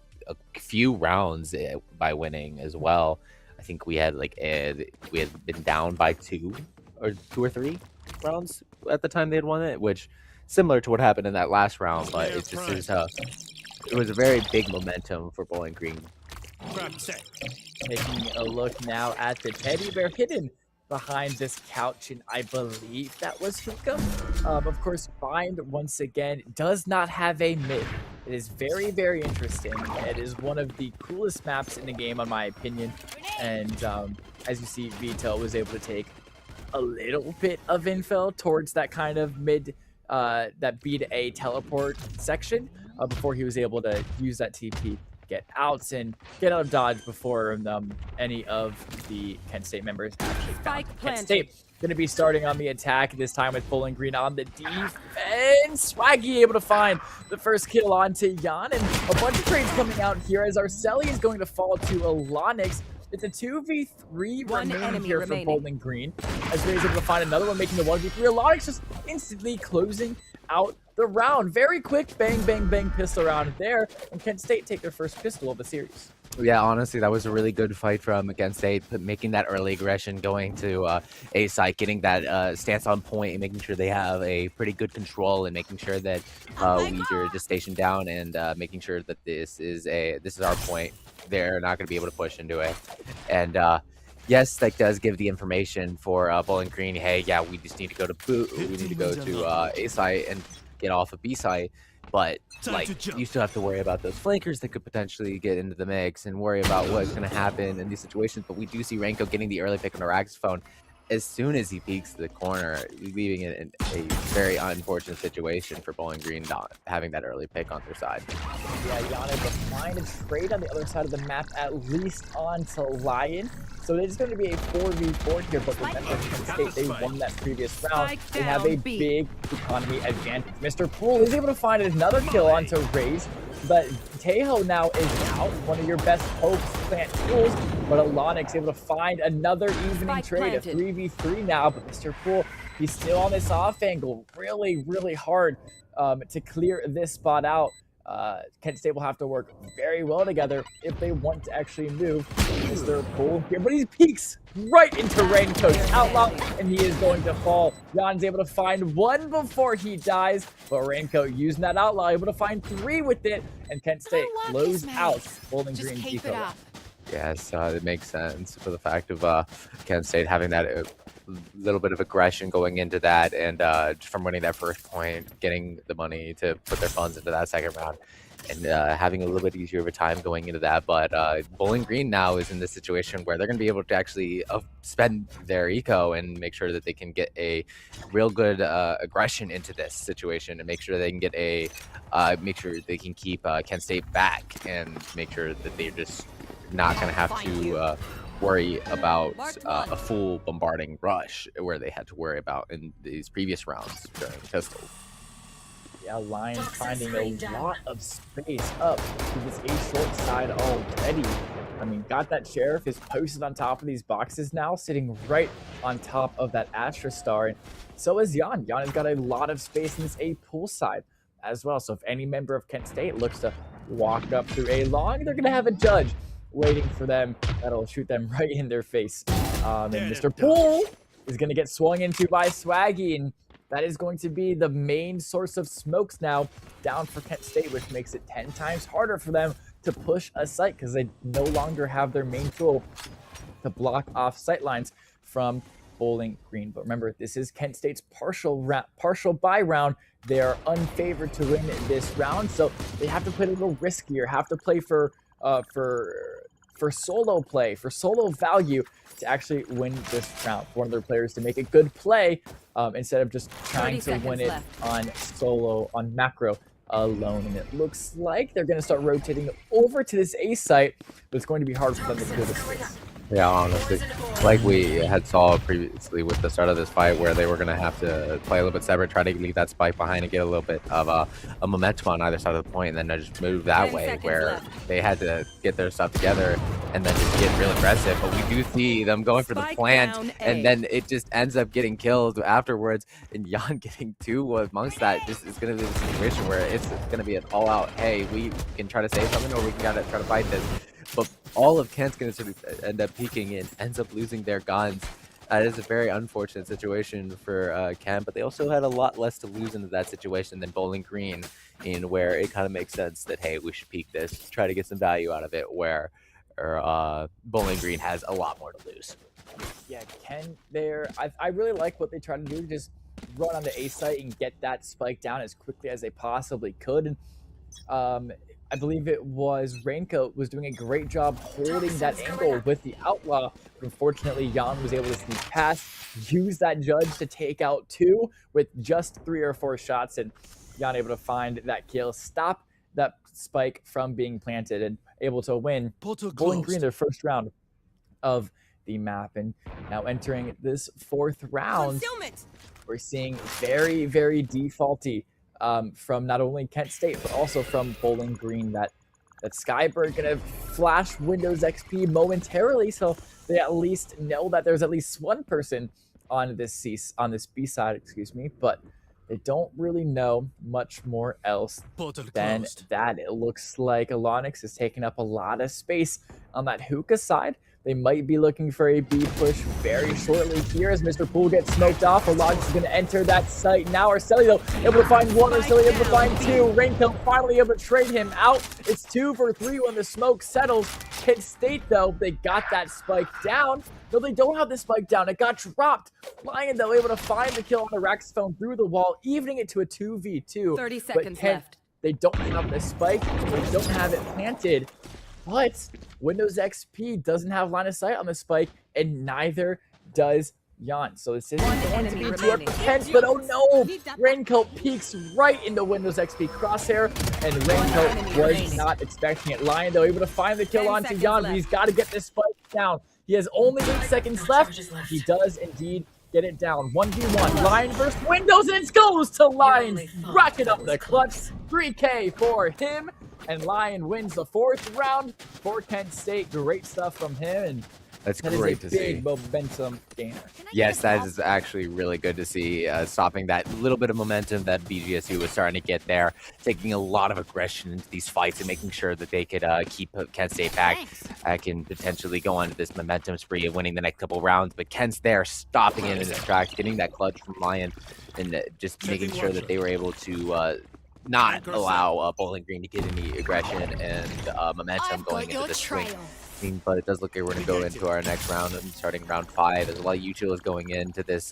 few rounds by winning as well. I think we had we had been down by 2 or 3 rounds at the time they had won it, which similar to what happened in that last round, but it just is it was a very big momentum for Bowling Green. Taking a look now at the teddy bear hidden behind this couch, and I believe that was Hookah. Of course, Bind, once again, does not have a mid. It is very, very interesting. It is one of the coolest maps in the game, in my opinion. And as you see, Vito was able to take a little bit of infill towards that kind of mid, that B to A teleport section before he was able to use that TP, get out and get out of dodge before any of the Kent State members actually found him. Kent State going to be starting on the attack, this time with Bowling Green on the defense. Swaggy able to find the first kill onto Jan, and a bunch of trades coming out here as Arceli is going to fall to Alonix. It's a 2v3 remaining here for Bowling Green, as they're able to find another one, making the 1v3. Alonix just instantly closing out the round. Very quick bang, bang, bang pistol round there, and Kent State take their first pistol of the series. Yeah, honestly, that was a really good fight from Kent State, making that early aggression, going to A site, getting that stance on point, and making sure they have a pretty good control, and making sure that we are just stationed down, and making sure that this is our point. They're not going to be able to push into it, and yes, that does give the information for Bowling Green. Hey, yeah, we just need to go to we need to go to A site and get off of B site. But like, you still have to worry about those flankers that could potentially get into the mix and worry about what's going to happen in these situations. But we do see Renko getting the early pick on the Raxphone as soon as he peeks the corner, leaving it in a very unfortunate situation for Bowling Green not having that early pick on their side. Yeah, Jan able to find a trade on the other side of the map, at least onto Lion. So it is going to be a 4v4 here, but remember, Kent State, they won that previous round. They have a big economy advantage. Mr. Poole is able to find another kill onto Raze, but Tejo now is out, one of your best post plant tools, but Alonix able to find another evening trade, a 3v3 now, but Mr. Poole, he's still on this off angle, really hard to clear this spot out. Kent State will have to work very well together if they want to actually move Mr. Poole here. But he peeks right into Raincoat's Outlaw, and he is going to fall. Jan's able to find one before he dies, but Raincoat using that Outlaw, able to find three with it, and Kent State closed out Bowling Green Eco. Yes, it makes sense for the fact of Kent State having that little bit of aggression going into that, and from winning that first point, getting the money to put their funds into that second round, and having a little bit easier of a time going into that. But Bowling Green now is in this situation where they're going to be able to actually spend their eco and make sure that they can get a real good aggression into this situation, and make sure they can get a make sure they can keep Kent State back, and make sure that they're just not going to have to worry about a full bombarding rush where they had to worry about in these previous rounds during Pistol. Yeah, Lion finding a lot of space up to this A short side already. I mean, got that Sheriff is posted on top of these boxes now, sitting right on top of that Astra Star. And so is Jan. Jan has got a lot of space in this A pool side as well. So if any member of Kent State looks to walk up through A long, they're going to have a judge waiting for them that'll shoot them right in their face. And Mr. Poole is going to get swung into by Swaggy, and that is going to be the main source of smokes now down for Kent State, which makes it 10 times harder for them to push a site because they no longer have their main tool to block off sight lines from Bowling Green. But remember, this is Kent State's partial bye round. They are unfavored to win this round, so they have to play a little riskier, have to play for solo play, for solo value to actually win this round. For one of their players to make a good play instead of just trying to win it on solo, on macro alone. And it looks like they're going to start rotating over to this A site, but it's going to be hard for them to clear the space. Yeah, honestly, like we had saw previously with the start of this fight, where they were going to have to play a little bit separate, try to leave that spike behind and get a little bit of a momentum on either side of the point, and then just move that way, where they had to get their stuff together and then just get real aggressive. But we do see them going for the plant, and then it just ends up getting killed afterwards, and Jan getting two amongst that. Just is going to be a situation where it's going to be an all-out, hey, we can try to save something, or we can try to fight this. But all of Kent's going to sort of end up peeking and ends up losing their guns. That is a very unfortunate situation for Kent, but they also had a lot less to lose into that situation than Bowling Green, in where it kind of makes sense that, hey, we should peek this, try to get some value out of it, where Bowling Green has a lot more to lose. Yeah, Kent there, I really like what they try to do, just run on the A site and get that spike down as quickly as they possibly could. And I believe it was Raincoat was doing a great job holding that angle with the Outlaw. But unfortunately, Jan was able to sneak past, use that judge to take out two with just 3 or 4 shots, and Jan able to find that kill, stop that spike from being planted, and able to win Bowling Green their first round of the map. And now entering this 4th round, we're seeing very defaulty from not only Kent State, but also from Bowling Green. That Skybird gonna flash Windows XP momentarily, so they at least know that there's at least one person on this B side, excuse me, but they don't really know much more else than that. It looks like Alonix is taking up a lot of space on that hookah side. They might be looking for a B push very shortly here as Mr. Poole gets smoked off. Alon's is going to enter that site now. Arceli, though, able to find one. Arceli able to find two. Raincoat finally able to trade him out. It's 2 for 3 when the smoke settles. Kent State, though, they got that spike down. No, they don't have the spike down. It got dropped. Lion, though, able to find the kill on the Raxphone through the wall, evening it to a 2v2. 30 seconds left. They don't have the spike. They don't have it planted. But Windows XP doesn't have line of sight on the spike, and neither does Jan. So this isn't going to be too hard for Kent, but oh no! Raincoat peeks right into Windows XP crosshair, and Raincoat was not expecting it. Lion, though, able to find the kill onto Jan, but he's got to get this spike down. He has only 8 seconds left. He does indeed get it down. 1v1. Lion versus Windows, and it goes to Lion. Racking up the clutch. 3K for him. And Lion wins the 4th round for Kent State. Great stuff from him. And That's that great is to a see. big momentum gainer. Yes, that is actually really good to see, stopping that little bit of momentum that BGSU was starting to get there, taking a lot of aggression into these fights and making sure that they could keep Kent State back. I can potentially go on to this momentum spree of winning the next couple rounds, but Kent's there, stopping it in its tracks, getting that clutch from Lion, and just making sure that they were able to not allow Bowling Green to get any aggression and momentum going into this swing. But it does look like we're going to go into our next round and starting round 5. There's a lot of utils going into this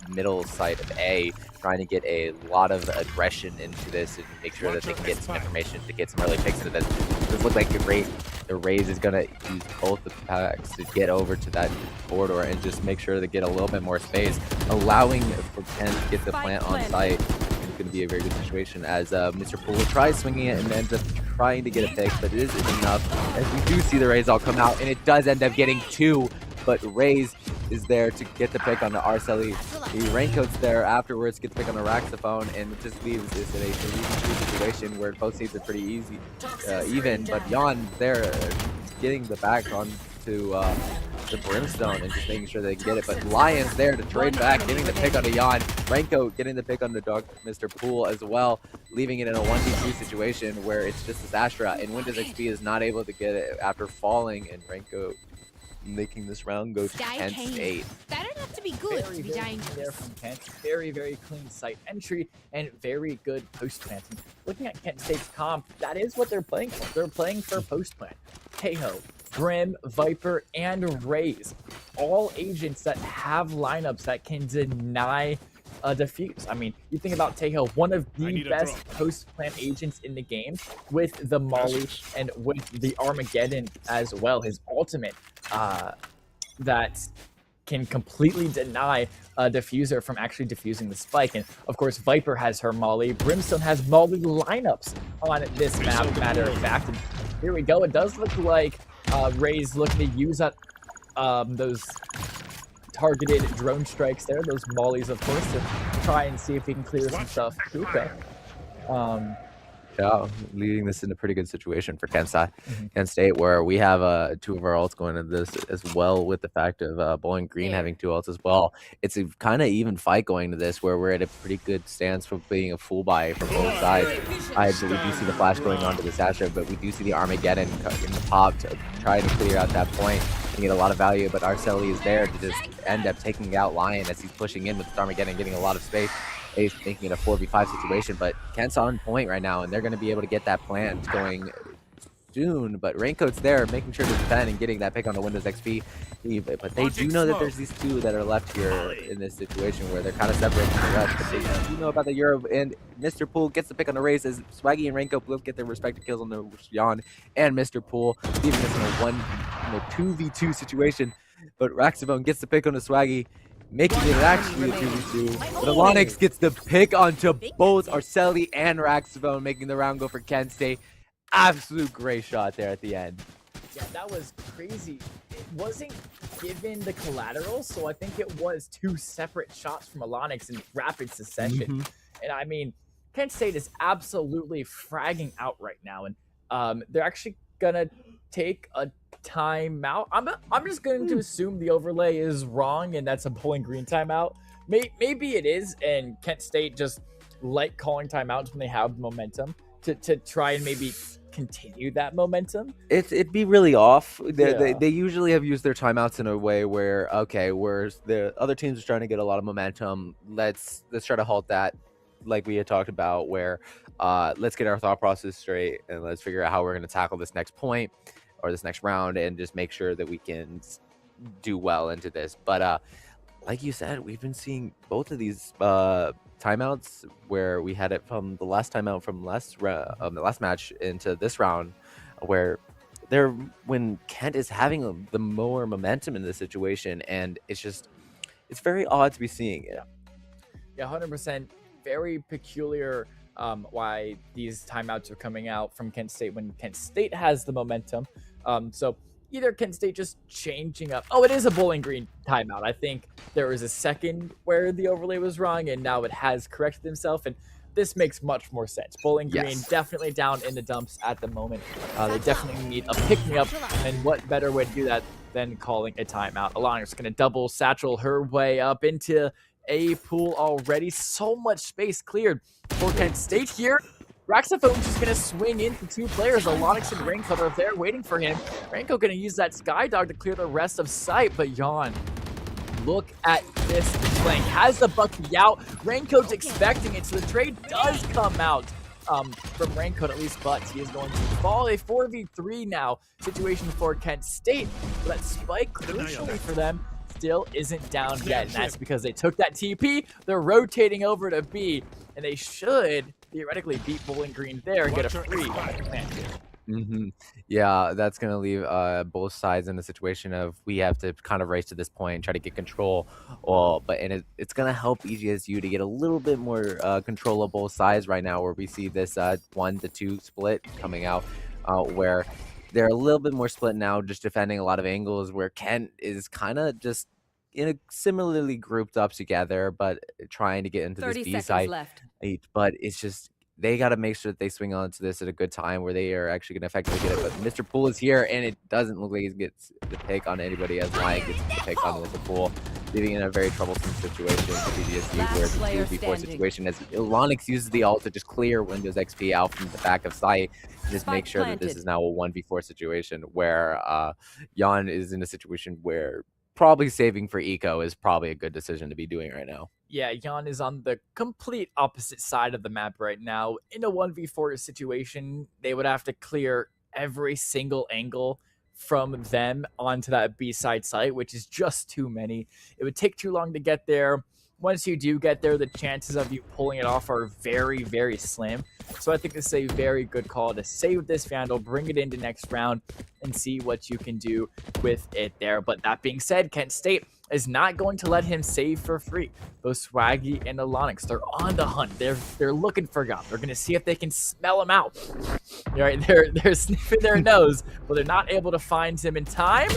middle side of A, trying to get a lot of aggression into this and make sure that they can get some information to get some early picks into this. It does look like the Raze is going to use both the packs to get over to that corridor and just make sure to get a little bit more space, allowing for Ken to get the plant on site. It's going to be a very good situation as Mr. Poole tries swinging it and ends up trying to get a pick, but it isn't enough as we do see the Raze all come out, and it does end up getting 2, but Raze is there to get the pick on the Arceli. The Raincoat's there afterwards, get the pick on the Raxophone, and it just leaves this in a 3v2 situation where both teams are pretty easy, even, but Jan there getting the back on to the Brimstone and just making sure they can get it. But Lion's there to trade back, getting the pick on the Jan. Raincoat getting the pick on the dog, Mr. Poole as well, leaving it in a 1v2 situation where it's just this Astra, and Windows XP is not able to get it after falling, and Raincoat making this round go to Kent State. That don't have to be good Very, to be very dangerous. clean there from Kent. Very, very clean site entry and very good post planting. Looking at Kent State's comp, that is what they're playing for. They're playing for post plant. Tejo, Brim, Viper, and Raze. All agents that have lineups that can deny a defuse. I mean, you think about Tejo, one of the best post-plant agents in the game, with the Molly and with the Armageddon as well. His ultimate that can completely deny a diffuser from actually diffusing the spike. And of course, Viper has her Molly. Brimstone has Molly lineups on this map, matter of fact. And here we go. It does look like Ray's looking to use up those targeted drone strikes there, those mollies, of course, to try and see if he can clear some stuff. Okay. Yeah, leading this in a pretty good situation for Kent State, where we have 2 of our ults going into this as well, with the fact of Bowling Green having 2 ults as well. It's a kind of even fight going to this, where we're at a pretty good stance for being a full buy from both sides. We do see the flash going on to this Astra, but we do see the Armageddon in the pop to try to clear out that point and get a lot of value. But Arceli is there to just end up taking out Lion as he's pushing in with this Armageddon, getting a lot of space. He's making it a 4v5 situation, but Kent's on point right now, and they're going to be able to get that plant going soon. But Raincoat's there, making sure to defend and getting that pick on the Windows XP. But they do know that there's these 2 that are left here in this situation where they're kind of separated from the rest. But they do know about the Euro, and Mr. Poole gets the pick on the race as Swaggy and Raincoat both get their respective kills on the Jan and Mr. Poole, leaving us in a 2v2 situation. But Raxabone gets the pick on the Swaggy, making it actually a 2v2. But Alonix gets the pick onto both Arceli and Raxabone, making the round go for Kent State. Absolute great shot there at the end. Yeah, that was crazy. It wasn't given the collateral, so I think it was 2 separate shots from Alonix in rapid succession. And I mean, Kent State is absolutely fragging out right now, and they're actually gonna take a timeout. I'm just going to assume the overlay is wrong, and that's a Bowling Green timeout. Maybe it is, and Kent State just like calling timeouts when they have momentum to try and maybe continue that momentum. It'd be really off. Yeah. They usually have used their timeouts in a way where, okay, whereas the other teams are trying to get a lot of momentum, let's try to halt that, like we had talked about, where let's get our thought process straight and let's figure out how we're going to tackle this next point or this next round and just make sure that we can do well into this. But like you said, we've been seeing both of these timeouts where we had it from the last timeout from the last match into this round, where when Kent is having the more momentum in this situation, and it's very odd to be seeing it. Yeah, 100%. Very peculiar why these timeouts are coming out from Kent State when Kent State has the momentum. So either Kent State just changing up. Oh, it is a Bowling Green timeout. I think there was a second where the overlay was wrong, and now it has corrected itself, and this makes much more sense. Bowling Green definitely down in the dumps at the moment. They definitely need a pick-me-up, and what better way to do that than calling a timeout. Alana's going to double satchel her way up into a pool already. So much space cleared for Kent State here. Raxophone's just going to swing into two players. Alonix and Raincoat are there waiting for him. Raincoat going to use that Skydog to clear the rest of sight, but Yon, look at this flank. Has the Bucky out. Raincoat's expecting it, so the trade does come out from Raincoat at least, but he is going to fall. A 4v3 now situation for Kent State. But that spike, crucially for them, still isn't down yet, and that's because they took that TP. They're rotating over to B, and they should theoretically beat Bowling Green there and get a free plant. Yeah, that's going to leave both sides in the situation of we have to kind of race to this point and try to get control. It's going to help EGSU to get a little bit more control of both sides right now, where we see this 1-2 split coming out, where they're a little bit more split now, just defending a lot of angles, where Kent is kind of just similarly grouped up together, but trying to get into this B side. But it's just, they got to make sure that they swing onto this at a good time where they are actually going to effectively get it. But Mr. Pool is here, and it doesn't look like he gets the pick on anybody as Lion gets the pick on Mr. Pool, leaving in a very troublesome situation for BGSU, where it's a 2v4 situation as Ilonix uses the ult to just clear Windows XP out from the back of sight and just make sure that this is now a 1v4 situation where Jan is in a situation where probably saving for eco is probably a good decision to be doing right now. Yeah, Jan is on the complete opposite side of the map right now. In a 1v4 situation, they would have to clear every single angle from them onto that B-side site, which is just too many. It would take too long to get there. Once you do get there, the chances of you pulling it off are very, very slim. So I think this is a very good call to save this Vandal, bring it into next round, and see what you can do with it there. But that being said, Kent State is not going to let him save for free. Both Swaggy and Alonix, they're on the hunt. They're looking for Gum. They're going to see if they can smell him out. All right, they're sniffing their nose, but they're not able to find him in time.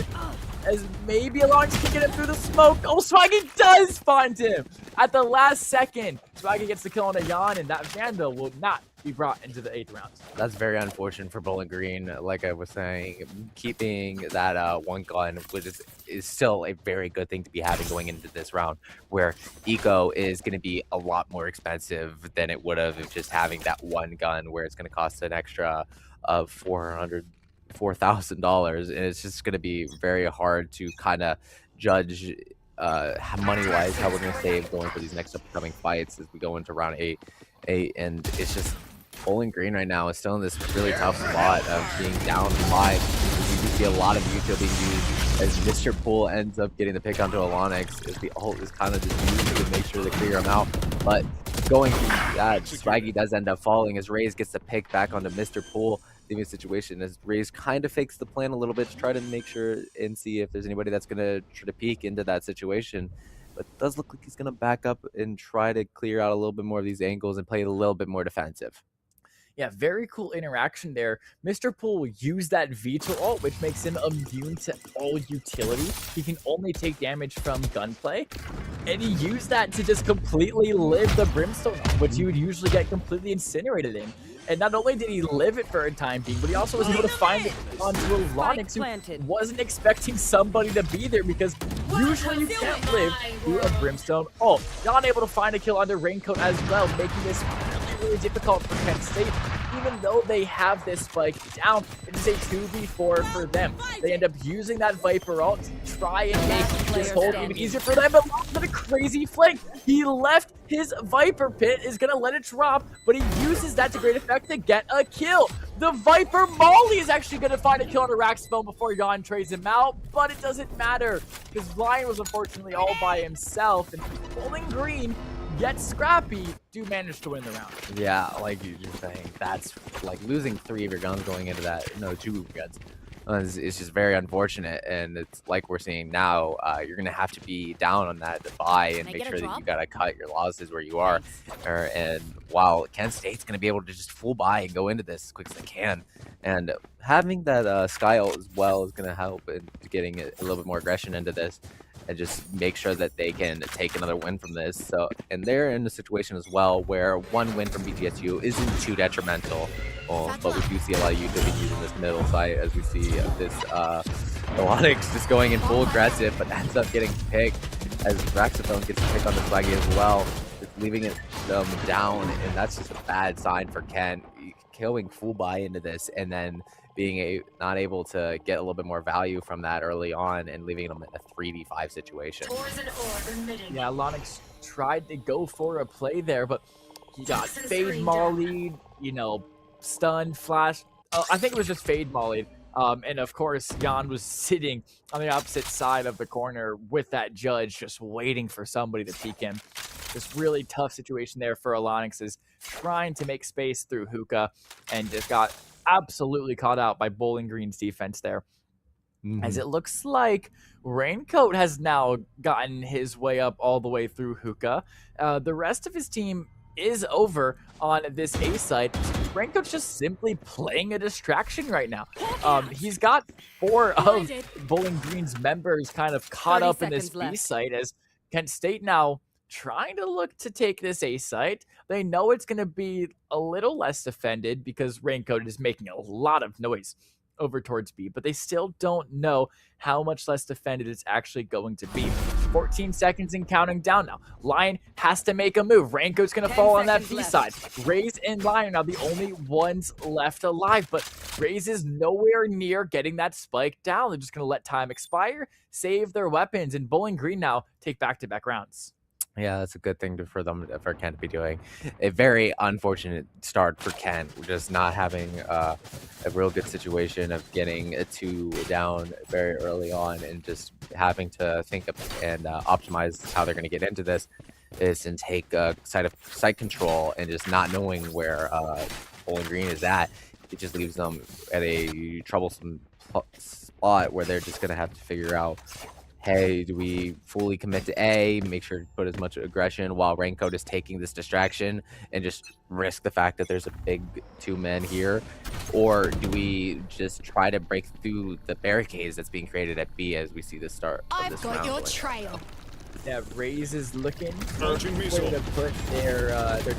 As maybe Alonix can get him through the smoke. Oh, Swaggy does find him at the last second. Swaggy gets the kill on a Jan, and that Vandal will not be brought into the 8th round. That's very unfortunate for Bowling Green. Like I was saying, keeping that one gun, which is still a very good thing to be having going into this round, where eco is going to be a lot more expensive than it would have if just having that one gun, where it's going to cost an extra of $4,000, and it's just going to be very hard to kind of judge money-wise how we're going to save going for these next upcoming fights as we go into round 8. And it's just Bowling Green right now is still in this really tough spot of being down 5. You can see a lot of util being used as Mr. Pool ends up getting the pick onto Alonix, as the ult is kind of just used to make sure to clear him out. But going through that, Swaggy does end up falling as Raze gets the pick back onto Mr. Pool. The situation as Raze kind of fakes the plan a little bit to try to make sure and see if there's anybody that's going to try to peek into that situation. But it does look like he's going to back up and try to clear out a little bit more of these angles and play a little bit more defensive. Yeah, very cool interaction there. Mr. Pool will use that Vital ult, which makes him immune to all utility. He can only take damage from gunplay. And he used that to just completely live the Brimstone ult, which you would usually get completely incinerated in. And not only did he live it for a time being, but he also was able to find it onto Alonix, who wasn't expecting somebody to be there, because usually you can't live through a Brimstone ult. Not able to find a kill under Raincoat as well, making this really difficult for Kent State. even though they have this spike down, it is a 2v4 for them. They end up using that Viper ult to try and make this hold even easier for them, but look at a crazy flank. He left his Viper pit, is going to let it drop, but he uses that to great effect to get a kill. The Viper Molly is actually going to find a kill on a Raxphone before Jan trades him out, but it doesn't matter because Lion was unfortunately all by himself, and Bowling Green, yet Scrappy, do manage to win the round. Yeah, like you're saying, that's like losing 3 of your guns going into that. No, 2 of your guns. It's just very unfortunate, and it's like we're seeing now. You're gonna have to be down on that to buy and make sure that you gotta cut your losses where you are. And while Kent State's gonna be able to just full buy and go into this as quick as they can, and having that Sky ult as well is gonna help in getting a little bit more aggression into this, and just make sure that they can take another win from this. So, and they're in a situation as well where 1 win from BGSU isn't too detrimental. But we do see a lot of utility using this middle side, as we see this Melodix just going in full aggressive, but ends up getting picked as Raxophone gets to pick on the flaggy as well, just leaving it down, and that's just a bad sign for Ken. Going full buy into this and then being not able to get a little bit more value from that early on and leaving them in a 3v5 situation. Yeah, Lonix tried to go for a play there, but he got fade mollied, you know, stun, flash. I think it was just fade mollied. And of course, Jan was sitting on the opposite side of the corner with that judge, just waiting for somebody to peek him. This really tough situation there for Alonix, is trying to make space through Hookah and just got absolutely caught out by Bowling Green's defense there. As it looks like Raincoat has now gotten his way up all the way through Hookah. The rest of his team is over on this A site. Raincoat's just simply playing a distraction right now. He's got 4 of Bowling Green's members kind of caught up in this B site, as Kent State now trying to look to take this A site. They know it's going to be a little less defended because Raincoat is making a lot of noise over towards B, but they still don't know how much less defended it's actually going to be. 14 seconds and counting down now. Lion has to make a move. Raincoat's going to fall on that B side. Raze and Lion are the only ones left alive, but Raze is nowhere near getting that spike down. They're just going to let time expire, save their weapons, and Bowling Green now take back-to-back rounds. Yeah, that's a good thing for Ken to be doing. A very unfortunate start for Ken, just not having a real good situation of getting a 2 down very early on, and just having to think of and optimize how they're going to get into this and take site control, and just not knowing where Bowling Green is at. It just leaves them at a troublesome spot where they're just going to have to figure out, hey, do we fully commit to A, make sure to put as much aggression while Raincoat is taking this distraction and just risk the fact that there's a big 2 men here? Or do we just try to break through the barricades that's being created at B as we see the start of this round? I've got your trail. Yeah, Raze is looking for a way to put their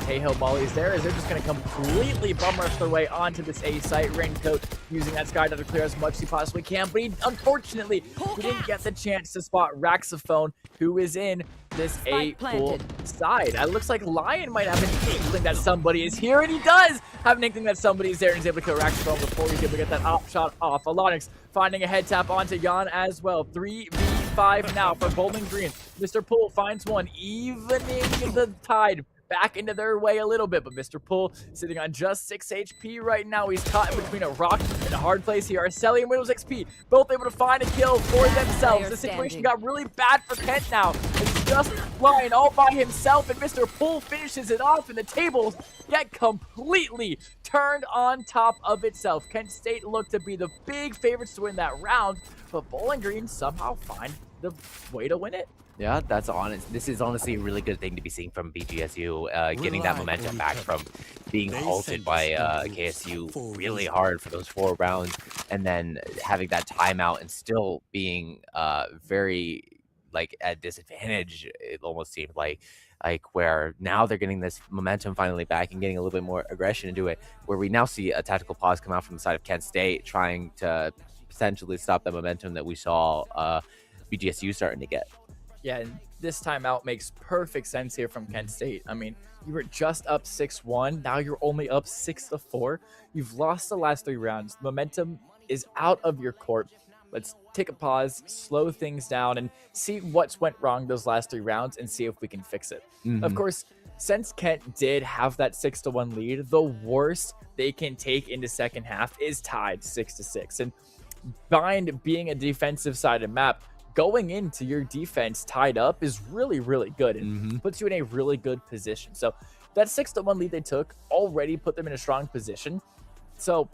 Tejo mollies there, as they're just going to completely bum rush their way onto this A site. Raincoat using that sky to clear as much as he possibly can, but he unfortunately didn't get the chance to spot Raxophone, who is in this A pool side. It looks like Lion might have an inkling that somebody is here, and he does have an inkling that somebody is there, and he's able to kill Raxophone before he's able to get that op shot off. Alonix finding a head tap onto Jan as well. 3v5 now for Bowling Green. Mr. Poole finds one, evening the tide back into their way a little bit, but Mr. Poole sitting on just 6 HP right now. He's caught in between a rock and a hard place here. Arceli and Windows XP both able to find a kill for themselves. The situation got really bad for Kent now. It's just Lion all by himself, and Mr. Poole finishes it off, and the tables get completely turned on top of itself. Kent State looked to be the big favorites to win that round, but Bowling Green somehow find the way to win it. Yeah, that's honest. This is honestly a really good thing to be seeing from BGSU, getting that momentum back from being halted by KSU really hard for those 4 rounds, and then having that timeout and still being very like at disadvantage. It almost seemed like where now they're getting this momentum finally back and getting a little bit more aggression into it, where we now see a tactical pause come out from the side of Kent State, trying to potentially stop the momentum that we saw BGSU starting to get. Yeah, and this timeout makes perfect sense here from Kent State. I mean, you were just up 6-1. Now you're only up 6-4. You've lost the last 3 rounds. The momentum is out of your court. Let's take a pause, slow things down, and see what's went wrong those last 3 rounds and see if we can fix it. Of course, since Kent did have that 6-1 lead, the worst they can take into second half is tied 6-6. And Bind being a defensive sided map, going into your defense tied up is really, really good and puts you in a really good position. So that 6-1 lead they took already put them in a strong position. So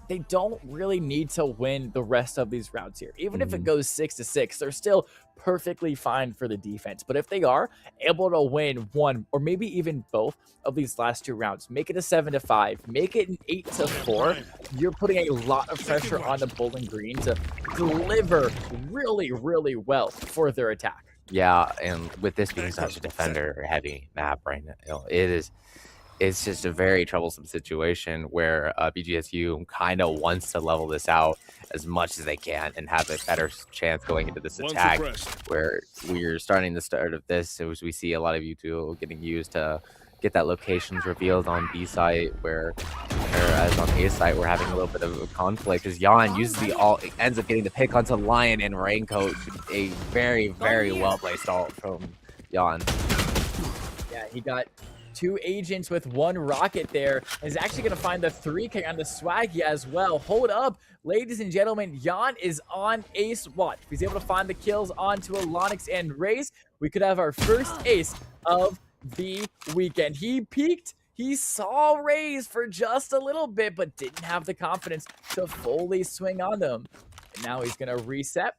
they don't really need to win the rest of these rounds here. Even if it goes 6-6, they're still perfectly fine for the defense. But if they are able to win one or maybe even both of these last 2 rounds, make it a 7-5, make it an 8-4, you're putting a lot of pressure on the Bowling Green to deliver really, really well for their attack. Yeah, and with this being such a defender-heavy map right now, it's just a very troublesome situation where BGSU kind of wants to level this out as much as they can and have a better chance going into this attack, where we're starting the start of this as we see a lot of U2 getting used to get that locations revealed on B site, whereas on A site we're having a little bit of a conflict because Jan uses the ult, ends up getting the pick onto Lion and Raincoat, a very, very well-placed ult from Jan. Yeah, he got 2 agents with 1 rocket there. Is actually going to find the 3K on the Swaggy as well. Hold up, ladies and gentlemen. Jan is on ace watch. If he's able to find the kills onto Alonix and Raze, we could have our first ace of the weekend. He peeked. He saw Raze for just a little bit, but didn't have the confidence to fully swing on them. And now he's going to reset,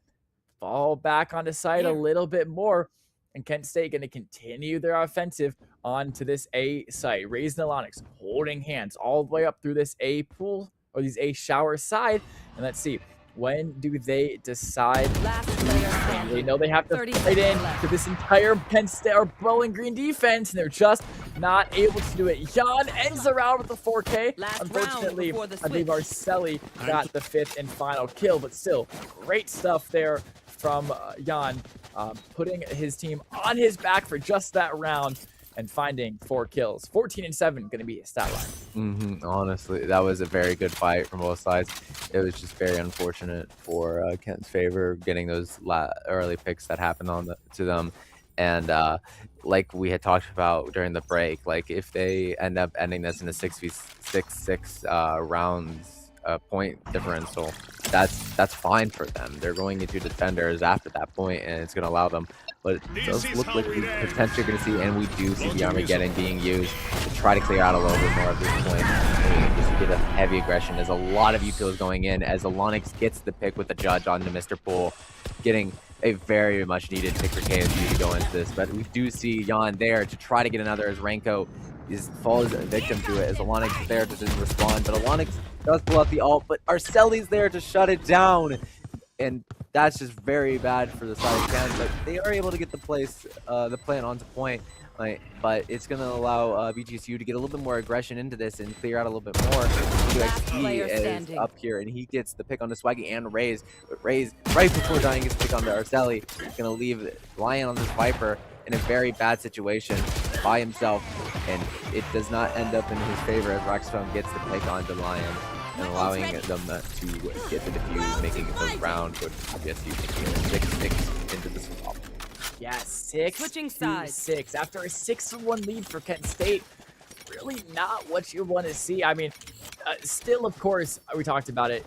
fall back onto site a little bit more. And Kent State going to continue their offensive onto this A site. Raze and Alonix holding hands all the way up through this A pool or these A shower side. And let's see, when do they decide? They know they have to fight in to this entire Kent State or Bowling Green defense, and they're just not able to do it. Jan ends the round with the 4K. Unfortunately, I believe Arceli got the 5th and final kill, but still great stuff there from Jan, putting his team on his back for just that round and finding 4 kills. 14-7 going to be a stat line. Honestly, that was a very good fight from both sides. It was just very unfortunate for Kent's favor getting those early picks that happened to them. And like we had talked about during the break, like if they end up ending this in a 6v6 rounds point differential, that's fine for them. They're going into defenders after that point, and it's going to allow them. But it does look like we potentially going to see, and we do see the Armageddon being used to try to clear out a little bit more at this point. Just a bit of heavy aggression. There's a lot of utils going in as Alonix gets the pick with the judge onto Mr. Pool, getting a very much needed pick for KSU to go into this. But we do see Jan there to try to get another as Ranko falls victim to it, as Alonix is there to didn't respond. But Alonix does pull out the ult, but Arceli's there to shut it down. And that's just very bad for the side of Kent, but they are able to get the plan onto point. But it's going to allow BGSU to get a little bit more aggression into this and clear out a little bit more. UXP is up here, and he gets the pick on the Swaggy and Raze. But Raze, right before dying, gets pick on the Arceli. He's going to leave Lion on this Viper in a very bad situation by himself, and it does not end up in his favor as Roxstone gets the pick onto Lion and allowing them to get the defuse, making it the round, which BGSU taking 6-6 into the swamp. Yeah, 6-6 after a 6-1 lead for Kent State. Really not what you want to see. I mean, still, of course, we talked about it.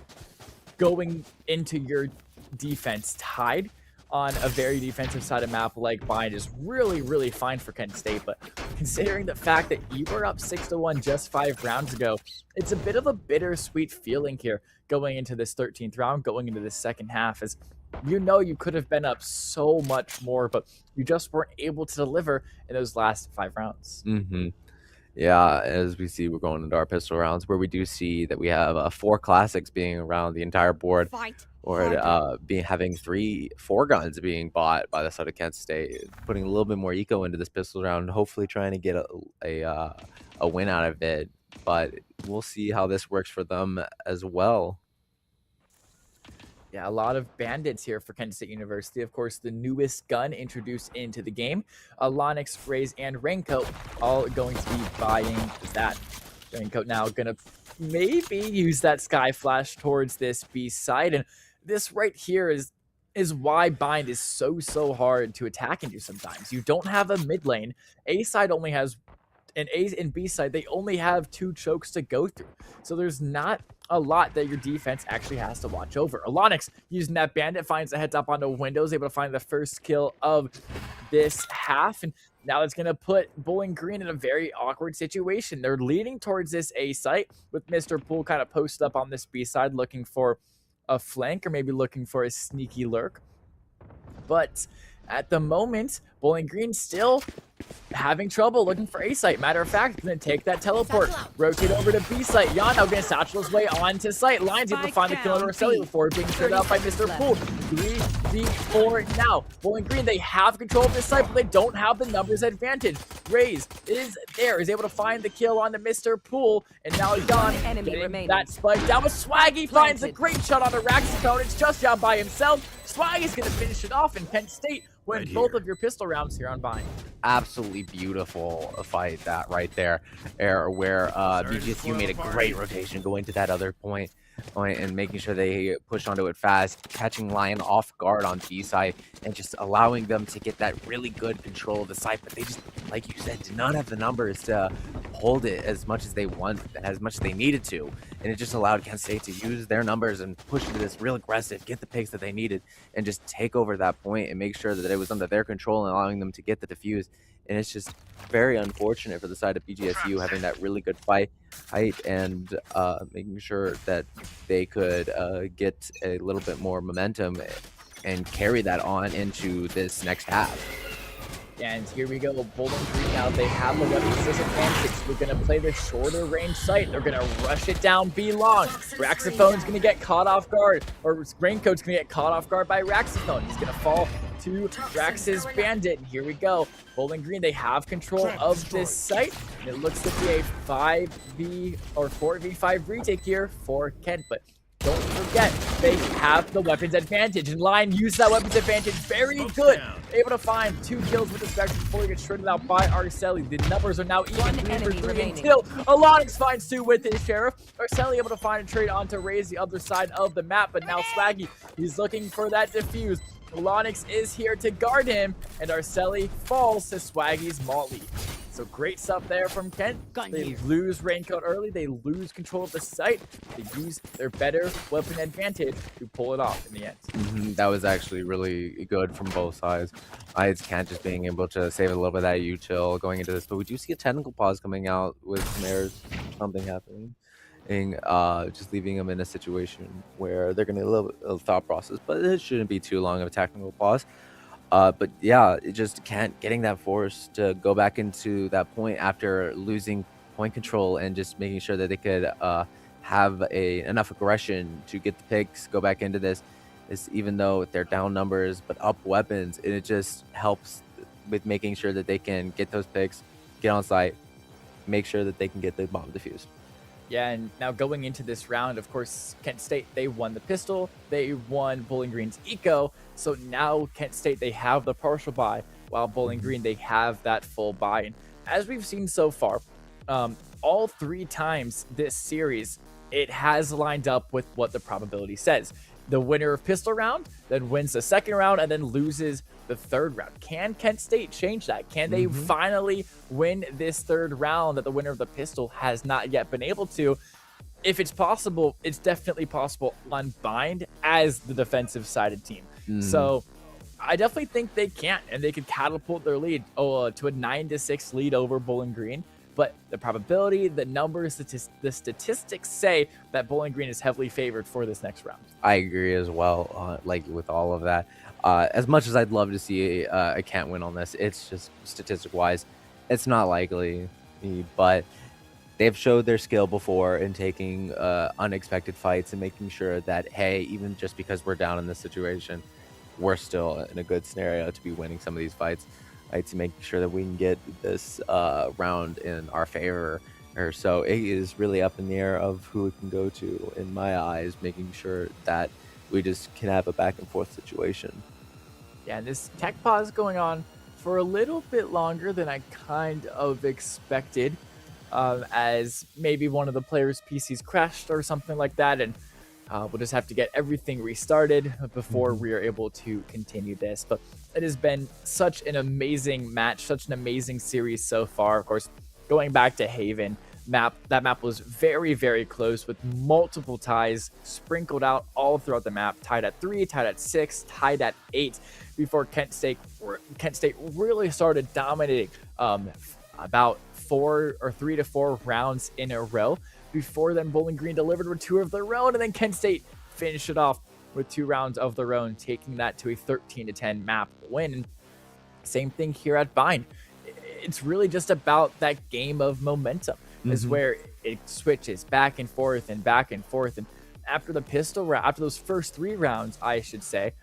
Going into your defense tied on a very defensive side of map like Bind is really, really fine for Kent State. But considering the fact that you were up 6-1 just 5 rounds ago, it's a bit of a bittersweet feeling here going into this 13th round, going into this second half, as you know you could have been up so much more, but you just weren't able to deliver in those last 5 rounds. Yeah, as we see, we're going into our pistol rounds, where we do see that we have 4 classics being around the entire board, or having 4 guns being bought by the side of Kent State, putting a little bit more eco into this pistol round, hopefully trying to get a win out of it. But we'll see how this works for them as well. Yeah, a lot of bandits here for Kent State University. Of course, the newest gun introduced into the game. Lonix, Raze, and Raincoat all going to be buying that. Raincoat now going to maybe use that Sky Flash towards this B side. And this right here is why Bind is so hard to attack into sometimes. You don't have a mid lane. A side only has and A and B side, they only have 2 chokes to go through. So there's not a lot that your defense actually has to watch over. Alonix using that bandit finds a heads up onto Windows, able to find the first kill of this half. And now it's going to put Bowling Green in a very awkward situation. They're leading towards this A site with Mr. Poole kind of posted up on this B side looking for a flank or maybe looking for a sneaky lurk. But at the moment, Bowling Green still having trouble looking for A site. Matter of fact, going to take that teleport, rotate over to B site. Yano going to satchel his way onto site. Lions able to find the kill on Arcelli before being shut out by Mr. Poole. 3v4 now. Bowling Green, they have control of this site, but they don't have the numbers advantage. Raze is there, is able to find the kill onto Mr. Poole, and now Jan getting that spike down. But Swaggy finds a great shot on the Raxicone. It's just down by himself. Swaggy's going to finish it off, in Kent State win both of your pistol rounds here on Bind. Absolutely beautiful fight that right there, where BGSU made a great rotation going to that other point and making sure they push onto it fast, catching Lion off guard on B side and just allowing them to get that really good control of the site. But they just, like you said, did not have the numbers to hold it as much as they needed to. And it just allowed Kent State to use their numbers and push into this real aggressive, get the picks that they needed, and just take over that point and make sure that it was under their control and allowing them to get the defuse. And it's just very unfortunate for the side of BGSU having that really good fight and making sure that they could get a little bit more momentum and carry that on into this next half. And here we go, Bowling Green now, they have the weapons disadvantage. We're going to play the shorter range sight. They're going to rush it down B long. Raxophone's going to get caught off guard, or Raincoat's going to get caught off guard by Raxophone. He's going to fall to Rax's bandit. Here we go. Bowling Green, they have control of this site. And it looks to be a 5v or 4v5 retake here for Kent, but don't forget, they have the weapons advantage, and Lion used that weapons advantage very good. Able to find 2 kills with the Spectre before he gets shredded out by Arcelli. The numbers are now even 3 for 3 until Alonix finds 2 with his Sheriff. Arcelli able to find a trade onto Raze the other side of the map, but now Swaggy, he's looking for that defuse. Alonix is here to guard him, and Arcelli falls to Swaggy's Molly. So great stuff there from Kent. They lose Raincoat early. They lose control of the site. They use their better weapon advantage to pull it off in the end. That was actually really good from both sides. It's Kent just being able to save a little bit of that util going into this. But we do see a technical pause coming out with Mare's something happening. Just leaving them in a situation where they're going to a little thought process. But it shouldn't be too long of a technical pause. But yeah, it just getting that force to go back into that point after losing point control and just making sure that they could have enough aggression to get the picks, go back into this, is even though they're down numbers but up weapons, and it just helps with making sure that they can get those picks, get on site, make sure that they can get the bomb defused. Yeah, and now going into this round, of course, Kent State, they won the pistol, they won Bowling Green's eco, so now Kent State, they have the partial buy, while Bowling Green, they have that full buy. And as we've seen so far, all 3 times this series, it has lined up with what the probability says. The winner of pistol round then wins the second round and then loses the third round. Can Kent State change that? Can they finally win this third round that the winner of the pistol has not yet been able to? If it's possible, it's definitely possible on Bind as the defensive sided team. So I definitely think they can, and they could catapult their lead to a 9-6 lead over Bowling Green. But the probability, the numbers, the statistics say that Bowling Green is heavily favored for this next round. I agree as well, like with all of that. As much as I'd love to see a Kent win on this, it's just statistic-wise, it's not likely. But they've showed their skill before in taking unexpected fights and making sure that, hey, even just because we're down in this situation, we're still in a good scenario to be winning some of these fights. To make sure that we can get this round in our favor. So it is really up in the air of who it can go to, in my eyes, making sure that we just can have a back and forth situation. Yeah, and this tech pause going on for a little bit longer than I kind of expected, as maybe one of the players' PCs crashed or something like that, and we'll just have to get everything restarted before we are able to continue this. But it has been such an amazing match, such an amazing series so far. Of course, going back to Haven, that map was very, very close with multiple ties sprinkled out all throughout the map, tied at 3, tied at 6, tied at 8, before Kent State really started dominating about 3 to 4 rounds in a row. Before then, Bowling Green delivered with 2 of their own, and then Kent State finished it off with 2 rounds of their own, taking that to a 13-10 map win. And same thing here at Bind. It's really just about that game of momentum, is where it switches back and forth and back and forth. And after the pistol round, after those first 3 rounds, I should say,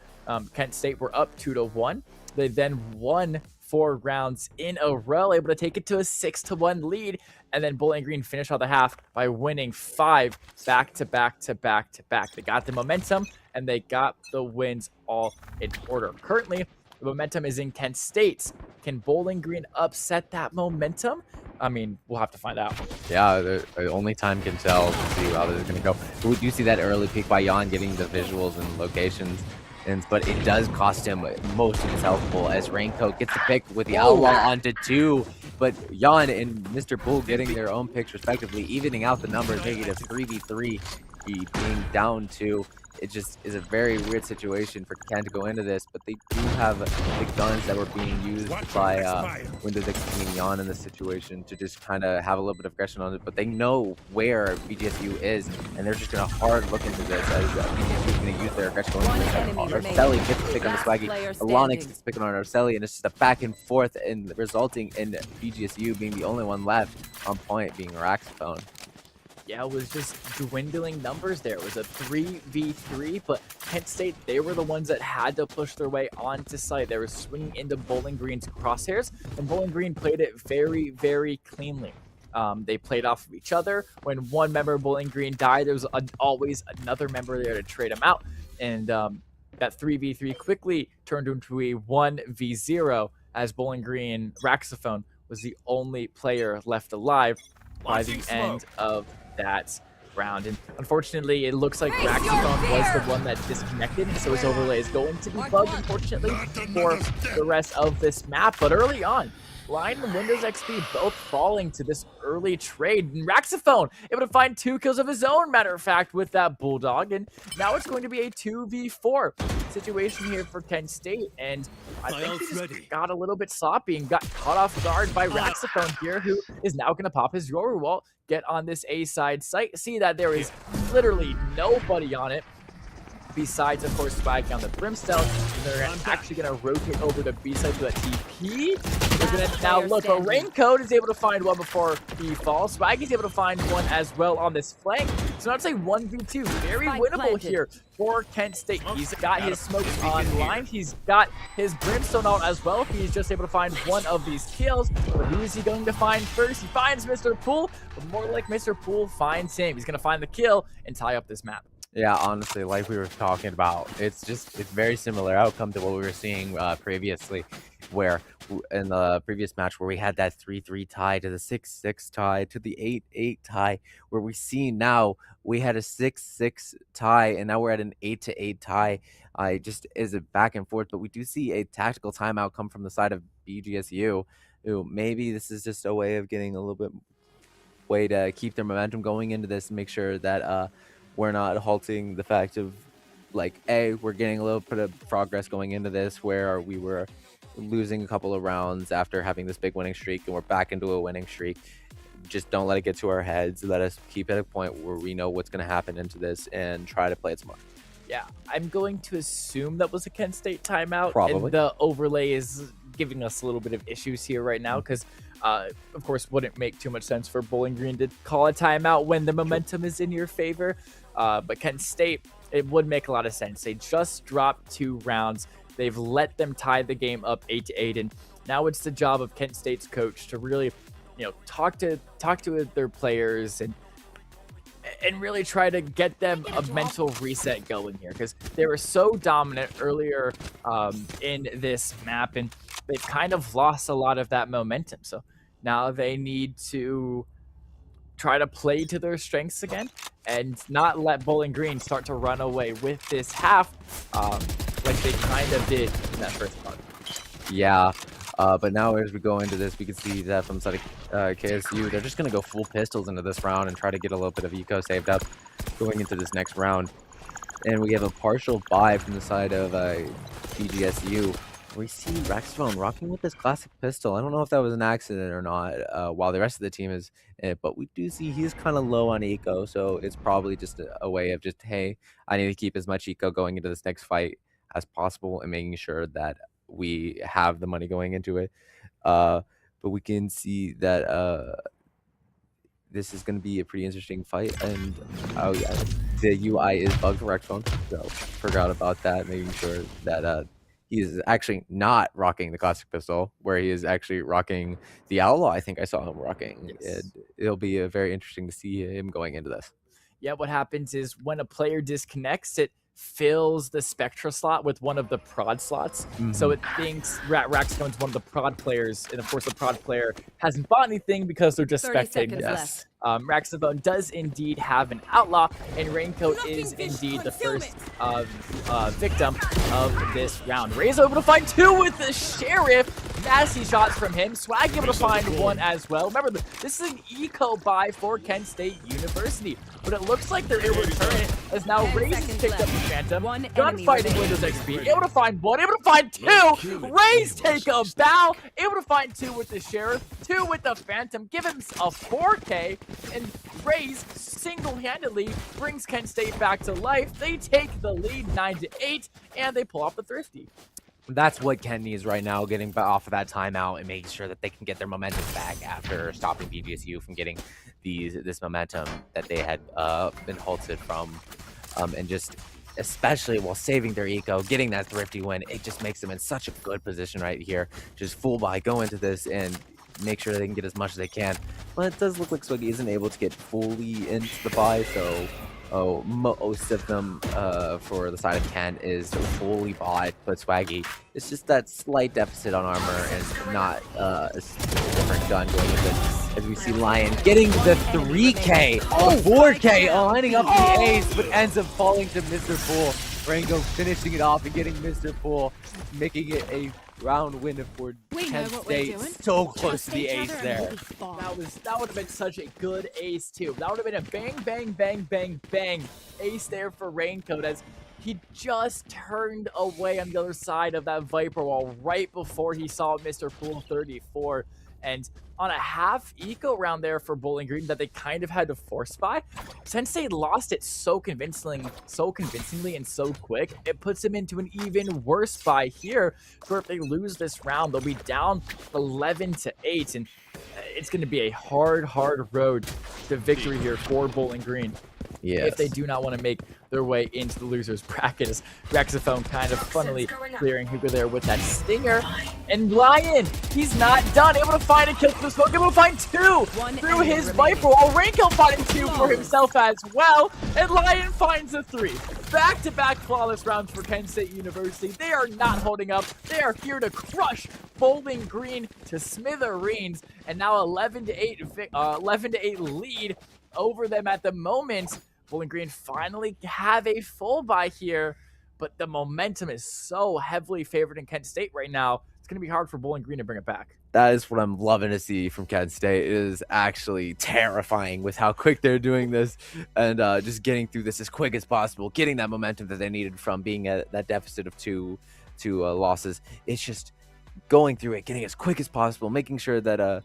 Kent State were up 2-1. They then won 4 rounds in a row, able to take it to a 6-1 lead, and then Bowling Green finished out the half by winning 5 back-to-back. They got the momentum, and they got the wins all in order. Currently, the momentum is in Kent State. Can Bowling Green upset that momentum? I mean, we'll have to find out. Yeah, the only time can tell to see how this is going to go. But we do see that early peek by Jan getting the visuals and locations. But it does cost him most of his health pool as Raincoat gets the pick with the Outlaw onto 2. But Jan and Mr. Pool getting their own picks respectively, evening out the numbers, making it a 3v3, being down 2. It just is a very weird situation for Ken to go into this, but they do have the guns that were being used by Windows XP and Jan in this situation to just kind of have a little bit of aggression on it. But they know where BGSU is, and they're just going to hard look into this as BGSU is going to use their aggression going into Arcelli gets the pick on the Swaggy, Alonix gets the pick on Arcelli, and it's just a back and forth, and resulting in BGSU being the only one left on point, being Raxphone. Yeah, it was just dwindling numbers there. It was a 3v3, but Kent State, they were the ones that had to push their way onto site. They were swinging into Bowling Green's crosshairs, and Bowling Green played it very, very cleanly. They played off of each other. When one member of Bowling Green died, there was always another member there to trade him out. And that 3v3 quickly turned into a 1v0 as Bowling Green Raxophone was the only player left alive by the end of that round. And unfortunately, it looks like Raxophone was the one that disconnected, so his overlay is going to be bugged, unfortunately, for the rest of this map. But early on, Lion and Windows XP both falling to this early trade, and Raxophone able to find 2 kills of his own, matter of fact, with that Bulldog. And now it's going to be a 2v4 situation here for Kent State, and I think he just got a little bit sloppy and got caught off guard by Raxophone here, who is now going to pop his Yoru wall, get on this A side site, see that there is literally nobody on it besides, of course, Swag on the Brimstone. And they're actually going to rotate over to B side to a TP. They're going to now look. A Raincoat is able to find one before he falls. Swag is able to find one as well on this flank. So I'd say 1v2, very winnable here for Kent State. He's got his smokes online. He's got his Brimstone out as well. He's just able to find one of these kills. But who is he going to find first? He finds Mr. Pool, but more like Mr. Pool finds him. He's going to find the kill and tie up this map. Yeah, honestly, like we were talking about, it's very similar outcome to what we were seeing previously, where in the previous match where we had that 3-3 tie to the 6-6 tie to the 8-8 tie, where we see now we had a 6-6 tie and now we're at an 8-8 tie. Just is a back and forth, but we do see a tactical timeout come from the side of BGSU. Maybe this is just a way of getting a little bit way to keep their momentum going into this and make sure that we're not halting the fact of, like, we're getting a little bit of progress going into this where we were losing a couple of rounds after having this big winning streak, and we're back into a winning streak. Just don't let it get to our heads. Let us keep at a point where we know what's going to happen into this and try to play it smart. Yeah, I'm going to assume that was a Kent State timeout. Probably. And the overlay is giving us a little bit of issues here right now because, of course, wouldn't make too much sense for Bowling Green to call a timeout when the momentum is in your favor. But Kent State, it would make a lot of sense. They just dropped 2 rounds. They've let them tie the game up 8-8, and now it's the job of Kent State's coach to really, talk to their players and and really try to get them a mental reset going here, because they were so dominant earlier in this map, and they've kind of lost a lot of that momentum. So now they need to try to play to their strengths again and not let Bowling Green start to run away with this half like they kind of did in that first part. Yeah, but now as we go into this, we can see that from the side of KSU, they're just going to go full pistols into this round and try to get a little bit of eco saved up going into this next round. And we have a partial buy from the side of BGSU. We see Rexphone rocking with this classic pistol. I don't know if that was an accident or not, while the rest of the team is in it, but we do see he's kind of low on eco, so it's probably just a way of just, hey, I need to keep as much eco going into this next fight as possible and making sure that we have the money going into it. But we can see that this is going to be a pretty interesting fight, and yeah, the UI is bugged for Rexphone, so forgot about that, making sure that he's actually not rocking the classic pistol, where he is actually rocking the Outlaw. I think I saw him rocking. Yes. It'll be very interesting to see him going into this. Yeah, what happens is when a player disconnects, it fills the Spectra slot with one of the prod slots. So it thinks Raxphone's one of the prod players, and of course the prod player hasn't bought anything because they're just 30 spectating. seconds Yes. left. Raxphone does indeed have an Outlaw, and Raincoat is indeed the first victim of this round. Ray's able to find two with the Sheriff. Nasty shots from him. Swag able to find one as well. Remember, this is an eco buy for Kent State University, but it looks like they're able to turn it as now 10 Rays has seconds picked up left. the Phantom. One enemy Gunfighting remaining. Windows XP. Able to find one, able to find two. Rays take a bow. Able to find two with the Sheriff, two with the Phantom. Give him a 4K, and Rays single-handedly brings Kent State back to life. They take the lead 9-8, and they pull off the Thrifty. That's what Kent needs right now, getting off of that timeout and making sure that they can get their momentum back after stopping BGSU from getting this momentum that they had been halted from, and just especially while saving their eco, getting that Thrifty win. It just makes them in such a good position right here. Just full buy, go into this and make sure they can get as much as they can. But it does look like Swiggy isn't able to get fully into the buy, so most of them for the side of Kent is fully bought, but Swaggy, it's just that slight deficit on armor and not a different gun going with it. As we see Lion getting the 3K, 4K, lining up the ace, but ends up falling to Mr. Poole. Rango finishing it off and getting Mr. Poole, making it a round win for Kent State. So close to the ace there. That would have been such a good ace too. That would have been a bang, bang, bang, bang, bang ace there for Raincoat, as he just turned away on the other side of that Viper wall right before he saw Mr. Poole 34. And on a half eco round there for Bowling Green that they kind of had to force buy, since they lost it so convincingly and so quick, it puts them into an even worse buy here. For if they lose this round, they'll be down 11-8, and it's going to be a hard road to victory here for Bowling Green. Yes. If they do not want to make their way into the losers bracket, as Rexaphone kind of funnily clearing Hugo there with that stinger. And Lion, he's not done. Able to find a kill through the smoke. Able to find two through his Viper wall. Rainkill finding two for himself as well. And Lion finds a three. Back-to-back flawless rounds for Kent State University. They are not holding up. They are here to crush Bowling Green to smithereens. And now 11-8 lead over them at the moment. Bowling Green finally have a full buy here, but the momentum is so heavily favored in Kent State right now. It's going to be hard for Bowling Green to bring it back. That is what I'm loving to see from Kent State. It is actually terrifying with how quick they're doing this, and just getting through this as quick as possible, getting that momentum that they needed from being at that deficit of two losses. It's just going through it, getting as quick as possible, making sure that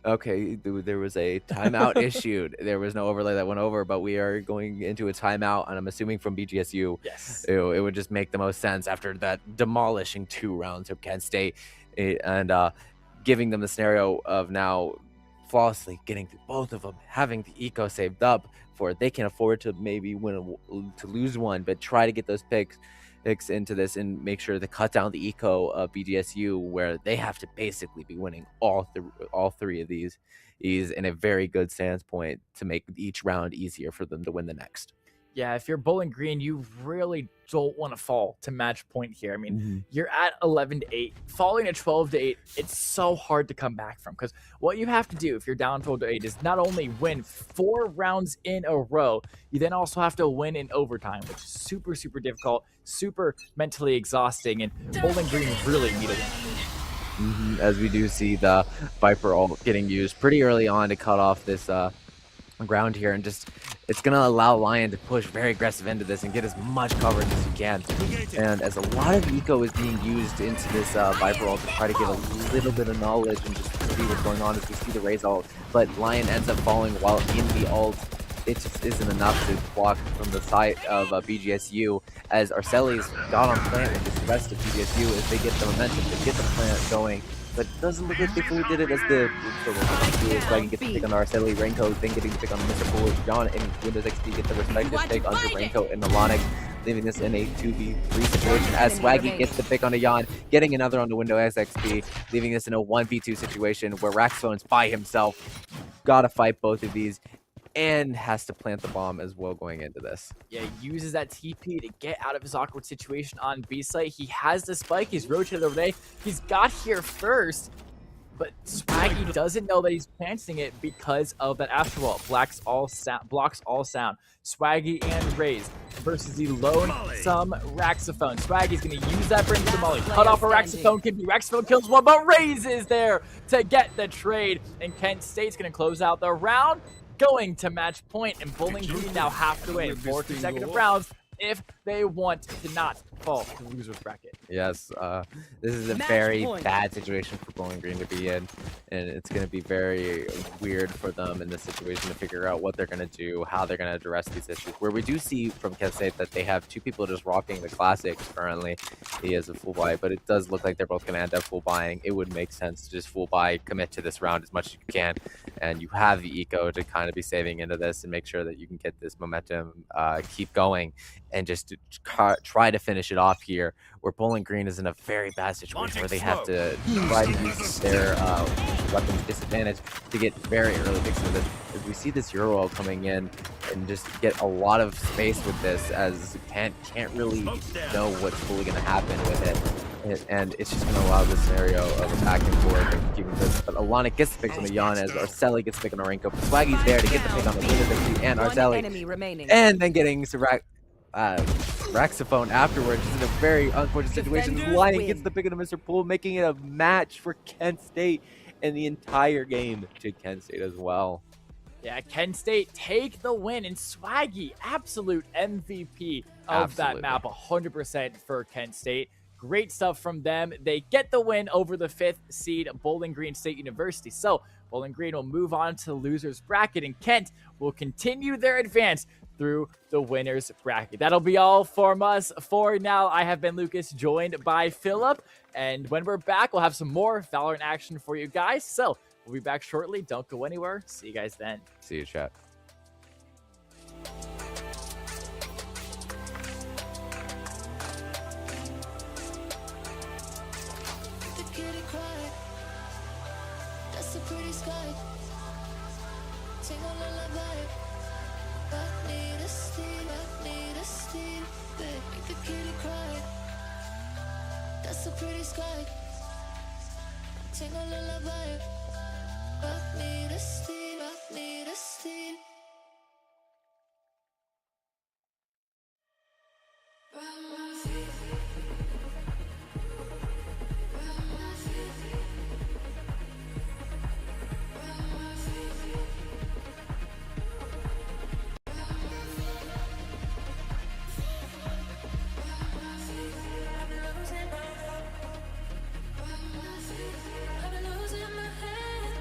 okay, there was a timeout issued. There was no overlay that went over, but we are going into a timeout, and I'm assuming from BGSU. Yes. It would just make the most sense after that demolishing 2 rounds of Kent State, and giving them the scenario of now flawlessly getting through both of them, having the eco saved up for they can afford to maybe to lose one, but try to get those picks into this and make sure to cut down the eco of BGSU, where they have to basically be winning all 3 of these he's in a very good standpoint to make each round easier for them to win the next. Yeah, if you're Bowling Green, you really don't want to fall to match point here. I mean, Mhm. you're at 11-8, falling to 12-8. It's so hard to come back from, because what you have to do if you're down 12-8 is not only win 4 rounds in a row, you then also have to win in overtime, which is super, super difficult, super mentally exhausting, and Bowling Green really need a win. As we do see the Viper ult getting used pretty early on to cut off this ground here, and just it's gonna allow Lion to push very aggressive into this and get as much coverage as he can. And as a lot of eco is being used into this Viper ult to try to get a little bit of knowledge and just see what's going on as we see the Raze ult, but Lion ends up falling while in the ult. It just isn't enough to block from the side of BGSU, as Arceli's got on plant with the rest of BGSU as they get the momentum to get the plant going. But it doesn't look like they fully did it as the Swaggy gets to pick on Arceli, Raincoat, then getting to pick on Mr. Foolish, John and Windows XP get the respective pick onto Raincoat and Melonic, leaving this in a 2v3 situation as Swaggy gets to pick on Yon, getting another on the Windows XP, leaving this in a 1v2 situation where Raxphone's by himself. Gotta fight both of these, and has to plant the bomb as well going into this. Yeah, he uses that TP to get out of his awkward situation on B site. He has the spike. He's rotated over there. He's got here first, but Swaggy doesn't know that he's planting it because of that afterwall. Blocks all sound. Swaggy and Raze versus the lone some Raxophone. Swaggy's going to use that for into the molly. Cut off a Raxophone. Raxophone kills one, but Raze is there to get the trade. And Kent State's going to close out the round, going to match point, and Bowling Green now have to win 4 consecutive rounds if they want to not fall to the loser's bracket. Yes, this is a very bad situation for Bowling Green to be in, and it's going to be very weird for them in this situation to figure out what they're going to do, how they're going to address these issues. Where we do see from Kent State that they have 2 people just rocking the classics currently. He has a full buy, but it does look like they're both going to end up full buying. It would make sense to just full buy, commit to this round as much as you can, and you have the eco to kind of be saving into this and make sure that you can get this momentum, keep going, and just to try to finish it off here, where Bowling Green is in a very bad situation where they have to try to use their weapons disadvantage to get very early picks into this. As we see this Euro coming in and just get a lot of space with this, as can't really know what's fully going to happen with it. And it's just going to allow this scenario of a back and forth and keeping this. But Alana gets the pick on the Yon as Arceli gets the pick on Orenko. But Swaggy's there to get the pick on the Windows and Arceli. And then getting Raxophone afterwards is in a very unfortunate situation. Lion gets the pick on Mr. Poole, making it a match for Kent State and the entire game to Kent State as well. Yeah, Kent State take the win, and Swaggy, absolute MVP of that map, 100% for Kent State. Great stuff from them. They get the win over the 5th seed Bowling Green State University. So Bowling Green will move on to the loser's bracket, and Kent will continue their advance through the winner's bracket. That'll be all from us for now. I have been Lucas, joined by Philip, and when we're back, we'll have some more Valorant action for you guys. So we'll be back shortly. Don't go anywhere. See you guys then. See you, chat. That's a pretty sky. Sing a lullaby. I need a steed, babe. Make the kitty cry. That's a pretty sky. Sing a lullaby. I need a steed. Round my feet. I've been losing my head.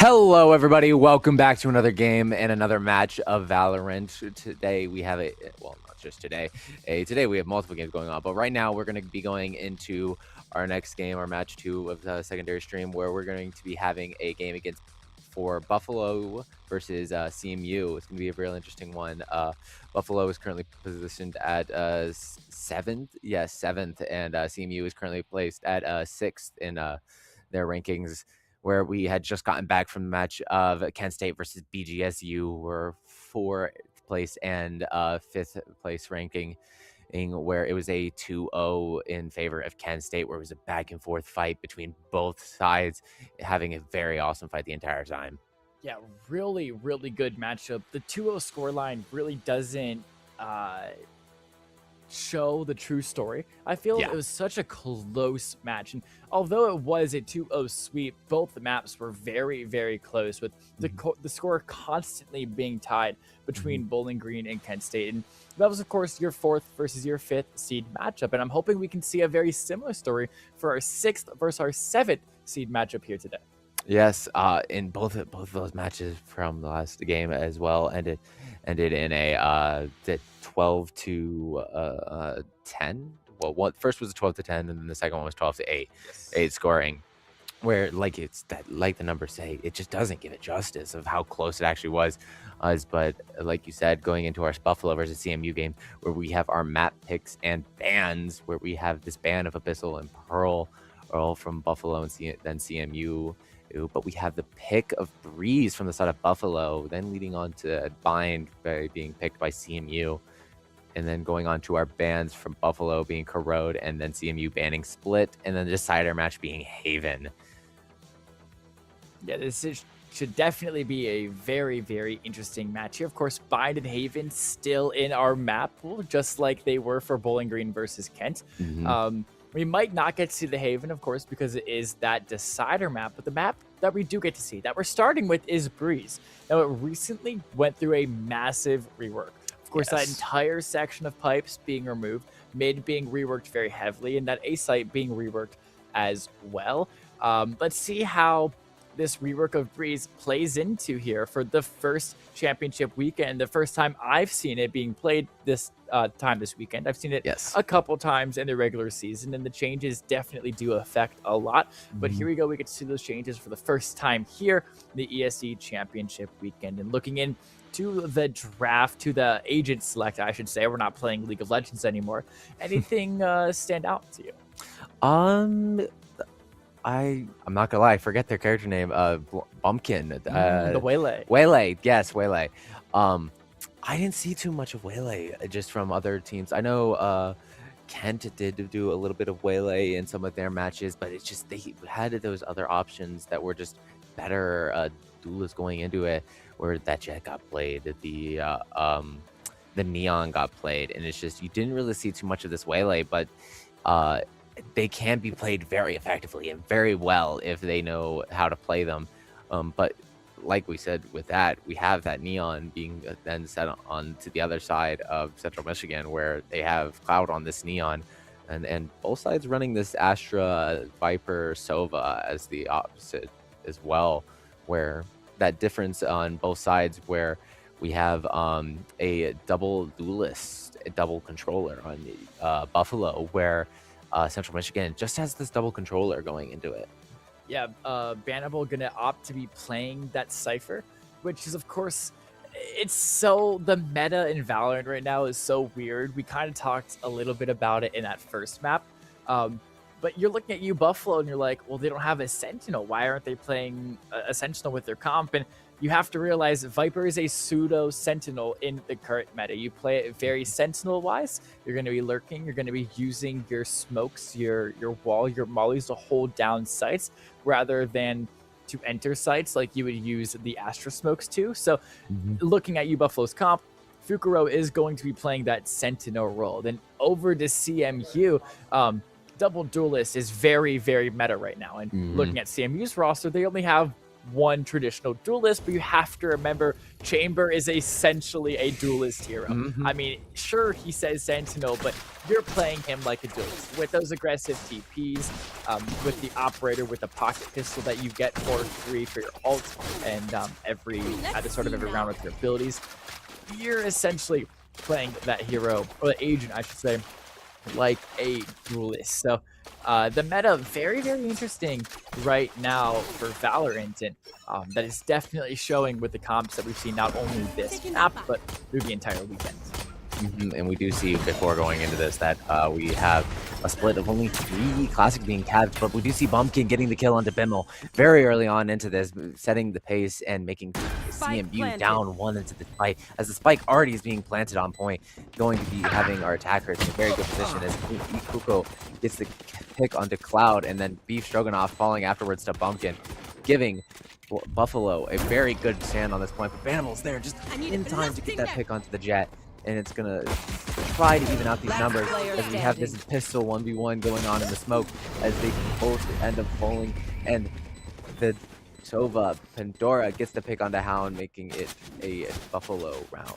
Hello, everybody. Welcome back to another game and another match of Valorant. Today we have not just today. Today we have multiple games going on, but right now we're going to be going into our next game, our match 2 of the secondary stream, where we're going to be having a game for Buffalo versus CMU. It's going to be a real interesting one. Buffalo is currently positioned at 7th, and CMU is currently placed at 6th in their rankings, where we had just gotten back from the match of Kent State versus BGSU, were 4th place and 5th place ranking, where it was a 2-0 in favor of Kent State, where it was a back and forth fight between both sides, having a very awesome fight the entire time. Yeah, really, really good matchup. The 2-0 scoreline really doesn't show the true story. I feel it was such a close match, and although it was a 2-0 sweep, both the maps were very, very close, with the score constantly being tied between Bowling Green and Kent State. And that was, of course, your 4th versus your 5th seed matchup, and I'm hoping we can see a very similar story for our 6th versus our 7th seed matchup here today. Yes, in both of those matches from the last game as well ended in a 12-10. Well, first was a 12-10, and then the second one was 12-8, 8 scoring. Where like the numbers say, it just doesn't give it justice of how close it actually was. But like you said, going into our Buffalo versus CMU game, where we have our map picks and bans, where we have this ban of Abyssal and Pearl from Buffalo and then CMU. But we have the pick of Breeze from the side of Buffalo, then leading on to Bind being picked by CMU, and then going on to our bans from Buffalo being Corrode, and then CMU banning Split, and then the decider match being Haven. Yeah, should definitely be a very, very interesting match here. Of course, Bind and Haven still in our map pool, just like they were for Bowling Green versus Kent. We might not get to see the Haven, of course, because it is that decider map, but the map that we do get to see, that we're starting with, is Breeze. Now, it recently went through a massive rework. Of course, that entire section of pipes being removed, mid being reworked very heavily, and that A site being reworked as well. Let's see how this rework of Breeze plays into here for the first championship weekend. The first time I've seen it being played this weekend. I've seen it a couple times in the regular season, and the changes definitely do affect a lot. But here we go. We get to see those changes for the first time here in the ESC championship weekend. And looking into the draft, to the agent select, I should say, we're not playing League of Legends anymore. Anything stand out to you? I'm not gonna lie, I forget their character name. Bumpkin. The Waylay. Waylay, yes, Waylay. I didn't see too much of Waylay just from other teams. I know Kent did do a little bit of Waylay in some of their matches, but it's just they had those other options that were just better duelists going into it, where that Jet got played, the Neon got played, and it's just you didn't really see too much of this Waylay, but they can be played very effectively and very well if they know how to play them. But like we said, with that, we have that Neon being then set on to the other side of Central Michigan, where they have Cloud on this Neon, and both sides running this Astra, Viper, Sova as the opposite as well, where that difference on both sides, where we have a double duelist, a double controller on Buffalo, where Central Michigan just has this double controller going into it. Yeah, Bannable gonna opt to be playing that Cypher, which is, of course, it's so, the meta in Valorant right now is so weird. We kind of talked a little bit about it in that first map, but you're looking at Buffalo and you're like, well, they don't have a Sentinel. Why aren't they playing a Sentinel with their comp? And you have to realize Viper is a pseudo Sentinel in the current meta. You play it very Sentinel-wise. You're going to be lurking. You're going to be using your smokes, your wall, your mollies to hold down sites rather than to enter sites like you would use the Astra smokes to. So looking at Buffalo's comp, Fukuro is going to be playing that Sentinel role. Then over to CMU, double duelist is very, very meta right now. And looking at CMU's roster, they only have one traditional duelist, but you have to remember Chamber is essentially a duelist hero. I mean, sure, he says Sentinel, but you're playing him like a duelist with those aggressive TPs, with the operator, with the pocket pistol that you get for free for your ult, and at the start of every round with your abilities. You're essentially playing that hero, or the agent, I should say, like a duelist. So the meta, very, very interesting right now for Valorant, and that is definitely showing with the comps that we've seen not only this map, but through the entire weekend. And we do see before going into this that we have a split of only 3 Classic being capped, but we do see Bumpkin getting the kill onto Bimmel very early on into this, setting the pace and making CMU down 1 into the fight, as the spike already is being planted on point, going to be having our attackers in a very good position as Kuko gets the pick onto Cloud, and then Beef Stroganoff falling afterwards to Bumpkin, giving Buffalo a very good stand on this point, but Bannibal's there just in time to get that pick onto the Jet. And it's gonna try to even out these numbers as we have this pistol 1v1 going on in the smoke as they both end up falling, and the Tova Pandora gets the pick on the Hound, making it a Buffalo round.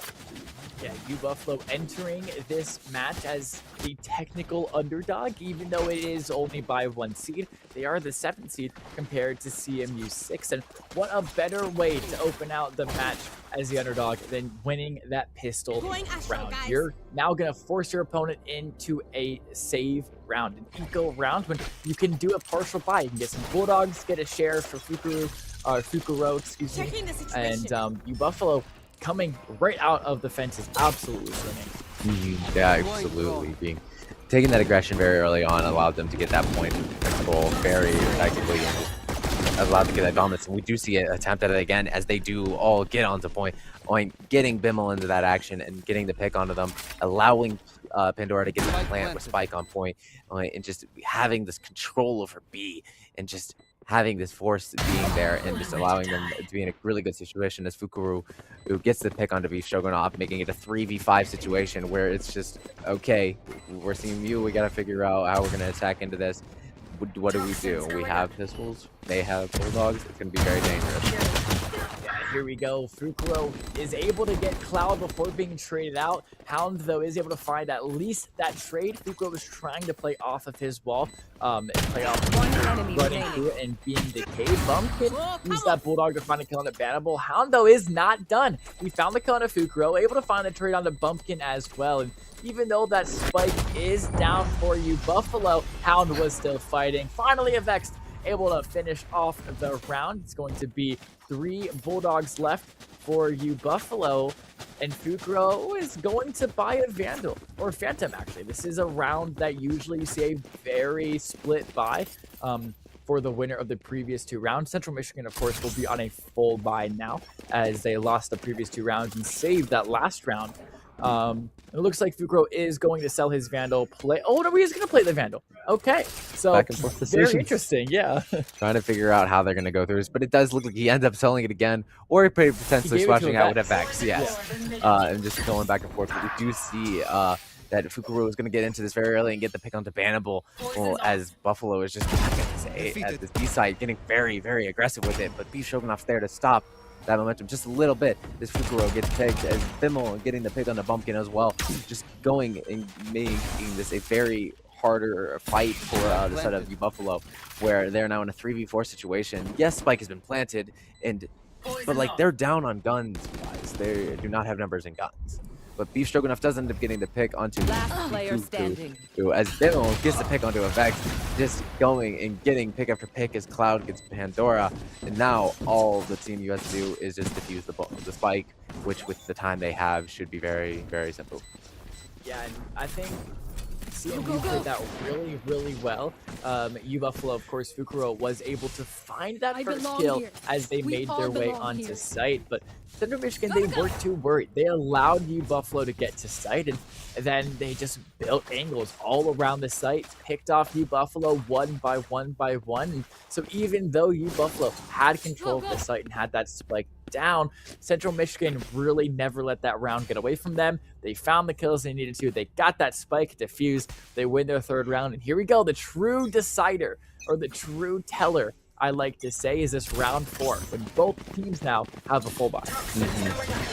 Yeah, Buffalo entering this match as the technical underdog, even though it is only by 1 seed. They are the 7th seed compared to CMU 6, and what a better way to open out the match as the underdog than winning that pistol round. You're now going to force your opponent into a save round, an eco round, when you can do a partial buy. You can get some Bulldogs, get a share for Fukuro, excuse me, and Buffalo coming right out of the fence is absolutely winning. Yeah, absolutely. Taking that aggression very early on allowed them to get that point control very effectively, and allowed to get that dominance. And we do see it attempt at it again as they do all get onto point, getting Bimmel into that action and getting the pick onto them, allowing Pandora to get the plant with Spike on point, and just having this control over B, and just having this force being there and just allowing them to be in a really good situation as Fukuru, who gets the pick onto Beef Stroganoff, making it a 3v5 situation where it's just, okay, we're seeing you, we got to figure out how we're going to attack into this. What do? We have pistols, they have Bulldogs, it's going to be very dangerous. Here we go. Fukuro is able to get Cloud before being traded out. Hound, though, is able to find at least that trade. Fukuro was trying to play off of his wall, play off running through it and being decayed. Bumpkin used that Bulldog to find a kill on the Bannable. Hound, though, is not done. He found the kill on Fukuro, able to find the trade on the Bumpkin as well. And even though that spike is down for you, Buffalo, Hound was still fighting. Finally, Avexed able to finish off the round. It's going to be 3 Bulldogs left for you, Buffalo, and Fukuro is going to buy a Vandal, or Phantom, actually. This is a round that usually you see a very split buy for the winner of the previous 2 rounds. Central Michigan, of course, will be on a full buy now, as they lost the previous 2 rounds and saved that last round. It looks like Fukuro is going to sell his Vandal. Oh, no, he's going to play the Vandal. Okay, so back and forth decisions. Very interesting, yeah. Trying to figure out how they're going to go through this, but it does look like he ends up selling it again, or potentially swatching out with Vex, yes. Yeah. And just going back and forth. But we do see that Fukuro is going to get into this very early and get the pick onto Bannable, as Buffalo is just at this B side, getting very, very aggressive with it, but Beef Stroganoff's there to stop that momentum just a little bit. This Fukuro gets picked as Bimmel getting the pick on the Bumpkin as well, just going and making this a very harder fight for the side of Buffalo, where they're now in a 3v4 situation. Yes, Spike has been planted, but like they're down on guns, guys. They do not have numbers in guns. But Beef Stroganoff does end up getting the pick onto Kuku, as Bimmel gets the pick onto a Vex, just going and getting pick after pick as Cloud gets Pandora. And now all the Team US to do is just defuse the spike, which with the time they have should be very, very simple. Yeah, and I think CMU played that really, really well. Buffalo, of course, Fukuro was able to find that first kill as they made their way onto site, but Central Michigan, they weren't too worried. They allowed Buffalo to get to site, and then they just built angles all around the site, picked off Buffalo one by one by one. And so even though Buffalo had control of the site and had that spike down, Central Michigan really never let that round get away from them. They found the kills they needed to. They got that spike defused. They win their 3rd round, and here we go, the true decider, or the true teller I like to say, is this round 4 when both teams now have a full buy.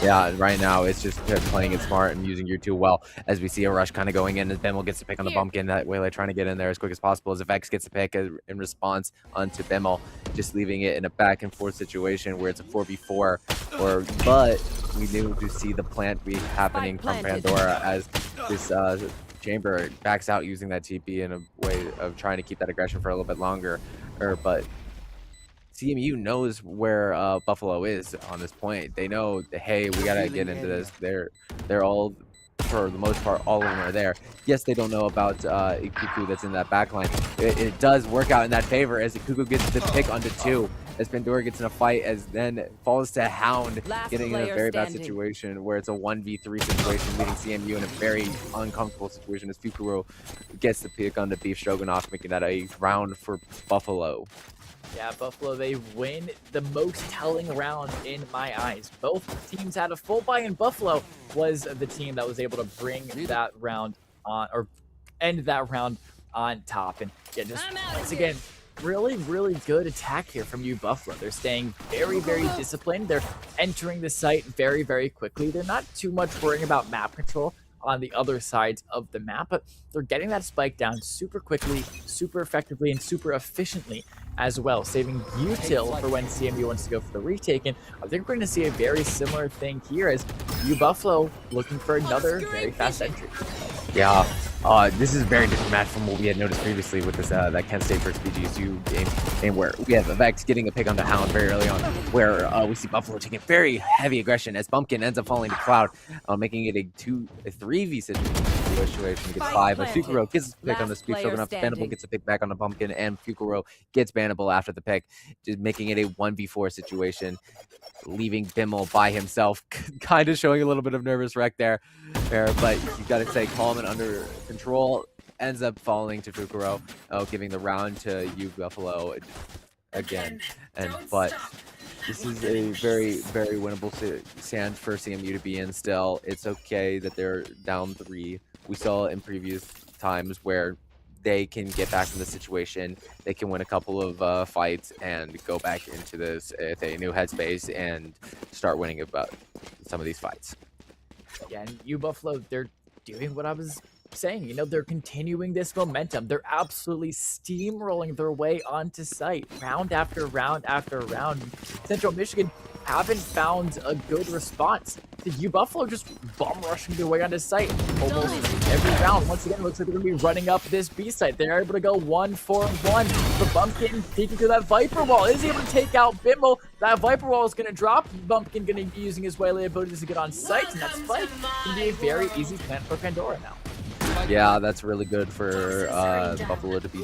Yeah, right now it's just playing it smart and using your 2 well, as we see a rush kind of going in as Bimmel gets to pick on the bumpkin. That Waylay trying to get in there as quick as possible as Vex gets to pick in response onto Bimmel, just leaving it in a back and forth situation where it's a 4v4. But we knew to see the plant be happening from Pandora as this Chamber backs out using that TP in a way of trying to keep that aggression for a little bit longer. But CMU knows where Buffalo is on this point. They know, hey, we gotta get into this. They're all, for the most part, all of them are there. Yes, they don't know about Ikuku that's in that backline. It does work out in that favor as Ikuku gets the pick onto 2. As Pandora gets in a fight, as then falls to Hound, getting in a very bad situation where it's a 1v3 situation, leaving CMU in a very uncomfortable situation as Fukuro gets the pick on the Beef Stroganoff, making that a round for Buffalo. Yeah, Buffalo, they win the most telling round in my eyes. Both teams had a full buy, and Buffalo was the team that was able to bring that round on, or end that round on top. And yeah, just once again, really, really good attack here from Buffalo. They're staying very, very disciplined. They're entering the site very, very quickly. They're not too much worrying about map control on the other sides of the map, but they're getting that spike down super quickly, super effectively, and super efficiently as well, saving util for when CMU wants to go for the retake. And I think we're going to see a very similar thing here as Buffalo looking for another very fast entry. Yeah, this is a very different match from what we had noticed previously with this that Kent State versus BGSU game where we have Vex getting a pick on the Hound very early on, where we see Buffalo taking very heavy aggression as Bumpkin ends up falling to Cloud, making it a 3v situation against 5. But Fukuro gets a pick on the Speed Stroganoff, Bannable gets a pick back on the Bumpkin, and Fukuro gets Bannable after the pick, just making it a 1v4 situation, leaving Bimmel by himself, kind of showing a little bit of nervous wreck there. But you got to say calm and under control, ends up falling to Fukuro, giving the round to Buffalo again. But this is a very, very winnable stand for CMU to be in still. It's okay that they're down 3. We saw in previous times where they can get back from the situation. They can win a couple of fights and go back into this with a new headspace and start winning about some of these fights. Yeah, and Buffalo, they're doing what I was saying. They're continuing this momentum. They're absolutely steamrolling their way onto site, round after round after round. Central Michigan haven't found a good response to Buffalo just bum rushing their way onto site almost every round. Once again, it looks like they're going to be running up this B site. They're able to go 1-4-1. The Bumpkin peeking through that Viper Wall is able to take out Bimmel. That Viper Wall is going to drop. Bumpkin going to be using his Waylay abilities to get on site, and that spike can be a very easy plant for Pandora now. Yeah, that's really good for Buffalo to be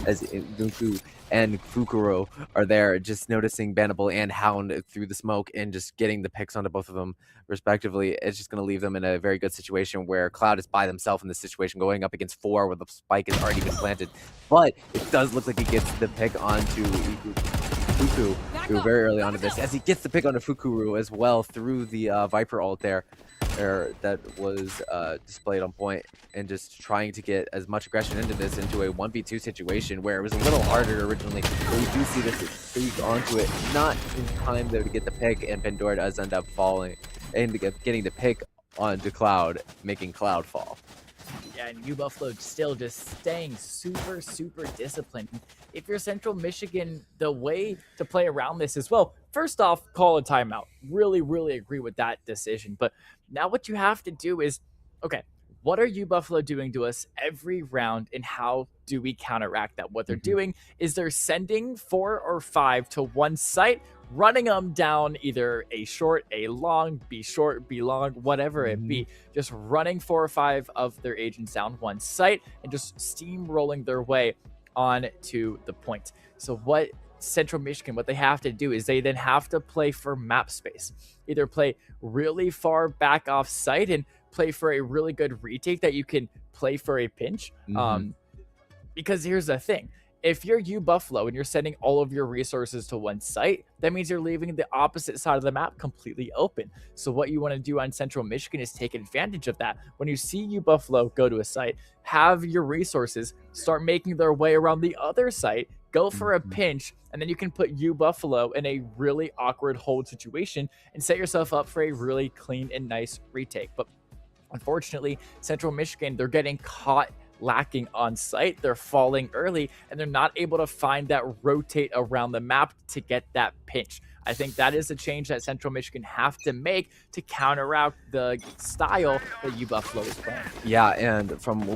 as Dunku and Fukuro are there, just noticing Bannable and Hound through the smoke and just getting the picks onto both of them respectively. It's just going to leave them in a very good situation where Cloud is by themselves in this situation, going up against 4 where the spike has already been planted. But it does look like he gets the pick onto Fuku very early on to this, as he gets the pick onto Fukuru as well through the Viper ult there. That was displayed on point, and just trying to get as much aggression into this, into a 1v2 situation where it was a little harder originally, but we do see this squeeze onto it, not in time though to get the pick, and Pandora does end up falling and getting the pick onto Cloud, making Cloud fall. Yeah, and Buffalo still just staying super, super disciplined. If you're Central Michigan, the way to play around this is, well, first off, call a timeout. Really, really agree with that decision. But now what you have to do is, okay, what are Buffalo doing to us every round, and how do we counteract that? What they're doing is they're sending 4 or 5 to one site, running them down either a short, a long, B short, B long, whatever it be, just running 4 or 5 of their agents down one site and just steamrolling their way on to the point. So what Central Michigan, what they have to do is they then have to play for map space, either play really far back off site and play for a really good retake that you can play for a pinch. Because here's the thing. If you're Buffalo and you're sending all of your resources to one site, that means you're leaving the opposite side of the map completely open. So what you want to do on Central Michigan is take advantage of that. When you see Buffalo go to a site, have your resources start making their way around the other site, go for a pinch, and then you can put you Buffalo in a really awkward hold situation and set yourself up for a really clean and nice retake. But unfortunately, Central Michigan, they're getting caught lacking on site. They're falling early, and they're not able to find that rotate around the map to get that pinch. I think that is a change that Central Michigan have to make to counteract the style that U Buffalo is playing. Yeah, and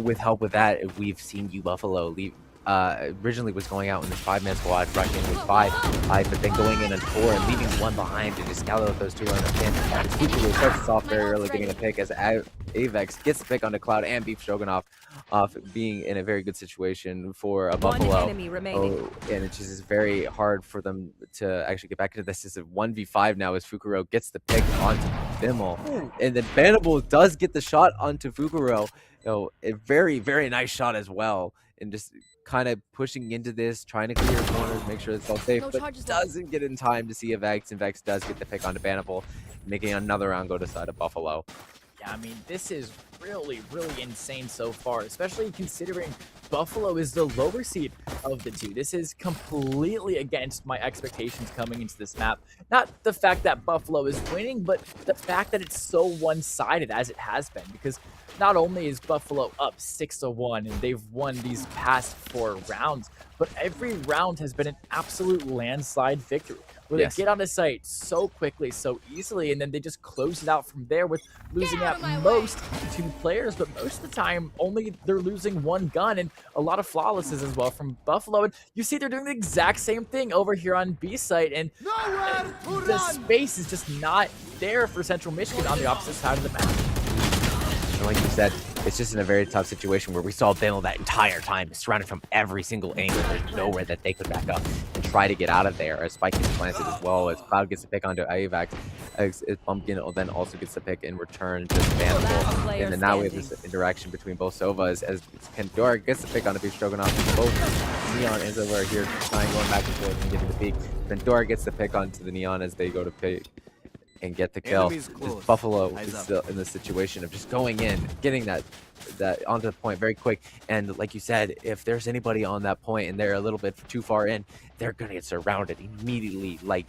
with help with that, we've seen U Buffalo leave. Originally was going out in this 5-man squad, rushing with 5, but then going in on 4 and leaving 1 behind to just gather those 2 on the pin. Fukurow starts us off very early, getting a pick as Avex gets the pick onto Cloud and Beef Stroganoff off being in a very good situation for a Buffalo. And it's just very hard for them to actually get back into this. It's a 1v5 now as Fukurow gets the pick onto Bimmel. And then Bannable does get the shot onto Fukurow. A very, very nice shot as well. And just kind of pushing into this, trying to clear corners, make sure it's all safe, but doesn't get in time to see a Vex, and Vex does get the pick onto Bannable, making another round go to side of Buffalo. Yeah, I mean, this is really, really insane so far, especially considering Buffalo is the lower seed of the two. This is completely against my expectations coming into this map. Not the fact that Buffalo is winning, but the fact that it's so one-sided as it has been, because not only is Buffalo up 6-1 and they've won these past 4 rounds, but every round has been an absolute landslide victory where they get on the site so quickly, so easily, and then they just close it out from there with losing at most 2 players, but most of the time only they're losing 1 gun and a lot of flawlesses as well from Buffalo. And you see they're doing the exact same thing over here on B site, and the space is just not there for Central Michigan on the opposite side of the map. And like you said, it's just in a very tough situation where we saw Bimmel that entire time surrounded from every single angle. There's nowhere that they could back up and try to get out of there. As Spike gets planted as well, as Cloud gets the pick onto Avax, as Pumpkin then also gets the pick in return to Bannable. And then now we have this interaction between both Sovas as Pandora gets the pick on the Beef Stroganoff. Both Neon and Sova are here trying going back and forth and getting the peak. Pandora gets the pick onto the Neon as they go to pick and get the kill. Just Buffalo is still in the situation of just going in, getting that onto the point very quick. And like you said, if there's anybody on that point and they're a little bit too far in, they're gonna get surrounded immediately, like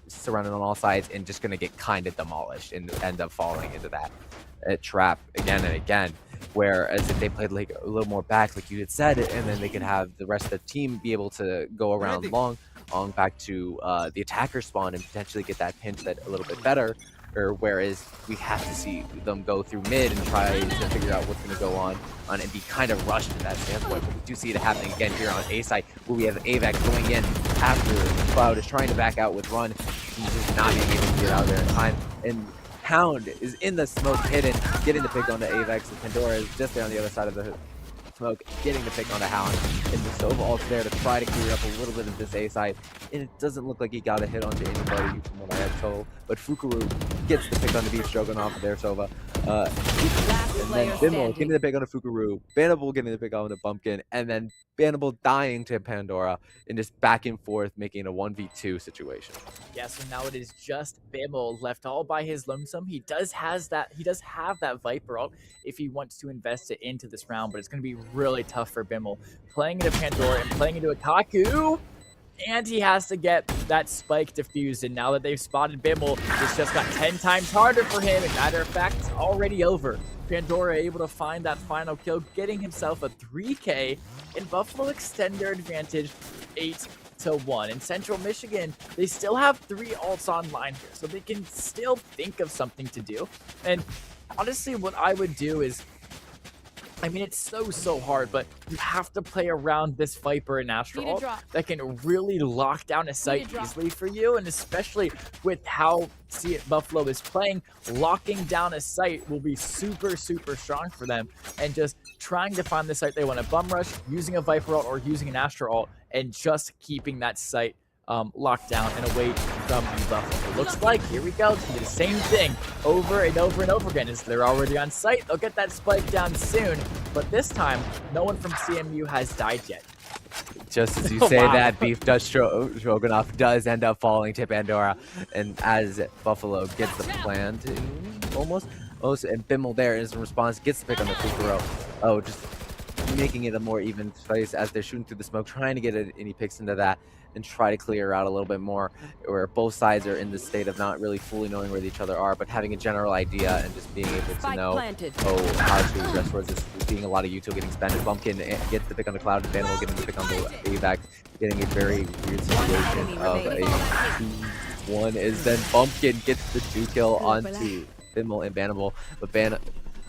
surrounded on all sides, and just gonna get kind of demolished and end up falling into that trap again and again. Whereas if they played like a little more back, like you had said, and then they could have the rest of the team be able to go around long back to the attacker spawn and potentially get that pinch that a little bit better. Or whereas we have to see them go through mid and try to figure out what's going to go on and be kind of rushed to that standpoint. But we do see it happening again here on A side, where we have Avax going in after Cloud is trying to back out with Run. He's just not being able to get out there in time. And Hound is in the smoke, hidden, getting the pick onto Avax, and Pandora is just there on the other side of the smoke, getting the pick on the Hound, and the Sova ult's there to try to clear up a little bit of this A side, and it doesn't look like he got a hit onto anybody from what I had told, but Fukurow gets the pick on the Beef Stroganoff of their Sova, and then Bimmel getting the pick on the Fukurow, Bannable getting the pick on the Pumpkin, and then Bannable dying to Pandora, and just back and forth making a 1v2 situation. Yeah, so now it is just Bimmel left all by his lonesome. He does have that Viper ult if he wants to invest it into this round, but it's going to be really tough for Bimmel. Playing into Pandora and playing into a Kaku, and he has to get that spike defused, and now that they've spotted Bimmel, it's just got 10 times harder for him. As a matter of fact, it's already over. Pandora able to find that final kill, getting himself a 3K, and Buffalo extend their advantage 8-1. In Central Michigan, they still have 3 ults online here, so they can still think of something to do. And honestly, what I would do is, I mean, it's so hard, but you have to play around this Viper and Astral ult that can really lock down a site easily for you, and especially with how Buffalo is playing, locking down a site will be super strong for them, and just trying to find the site they want to bum rush, using a Viper ult or using an Astral ult, and just keeping that site locked down and away from Buffalo. It looks like, here we go, to do the same thing over and over and over again. As they're already on site, they'll get that spike down soon, but this time, no one from CMU has died yet. Just as you say that, Beef Stroganoff does end up falling to Pandora, and as Buffalo gets the plan to almost, and Bimmel there is in response, gets the pick on the Fukurow. Oh, just making it a more even place as they're shooting through the smoke, trying to get any picks into that and try to clear out a little bit more, where both sides are in this state of not really fully knowing where each other are, but having a general idea and just being able to know how to address towards this. Being a lot of util getting spent. Bumpkin gets the pick on the Cloud, and Vandal getting the pick on the AVAC, getting a very weird situation of a 2-1 is then Bumpkin gets the 2-kill onto Bimmel and Bannable, but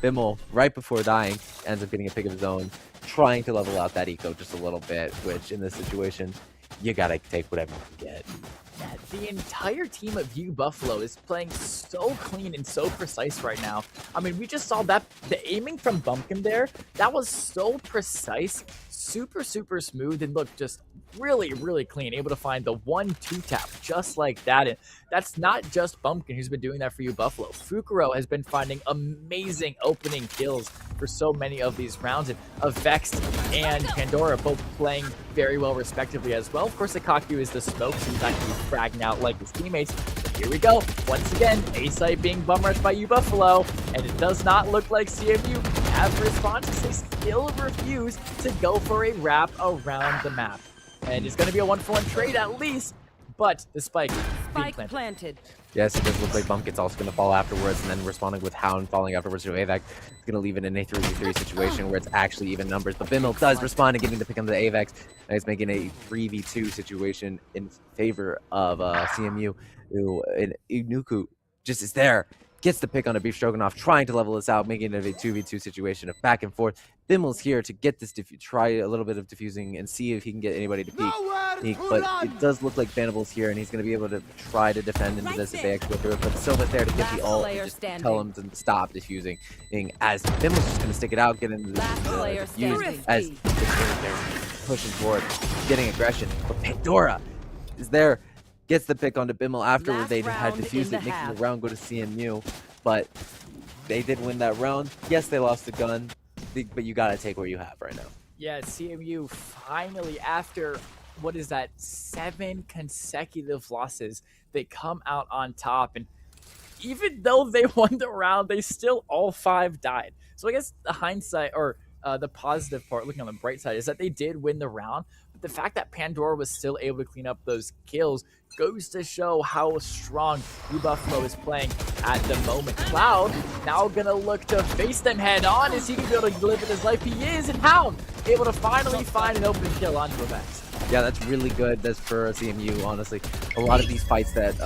Bimmel, right before dying, ends up getting a pick of his own, trying to level out that eco just a little bit, which in this situation, you gotta take whatever you can get. Yeah, the entire team of U Buffalo is playing so clean and so precise right now. I mean, we just saw that the aiming from Bumpkin there, that was so precise, super smooth, and look, just really clean, able to find the 1-2 tap just like that. And that's not just Bumpkin who's been doing that for U Buffalo. Fukuro has been finding amazing opening kills for so many of these rounds, and Vex and Pandora both playing very well respectively as well. Of course, Akaku is the smoke, so he's actually fragging out like his teammates. But here we go. Once again, A-site being bum rushed by U Buffalo, and it does not look like CMU have responses. They still refuse to go for a wrap around the map. And it's going to be a 1-for-1 trade at least, but the spike being planted. Yes, it does look like Bumpkin's also going to fall afterwards, and then responding with Hound falling afterwards to AVAC. It's going to leave it in a 3v3 situation where it's actually even numbers. But Bimmel does respond and getting the pick on the AVAX, and it's making a 3v2 situation in favor of CMU, who Inuku just is there. Gets the pick on a Beef Stroganoff, trying to level this out, making it a 2v2 situation of back and forth. Bimmel's here to get this, try a little bit of diffusing and see if he can get anybody to peek. But it does look like Bannible's here, and he's going to be able to try to defend into this if they actually go through it. But Silva's there to get the ult and just tell him to stop diffusing. As Bimmel's just going to stick it out, get into the defuse, as they're pushing forward, getting aggression. But Pandora is there. Gets the pick onto Bimmel afterward. They had defused it, making the round go to CMU, but they did win that round. Yes, they lost the gun, but you gotta take what you have right now. Yeah, CMU finally, after, what is that, 7 consecutive losses, they come out on top, and even though they won the round, they still all 5 died. So I guess the hindsight, or the positive part, looking on the bright side, is that they did win the round, but the fact that Pandora was still able to clean up those kills goes to show how strong U Buffalo is playing at the moment. Cloud now gonna look to face them head on. Is he gonna be able to live with his life? He is, and Hound able to finally find an open kill onto a Vex. Yeah, that's really good. That's for CMU, honestly. A lot of these fights that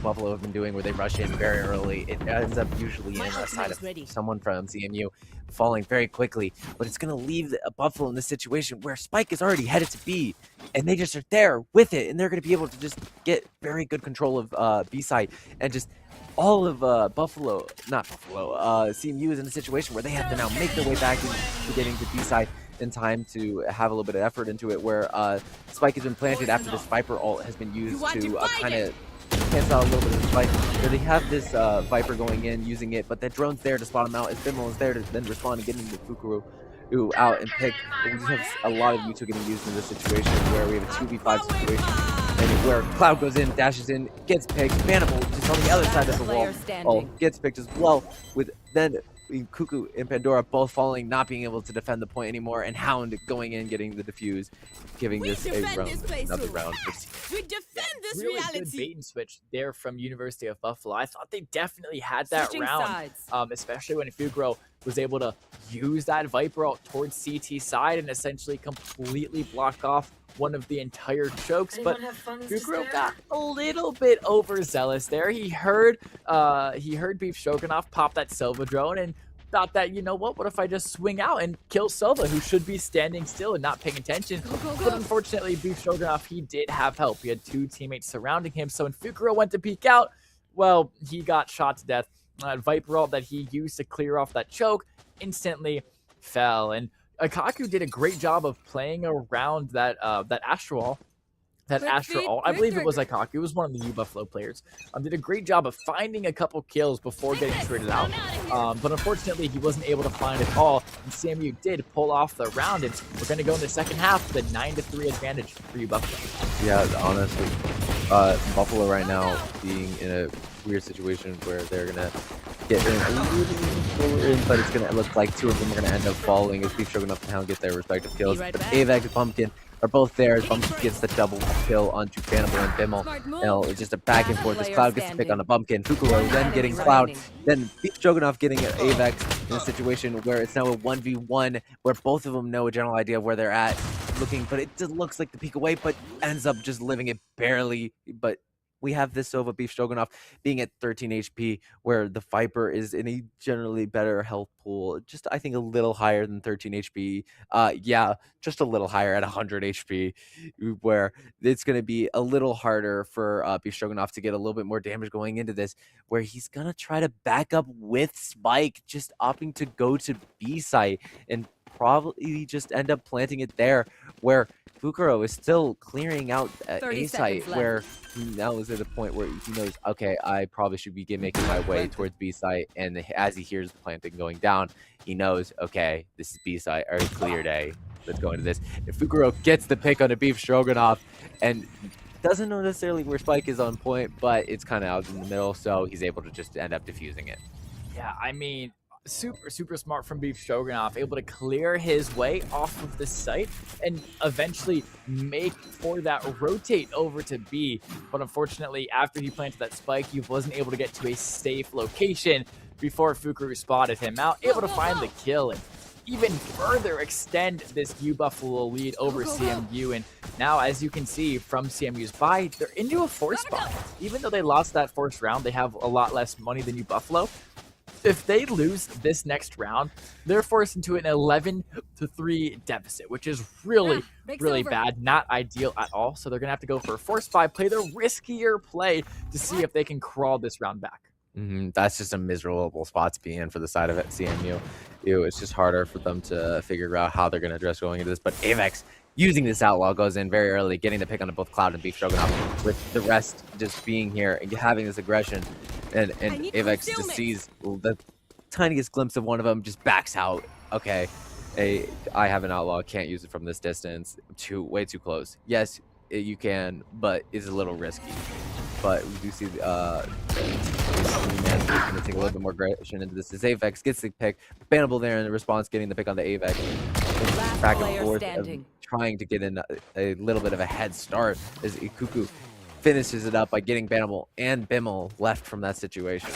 Buffalo have been doing where they rush in very early, it ends up usually in a side of someone from CMU falling very quickly. But it's going to leave Buffalo in this situation where Spike is already headed to B, and they just are there with it, and they're going to be able to just get very good control of B side, and just all of CMU is in a situation where they have to now make their way back into getting to B side in time to have a little bit of effort into it, where Spike has been planted after this Viper ult has been used to kind of cancel out a little bit of the Spike. So they have this Viper going in, using it, but that drone's there to spot him out, as Bimmel is there to then respond and get into Fukuro out and pick. But we just have a lot of U2 getting used in this situation where we have a 2v5 situation, and where Cloud goes in, dashes in, gets picked, Bannable just on the other side of the wall, gets picked as well, with then Cuckoo and Pandora both falling, not being able to defend the point anymore, and Hound going in, getting the defuse, giving this a round, another round. We defend this really reality. Good bait and switch there from University of Buffalo. I thought they definitely had that round, especially when Fugro was able to use that Viper ult towards CT side and essentially completely block off one of the entire chokes. But Fugro got a little bit overzealous there. He heard Beef Stroganoff pop that Silva drone and thought that, you know what if I just swing out and kill Silva, who should be standing still and not paying attention. But unfortunately, Beef Stroganoff, he did have help. He had 2 teammates surrounding him. So when Fugro went to peek out, well, he got shot to death. Viper ult that he used to clear off that choke instantly fell. And Akaku did a great job of playing around that Astral ult. I believe it was Akaku. It was one of the U Buffalo players. Did a great job of finding a couple kills before getting traded out. But unfortunately, he wasn't able to find it all. And CMU did pull off the round. And we're going to go in the second half, the 9-3 advantage for U Buffalo. Yeah, honestly, Buffalo right now being in a weird situation where they're gonna get in, but it's gonna look like two of them are gonna end up falling as Beef Stroganoff and Hound get their respective kills. But Avex and Pumpkin are both there as Pumpkin gets the double kill onto Cannibal and Bimmel. It's just a back and forth as Cloud gets to pick on a Pumpkin. Fukuro then getting Cloud. Then Beef Stroganoff getting an Avex in a situation where it's now a 1v1 where both of them know a general idea of where they're at looking, but it just looks like the peek away, but ends up just living it barely. But we have this Sova Beef Stroganoff being at 13 HP, where the Viper is in a generally better health pool, just I think a little higher than 13 HP. Yeah, just a little higher at 100 HP, where it's going to be a little harder for Beef Stroganoff to get a little bit more damage going into this, where he's going to try to back up with Spike, just opting to go to B site and probably just end up planting it there, where Fukuro is still clearing out A site, where he now is at a point where he knows, okay, I probably should be making my way towards B site, and as he hears the planting going down, he knows, okay, this is B site, or cleared A. Let's go into this. And Fukuro gets the pick on a Beef Stroganoff, and doesn't know necessarily where Spike is on point, but it's kind of out in the middle, so he's able to just end up defusing it. Yeah, I mean, super smart from Beef Stroganoff, able to clear his way off of the site and eventually make for that rotate over to B. But unfortunately, after he planted that spike, he wasn't able to get to a safe location before Fukuro spotted him out, able to find the kill and even further extend this U Buffalo lead over CMU. And now, as you can see from CMU's buy, they're into a 4 spot. Even though they lost that first round, they have a lot less money than U Buffalo. If they lose this next round, they're forced into an 11-3 deficit, which is really bad, not ideal at all. So they're going to have to go for a 4-5, play the riskier play to see if they can crawl this round back. That's just a miserable spot to be in for the side of it, CMU. It's just harder for them to figure out how they're going to address going into this. But Avex, using this outlaw, goes in very early, getting the pick on both Cloud and Beef Stroganoff, with the rest just being here and having this aggression. And Avex just sees the tiniest glimpse of one of them, just backs out. Okay, I have an outlaw, can't use it from this distance. Way too close. Yes, you can, but it's a little risky. But we do see the man going to take a little bit more aggression into this. As Avex gets the pick, Bannable there in the response, getting the pick on the Avex. Back and forth, trying to get in a little bit of a head start as Ikuku finishes it up by getting Bannable and Bimmel left from that situation.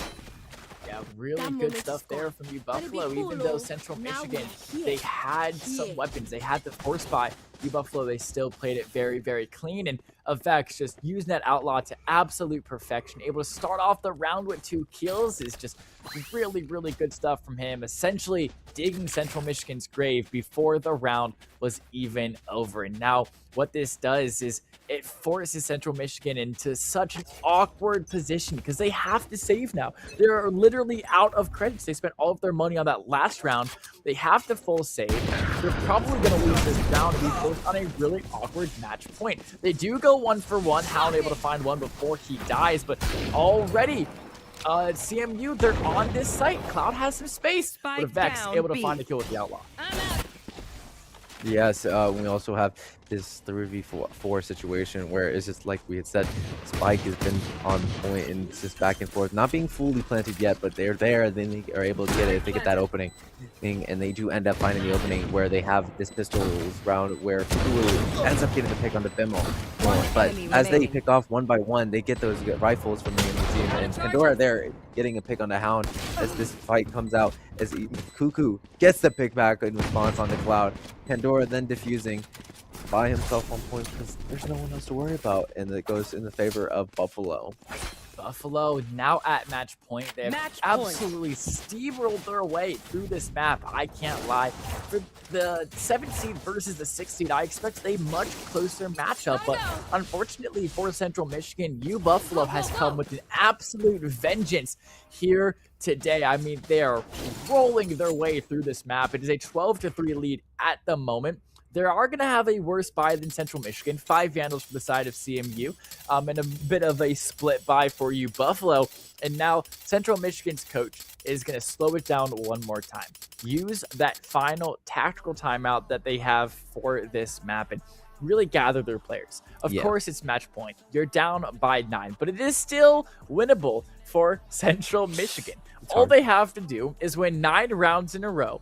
Yeah, really good stuff there from U Buffalo. Even though Central Michigan, they had some weapons, they had the force buy. U Buffalo, they still played it very clean, and Avex just using that outlaw to absolute perfection. Able to start off the round with 2 kills is just really good stuff from him. Essentially digging Central Michigan's grave before the round was even over. And now what this does is it forces Central Michigan into such an awkward position because they have to save now. They're literally out of credits. They spent all of their money on that last round. They have to full save. They're probably going to lose this round and be forced on a really awkward match point. They do go 1-for-1. Hound able to find one before he dies, but already CMU, they're on this site. Cloud has some space, but Vex able to find the kill with the outlaw. Yes, we also have this 3v4 situation where it's just like we had said, Spike has been on point and it's just back and forth, not being fully planted yet, but they're there, then they are able to get it if they get that opening thing, and they do end up finding the opening where they have this pistols round where Fukuro ends up getting the pick on the Bimmel. But as they pick off one by one, they get those rifles from the enemy team, and Pandora there getting a pick on the Hound as this fight comes out, as Cuckoo gets the pick back in response on the Cloud. Pandora then defusing by himself on point because there's no one else to worry about, and it goes in the favor of Buffalo. Buffalo now at match point. They have absolutely steamrolled their way through this map. I can't lie. For the 7th seed versus the 6th seed, I expect a much closer matchup, but unfortunately for Central Michigan, U Buffalo has come with an absolute vengeance here today. I mean, they are rolling their way through this map. It is a 12-3 lead at the moment. They are going to have a worse buy than Central Michigan. 5 Vandals for the side of CMU, and a bit of a split buy for U Buffalo. And now Central Michigan's coach is going to slow it down one more time. Use that final tactical timeout that they have for this map and really gather their players. Of course, it's match point. You're down by 9, but it is still winnable for Central Michigan. All they have to do is win 9 rounds in a row.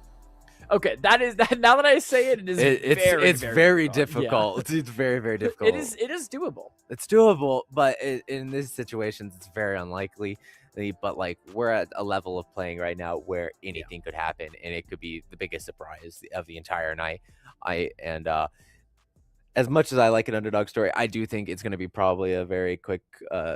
Okay, that is that. Now that I say it, It's very, very difficult. difficult. It's very, very Yeah. difficult. It is doable. It's doable, but in these situations, it's very unlikely. But like we're at a level of playing right now where anything could happen, and it could be the biggest surprise of the entire night. As much as I like an underdog story, I do think it's going to be probably a very quick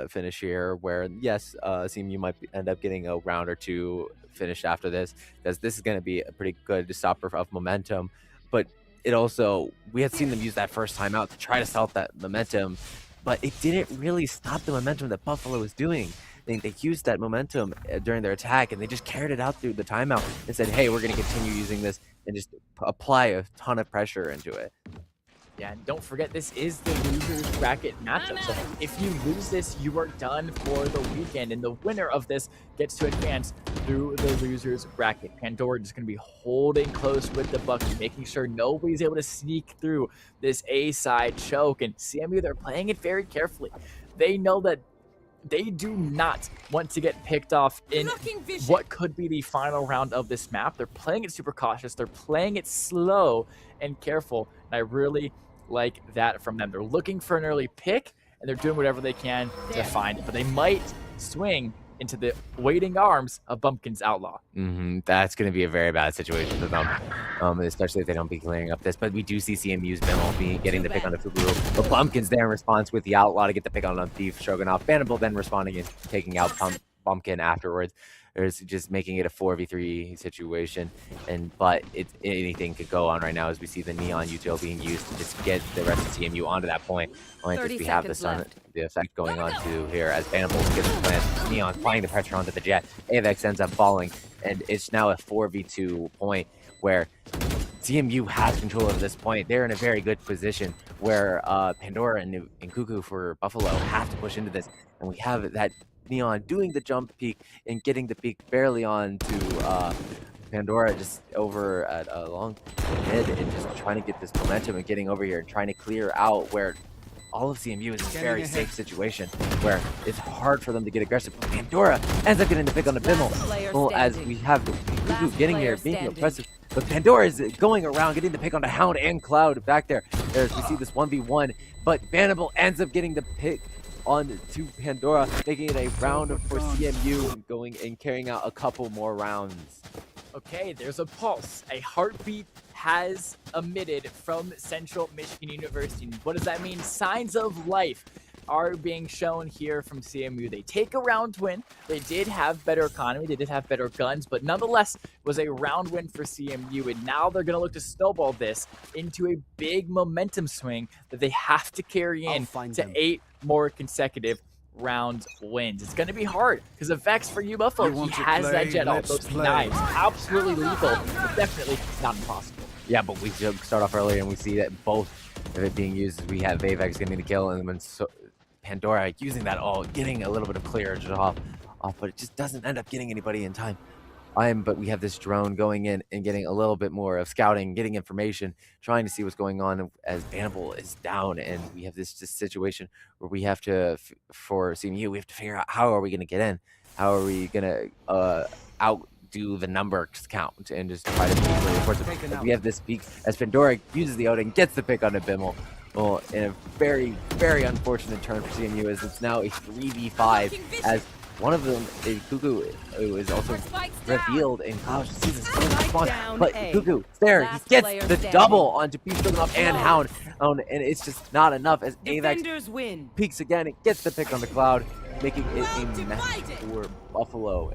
finish here where, yes, CMU might end up getting a round or two finished after this, because this is going to be a pretty good stopper of momentum. But it also, we had seen them use that first time out to try to sell that momentum, but it didn't really stop the momentum that Buffalo was doing. They used that momentum during their attack, and they just carried it out through the timeout and said, hey, we're going to continue using this and just apply a ton of pressure into it. Yeah, and don't forget, this is the losers bracket matchup. So if you lose this, you are done for the weekend. And the winner of this gets to advance through the losers bracket. Pandora is going to be holding close with the Bucky, making sure nobody's able to sneak through this A-side choke. And CMU, they're playing it very carefully. They know that they do not want to get picked off in what could be the final round of this map. They're playing it super cautious. They're playing it slow and careful. And I really like that from them. They're looking for an early pick, and they're doing whatever they can to find it. But they might swing into the waiting arms of Bumpkin's Outlaw. That's going to be a very bad situation for them, especially if they don't be clearing up this. But we do see CMU's Bimmel getting the pick on the Fubu. But Bumpkin's there in response with the Outlaw to get the pick on Thief Stroganoff. Vanderbilt then responding and taking out Bumpkin afterwards. There's just making it a 4v3 situation, but anything could go on right now as we see the Neon util being used to just get the rest of CMU onto that point. Only just we have the effect going on too here as Vanderbilt gets the plan. Neon applying the pressure onto the Jet. Avex ends up falling, and it's now a 4v2 point where CMU has control of this point. They're in a very good position where Pandora and Cuckoo for Buffalo have to push into this, and we have that Neon doing the jump peek and getting the peek barely on to Pandora just over at a long mid and just trying to get this momentum and getting over here and trying to clear out where all of CMU is in a very safe situation where it's hard for them to get aggressive. But Pandora ends up getting the pick on the Bimmel. Well, as we have Cuckoo getting here, being aggressive. But Pandora is going around, getting the pick on the Hound and Cloud back there. As we see this 1v1, but Vanderbilt ends up getting the pick on to Pandora, making it a round for CMU and going and carrying out a couple more rounds. Okay, there's a pulse. A heartbeat has emitted from Central Michigan University. What does that mean? Signs of life are being shown here from CMU. They take a round win. They did have better economy. They did have better guns, but nonetheless was a round win for CMU. And now they're going to look to snowball this into a big momentum swing that they have to carry in to 8 more consecutive round wins. It's going to be hard because of Vex for you, Buffalo. He has that jet ult. Those knives, absolutely lethal, but definitely not impossible. Yeah, but we start off earlier and we see that both of it being used. We have Avex getting the kill, and then Pandora using that ult, getting a little bit of clearance off, but it just doesn't end up getting anybody in time. But we have this drone going in and getting a little bit more of scouting, getting information, trying to see what's going on as Vanderbilt is down, and we have this situation where we have to, for CMU, we have to figure out how are we going to get in, how are we going to outdo the numbers count and just try to be reinforced. We have this peak as Pandora uses the ult and gets the pick on the Bimmel. Well, in a very, very unfortunate turn for CMU as it's now a 3v5 as one of them, Cuckoo, is also revealed and Cloud sees his response. But Cuckoo, there, he gets the double onto Beef Stroganoff and Hound. And it's just not enough as Avex peeks again and gets the pick on the Cloud, making it a mess for Buffalo.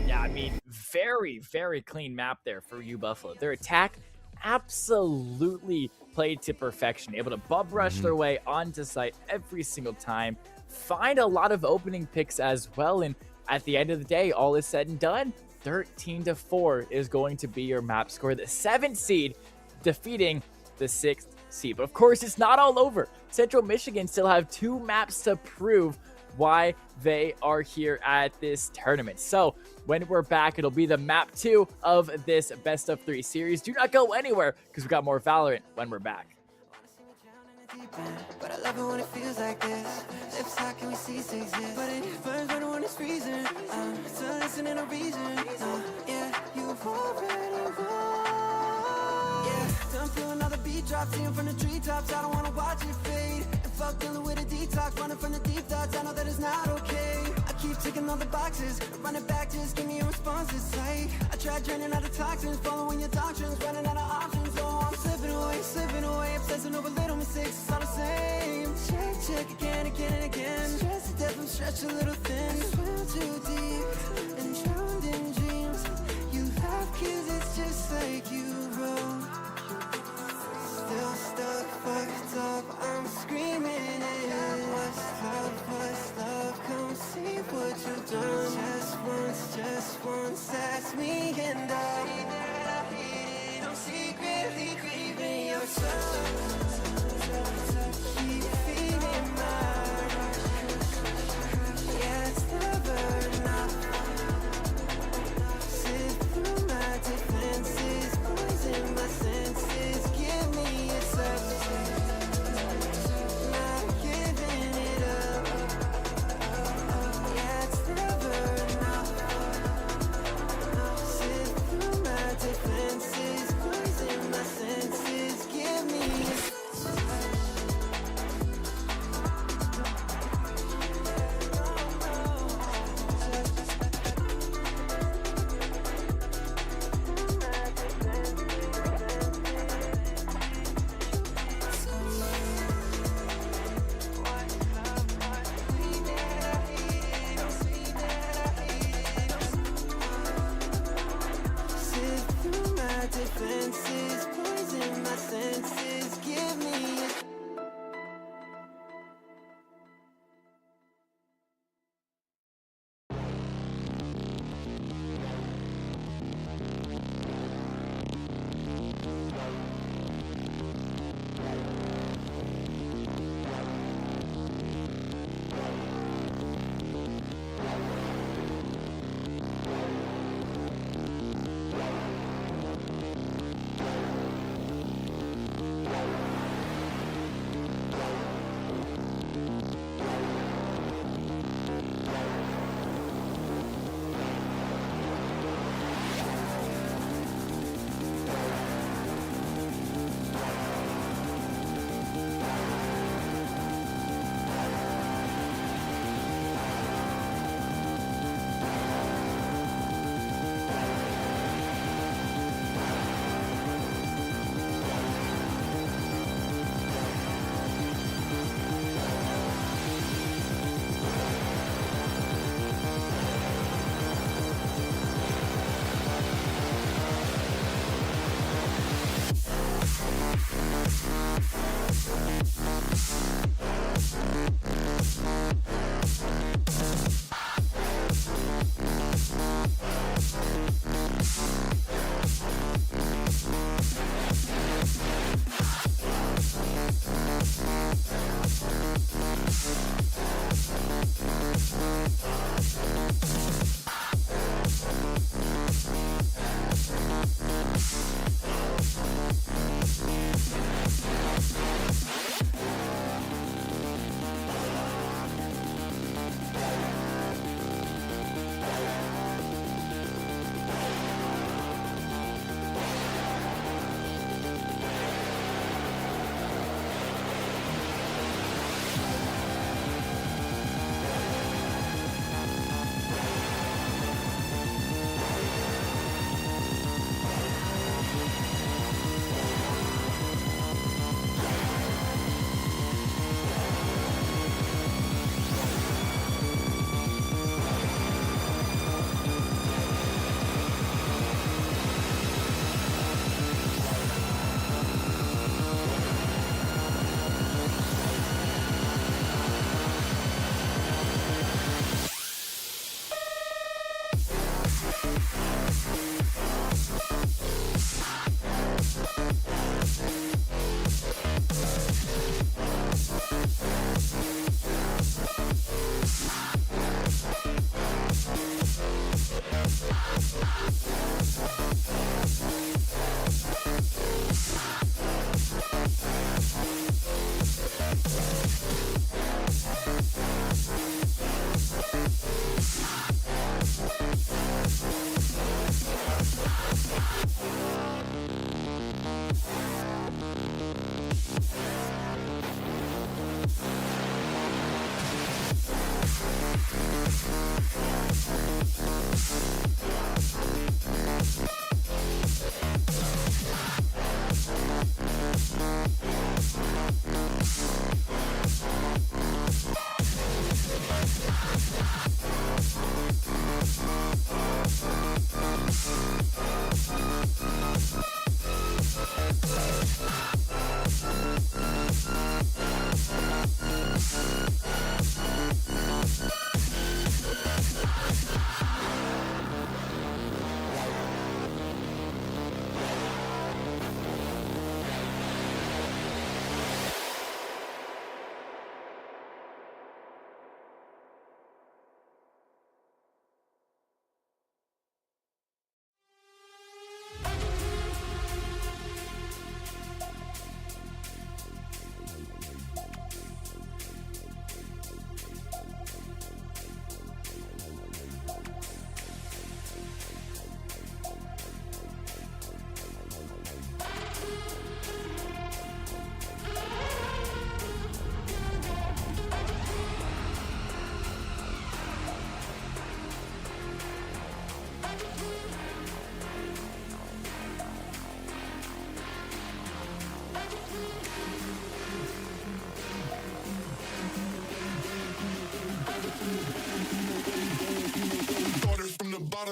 Yeah, I mean, very, very clean map there for you, Buffalo. Their attack absolutely played to perfection, able to bub rush their way onto site every single time, find a lot of opening picks as well, and at the end of the day, all is said and done, 13-4 is going to be your map score. The 7th seed defeating the 6th seed. But of course, it's not all over. Central Michigan still have 2 maps to prove why they are here at this tournament. So when we're back, it'll be the map 2 of this best of 3 series. Do not go anywhere because we got more Valorant when we're back. But I love it when it feels like this. Lips talking, we cease to exist. But it burns when I wanna is freezing. So listening to reason. Yeah, you've already won. Yeah, done feel another beat drop, seeing from the treetops. I don't wanna watch it fade. And fuck dealing with a detox, running from the deep thoughts. I know that it's not okay. I keep ticking all the boxes, run it back, just give me a response. It's like I tried draining out the toxins, following your doctrines, running out of options. Oh, I'm slipping away, obsessing over little mistakes. It's all the same. Check again, and again. Stressed to death, I'm stretched a little thin. Swim too deep and drowned in dreams. You laugh 'cause it's just like you wrote. Still stuck, fucked up, I'm screaming it. What's love, come see what you've done. Just once, ask me and I'm secretly grieving your touch. Keep feeling my rush. Yeah,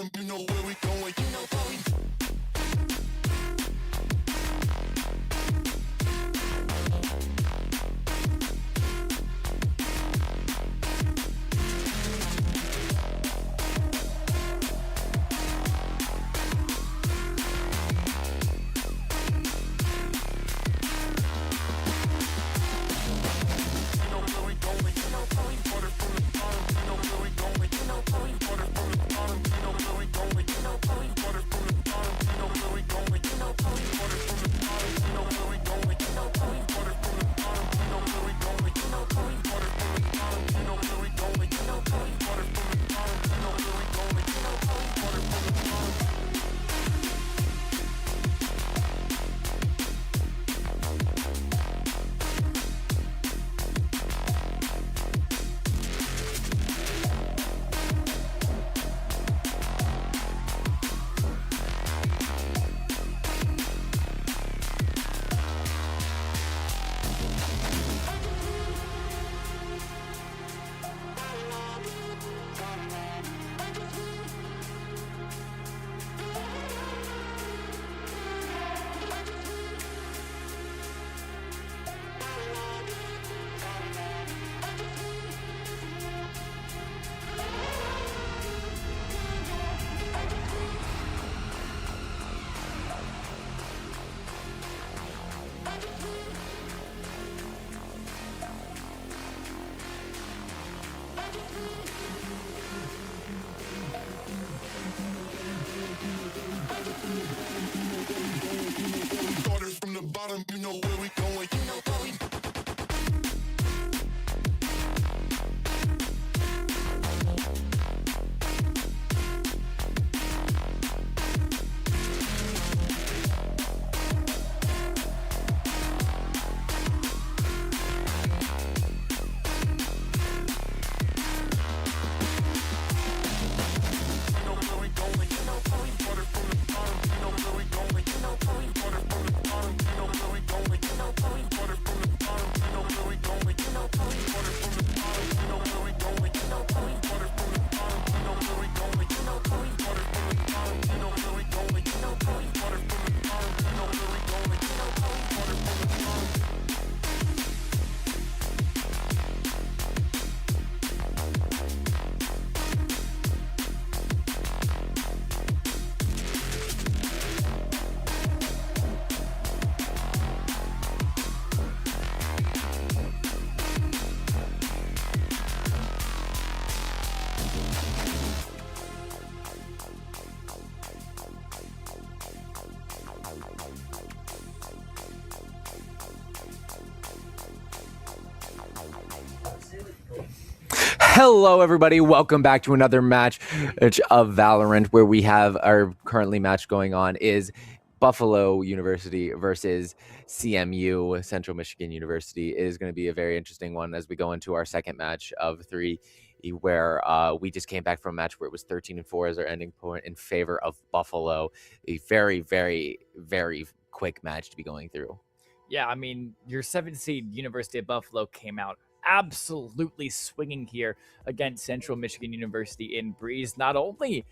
bottom, you know where we going. You know where we started from the bottom, you know where we going. You know where we Hello, everybody. Welcome back to another match of Valorant, where we have our currently match going on is Buffalo University versus CMU, Central Michigan University. It is going to be a very interesting one as we go into our second match of three, where we just came back from a match where it was 13-4 as our ending point in favor of Buffalo. A very, very, very quick match to be going through. Yeah, I mean, your 7th seed University of Buffalo came out absolutely swinging here against Central Michigan University in Breeze, not only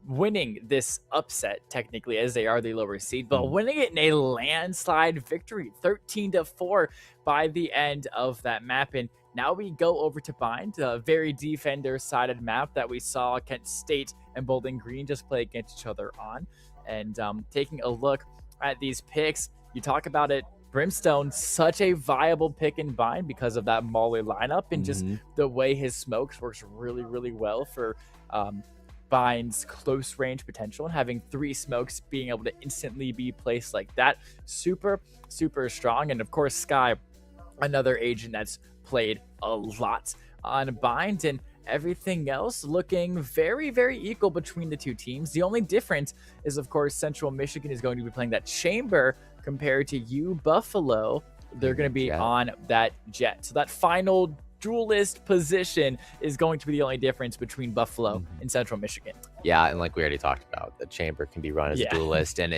winning this upset technically as they are the lower seed, but winning it in a landslide victory, 13-4 by the end of that map. And now we go over to Bind, a very defender-sided map that we saw Kent State and Bowling Green just play against each other on. And taking a look at these picks, you talk about it, Brimstone, such a viable pick in Bind because of that Molly lineup and just the way his smokes works really, really well for Bind's close range potential, and having 3 smokes being able to instantly be placed like that, super, super strong. And of course, Sky, another agent that's played a lot on Bind, and everything else looking very, very equal between the two teams. The only difference is, of course, Central Michigan is going to be playing that Chamber compared to you, Buffalo. They're going to be on that Jet. So that final duelist position is going to be the only difference between Buffalo and Central Michigan. Yeah, and like we already talked about, the Chamber can be run as a duelist, and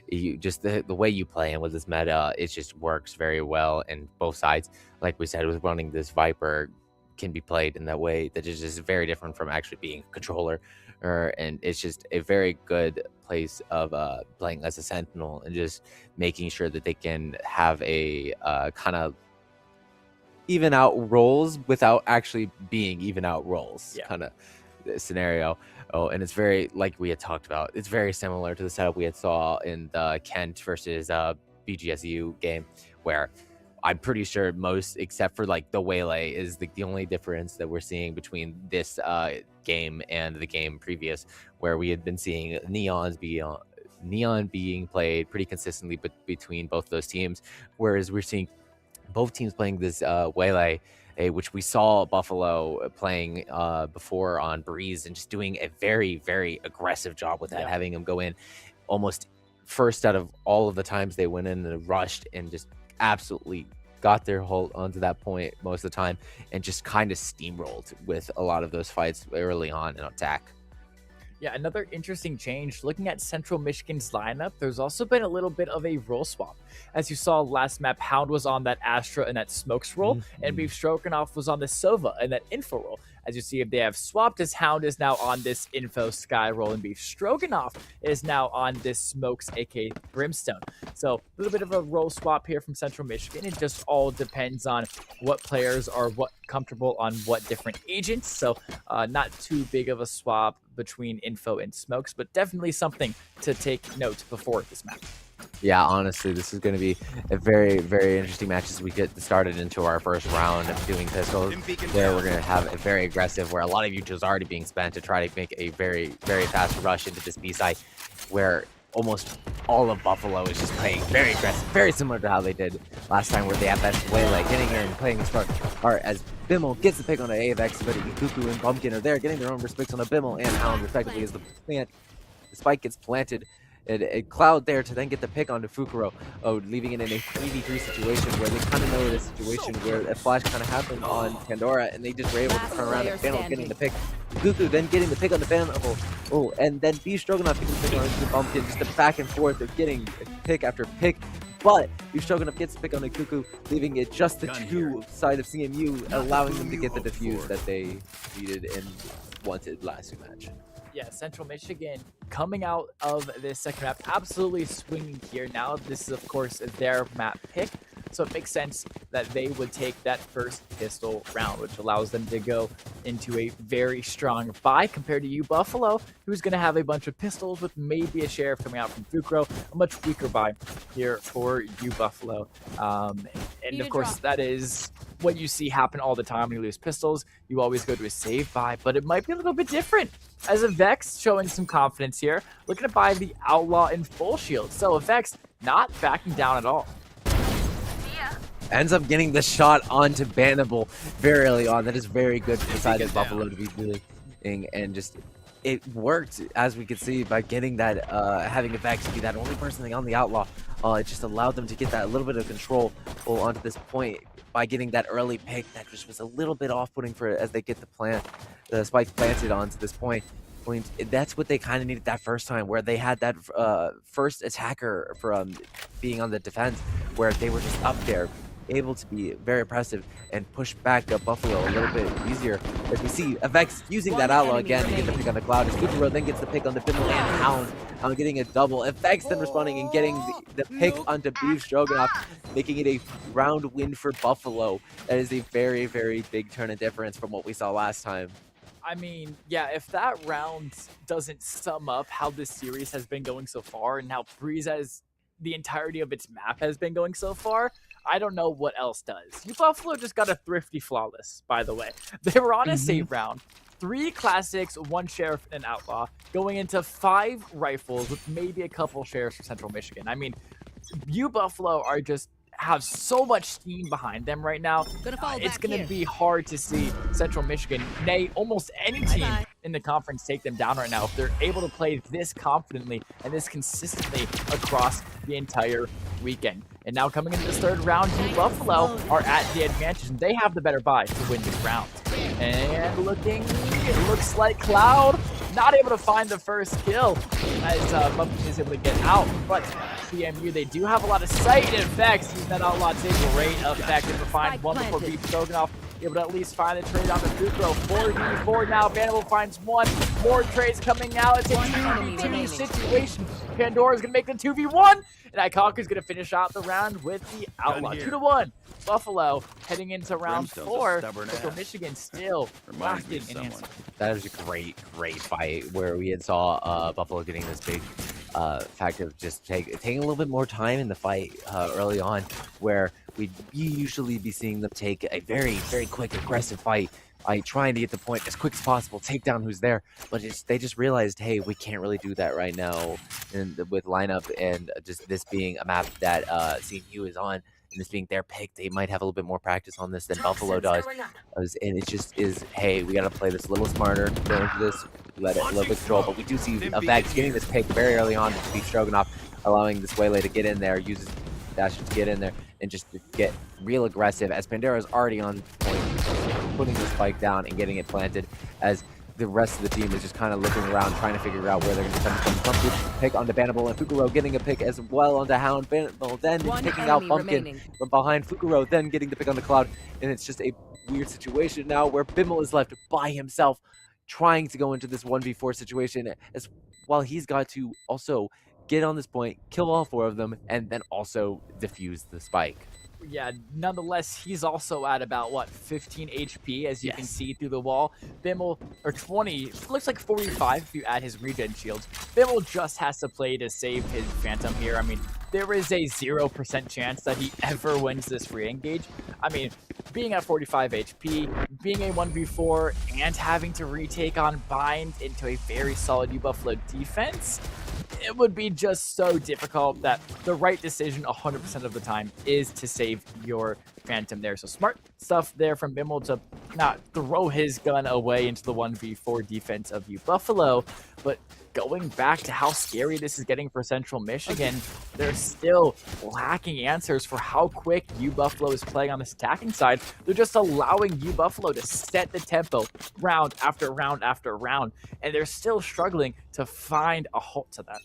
you just the way you play and with this meta, it just works very well. And both sides, like we said, with running this Viper, can be played in that way that is just very different from actually being a controller and it's just a very good place of playing as a sentinel and just making sure that they can have a kind of even out roles without actually being even out roles kind of scenario. Oh, and it's very, like we had talked about, it's very similar to the setup we had saw in the Kent versus BGSU game, where I'm pretty sure most, except for like the Waylay, is the only difference that we're seeing between this game and the game previous, where we had been seeing Neon being played pretty consistently between both those teams, whereas we're seeing both teams playing this Waylay, which we saw Buffalo playing before on Breeze, and just doing a very, very aggressive job with that, having them go in almost first out of all of the times they went in and rushed and just absolutely got their hold onto that point most of the time, and just kind of steamrolled with a lot of those fights early on in attack. Yeah, another interesting change. Looking at Central Michigan's lineup, there's also been a little bit of a role swap. As you saw last map, Hound was on that Astra and that Smokes role, and Beef Stroganoff was on the Sova and that Info role. As you see, if they have swapped, as Hound is now on this Info Sky role, and Beef Stroganoff is now on this Smokes, aka Brimstone. So a little bit of a role swap here from Central Michigan. It just all depends on what players are comfortable on what different agents. So not too big of a swap between Info and Smokes, but definitely something to take note before this match. Yeah, honestly, this is going to be a very, very interesting match as we get started into our first round of doing pistols. There, we're going to have a very aggressive, where a lot of Ucho is already being spent to try to make a very, very fast rush into this B side, where almost all of Buffalo is just playing very aggressive, very similar to how they did last time, where they have that Waylay getting in and playing as far as Bimmel gets the pick on an AFX, but Cuckoo and Pumpkin are there getting their own respects on a Bimmel and Hound, respectively, as the spike gets planted. A Cloud there to then get the pick onto Fukuro, leaving it in a 3v3 situation where they kind of know this situation where a flash kind of happened on Pandora, and they just were able to turn around and Vandal getting the pick. Cuckoo then getting the pick on the Vandal, and then Beef Stroganoff getting the pick on the Bumpkin, just a back and forth of getting pick after pick. But Beef Stroganoff gets the pick on the Cuckoo, leaving it just the two side of CMU, allowing them to get the defuse that they needed and wanted last match. Yeah, Central Michigan coming out of this second map, absolutely swinging here. Now, this is, of course, their map pick, so it makes sense that they would take that first pistol round, which allows them to go into a very strong buy compared to you, Buffalo, who's going to have a bunch of pistols with maybe a sheriff coming out from Fukuro, a much weaker buy here for you, Buffalo. And of course, that is what you see happen all the time when you lose pistols. You always go to a save buy, but it might be a little bit different. As a Vex showing some confidence here, looking to buy the Outlaw in full shield. So a Vex not backing down at all. Ends up getting the shot onto Bannable very early on. That is very good for the side of Buffalo to be doing, and just it worked, as we could see, by getting that having a Vex be that only person on the Outlaw. It just allowed them to get that little bit of control onto this point by getting that early pick that just was a little bit off-putting for as they get the spike planted onto this point. That's what they kind of needed that first time, where they had that first attacker from being on the defense, where they were just up there, able to be very impressive and push back Buffalo a little bit easier. As we see Vex using that Outlaw again to get the pick on the Cloud. As Fukuro then gets the pick on the Bimmel and Hound, getting a double. Vex then responding and getting the pick onto Beef Stroganoff, making it a round win for Buffalo. That is a very, very big turn of difference from what we saw last time. I mean, yeah, if that round doesn't sum up how this series has been going so far and how Breeze has the entirety of its map has been going so far, I don't know what else does. You Buffalo just got a thrifty flawless, by the way. They were on a save round, 3 classics, 1 sheriff, and an outlaw, going into 5 rifles with maybe a couple sheriffs for Central Michigan. I mean, you Buffalo are just have so much steam behind them right now. It's going to be hard to see Central Michigan, nay, almost any team in the conference take them down right now if they're able to play this confidently and this consistently across the entire weekend. And now coming into this third round, you Buffalo are at the advantage, and they have the better buy to win this round. And it looks like Cloud not able to find the first kill as Bumpkin is able to get out. But CMU, they do have a lot of sight effects. Using that Outlaw take great effect to find one before Beef Stroganoff able to at least find the trade on the Fukro. 4v4 now. Vanderbilt finds one. More trades coming out. It's a 2v2 situation. Pandora's going to make the 2v1. And Ikaku's going to finish out the round with the Outlaw. 2-1. Buffalo heading into round 4. Central Michigan still lacking an answer. That was a great fight where we had saw Buffalo getting this big fact of just taking a little bit more time in the fight early on, where we'd usually be seeing them take a very quick, aggressive fight, trying to get the point as quick as possible, take down who's there. But they just realized, hey, we can't really do that right now, and with lineup and just this being a map that CMU is on. And this being their pick, they might have a little bit more practice on this than Buffalo does. And it just is, hey, we got to play this a little smarter, go into this, let it a little bit control. But we do see Vex getting this pick very early on to beat Stroganoff, allowing this Waylay to get in there, uses Dash to get in there, and just get real aggressive as Pandora is already on point, putting the spike down and getting it planted, as the rest of the team is just kind of looking around, trying to figure out where they're going to come from. Pumpkin pick onto Bannable, and Fukuro getting a pick as well onto Hound. Bannable then picking out Pumpkin from behind Fukuro, then getting the pick on the Cloud. And it's just a weird situation now where Bimmel is left by himself, trying to go into this 1v4 situation, as while he's got to also get on this point, kill all 4 of them, and then also defuse the spike. Yeah, nonetheless, he's also at about, what, 15 HP, as you can see through the wall. Bimmel, or 20, looks like 45 if you add his regen shields. Bimmel just has to play to save his Phantom here. I mean, there is a 0% chance that he ever wins this free engage. I mean, being at 45 HP, being a 1v4, and having to retake on Bind into a very solid U-Buffalo defense, it would be just so difficult that the right decision 100% of the time is to save your Phantom there. So smart stuff there from Bimmel to not throw his gun away into the 1v4 defense of U-Buffalo. But going back to how scary this is getting for Central Michigan, they're still lacking answers for how quick U-Buffalo is playing on this attacking side. They're just allowing U-Buffalo to set the tempo round after round after round, and they're still struggling to find a halt to that.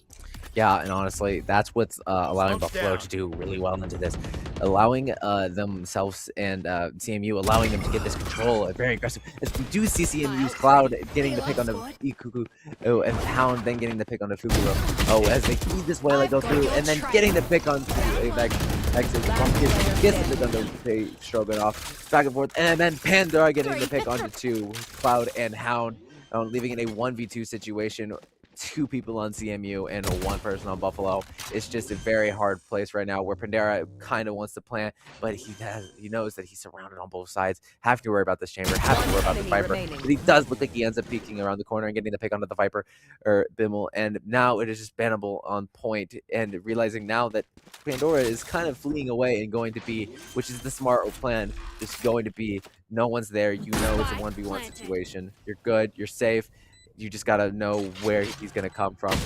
Yeah, and honestly, that's what's allowing Buffalo to do really well into this. Allowing themselves and CMU, allowing them to get this control, very aggressive. As we do see CMU's Cloud getting the pick on the Ikuku, and Hound then getting the pick on the Fukuro. Oh, as they see this Waylay go through, and then getting the pick on Vex. Pumpkin gets the pick on the Stroganoff, back and forth, and then Pandora getting the pick onto 2, Cloud and Hound, leaving it a 1v2 situation. 2 people on CMU and 1 person on Buffalo. It's just a very hard place right now where Pandora kind of wants to plant, but he knows that he's surrounded on both sides. Have to worry about this chamber, have to worry about the Viper. But he does look like he ends up peeking around the corner and getting the pick onto the Viper or Bimmel. And now it is just Bannable on point, and realizing now that Pandora is kind of fleeing away and going to be, which is the smart plan, just going to be no one's there. You know it's a 1v1 situation. You're good, you're safe. You just gotta know where he's gonna come from,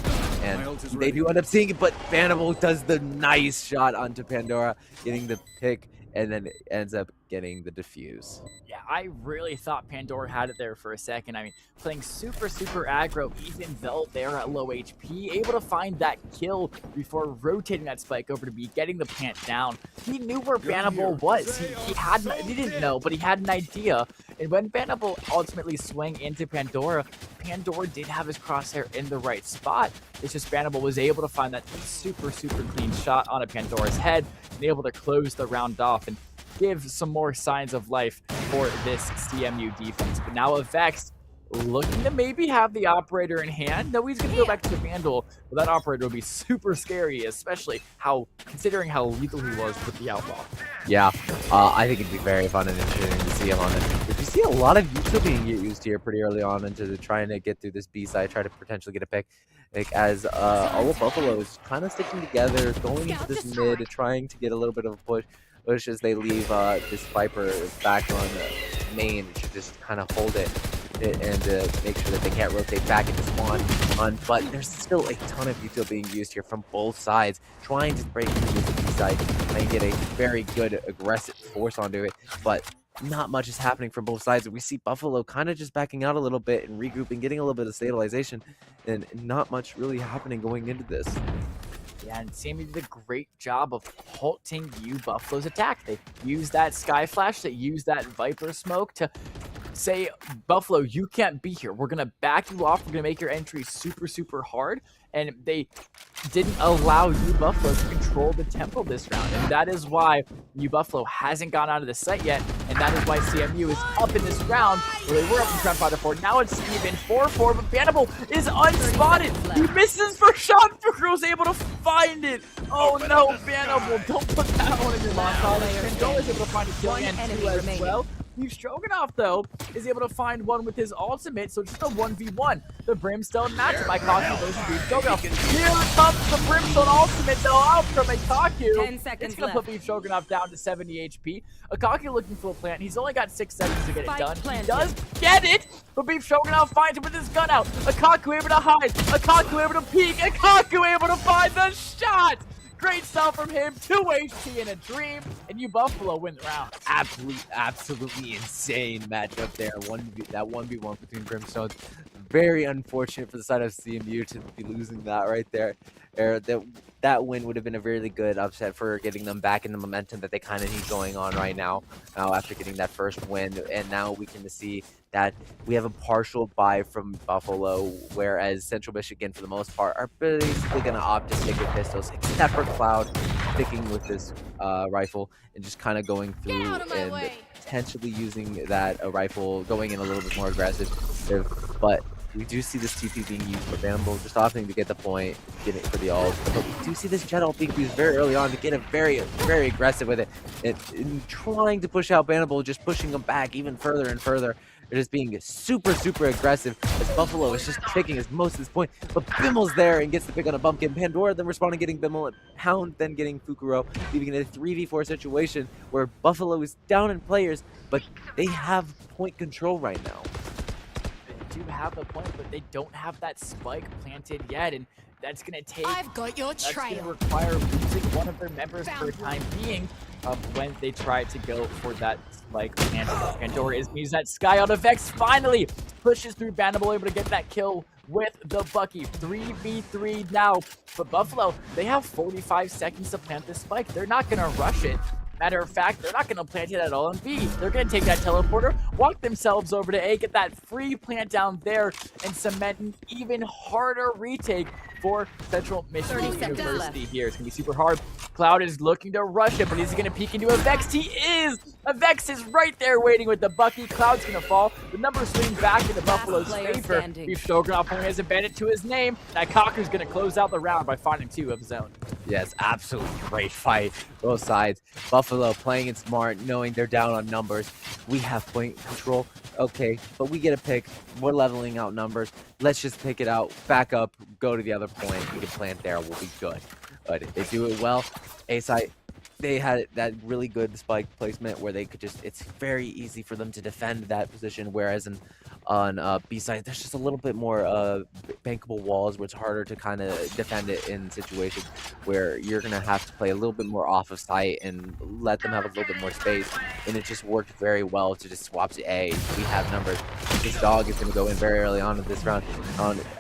and they do end up seeing it. But Bannable does the nice shot onto Pandora, getting the pick, and then ends up getting the defuse. Yeah, I really thought Pandora had it there for a second. I mean, playing super aggro, even though they're at low HP, able to find that kill before rotating that spike over to B, getting the plant down. He knew where Bannable was. He didn't know, but he had an idea. And when Bannable ultimately swung into Pandora, Pandora did have his crosshair in the right spot. It's just Bannable was able to find that super clean shot on a Pandora's head and able to close the round off and give some more signs of life for this CMU defense. But now a Vex looking to maybe have the operator in hand. No, he's going to go back to the Vandal, but that operator will be super scary, especially considering how lethal he was with the Outlaw. Yeah, I think it'd be very fun and interesting to see him on it. Did you see a lot of Yuto being used here pretty early on into trying to get through this B side, try to potentially get a pick? Like, as all of Buffalo is kind of sticking together, going into this mid, trying to get a little bit of a push as they leave this Viper back on main to just kind of hold it and make sure that they can't rotate back into spawn. But there's still a ton of util being used here from both sides, trying to break through the B side and get a very good aggressive force onto it. But not much is happening from both sides. We see Buffalo kind of just backing out a little bit and regrouping, getting a little bit of stabilization, and not much really happening going into this. And CMU did a great job of halting U Buffalo's attack. They used that Sky Flash, they used that Viper Smoke to say, Buffalo, you can't be here. We're going to back you off. We're going to make your entry super, super hard. And they didn't allow U Buffalo to control the tempo this round. And that is why U Buffalo hasn't gone out of the site yet. And that is why CMU is up in this round, where they were up in front 5-4. Now it's even 4-4, but Bannable is unspotted. He misses for shot. Fuku was able to find it. Oh no, Bannable, don't put that one in your montage. Pandora is able to find a kill and two as well. Steve Stroganoff, though, is able to find one with his ultimate, so just a 1v1. The Brimstone matchup by Kaku versus Steve Stroganoff. Here comes the Brimstone ultimate, though, out from Akaku. 10 seconds It's going to put left. Steve Stroganoff down to 70 HP. Akaku looking for a plant. He's only got 6 seconds to get it Spike done. planted. He does get it, but Beef Stroganoff finds it with his gun out. Akaku able to hide. Akaku able to peek. Akaku able to find the shot. Great stuff from him. 2 HP in a dream, and U Buffalo win the round. Absolutely insane matchup there. That 1v1 between Brimstones. Very unfortunate for the side of CMU to be losing that right there. That win would have been a really good upset for getting them back in the momentum that they kind of need going on right now. Now after getting that first win, and now we can see that we have a partial bye from Buffalo, whereas Central Michigan, for the most part, are basically going to opt to stick with pistols, except for Cloud sticking with this rifle and just kind of going through and potentially using that rifle, going in a little bit more aggressive. But we do see this TP being used for Bannable, just opting to get the point, getting it for the ult. But we do see this jet ult being used very early on to get it very, very aggressive with it. And trying to push out Bannable, just pushing them back even further and further. They're just being super, super aggressive as Buffalo is just taking his most of this point. But Bimmel's there and gets the pick on a bumpkin. Pandora then responding, getting Bimmel, and Hound then getting Fukuro, leaving it a 3v4 situation where Buffalo is down in players, but they have point control right now. They do have the point, but they don't have that spike planted yet, and that's going to take... I've got your That's going to trail. require losing one of their members for a time being when they try to go for that spike planted. Pandora is using that Sky out of Vex, finally pushes through Bannable, able to get that kill with the Bucky. 3v3 now, but Buffalo, they have 45 seconds to plant this spike. They're not going to rush it. Matter of fact, they're not going to plant it at all in B. They're going to take that teleporter, walk themselves over to A, get that free plant down there, and cement an even harder retake for Central Michigan 30 seconds University left. here. It's going to be super hard. Cloud is looking to rush it, but is he going to peek into a Vex? He is! A Vex is right there waiting with the Bucky. Cloud's going to fall. The numbers swing back into Buffalo's player favor. standing. Beef Stroganoff only has a bandit to his name. That Kaku's going to close out the round by finding 2 of his own. Yes, absolutely great fight, both sides. Buffalo playing it smart, knowing they're down on numbers. We have point control, okay, but we get a pick. We're leveling out numbers. Let's just pick it out, back up, go to the other point. We can plant there, we'll be good. But they do it well. A side, they had that really good spike placement where they could just, it's very easy for them to defend that position, whereas on B side, there's just a little bit more bankable walls where it's harder to kind of defend it in situations where you're going to have to play a little bit more off of sight and let them have a little bit more space. And it just worked very well to just swap to A. We have numbers. This dog is going to go in very early on in this round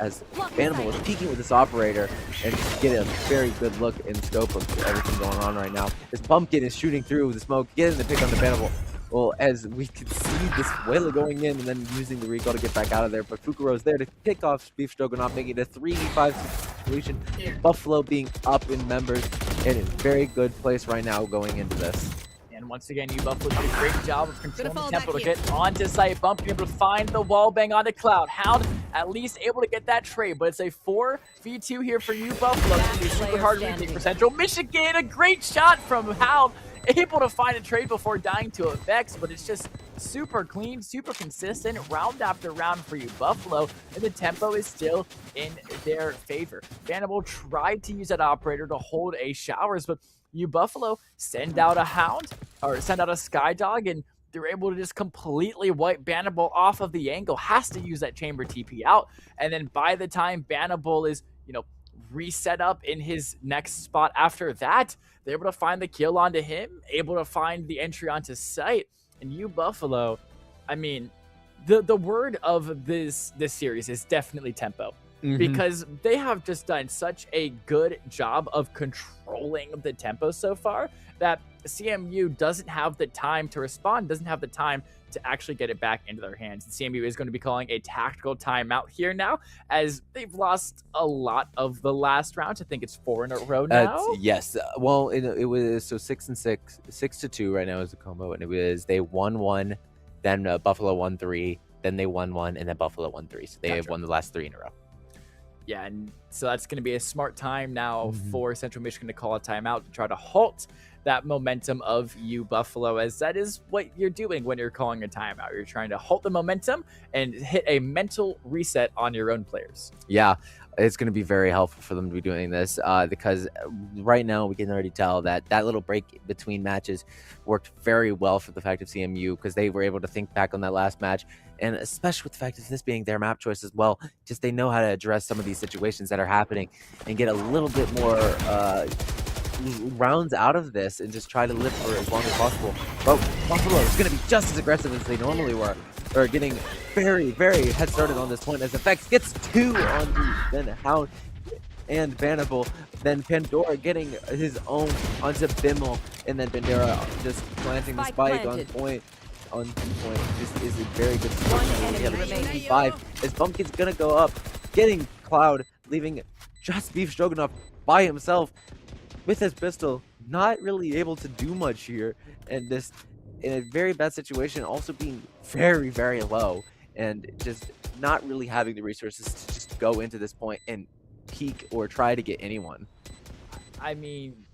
as Bannable is peeking with this operator and just get a very good look and scope of everything going on right now. This Bumpkin is shooting through the smoke, getting the pick on the Bannable. Well, as we can see this Whale going in and then using the recall to get back out of there, but Fukuro's there to pick off Beef Stroganoff, making it a 3v5 situation. Buffalo being up in members in a very good place right now going into this. And once again, U Buffalo did a great job of controlling the fall tempo to back here. get onto site. Bumpy able to find the wall bang onto Cloud. Hound at least able to get that trade, but it's a 4v2 here for U Buffalo. It's gonna be a super player hard standing. retake for Central Michigan. A great shot from Hound. Able to find a trade before dying to a Vex, but it's just super clean, super consistent, round after round for U Buffalo, and the tempo is still in their favor. Bannable tried to use that operator to hold a Showers, but U Buffalo send out a Hound, or send out a Skydog, and they're able to just completely wipe Bannable off of the angle. Has to use that chamber TP out, and then by the time Bannable is, reset up in his next spot after that, they're able to find the kill onto him, able to find the entry onto site. And U Buffalo, I mean, the word of this series is definitely tempo. because they have just done such a good job of controlling the tempo so far that CMU doesn't have the time to respond, doesn't have the time to actually get it back into their hands. And CMU is going to be calling a tactical timeout here now, as they've lost a lot of the last round. I think it's 4 in a row now. Yes. Well, it was so 6-6, 6-2 right now is the combo, and it was they won 1, then Buffalo won 3, then they won 1, and then Buffalo won 3. So they have won the last 3 in a row. Yeah, and so that's going to be a smart time now for Central Michigan to call a timeout to try to halt that momentum of Buffalo, as that is what you're doing when you're calling a timeout. You're trying to halt the momentum and hit a mental reset on your own players. Yeah, it's going to be very helpful for them to be doing this because right now we can already tell that little break between matches worked very well for the fact of CMU, because they were able to think back on that last match, and especially with the fact of this being their map choice as well, just they know how to address some of these situations that are happening and get a little bit more rounds out of this and just try to live for as long as possible. But Buffalo is going to be just as aggressive as they normally were, or getting very, very head started on this point, as Effects gets 2 on the then Hound and Vanable, then Pandora getting his own onto Bimmel, and then Bandera just planting the spike on point. On point, this is a very good situation. 5 as Bumpkin's gonna go up, getting Cloud, leaving just Beef Stroganoff by himself with his pistol, not really able to do much here, and this in a very bad situation, also being very, very low, and just not really having the resources to just go into this point and peek or try to get anyone. I mean,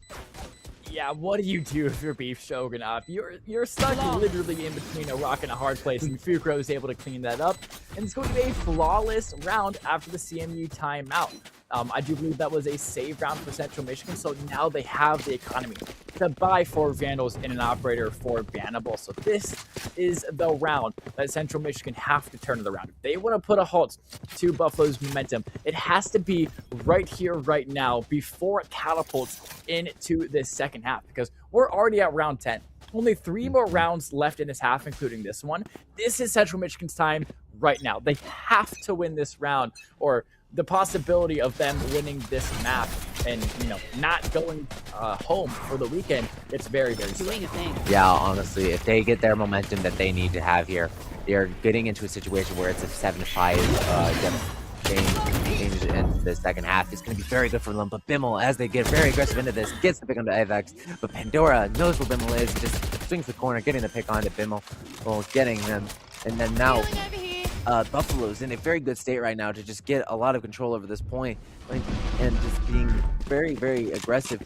yeah, what do you do if you're Beef Stroganoff? You're stuck literally in between a rock and a hard place, and Fukro is able to clean that up, and it's going to be a flawless round after the CMU timeout. I do believe that was a save round for Central Michigan, so now they have the economy to buy 4 Vandals and an operator for Bannable. So this is the round that Central Michigan have to turn it around. If they want to put a halt to Buffalo's momentum, it has to be right here, right now, before it catapults into this second half, because we're already at round 10. Only 3 more rounds left in this half, including this one. This is Central Michigan's time right now. They have to win this round, or the possibility of them winning this map and, not going home for the weekend, it's very, very slim. Yeah, honestly, if they get their momentum that they need to have here, they're getting into a situation where it's a 7-5 change into the second half. It's going to be very good for them, but Bimmel, as they get very aggressive into this, gets the pick onto Avex, but Pandora knows where Bimmel is, and just swings the corner, getting the pick onto Bimmel, well, getting them, and then now Buffalo's in a very good state right now to just get a lot of control over this point, and just being very, very aggressive.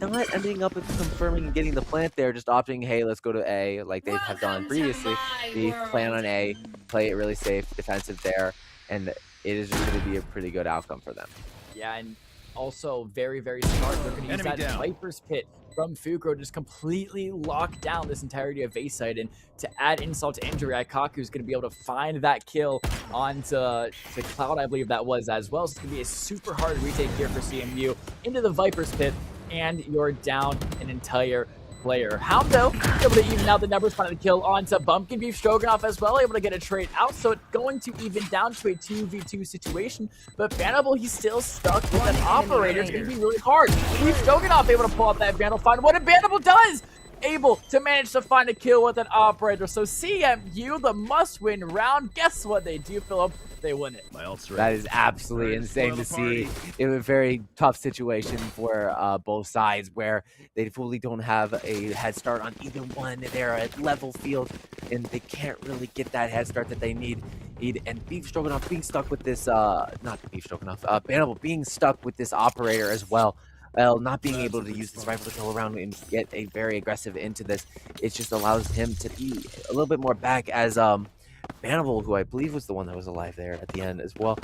Not ending up with confirming and getting the plant there, just opting, hey, let's go to A, like they have done previously. They plan on A, play it really safe, defensive there, and it is just going to be a pretty good outcome for them. Yeah, and also very, very smart. They're going to use that Viper's Pit from Fukro, just completely lock down this entirety of A site, and to add insult to injury, Ikaku is going to be able to find that kill onto Cloud, I believe that was as well. So it's going to be a super hard retake here for CMU into the Viper's Pit, and you're down an entire player. Hound, though, able to even out the numbers, finding the kill onto Bumpkin. Beef Stroganoff as well, able to get a trade out, so it's going to even down to a 2v2 situation, but Bannable, he's still stuck with an operator. It's going to be really hard. Beef Stroganoff able to pull out that Bannable, find what a Bannable does! Able to manage to find a kill with an operator. So CMU, the must-win round. Guess what they do, Philip? They win it. That is absolutely insane to see. In a very tough situation for both sides, where they fully don't have a head start on either one. They're at level field, and they can't really get that head start that they need. And Beef Stroganoff being stuck with this, not Beef Stroganoff, Bannable being stuck with this operator as well. Well, not being able to use this rifle to go around and get a very aggressive into this, it just allows him to be a little bit more back, as Bannable, who I believe was the one that was alive there at the end as well.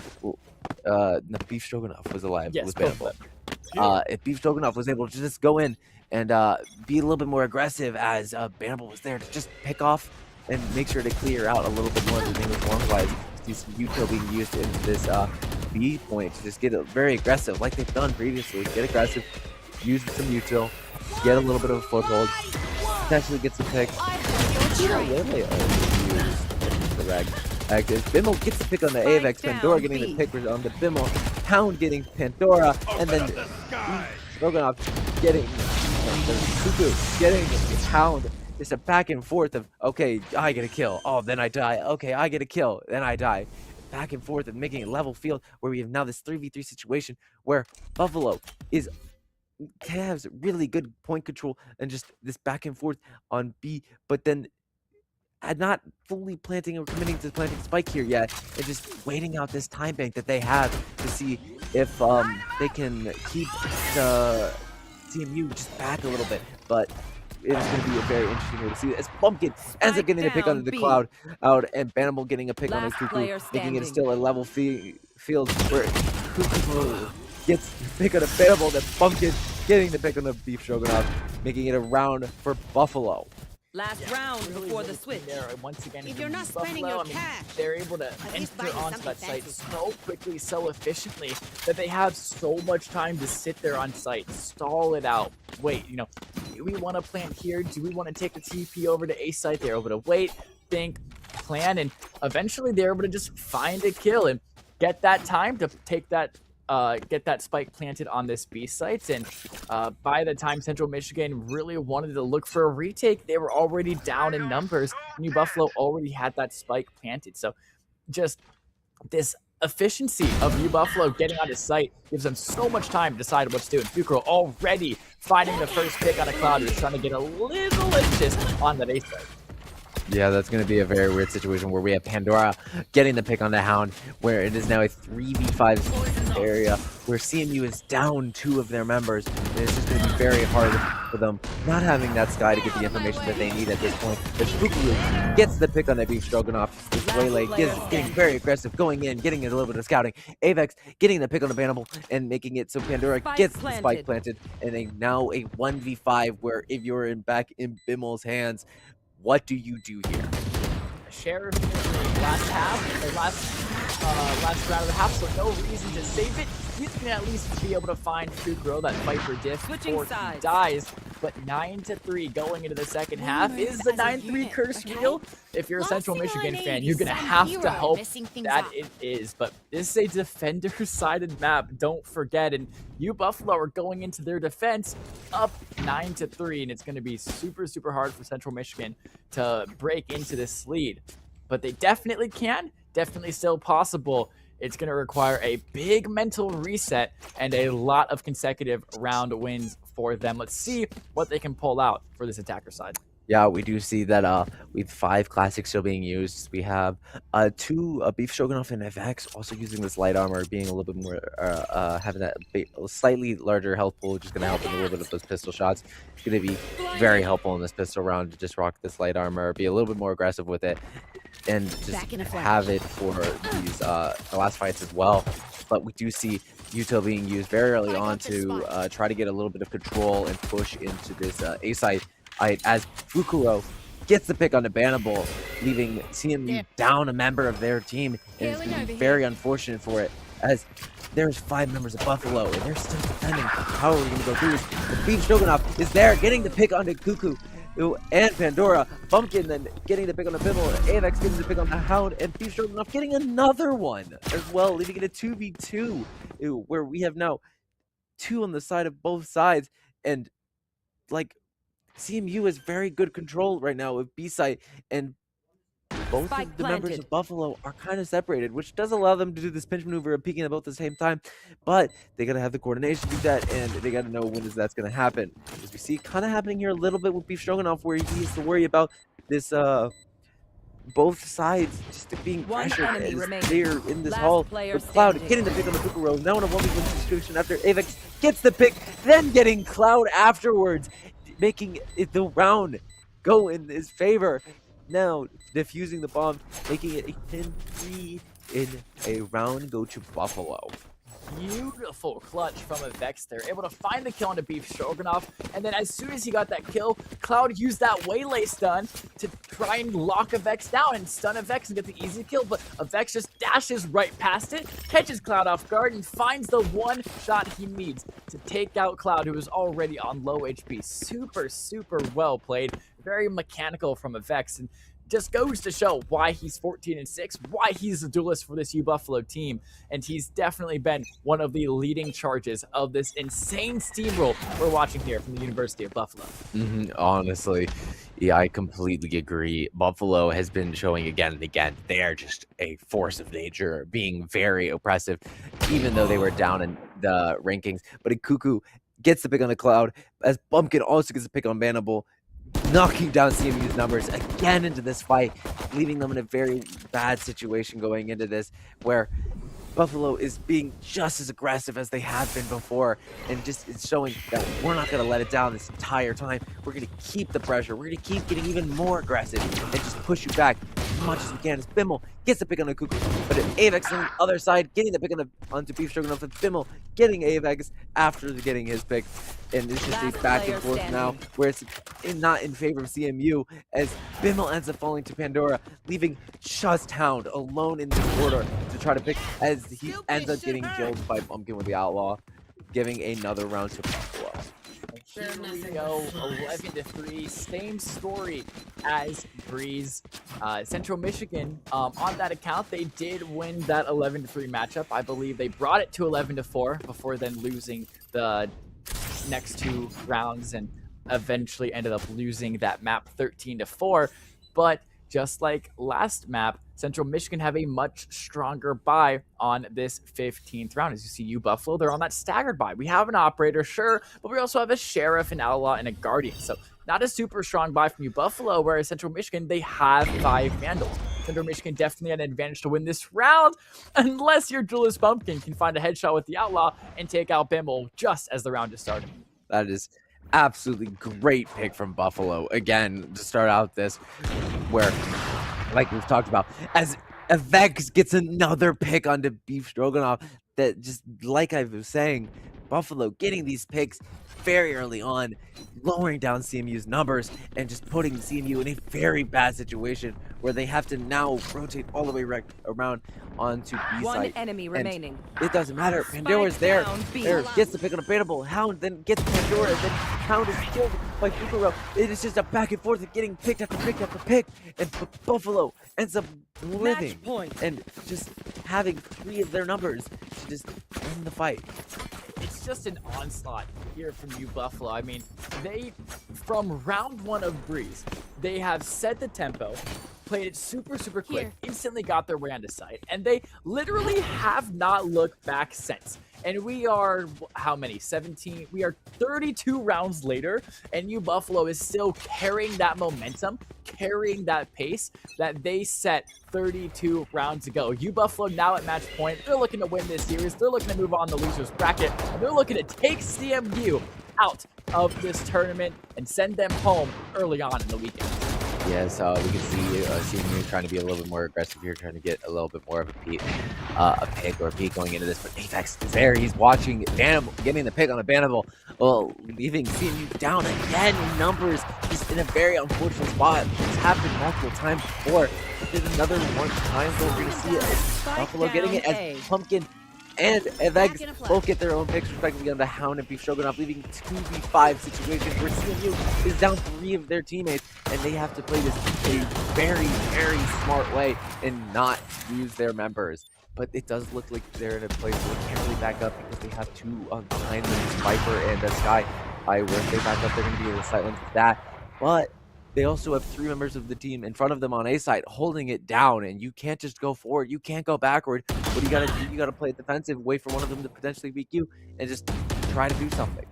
No, Beef Stroganoff was alive with Bannable. If Beef Stroganoff was able to just go in and be a little bit more aggressive, as Bannable was there to just pick off and make sure to clear out a little bit more of the thing with form-wise. See some util being used into this B point to just get very aggressive, like they've done previously. Get aggressive, use some util, get a little bit of a foothold, potentially get some picks. The reg. active. Bimmel gets the pick on the Spike AVX. Pandora getting the pick on the Bimmel. Hound getting Pandora, and then Stroganoff getting Cuckoo getting Hound. Just a back and forth of, okay, I get a kill. Oh, then I die. Okay, I get a kill. Then I die. Back and forth and making a level field where we have now this 3v3 situation where Buffalo has really good point control and just this back and forth on B, but then not fully planting or committing to planting spike here yet, and just waiting out this time bank that they have to see if they can keep the CMU just back a little bit. But it's going to be a very interesting way to see it as Pumpkin ends up getting a pick on the Cloud out, and Banimal getting a pick on the Cuckoo, making it still a level field where Cuckoo gets the pick on the Banimal, then Pumpkin getting the pick on the Beef Stroganoff, making it a round for Buffalo. Last round before the switch. There, once again, If you're not Buffalo, spending your I mean, cash, they're able to least buy enter you onto something that site fancy. so quickly, so efficiently, that they have so much time to sit there on site, stall it out. Wait, you know, do we want to plant here? Do we want to take the TP over to A site? They're able to wait, think, plan, and eventually they're able to just find a kill and get that time to take that get that spike planted on this B site. And by the time Central Michigan really wanted to look for a retake, they were already down in numbers. New Buffalo already had that spike planted. So just this efficiency of New Buffalo getting on his site gives them so much time to decide what to do. And Fukuro already finding the first pick on a Cloud, who's trying to get a little anxious on that A site. Yeah, that's going to be a very weird situation where we have Pandora getting the pick on the Hound, where it is now a 3v5 area where CMU is down 2 of their members, and it's just going to be very hard for them not having that Sky to get the information that they need at this point. But Shbuku gets the pick on that Beef Stroganoff. This Waylay getting very aggressive, going in, getting a little bit of scouting. Avex getting the pick on the Banimal and making it so Pandora gets the spike planted, and now a 1v5 where if you're back in Bimmel's hands, what do you do here? Sheriff in the last half, or last round of the half, so no reason to save it. He's gonna at least be able to find Fukuro that Viper diff before he dies. But 9-3 going into the second half. Is the 9-3 curse real? If you're a Central Michigan fan, you're gonna have to hope that it is. But this is a defender-sided map, don't forget. And U Buffalo are going into their defense up 9-3, and it's gonna be super, super hard for Central Michigan to break into this lead. But they definitely can, definitely still possible. It's going to require a big mental reset and a lot of consecutive round wins for them. Let's see what they can pull out for this attacker side. Yeah, we do see that we have 5 classics still being used. We have 2 Beef Stroganoff and FX also using this light armor, being a little bit more, having that slightly larger health pool, just going to help with a little bit of those pistol shots. It's going to be very helpful in this pistol round to just rock this light armor, be a little bit more aggressive with it, and just have it for these the last fights as well. But we do see Util being used very early on to try to get a little bit of control and push into this A side. As Fukuro gets the pick on the Banimal, leaving CMU down a member of their team, and it's going to be very unfortunate for it, as there's 5 members of Buffalo, and they're still defending. How are we going to go through this? The Beef Stroganoff is there, getting the pick on the Cuckoo and Pandora. Bumpkin then getting the pick on the Bibble, AFX getting the pick on the Hound, and Beef Stroganoff getting another one as well, leaving it a 2v2, where we have now 2 on the side of both sides, and like, CMU has very good control right now with B-site, and both of the members of Buffalo are kind of separated, which does allow them to do this pinch maneuver of peeking at both at the same time, but they got to have the coordination to do that, and they got to know when that's going to happen. As we see kind of happening here a little bit with Beef Stroganoff, where he has to worry about this, both sides just being pressured as they're in this hall. With Cloud getting the pick on the Fukuro, now in a 1v1 situation after Avex gets the pick, then getting Cloud afterwards, making it the round go in his favor. Now defusing the bomb, making it a 10-3 in a round go to Buffalo. Beautiful clutch from Avex. They're able to find the kill on the Beef Stroganoff, and then as soon as he got that kill, Cloud used that Waylay stun to try and lock Avex down and stun Avex and get the easy kill, but Avex just dashes right past it, catches Cloud off guard, and finds the one shot he needs to take out Cloud, who is already on low HP. Super, super well played. Very mechanical from Avex, and just goes to show why he's 14-6, why he's the duelist for this U Buffalo team, and he's definitely been one of the leading charges of this insane steamroll we're watching here from the University of Buffalo. Honestly, yeah, I completely agree. Buffalo has been showing again and again they are just a force of nature, being very oppressive, even though they were down in the rankings. But Cuckoo gets the pick on the Cloud, as Bumpkin also gets the pick on Bannable, knocking down CMU's numbers again into this fight, leaving them in a very bad situation going into this, where Buffalo is being just as aggressive as they have been before, and just it's showing that we're not going to let it down this entire time. We're going to keep the pressure. We're going to keep getting even more aggressive and just push you back as much as we can. As Bimmel gets the pick on the Cuckoo, but Avex on the other side getting the pick onto Beef Stroganoff, and Bimmel getting Avex after getting his pick. And it's just a back and forth now, where it's not in favor of CMU, as Bimmel ends up falling to Pandora, leaving just Hound alone in the corridor to try to pick, as he ends up getting killed by Bumpkin with the Outlaw, giving another round to Buffalo. Here we go, 11-3, same story as Breeze. Central Michigan, on that account, they did win that 11-3 matchup. I believe they brought it to 11-4 before then losing the next 2 rounds and eventually ended up losing that map 13-4. But just like last map, Central Michigan have a much stronger buy on this 15th round. As you see, U Buffalo, they're on that staggered buy. We have an operator, sure, but we also have a sheriff, an outlaw, and a guardian. So not a super strong buy from U Buffalo, whereas Central Michigan, they have 5 vandals. Central Michigan definitely had an advantage to win this round, unless your duelist Bumpkin can find a headshot with the outlaw and take out Bimmel just as the round is starting. That is absolutely great pick from Buffalo. Again, to start out this, where, like we've talked about, as Avex gets another pick onto Beef Stroganoff, that just like I was saying, Buffalo getting these picks very early on, lowering down CMU's numbers and just putting CMU in a very bad situation where they have to now rotate all the way around onto B One site. enemy And remaining. it doesn't matter. Pandora's there. down, B. There gets the pick on a Bannable. Hound then gets Pandora. Then Hound is killed by Fukuro. It is just a back and forth of getting picked after pick after pick. And Buffalo ends up living Match point. and just having 3 of their numbers to just win the fight. It's just an onslaught here from U Buffalo. I mean, they, from round 1 of Breeze, they have set the tempo, played it super quick, Here. instantly got their way onto site, and they literally have not looked back since. And we are, how many? 17? We are 32 rounds later, and U Buffalo is still carrying that momentum, carrying that pace that they set 32 rounds ago. U Buffalo now at match point. They're looking to win this series. They're looking to move on the losers bracket. And they're looking to take CMU out of this tournament and send them home early on in the weekend. Yes, we can see CMU trying to be a little bit more aggressive here, trying to get a little bit more of a pick or a peek going into this. But Apex is there. He's watching Bannable, getting the pick on a Bannable, well, leaving CMU down again in numbers. Just in a very unfortunate spot. It's happened multiple times before. There's another one time where we're going to see it. Buffalo getting it as Pumpkin and Avex both get their own picks respectively on the Hound and Beef Stroganoff, leaving 2v5 situations where CMU is down 3 of their teammates, and they have to play this a very smart way and not use their members. But it does look like they're in a place where they can't really back up because they have 2 behind them, Viper and Sky. Where if they back up, they're going to be able to silence that. But they also have 3 members of the team in front of them on A side holding it down, and you can't just go forward. You can't go backward. What do you got to do? You got to play defensive, wait for one of them to potentially beat you, and just try to do something.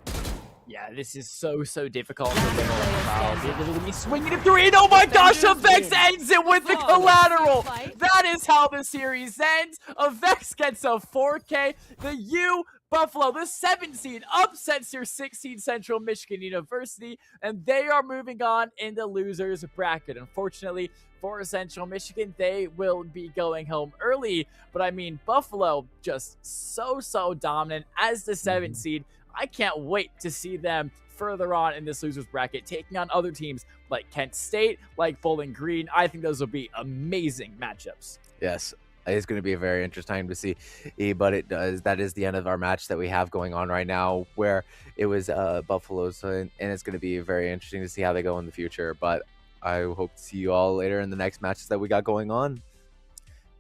Yeah, this is so difficult for them. They're literally swinging it through it. Oh my gosh, Avex ends it with the collateral. That is how the series ends. Avex gets a 4K. The U Buffalo, the 7 seed, upsets your 6 seed Central Michigan University, and they are moving on in the losers bracket. Unfortunately for Central Michigan, they will be going home early. But I mean, Buffalo just so dominant as the 7 seed. I can't wait to see them further on in this losers bracket, taking on other teams like Kent State, like Bowling Green. I think those will be amazing matchups. Yes, it's going to be a very interesting time to see, but that is the end of our match that we have going on right now, where it was Buffalo's, and it's going to be very interesting to see how they go in the future. But I hope to see you all later in the next matches that we got going on.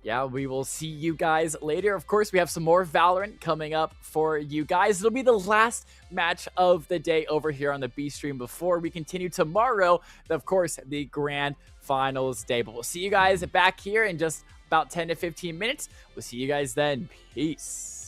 Yeah, we will see you guys later. Of course, we have some more Valorant coming up for you guys. It'll be the last match of the day over here on the B stream before we continue tomorrow, of course, the grand finals day. But we'll see you guys back here in just about 10 to 15 minutes. We'll see you guys then. Peace.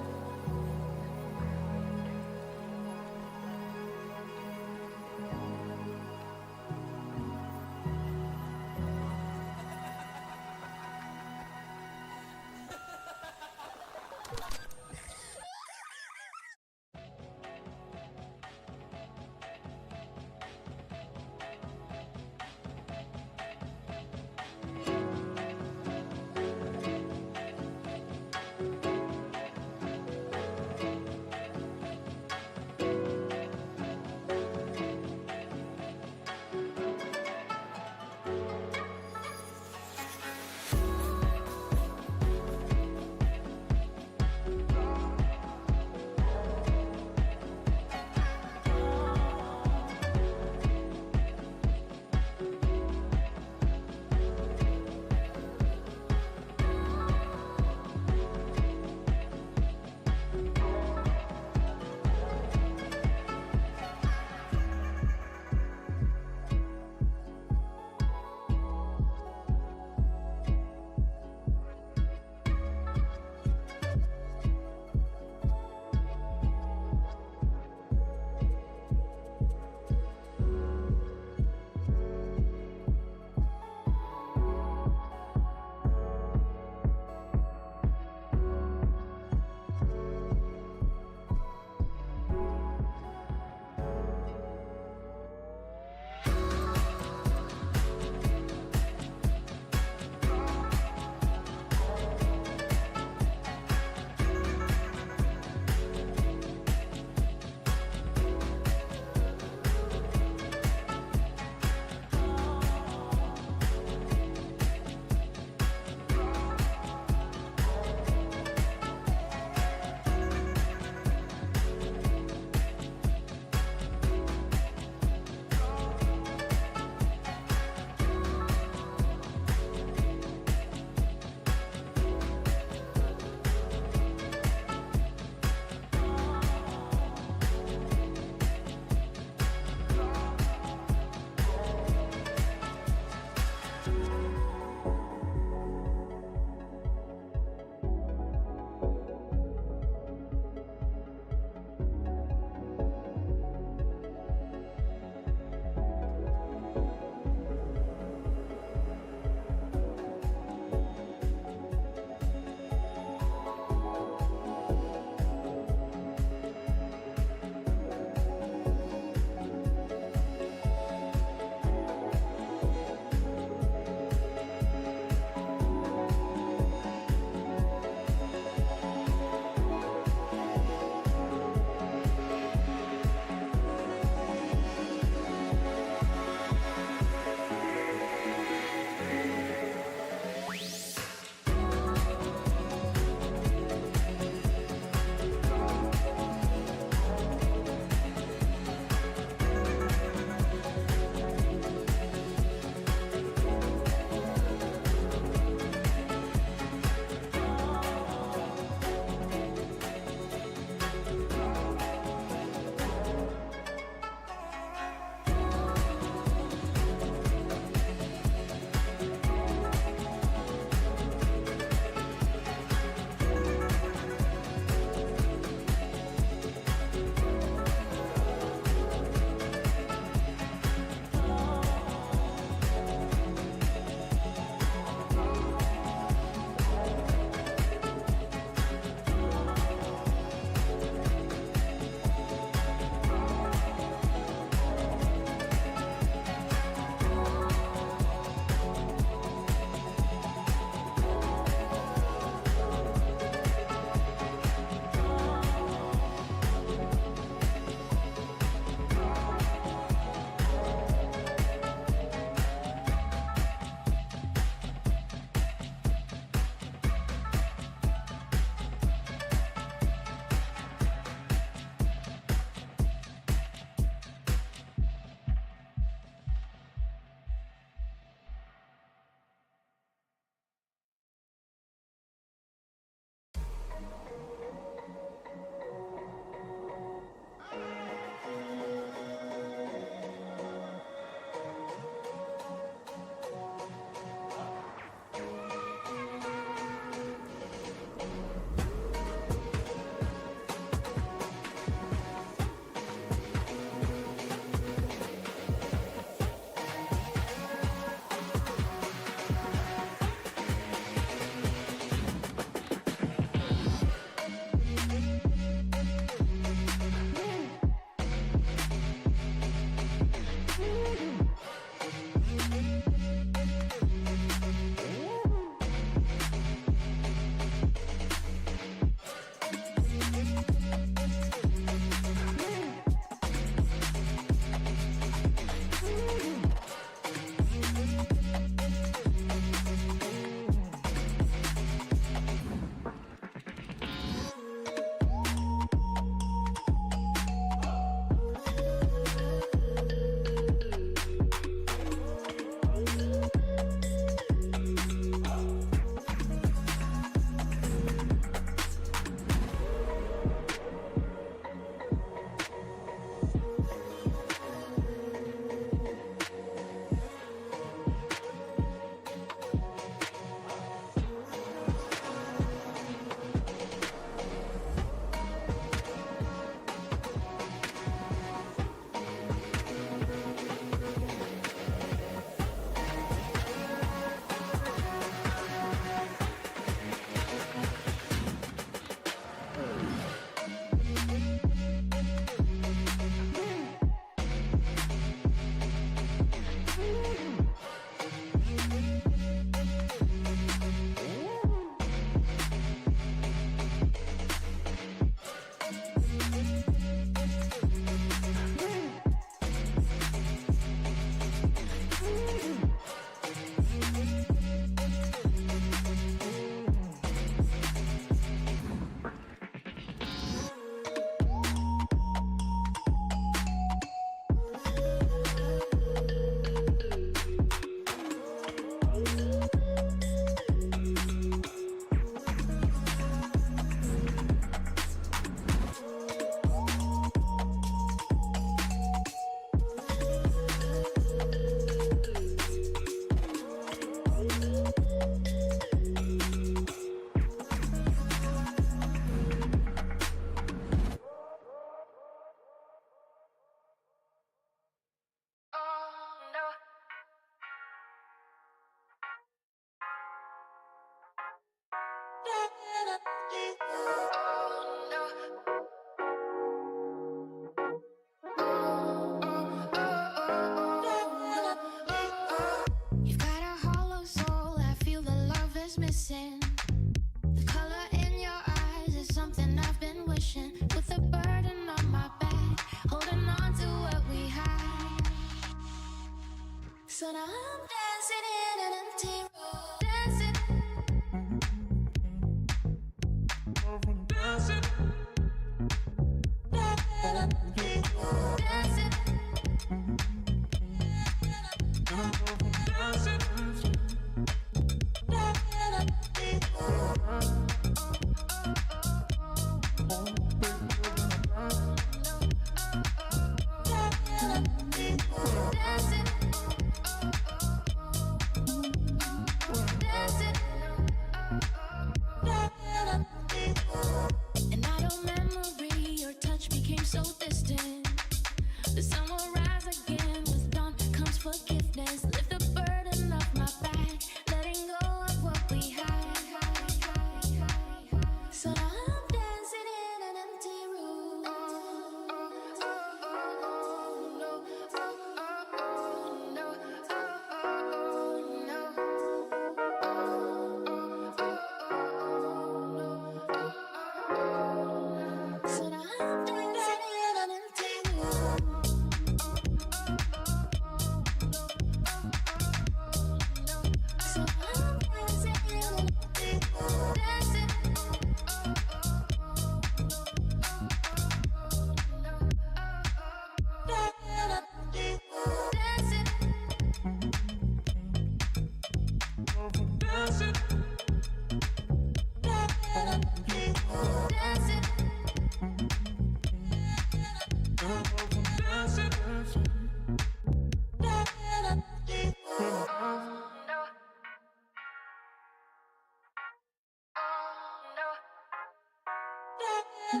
Oh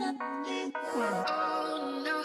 no.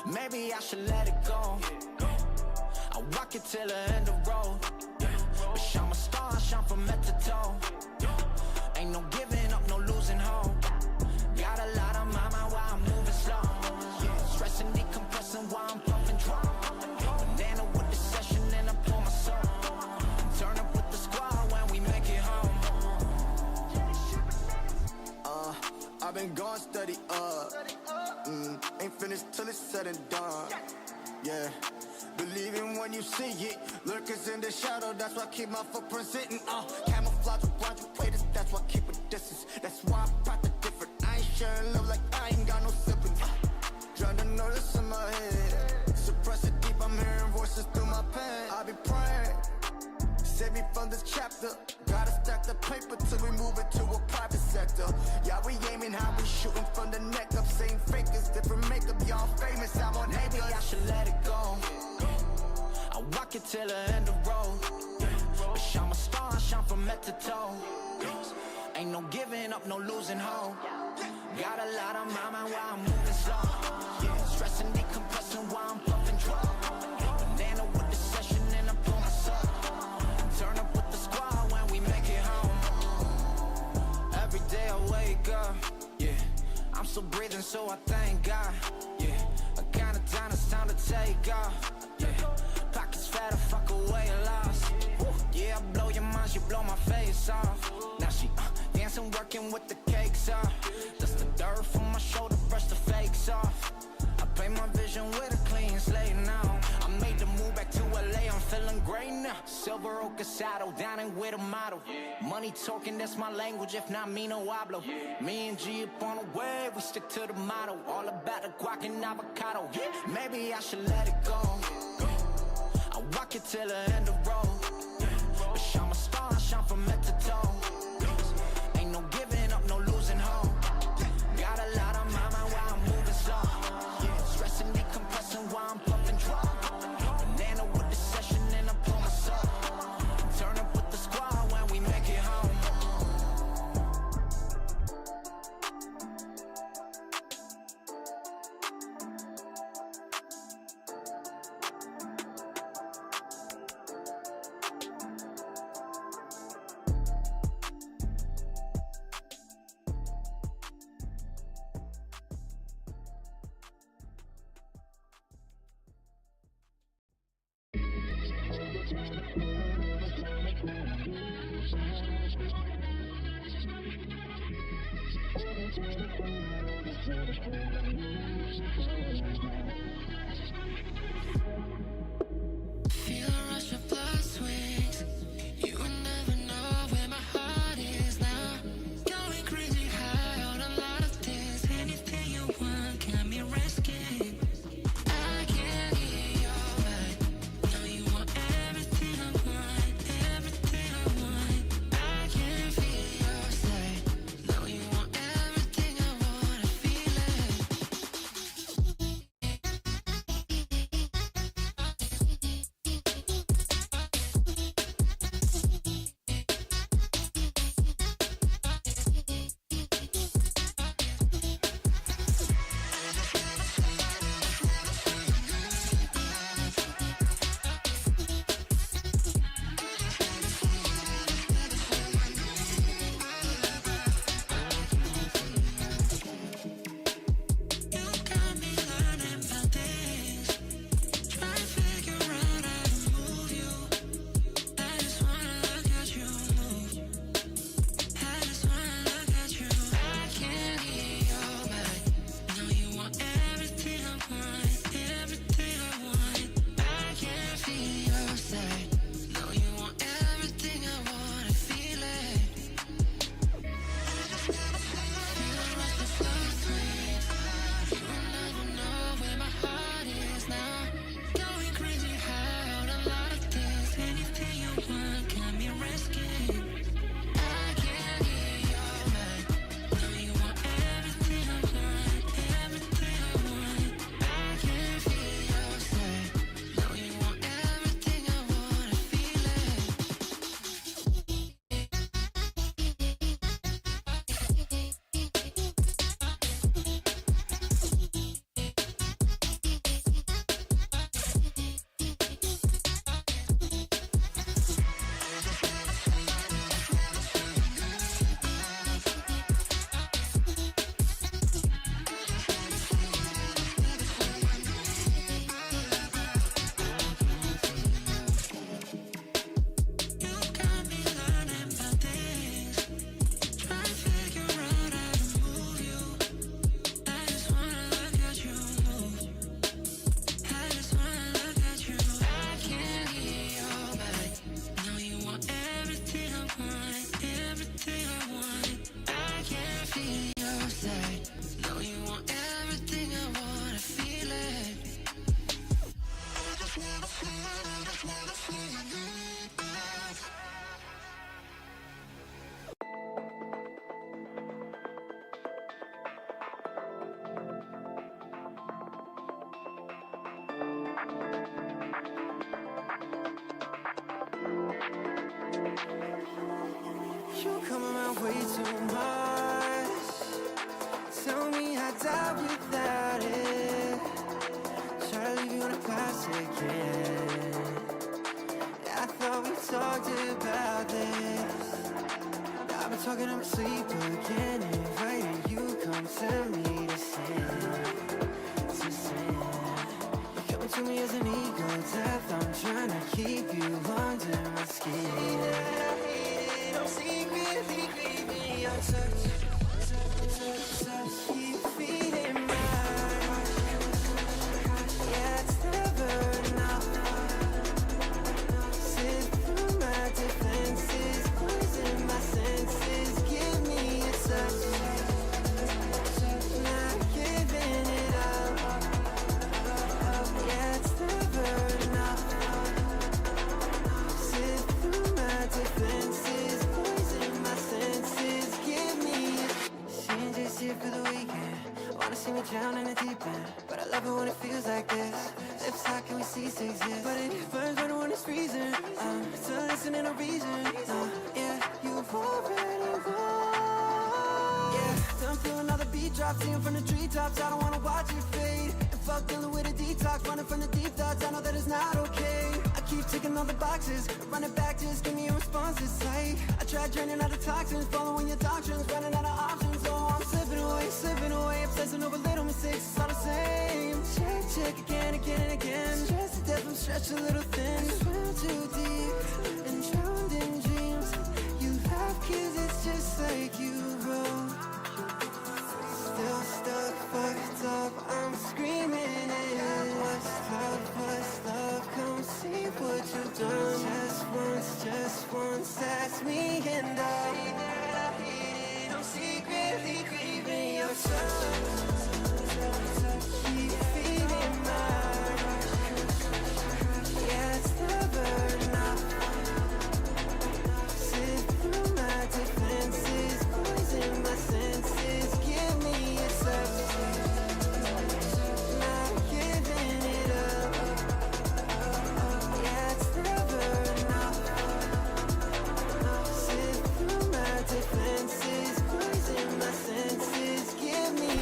Maybe I should let it go. I walk it till the end of the road. But I'm a star, I shine from head to toe. Ain't no giving up, no losing hope. Got a lot on my mind while I'm moving slow. Stressing, decompressing while I'm puffing drum. Banana with the session and I pour my soul. Turn up with the squad when we make it home. I've been going steady up. Ain't finished till it's said and done. Yeah, believing when you see it. Lurkers in the shadow, that's why I keep my footprint sitting. Camouflage with blind waiters, that's why I keep a distance. That's why I practice different. I ain't sharing love like I ain't got no siblings. Trying to know this in my head. Suppress it deep, I'm hearing voices through my pen. I be praying, save me from this chapter. Gotta stack the paper till we move it to a private sector. Yeah, we aiming high, we shooting from the neck up. Same fakers, different makeup, y'all famous. I want maybe I should let it go. I walk it till the end of the road. But I'm a star, I shine from head to toe. Ain't no giving up, no losing hope. Got a lot on my mind while I'm moving slow. Yeah, stressing, decompressing while I'm puffing draw. Banana with the session and I pull myself. Turn up with the squad when we make it home. Every day I wake up, yeah. I'm still breathing, so I thank God. Yeah, I kinda down, it's time to take off. Yeah, pockets fatter, fuck away a loss. Yeah, I blow your mind, you blow my face off. Now she dancing, working with the cakes off. Dust the dirt from my shoulder, brush the fakes off. I paint my vision with a clean slate now. I made the move back to LA, I'm feeling great now. Silver oak saddle, down and with a model. Money talking, that's my language, if not me, no hablo. Me and G up on the way, we stick to the motto. All about the guac and avocado. Maybe I should let it go. I walk it till the end of the road. But I'm a star, I shine from head to toe. Ain't no giving up, no losing hope. Got a lot on my mind while I'm moving slow. Yeah, stressing, decompressing while I'm puffing draw. Banana with the session and I pull myself. Turn up with the squad when we make it home. Feel a rush of blood swings. You will never know where my heart is now. Going crazy high on a lot of things. Anything you want, got me risking. I can hear your mind. Know you want everything I want, everything I want. I can feel your side. Know you want everything I want, I feel it. want way too much. Tell me I die without it. Try to leave you in the past again. I thought we talked about this. I've been talking in my sleep again, inviting you come tell me to sin. You're coming to me as an ego death. I'm trying to keep you under my skin. I'm secretly craving your touch. Keep feeding my heart. Yeah, it's never enough. Sit through my defenses, poison my senses. Give me a touch. Not giving it up. Yeah, it's never enough. Sit through my defenses, poison my senses. Give me a She's just here for the weekend. Wanna see me drown in the deep end, but I love it when it feels like this. Lips hot, can we cease to exist? But it burns better when it's freezing. I'm still listening to reason. Yeah, you've already won. Yeah, done feel another beat drop, seeing from the treetops. I don't wanna watch it fade. And fuck dealing with a detox, running from the deep thoughts. I know that it's not okay. I keep ticking all the boxes, running back, just give me a response. It's like I tried draining out the toxins, following your doctrines, running out of options. Oh, I'm slipping away, obsessing over little mistakes. It's all the same. Check again and again. Stressed to death, I'm stretched a little thin. Swim too deep and drowned in dreams. You laugh 'cause it's just like you wrote. Still stuck, fucked up, I'm screaming it. What's love, come see what you've done. Just once, ask me and I'm secretly craving your touch. Keep feeding my heart. Yeah, it's never enough. Sit through my defenses, poison my senses. Give me a touch. Not giving it up. Yeah, it's never enough. Sit through my defenses, poison my senses. Give me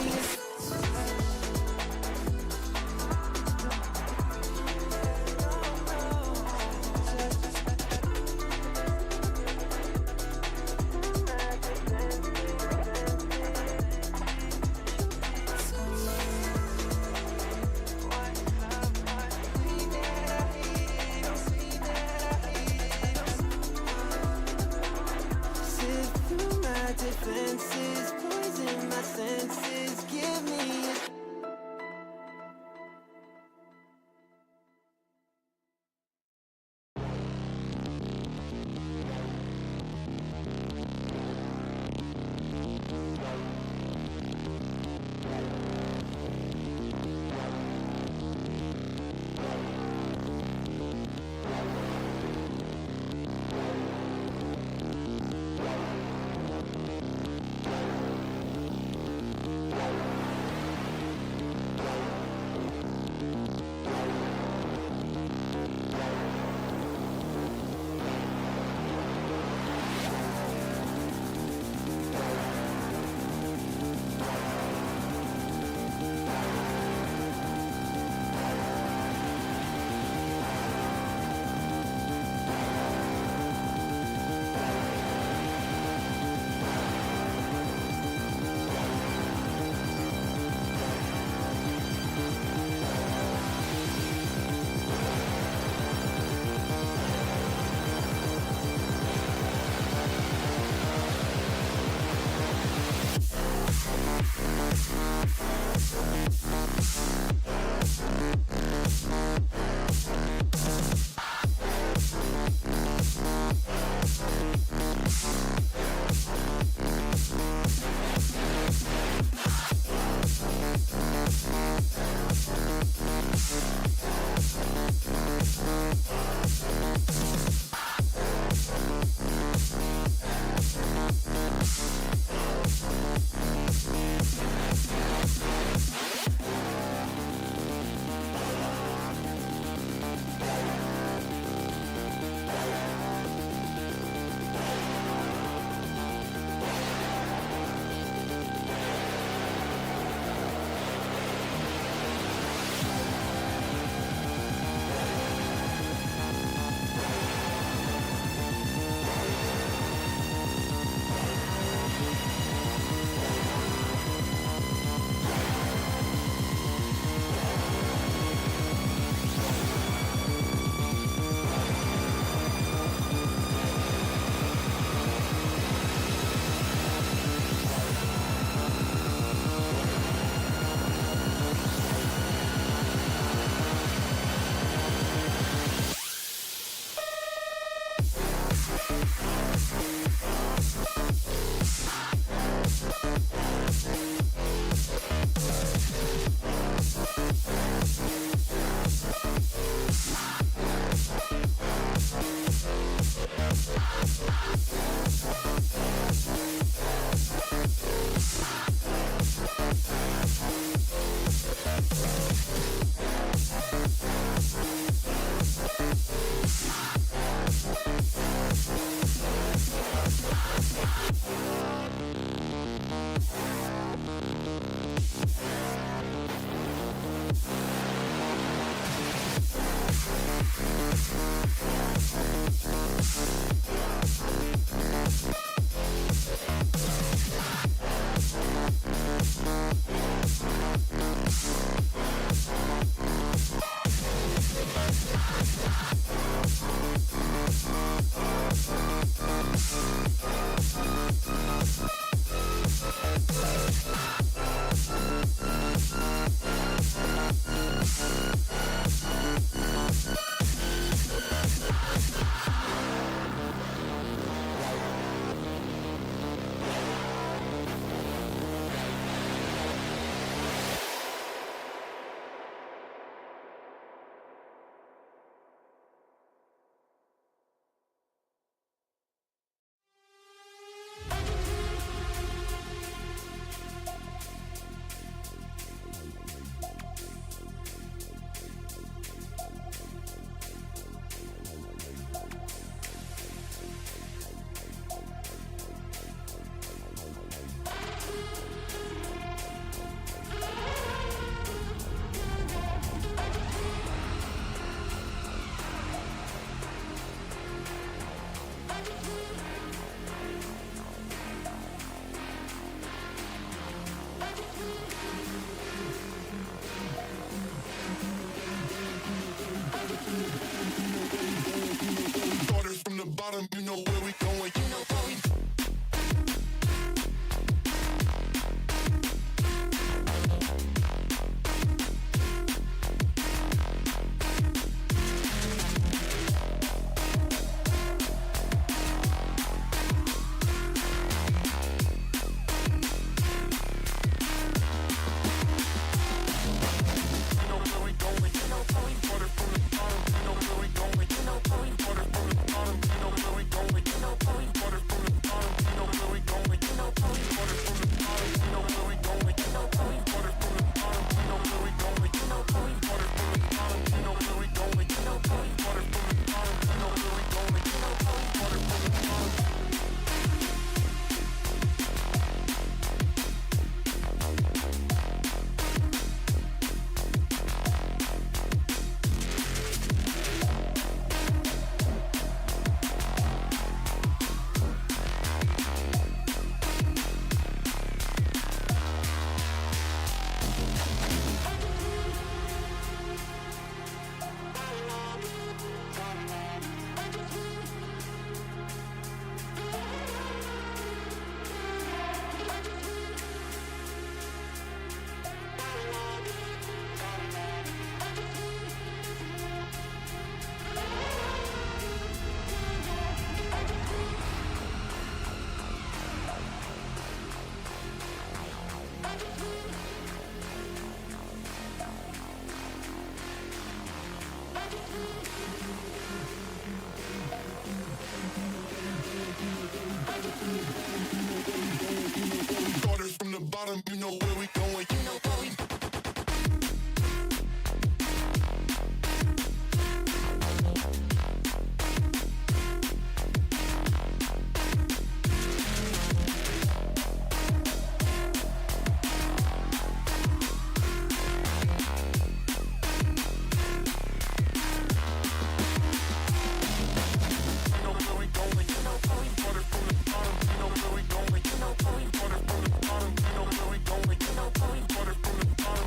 Started from the bottom, you know where we going. You know where we started from the bottom, you know where we going. You know where we started from the bottom, you know where we going. You know where we going. You know where we started from the bottom.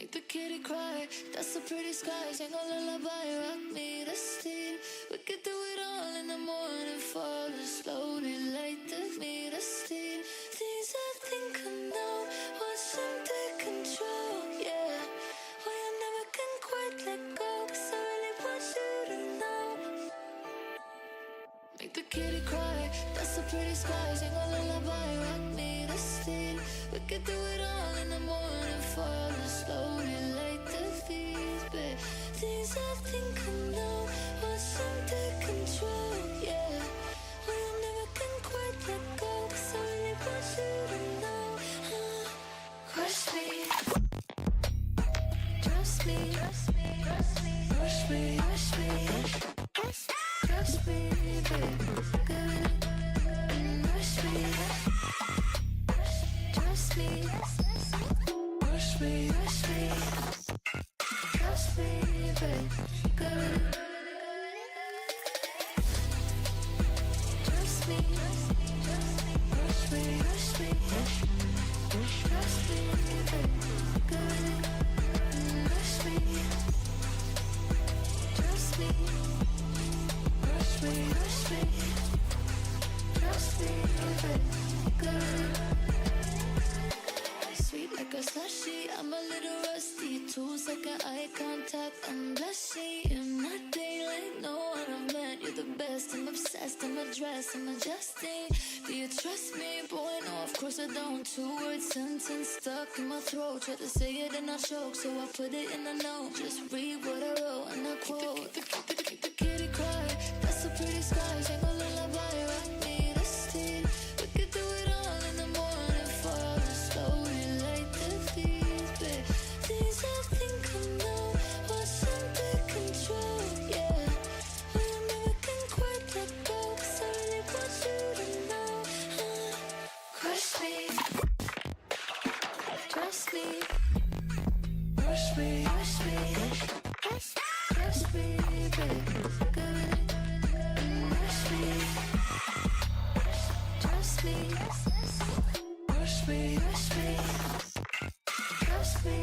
Make the kitty cry, that's a pretty sky. Sing a lullaby, rock me to sleep. We could do it all in the morning. Fall slowly, light the me to sleep. Things I think I know, watch them take control. Yeah, why I never can quite let go, 'cause I really want you to know. Make the kitty cry, that's a pretty sky. Sing a lullaby, rock me to sleep. We could do it all in the morning. Fall slowly, light the feet, babe. Things I think I know, watch them take control. Yeah, well, I never can quite let go, 'cause I really want you to know. Crush me, trust me, trust me, trust me, rush me, rush me, trust me, babe. Good, rush me, trust me, rush me, rush me, trust me, babe. Good, trust me, rush me, rush me, trust me, babe. Good, rush me, trust me, rush me, rush me, trust me, babe. Good. Sweet like a slushy, I'm a little rusty. 2-second eye contact, I'm blushing. In my daylight, know what I've meant. You're the best, I'm obsessed, I'm addressed, I'm adjusting. Do you trust me? Boy, no, of course I don't. 2-word sentence stuck in my throat. Try to say it and I choke, so I put it in a note. Just read what I wrote and I quote. The kitty cry, that's a pretty sky. Sing a lullaby, rock me to sleep. We could do it all in the morning. Fall slowly, light the feet, babe. Things I think I know, watch them take control. Yeah, well, I never can quite let go, 'cause I really want you to know. Crush me, trust me, rush me, rush me, trust me, babe. Good, rush me, trust me, rush me, rush me, trust me,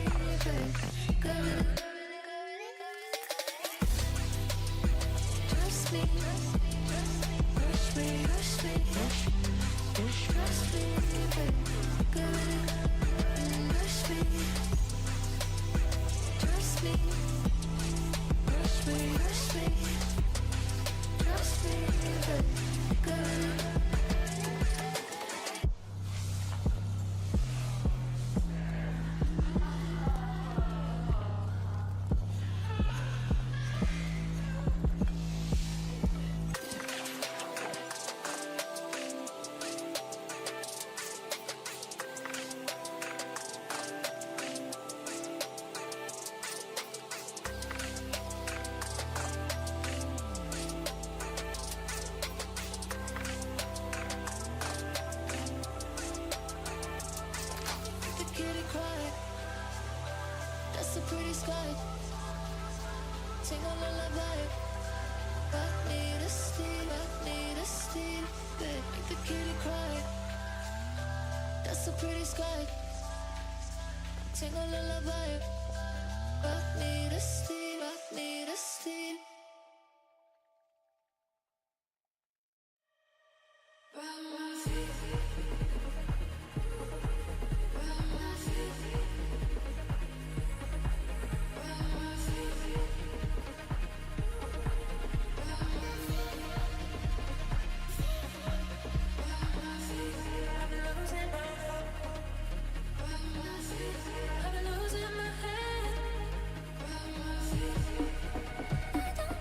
babe. Good, trust me, rush me, rush me, trust me, babe. Good, rush me, trust me, rush me, rush me, trust me, babe. Good. The kitty cry, that's a pretty sky. Sing a lullaby, rock me to sleep, rock me to sleep, babe. Make the kitty cry, that's a pretty sky. Sing a lullaby, rock me to sleep, rock me to sleep. Rock my feet, rock my feet, rock my feet, rock my feet, rock my feet. I've been losing my head. Rock my feet. I've been losing my head. Rock my feet. I don't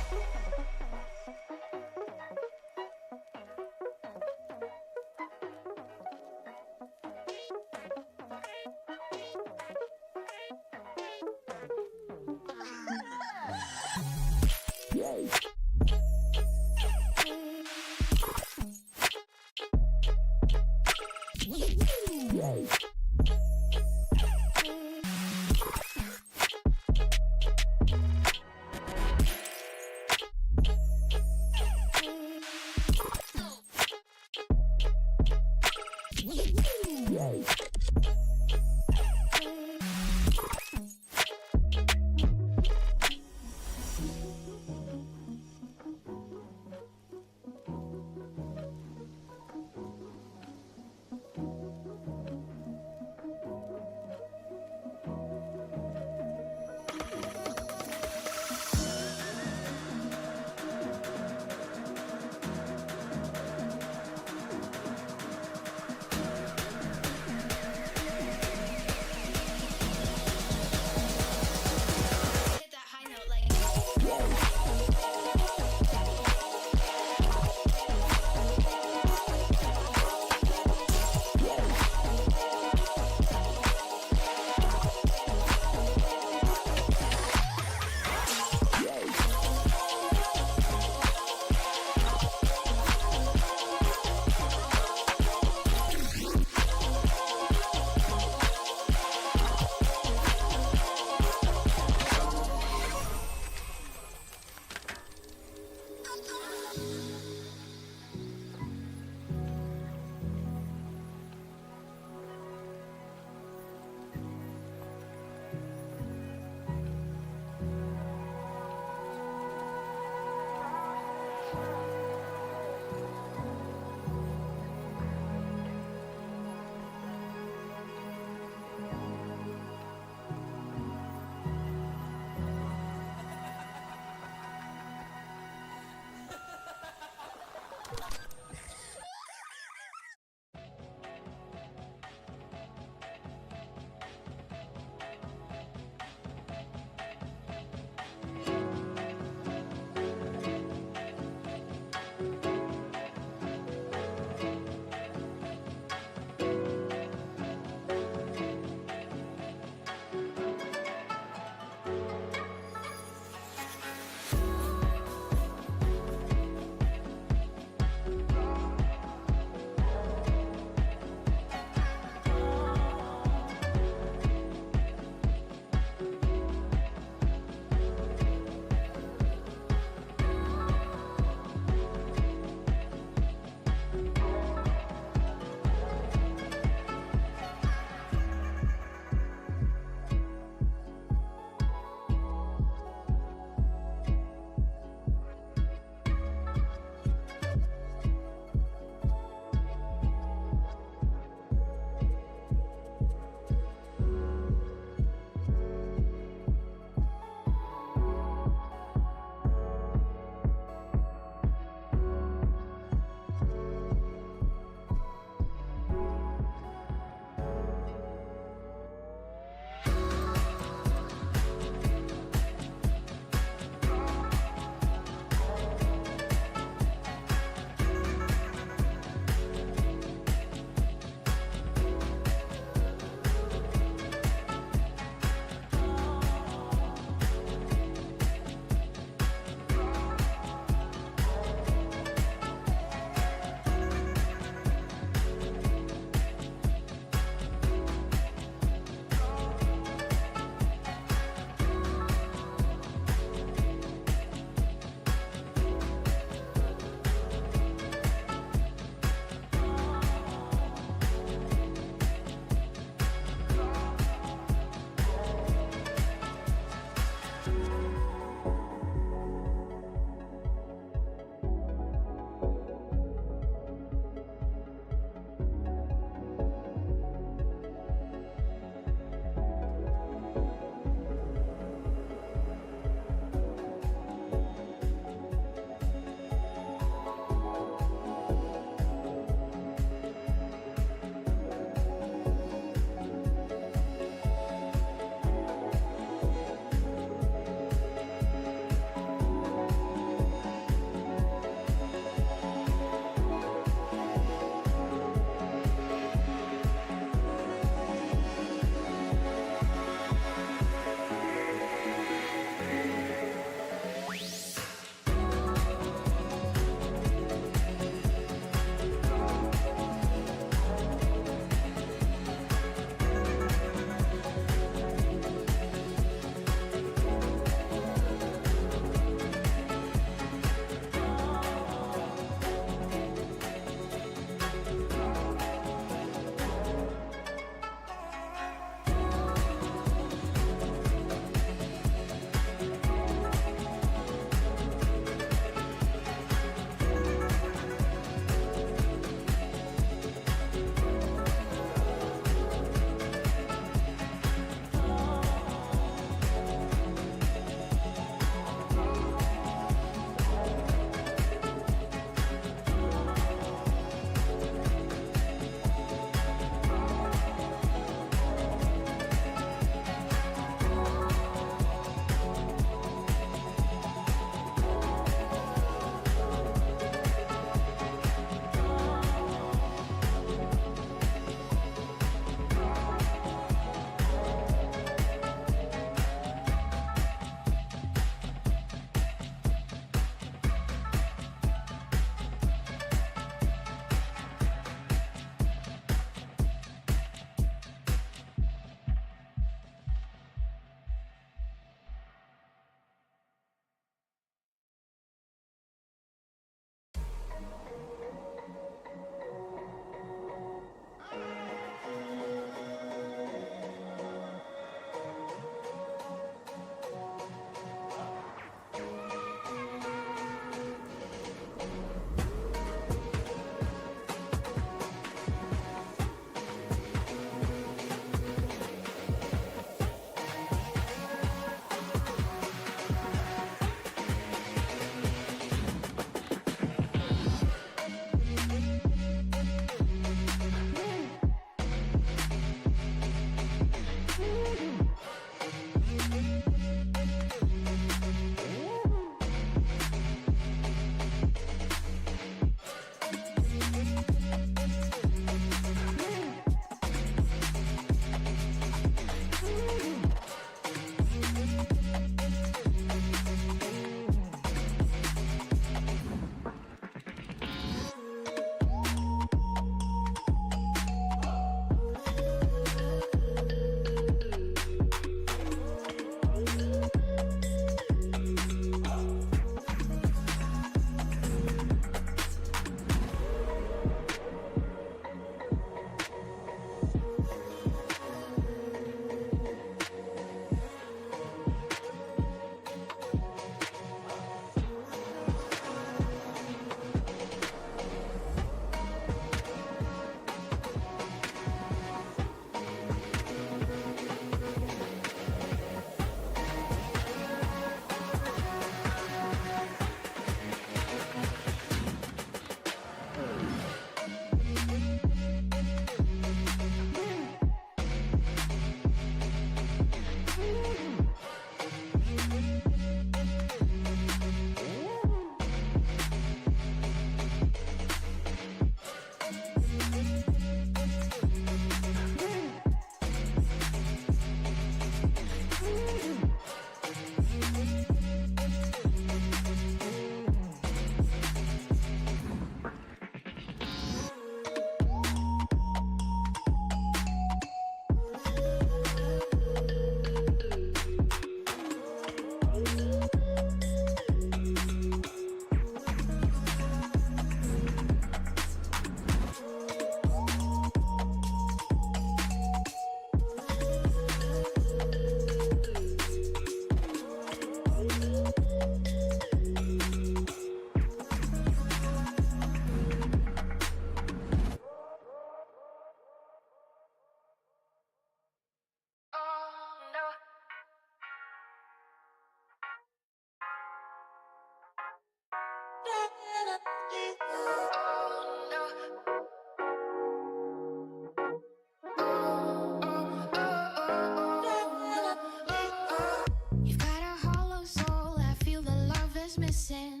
is missing.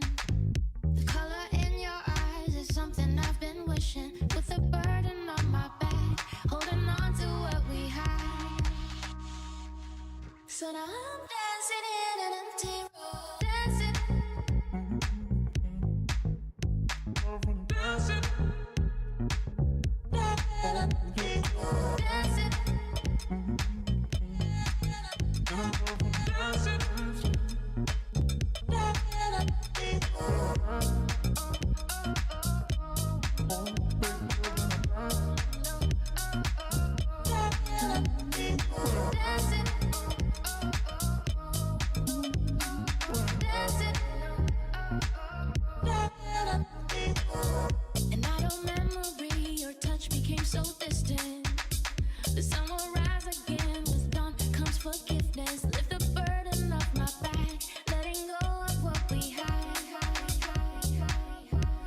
The color in your eyes is something I've been wishing. With a burden on my back, holding on to what we had. So now I'm dancing in an empty room. Dancing. Dancing. Dancing. And out of memory, your touch became so distant. The sun will rise again. With dawn comes forgiveness. Lift the burden off my back, letting go of what we had.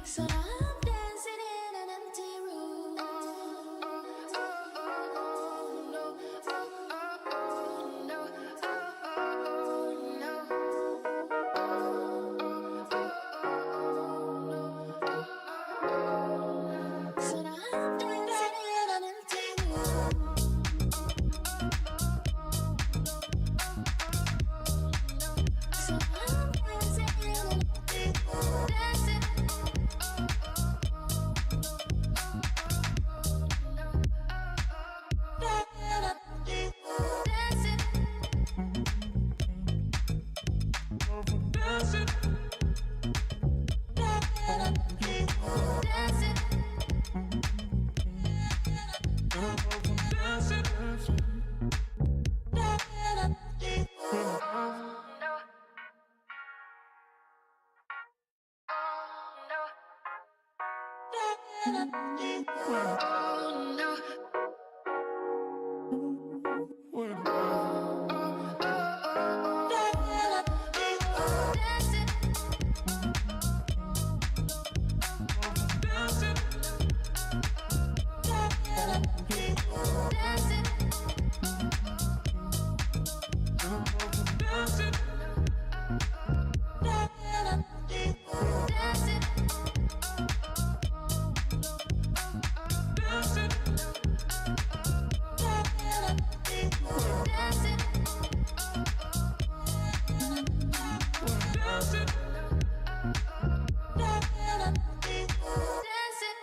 So now I'm dancing in an empty room. So now I'm dancing in an empty room. So I'm dancing in an empty room. Dancing. Dancing. Dancing. Dancing. Oh no. Dancing. Dancing. Dancing. Dancing. Dancing.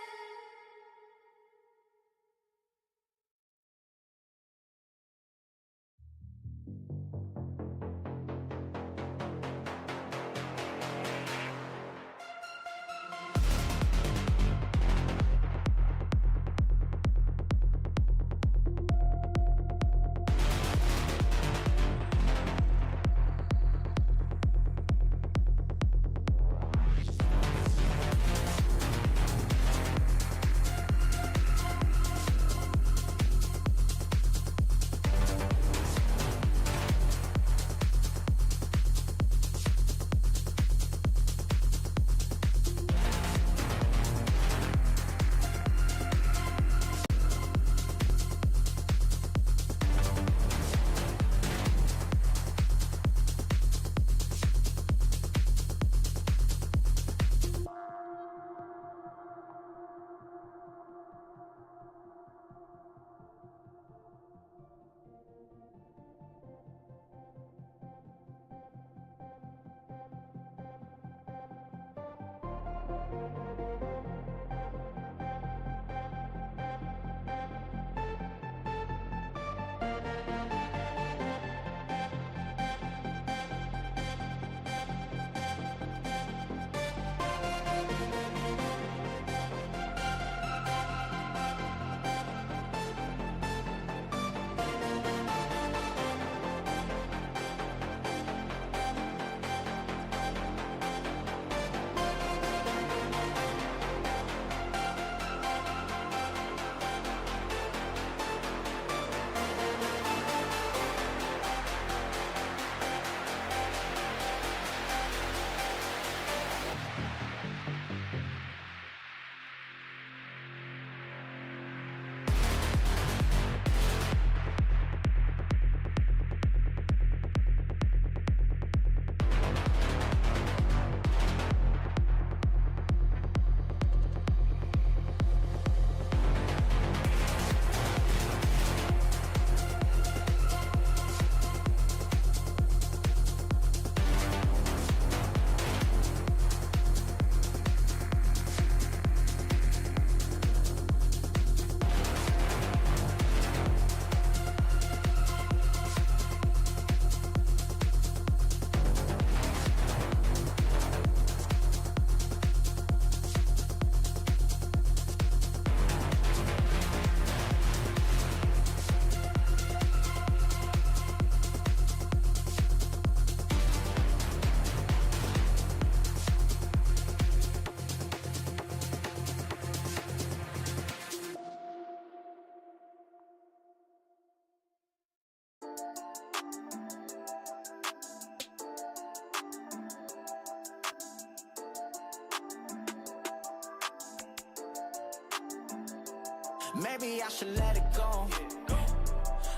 Maybe I should let it go.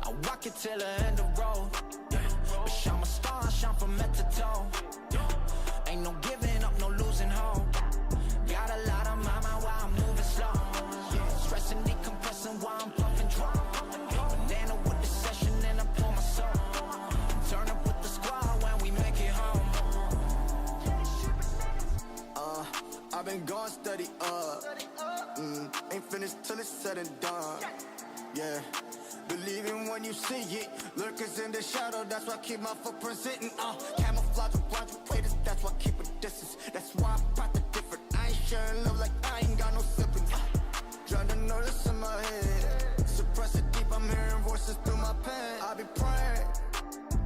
I walk it till the end of the road. But I'm a star, I shine from head to toe. Ain't no giving up, no losing hope. Got a lot on my mind while I'm moving slow. Stressing, decompressing while I'm puffing draw. Banana with the session and I pour my soul. Turn up with the squad when we make it home. I've been going steady up. Ain't finished till it's said and done. Yeah. Believing when you see it. Lurkers in the shadow, that's why I keep my footprints sitting. Camouflage with blind waiters, that's why I keep a distance. That's why I brought the different. I ain't sharing love like I ain't got no siblings. Trying to know this in my head. Suppress it deep, I'm hearing voices through my pen. I be praying,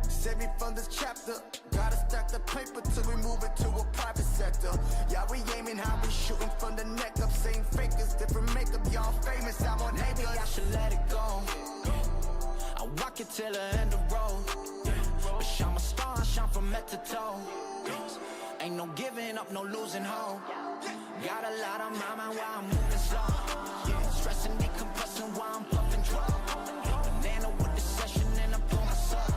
save me from this chapter. Gotta stack the paper till we move it to a private sector. Yeah, we aiming how we shooting from the neck up. Same fakers, different makeup, y'all famous. I'm on maybe I should let it go. I walk it till the end of the road. But I'm a star, I shine from head to toe. Ain't no giving up, no losing hope. Got a lot on my mind while I'm moving slow. Stressing, decompressing while I'm puffing draw. Banana with the session and I pull my soul.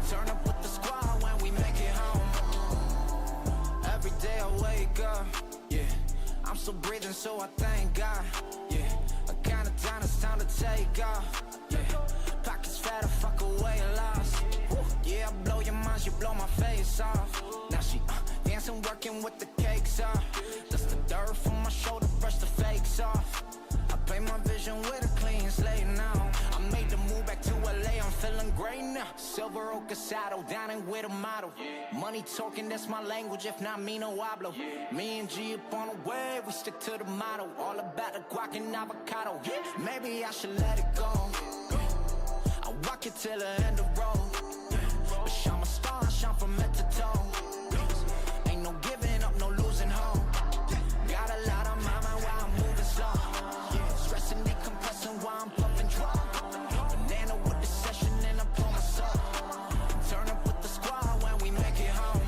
Turn up with the squad when we make it home. Every day I wake up, I'm still breathing, so I thank God. I kinda down, it's time to take off. Pockets fat, I fuck away a loss. Yeah, I blow your mind, you blow my face off. Now she dancing, working with the cakes off. Dust the dirt from my shoulder, brush the fakes off. I paint my vision with a clean slate now. I made the move back to LA, I'm feeling great now. Silver Oak saddle, dining with a model. Money talking, that's my language, if not me, no hablo. Me and G up on the way, we stick to the motto. All about the guac and avocado. Maybe I should let it go. I walk it till the end of the road. But I'm a star, I shine from head to toe. Ain't no giving up, no losing hope. Got a lot on my mind while I'm moving slow. Stressing, decompressing while I'm puffing draw. Banana with the session and I pull my soul. Turn up with the squad when we make it home.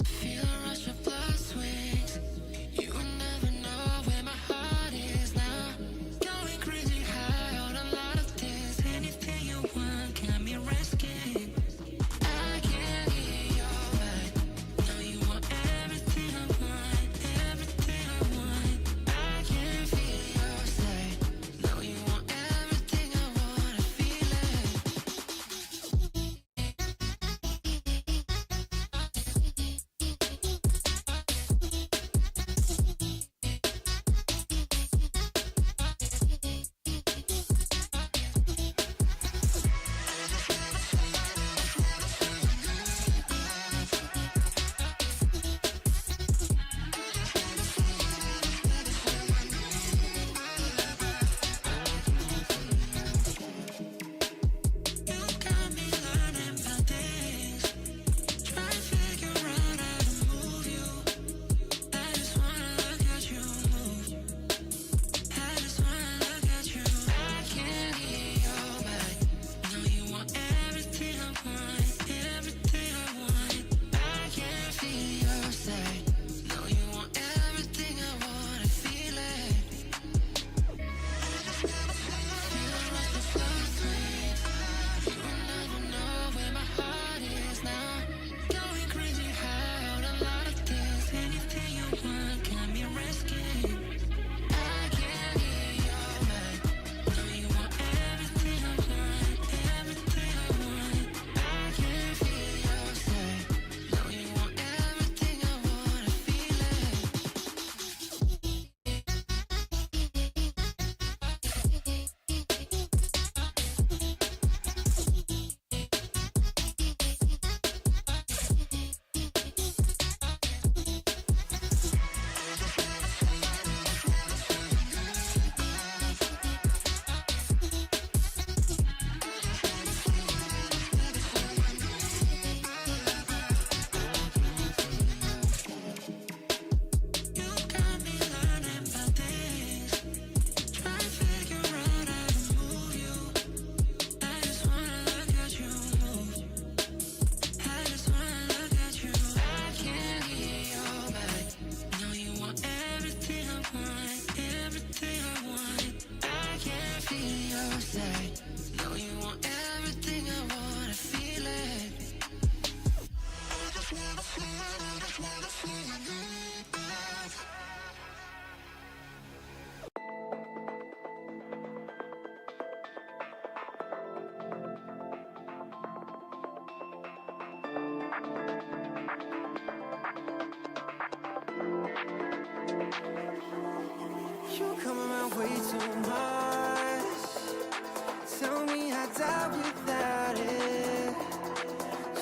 Feel a rush of blood swings. You will never know where my heart is now. Going crazy high on a lot of things. Anything you want, got me risking. I can't hear your right. Now you want everything I want, everything I want. I can feel your side. Now you want everything I want, I feel it. love way too much. Tell me I die without it.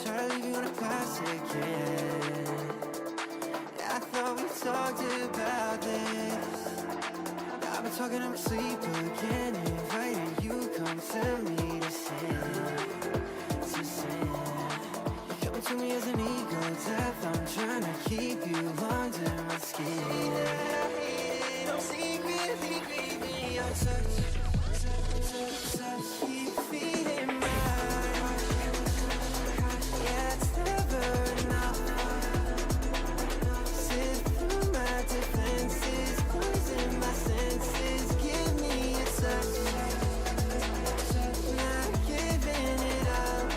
Try to leave you on a pass again. I thought we talked about this. I've been talking in my sleep again, inviting you come to me to sin, to sin. You're coming to me as an ego death. I'm trying to keep you under my skin. I'm secretly craving your touch. Keep feeding my heart. Yeah, it's never enough. Sit through my defenses, poison my senses. Give me a touch. Not giving it up.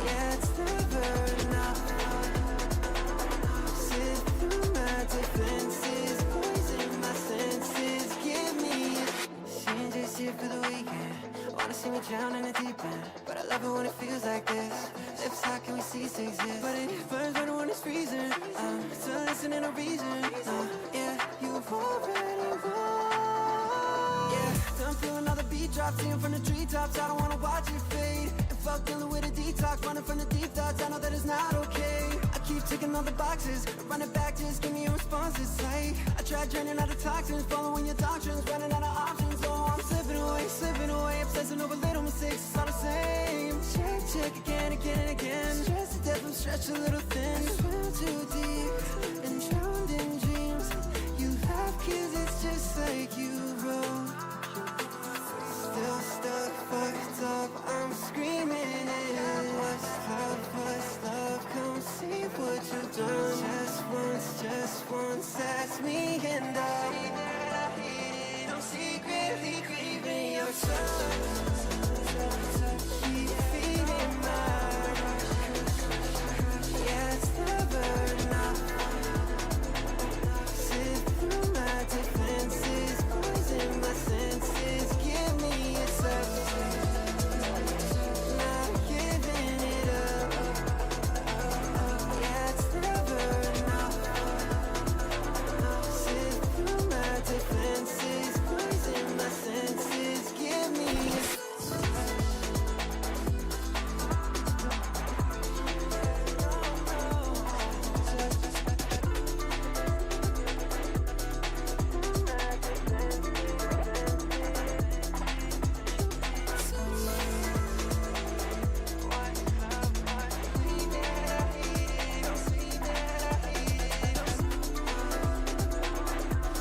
Yeah, it's never enough. Sit through my defenses, poison my senses. Give me a Seeing just here for the weekend. Wanna see me drown in the deep end, but I love it when it feels like this. Lips hot, can we cease to exist? But it burns right when it's freezing. I'm still listening to reason. Yeah, you've already won. Yeah, done feeling all the beat drops, seeing from the treetops. I don't wanna watch it fade. And fuck dealing with a detox, running from the deep thoughts. I know that it's not okay. I keep ticking all the boxes, running back, just give me a response. It's like I tried draining out the toxins, following your doctrines, running out of options. Oh, I'm slipping away, obsessing over little mistakes. It's all the same. Check again and again. Stressed to death, I'm stretched a little thin. Swim too deep and drowned in dreams. You laugh 'cause it's just like you wrote. Still stuck, fucked up, I'm screaming it. What's love, come see what you've done. Just once, ask me and I'm secretly craving your touch. Keep feeding my rush. Yeah, it's never enough. Sit through my defenses, poison my senses. Give me a touch. Not giving it up. Yeah, it's never enough. Sit through my defenses, poison my senses. Give me a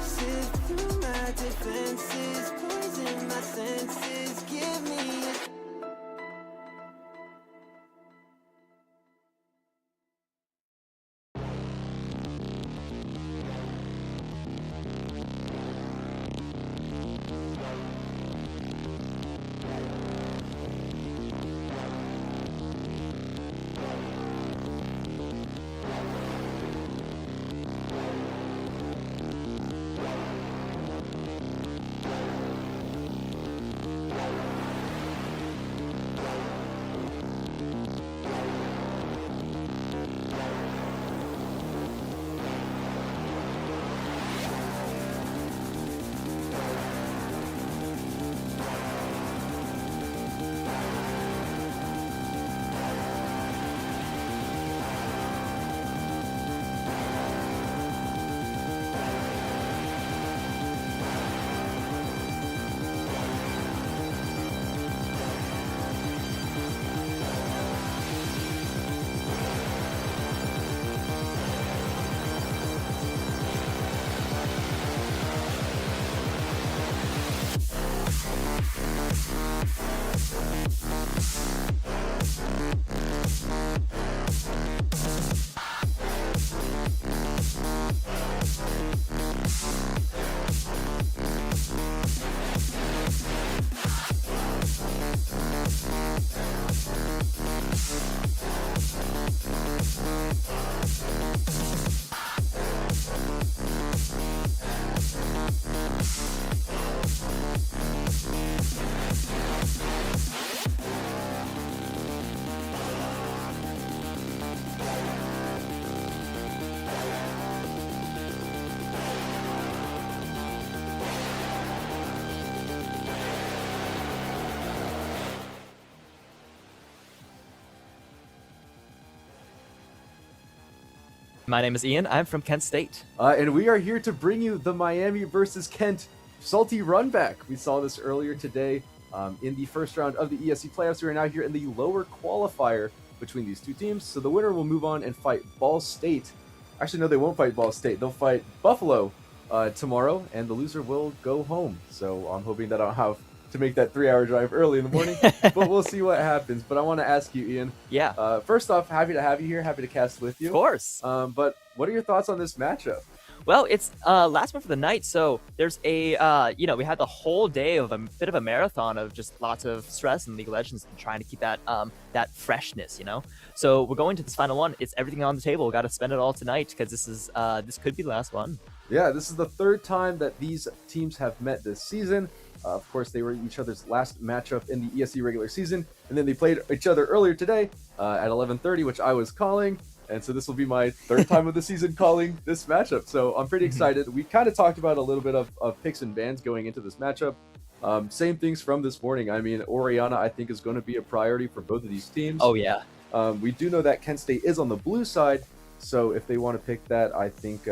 Sit through my defenses, poison my senses. Give me a My name is Ian. I'm from Kent State. And we are here to bring you the Miami versus Kent salty run back. We saw this earlier today in the first round of the ESC playoffs. We are now here in the lower qualifier between these two teams. So the winner will move on and fight Ball State. Actually, no, they won't fight Ball State. They'll fight Buffalo tomorrow, and the loser will go home. So I'm hoping that I'll have to make that 3-hour drive early in the morning, but we'll see what happens. But I want to ask you, Ian. Yeah. First off, happy to have you here. Happy to cast with you. Of course. But what are your thoughts on this matchup? Well, it's last one for the night, so there's a we had the whole day of a bit of a marathon of just lots of stress in League of Legends and trying to keep that that freshness, So we're going to this final one. It's everything on the table. We got to spend it all tonight because this could be the last one. Yeah, this is the third time that these teams have met this season. Of course, they were each other's last matchup in the ESC regular season, and then they played each other earlier today at 11:30, which I was calling. And so this will be my third time of the season calling this matchup. So I'm pretty excited. We kind of talked about a little bit of picks and bans going into this matchup. Same things from this morning. I mean, Orianna, I think, is going to be a priority for both of these teams. Oh, yeah. We do know that Kent State is on the blue side. So if they want to pick that, I think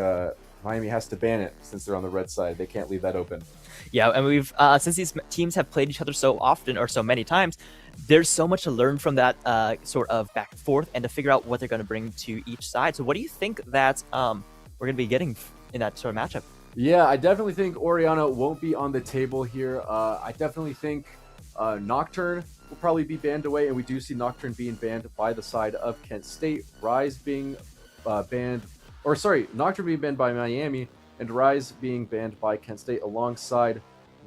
Miami has to ban it since they're on the red side. They can't leave that open. Yeah, and we've since these teams have played each other so often or so many times, there's so much to learn from that sort of back and forth and to figure out what they're going to bring to each side. So what do you think that we're going to be getting in that sort of matchup? Yeah, I definitely think Orianna won't be on the table here. I definitely think Nocturne will probably be banned away, and we do see Nocturne being banned by the side of Kent State. Rise being Nocturne being banned by Miami, and Rise being banned by Kent State alongside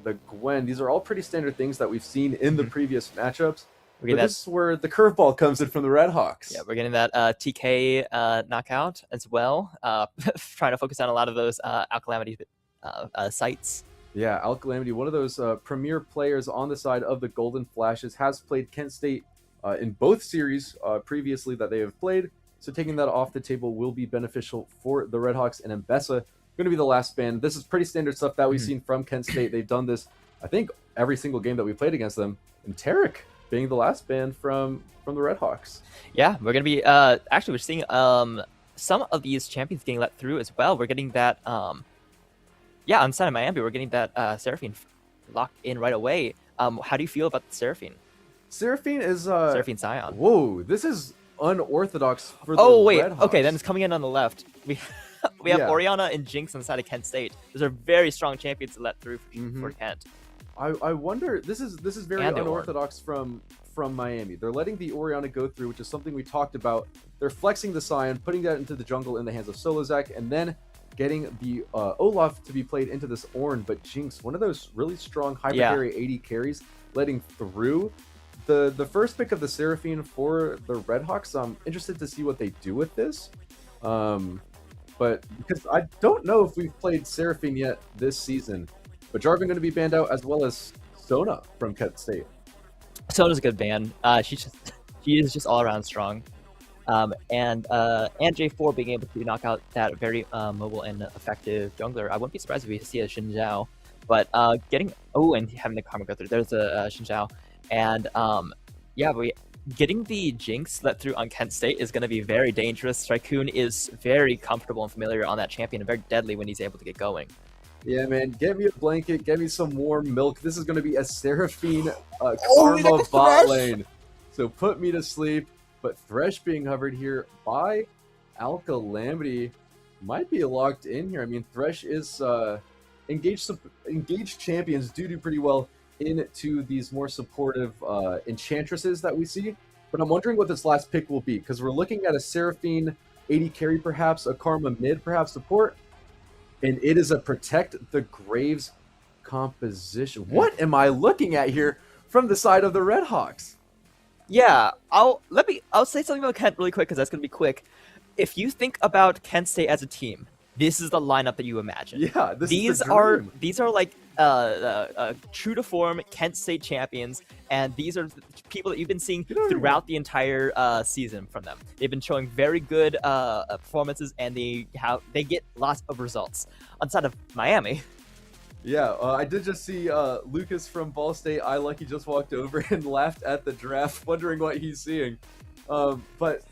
the Gwen. These are all pretty standard things that we've seen in the previous matchups. But this is where the curveball comes in from the Redhawks. Yeah, we're getting that TK knockout as well. Trying to focus on a lot of those Alcalamity sites. Yeah, Alcalamity, one of those premier players on the side of the Golden Flashes, has played Kent State in both series previously that they have played. So taking that off the table will be beneficial for the Redhawks, and Mbessa going to be the last ban. This is pretty standard stuff that we've seen from Kent State. They've done this, I think, every single game that we played against them. And Tarek being the last ban from the Redhawks. Yeah, we're going to be actually we're seeing some of these champions getting let through as well. We're getting that on the side of Miami, we're getting that Seraphine locked in right away. How do you feel about the Seraphine? Seraphine is Seraphine Scion. Whoa, this is unorthodox for the Redhawks. Okay, then it's coming in on the left. We have Orianna and Jinx on the side of Kent State. Those are very strong champions to let through for Kent. I wonder, this is very unorthodox from Miami. They're letting the Orianna go through, which is something we talked about. They're flexing the Scion, putting that into the jungle in the hands of Solozak, and then getting the Olaf to be played into this Ornn. But Jinx, one of those really strong hyper carry 80 carries, letting through. The first pick of the Seraphine for the Redhawks, I'm interested to see what they do with this. But because I don't know if we've played Seraphine yet this season. But Jarvan going to be banned out, as well as Sona from Kent State. Sona's a good ban. She is just all around strong. And J4 being able to knock out that very mobile and effective jungler. I wouldn't be surprised if we see a Xin Zhao. But and having the karma go through. There's a Xin Zhao. And getting the Jinx let through on Kent State is going to be very dangerous. Tycoon is very comfortable and familiar on that champion and very deadly when he's able to get going. Yeah, man, get me a blanket, get me some warm milk. This is going to be a Seraphine Karma bot lane. So put me to sleep. But Thresh being hovered here by Alcalamity might be locked in here. I mean, Thresh is engaged champions do pretty well into these more supportive enchantresses that we see. But I'm wondering what this last pick will be, because we're looking at a Seraphine 80 carry, perhaps a Karma mid, perhaps support, and it is a Protect the Graves composition. What am I looking at here from the side of the Redhawks? Yeah, I'll say something about Kent really quick, because that's gonna be quick. If you think about Kent State as a team, this is the lineup that you imagine. Yeah, these are like true to form Kent State champions, and these are people that you've been seeing throughout the entire season from them. They've been showing very good performances, and they get lots of results. On the side of Miami. Yeah, I did just see Lucas from Ball State, iLucky, just walked over and laughed at the draft, wondering what he's seeing. But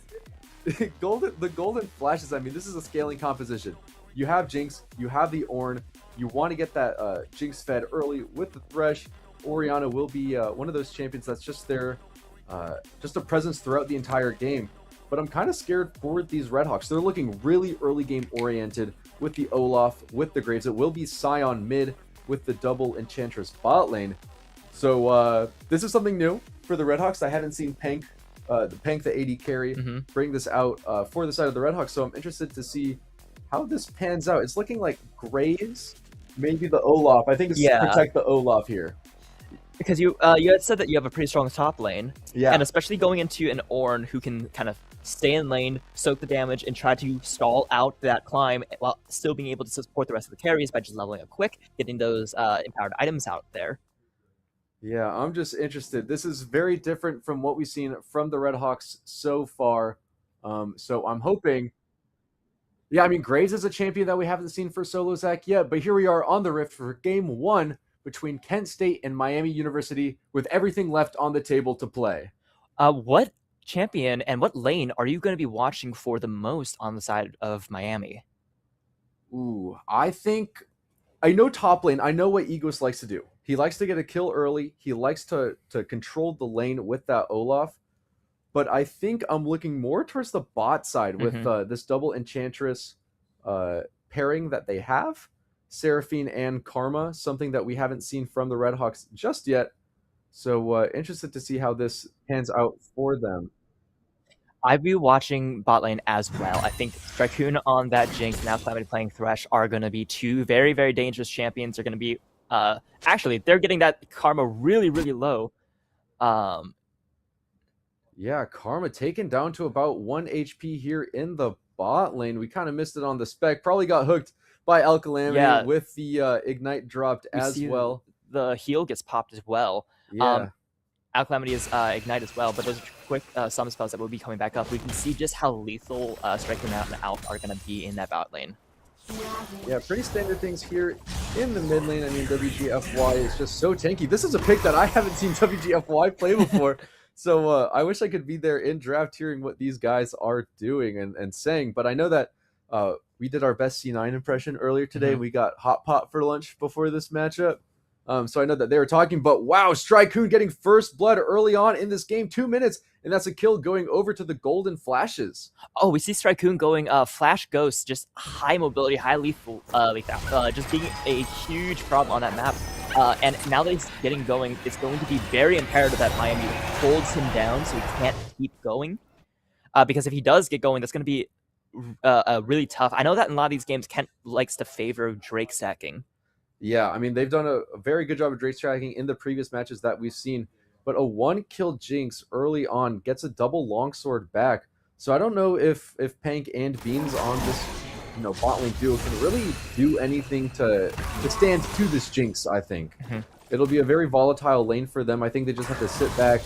the golden flashes. I mean, this is a scaling composition. You have Jinx, you have the Ornn. You want to get that Jinx fed early with the Thresh. Orianna will be one of those champions that's just there, just a presence throughout the entire game. But I'm kind of scared for these Redhawks. They're looking really early game oriented with the Olaf, with the Graves. It will be Sion mid with the double Enchantress bot lane. So this is something new for the Redhawks. I hadn't seen Pank, the AD carry, bring this out for the side of the Redhawks. So I'm interested to see how this pans out. It's looking like Graves, maybe the Olaf. I think it's to protect the Olaf here. Because you had said that you have a pretty strong top lane, Yeah, and especially going into an Ornn who can kind of stay in lane, soak the damage, and try to stall out that climb while still being able to support the rest of the carries by just leveling up quick, getting those empowered items out there. yeah. I'm just interested. This is very different from what we've seen from the Redhawks so far. So I'm hoping. Yeah, I mean, Graves is a champion that we haven't seen for Solo Zach yet, but here we are on the Rift for Game 1 between Kent State and Miami University with everything left on the table to play. What champion and what lane are you going to be watching for the most on the side of Miami? Ooh, I know top lane. I know what Egos likes to do. He likes to get a kill early. He likes to control the lane with that Olaf. But I think I'm looking more towards the bot side with this double Enchantress pairing that they have. Seraphine and Karma, something that we haven't seen from the Redhawks just yet. So interested to see how this pans out for them. I'd be watching bot lane as well. I think Strikehoon on that Jinx and now Calamity playing Thresh are going to be two very, very dangerous champions. They're going to be actually they're getting that Karma really, really low. Yeah, Karma taken down to about 1 HP here in the bot lane. We kind of missed it on the spec. Probably got hooked by Alcalamity with the Ignite dropped as well. The heal gets popped as well. Yeah. Alcalamity is Ignite as well, but those are quick summon spells that will be coming back up. We can see just how lethal Striker and Alp are going to be in that bot lane. Yeah, pretty standard things here in the mid lane. I mean, WGFY is just so tanky. This is a pick that I haven't seen WGFY play before. So I wish I could be there in draft hearing what these guys are doing and saying. But I know that we did our best C9 impression earlier today. We got Hot Pot for lunch before this matchup. So I know that they were talking, but wow, Strikehoon getting first blood early on in this game, 2 minutes, and that's a kill going over to the Golden Flashes. Oh, we see Strikehoon going Flash Ghost, just high mobility, high lethal, just being a huge problem on that map. And now that he's getting going, it's going to be very imperative that Miami holds him down so he can't keep going. Because if he does get going, that's going to be really tough. I know that in a lot of these games, Kent likes to favor Drake stacking. Yeah, I mean, they've done a very good job of Drake stacking in the previous matches that we've seen. But a 1-kill Jinx early on gets a double longsword back. So I don't know if Pank and Beans on this bot lane duo can really do anything to stand to this Jinx, I think. It'll be a very volatile lane for them. I think they just have to sit back,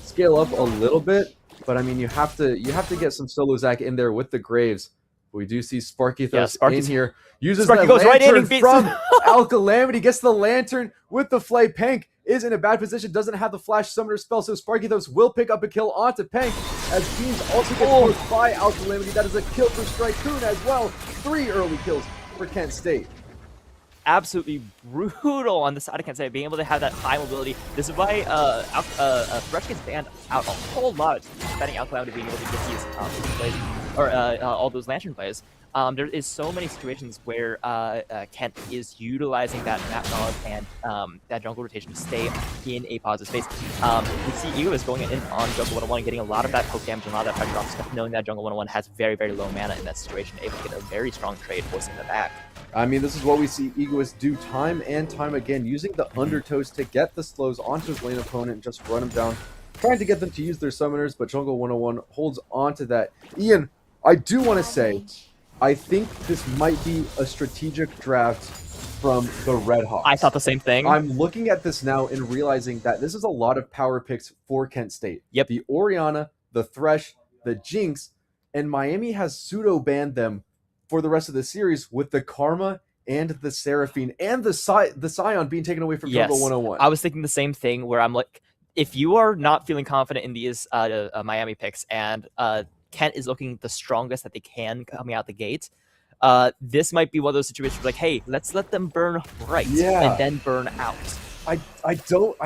scale up a little bit. But I mean, you have to get some Solo Zach in there with the Graves. We do see Sparkythos in here. Uses Sparky the goes lantern right in from Alcalamity. Gets the lantern with the Flay. Pank is in a bad position. Doesn't have the Flash Summoner spell. So Sparkythos will pick up a kill onto Pank. As Beans also gets pushed by Alcalamity. That is a kill for Strikehoon as well. 3 early kills for Kent State. Absolutely brutal on the side of Kent State, being able to have that high mobility. This is why Thresh can stand out a whole lot, defending Alcalamity being able to get these plays, or all those lantern plays. There is so many situations where Kent is utilizing that map knowledge and that jungle rotation to stay in a positive space. We see Ego is going in on jungle 101, getting a lot of that poke damage and a lot of that pressure off stuff, knowing that jungle 101 has very, very low mana in that situation, able to get a very strong trade, forcing the back. I mean, this is what we see Egoist do time and time again, using the undertows to get the slows onto his lane opponent and just run him down, trying to get them to use their summoners, but Jungle 101 holds on to that. Ian, I do want to say, I think this might be a strategic draft from the Redhawks. I thought the same thing. I'm looking at this now and realizing that this is a lot of power picks for Kent State. Yep. The Orianna, the Thresh, the Jinx, and Miami has pseudo-banned them for the rest of the series with the Karma and the Seraphine and the Sion being taken away from Jungle 101. I was thinking the same thing, where I'm like, if you are not feeling confident in these Miami picks and Kent is looking the strongest that they can coming out the gate. This might be one of those situations where, like, hey, let's let them burn right and then burn out. I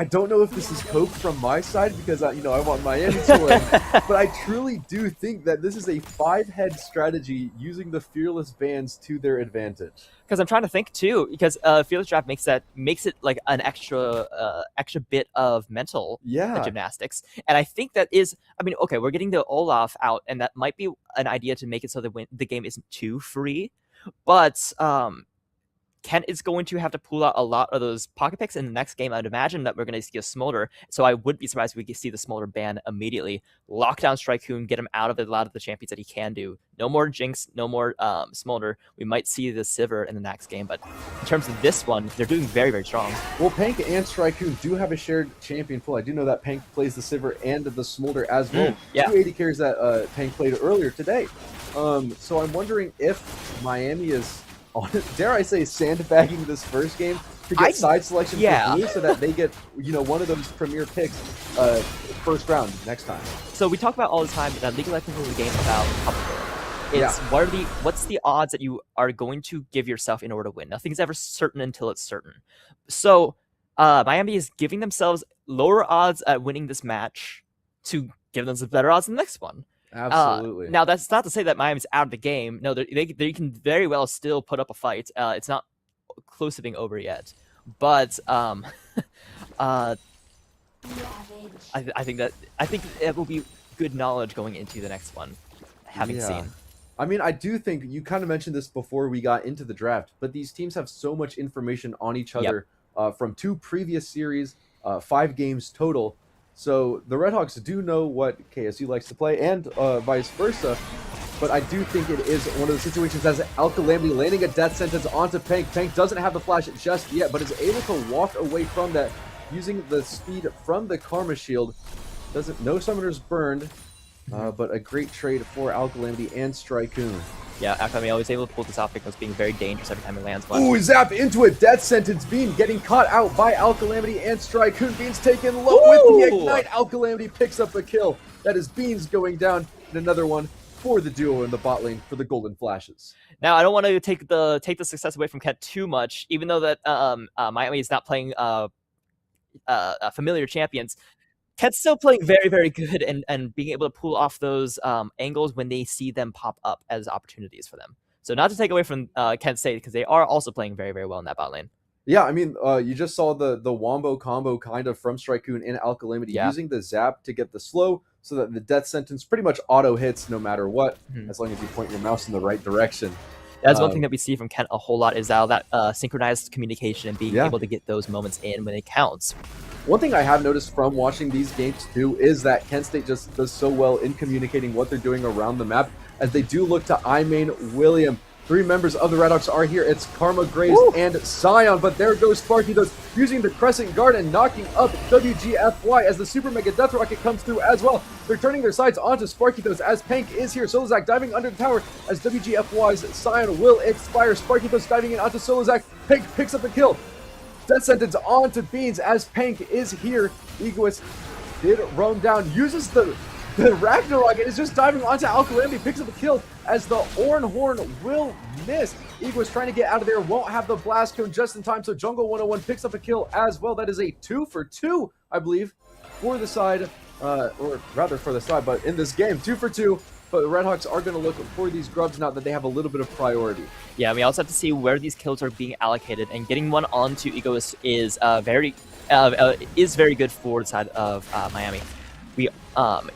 don't know if this is hope from my side because I want Miami to win, but I truly do think that this is a 5-head strategy using the fearless bans to their advantage. Because I'm trying to think too, because fearless draft makes it like an extra bit of mental gymnastics, and I think that is. I mean, okay, we're getting the Olaf out, and that might be an idea to make it so that the game isn't too free, but Kent is going to have to pull out a lot of those pocket picks in the next game. I'd imagine that we're going to see a Smolder, so I would be surprised if we could see the Smolder ban immediately. Lock down Strikehoon, get him out of a lot of the champions that he can do. No more Jinx, no more Smolder. We might see the Sivir in the next game, but in terms of this one, they're doing very, very strong. Well, Pank and Strikehoon do have a shared champion pool. I do know that Pank plays the Sivir and the Smolder as well. Yeah. 280 carries that Pank played earlier today. So I'm wondering if Miami is, dare I say, sandbagging this first game to get side selection for Blue so that they get, one of those premier picks first round next time. So we talk about all the time that League of Legends is a game about probability. It's what's the odds that you are going to give yourself in order to win. Nothing's ever certain until it's certain. So Miami is giving themselves lower odds at winning this match to give themselves better odds in the next one. Absolutely. Now, that's not to say that Miami's out of the game. No, they can very well still put up a fight. It's not close to being over yet. But I think it will be good knowledge going into the next one, having seen. I mean, I do think you kind of mentioned this before we got into the draft, but these teams have so much information on each other from 2 previous series, 5 games total. So the Redhawks do know what KSU likes to play, and vice versa. But I do think it is one of the situations as Alcalamity landing a death sentence onto Pank. Pank doesn't have the flash just yet, but is able to walk away from that using the speed from the Karma Shield. No summoners burned, but a great trade for Alcalamity and Strikehoon. Yeah, Alcalamity always able to pull this off because being very dangerous every time he lands one. Ooh, zap into a death sentence. Bean getting caught out by Alcalamity and Strikehoon. Bean's taken low with the Ignite. Alcalamity picks up a kill. That is Beans going down, and another one for the duo in the bot lane for the Golden Flashes. Now, I don't want to take the success away from Kent too much, even though that Miami is not playing familiar champions. Kent's still playing very, very good and being able to pull off those angles when they see them pop up as opportunities for them. So not to take away from Kent State, because they are also playing very, very well in that bot lane. Yeah, I mean, you just saw the wombo combo kind of from Strikehoon and Alcalamity using the zap to get the slow so that the death sentence pretty much auto hits no matter what, as long as you point your mouse in the right direction. That's one thing that we see from Kent a whole lot is that synchronized communication and being able to get those moments in when it counts. One thing I have noticed from watching these games too is that Kent State just does so well in communicating what they're doing around the map, as they do look to iMain William. 3 members of the Redhawks are here. It's Karma, Graves, and Scion, but there goes Sparky Those using the Crescent Guard and knocking up WGFY as the Super Mega Death Rocket comes through as well. They're turning their sides onto Sparky Those as Pank is here. Solozak diving under the tower as WGFY's Scion will expire. Sparky Those diving in onto Solozak. Pank picks up the kill. Death sentence onto Beans as Pank is here. Egoist did roam down, uses the Ragnarok and is just diving onto Alcalamity, picks up a kill as the Orn Horn will miss. Egoist trying to get out of there, won't have the Blast Cone just in time, so Jungle 101 picks up a kill as well. That is a 2 for 2, I believe, for the side, or rather for the side, but in this game, 2 for 2. But the Redhawks are going to look for these grubs now that they have a little bit of priority. Yeah, we also have to see where these kills are being allocated, and getting one onto Egoist is very good for the side of Miami. We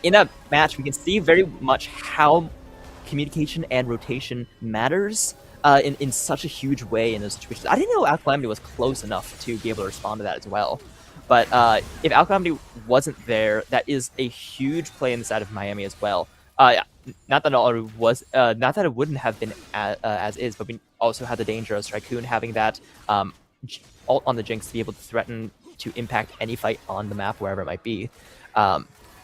in that match, we can see very much how communication and rotation matters in such a huge way in those situations. I didn't know Alcalamity was close enough to be able to respond to that as well. But if Alcalamity wasn't there, that is a huge play in the side of Miami as well. Not that it wouldn't have been as is, but we also had the danger of Strikehoon having that ult on the Jinx to be able to threaten to impact any fight on the map, wherever it might be.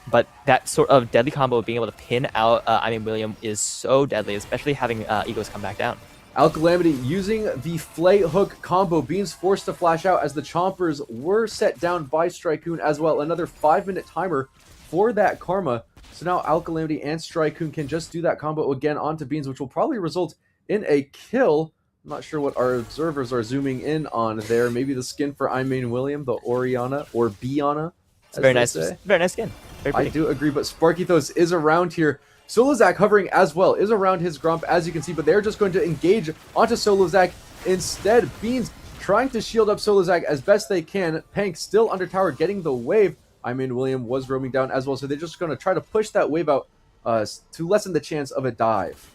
But that sort of deadly combo of being able to pin out William is so deadly, especially having Egos come back down. Alcalamity using the Flay Hook combo. Beans forced to flash out as the Chompers were set down by Strikehoon as well. Another 5-minute timer for that Karma. So now Alkalamity and Strikun can just do that combo again onto Beans, which will probably result in a kill. I'm not sure what our observers are zooming in on there. Maybe the skin for I Main William, the Oriana, or Biana. It's very nice. Very nice skin. I do agree, but Sparkythos is around here. Solozak hovering as well, is around his Grump, as you can see, but they're just going to engage onto Solozak instead. Beans trying to shield up Solozak as best they can. Pank still under tower, getting the wave. I mean, William was roaming down as well, so they're just going to try to push that wave out to lessen the chance of a dive.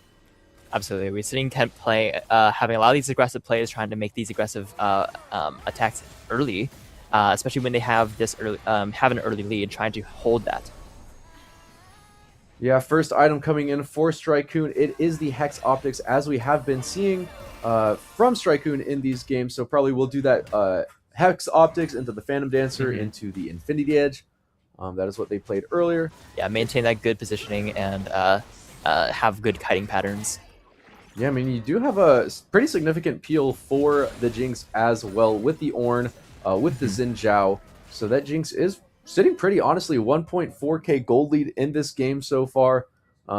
Absolutely. We're seeing Kent play, having a lot of these aggressive players trying to make these aggressive attacks early, especially when they have this early, have an early lead, trying to hold that. Yeah, first item coming in for Strikun. It is the Hex Optics, as we have been seeing from Strikun in these games. So probably we'll do that Hex Optics into the Phantom Dancer, into the Infinity Edge. That is what they played earlier. Yeah, maintain that good positioning and have good kiting patterns. Yeah, I mean, you do have a pretty significant peel for the Jinx as well with the Ornn, with the Xin Zhao. So that Jinx is sitting pretty, honestly, 1.4k gold lead in this game so far,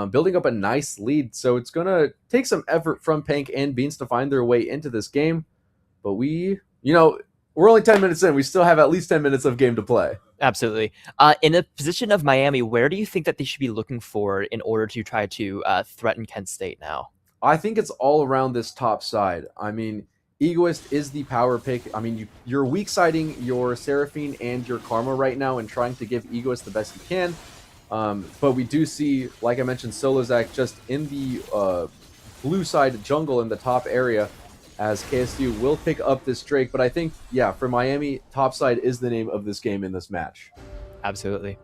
building up a nice lead. So it's going to take some effort from Pank and Beans to find their way into this game. But we're only 10 minutes in. We still have at least 10 minutes of game to play. Absolutely. In the position of Miami, where do you think that they should be looking for in order to try to threaten Kent State now? I think it's all around this top side. I mean, Egoist is the power pick. I mean, you're weak siding your Seraphine and your Karma right now and trying to give Egoist the best you can. But we do see, like I mentioned, Solozak just in the blue side jungle in the top area, as KSU will pick up this Drake. But I think, yeah, for Miami, top side is the name of this game in this match. Absolutely.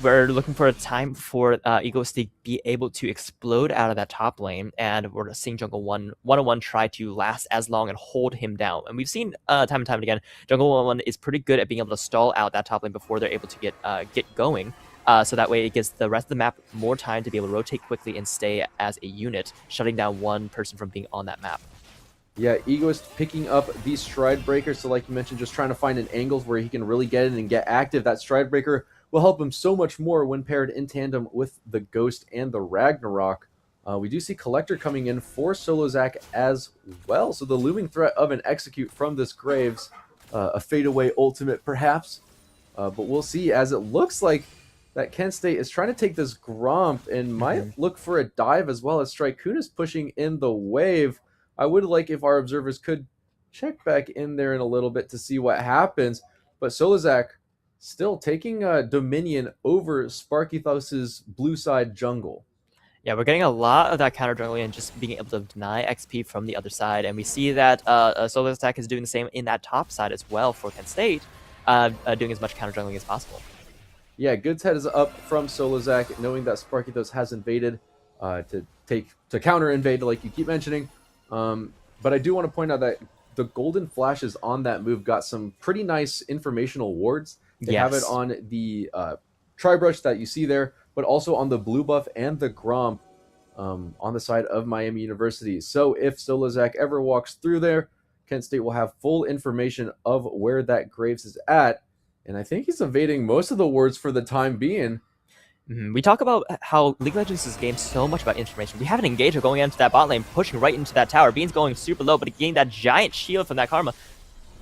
We're looking for a time for Egoist to be able to explode out of that top lane, and we're seeing Jungle 101 try to last as long and hold him down. And we've seen time and time again, Jungle 101 is pretty good at being able to stall out that top lane before they're able to get going. So that way it gives the rest of the map more time to be able to rotate quickly and stay as a unit, shutting down one person from being on that map. Yeah, Egoist picking up the Stride Breaker. So like you mentioned, just trying to find an angle where he can really get in and get active. That Stride Breaker will help him so much more when paired in tandem with the Ghost and the Ragnarok. We do see Collector coming in for Solozak as well. So the looming threat of an Execute from this Graves, a fadeaway ultimate perhaps. But we'll see, as it looks like that Kent State is trying to take this Gromp and might look for a dive as well, as Strikun is pushing in the wave. I would like if our observers could check back in there in a little bit to see what happens. But Solozak still taking dominion over Sparkythos' blue side jungle. Yeah, we're getting a lot of that counter jungling and just being able to deny XP from the other side. And we see that Solo's attack is doing the same in that top side as well for Kent State, doing as much counter jungling as possible. Yeah, Good's head is up from Solozak, knowing that Sparkythos has invaded to counter invade, like you keep mentioning. But I do want to point out that the golden flashes on that move got some pretty nice informational wards. They have it on the Tri-Brush that you see there, but also on the blue buff and the Gromp on the side of Miami University. So if Solozak ever walks through there, Kent State will have full information of where that Graves is at. And I think he's evading most of the wards for the time being. We talk about how League of Legends is game so much about information. We have an Engager going into that bot lane, pushing right into that tower. Bean's going super low, but getting that giant shield from that Karma.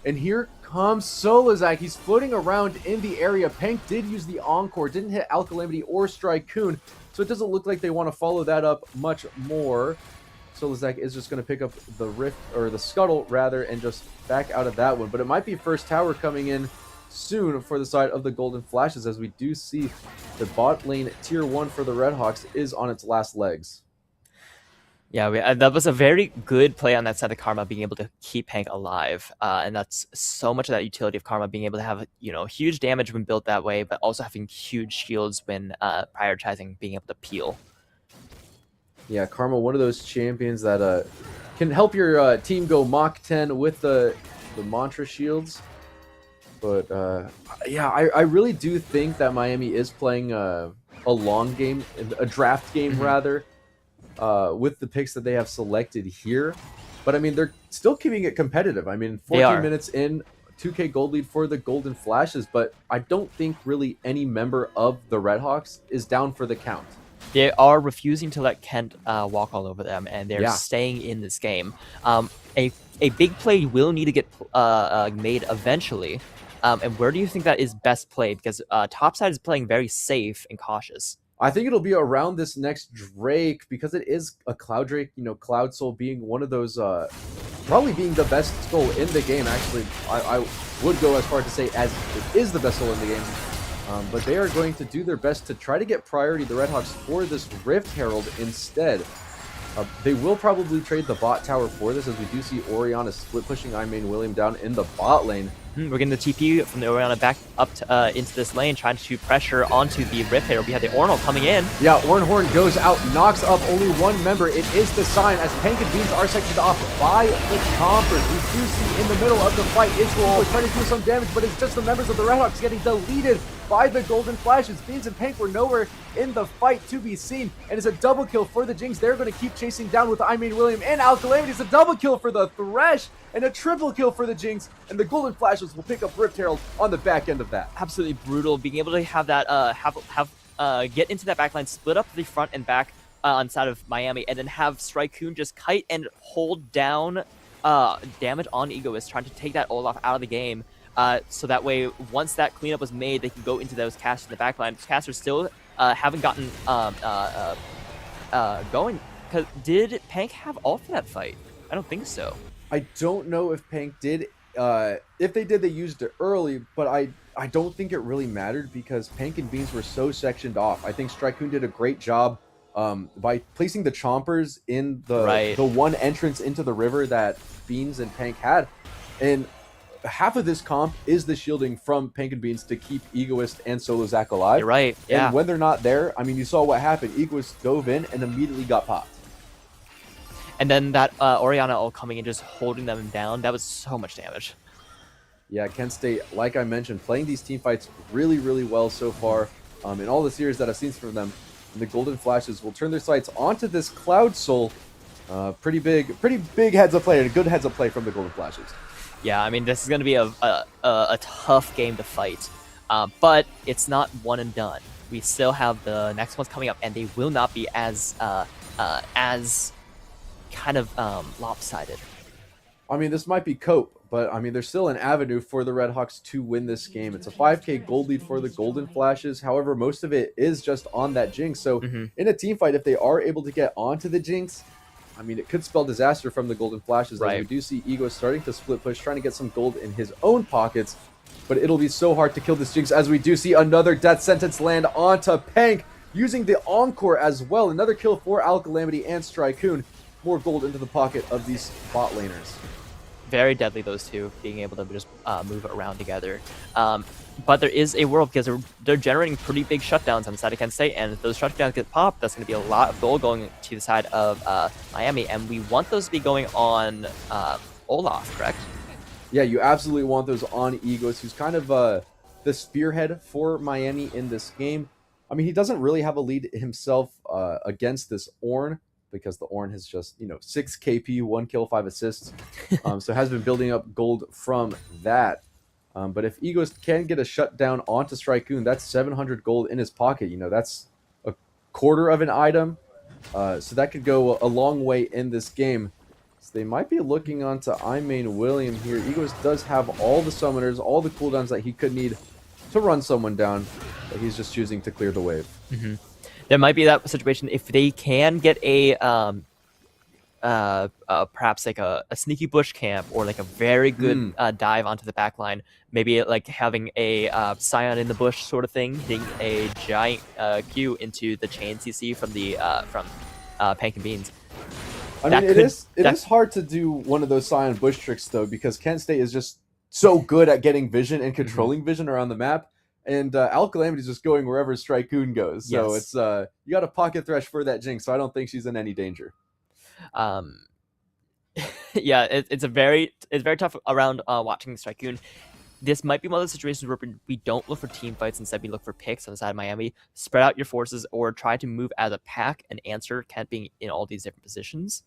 And here comes Solozak. He's floating around in the area. Pank did use the Encore, didn't hit Alkalamity or Strikun, so it doesn't look like they want to follow that up much more. Solozak is just going to pick up the Rift, or the Scuttle rather, and just back out of that one. But it might be first tower coming in soon for the side of the Golden Flashes, as we do see the bot lane tier 1 for the Redhawks is on its last legs. Yeah, that was a very good play on that side of Karma, being able to keep Hank alive. And that's so much of that utility of Karma, being able to have, huge damage when built that way, but also having huge shields when prioritizing being able to peel. Yeah, Karma, one of those champions that can help your team go Mach 10 with the Mantra shields. But yeah, I really do think that Miami is playing a long game, a draft game rather, with the picks that they have selected here. But I mean, they're still keeping it competitive. I mean, 14 minutes in 2K gold lead for the Golden Flashes, but I don't think really any member of the Redhawks is down for the count. They are refusing to let Kent walk all over them, and they're staying in this game. A big play will need to get made eventually. And where do you think that is best played? Because Topside is playing very safe and cautious. I think it'll be around this next Drake because it is a Cloud Drake, Cloud Soul being one of those, probably being the best soul in the game. Actually, I would go as far to say as it is the best soul in the game. But they are going to do their best to try to get priority, the Redhawks, for this Rift Herald instead. They will probably trade the bot tower for this, as we do see Orianna split pushing William down in the bot lane. We're getting the TP from the Orianna back up to, into this lane, trying to pressure onto the Rift Herald. We have the Ornal coming in. Yeah, Ornhorn goes out, knocks up only one member. It is the sign, as Pank and Beans are sectioned off by the Chompers. We do see in the middle of the fight, Israel trying to do some damage, but it's just the members of the Redhawks getting deleted by the Golden Flashes. Beans and Pank were nowhere in the fight to be seen, and it's a double kill for the Jinx. They're going to keep chasing down with William and Alcalamity. It's a double kill for the Thresh and a triple kill for the Jinx, and the Golden Flashes will pick up Rift Herald on the back end of that. Absolutely brutal, being able to have that get into that backline, split up the front and back on side of Miami, and then have Strikecoon just kite and hold down damage on Egoist, trying to take that Olaf out of the game. So that way, once that cleanup was made, they can go into those casts in the backline. Those casters still haven't gotten going. Did Pank have ult for that fight? I don't think so. I don't know if Pank did. If they did, they used it early, but I don't think it really mattered because Pank and Beans were so sectioned off. I think Strikecoon did a great job by placing the Chompers in the one entrance into the river that Beans and Pank had. And half of this comp is the shielding from Pank and Beans to keep Egoist and Solo Zac alive. You're right, yeah. And when they're not there, I mean, you saw what happened. Egoist dove in and immediately got popped. And then that Orianna ult coming in, just holding them down, that was so much damage. Yeah, Kent State, like I mentioned, playing these team fights really, really well so far. In all the series that I've seen from them, the Golden Flashes will turn their sights onto this Cloud Soul. Pretty big heads up play, and a good heads up play from the Golden Flashes. Yeah, I mean, this is going to be a tough game to fight, but it's not one and done. We still have the next ones coming up, and they will not be as kind of lopsided. I mean, this might be cope, but I mean, there's still an avenue for the Redhawks to win this game. It's a 5k gold lead for the Golden Flashes. However, most of it is just on that Jinx. So in a team fight, if they are able to get onto the Jinx, I mean, it could spell disaster from the Golden Flashes. As we do see Ego starting to split push, trying to get some gold in his own pockets. But it'll be so hard to kill this Jinx, as we do see another death sentence land onto Pank, using the Encore as well. Another kill for Alcalamity and Strikecoon. More gold into the pocket of these bot laners. Very deadly, those two, being able to just move around together. But there is a world, because they're generating pretty big shutdowns on the side of Kent State, and if those shutdowns get popped, that's going to be a lot of gold going to the side of Miami, and we want those to be going on Olaf, correct? Yeah, you absolutely want those on Egos, who's kind of the spearhead for Miami in this game. I mean, he doesn't really have a lead himself against this Ornn, because the Ornn has just, 6 KP, 1 kill, 5 assists. So has been building up gold from that. But if Egos can get a shutdown onto Strikecoon, that's 700 gold in his pocket. That's a quarter of an item. So that could go a long way in this game. So they might be looking onto William here. Egos does have all the summoners, all the cooldowns that he could need to run someone down. But he's just choosing to clear the wave. There might be that situation if they can get a perhaps like a sneaky bush camp, or like a very good dive onto the back line. Maybe like having a Scion in the bush sort of thing, hitting a giant Q into the chain CC from the Pank and Beans. I mean, it is hard to do one of those Scion bush tricks though, because Kent State is just so good at getting vision and controlling vision around the map. And Alcalamity is just going wherever Strikecoon goes. So it's you got a pocket Thresh for that Jinx, so I don't think she's in any danger. Yeah, it's very tough around watching Strikecoon. This might be one of those situations where we don't look for team fights, instead we look for picks on the side of Miami. Spread out your forces, or try to move as a pack and answer Kent being in all these different positions.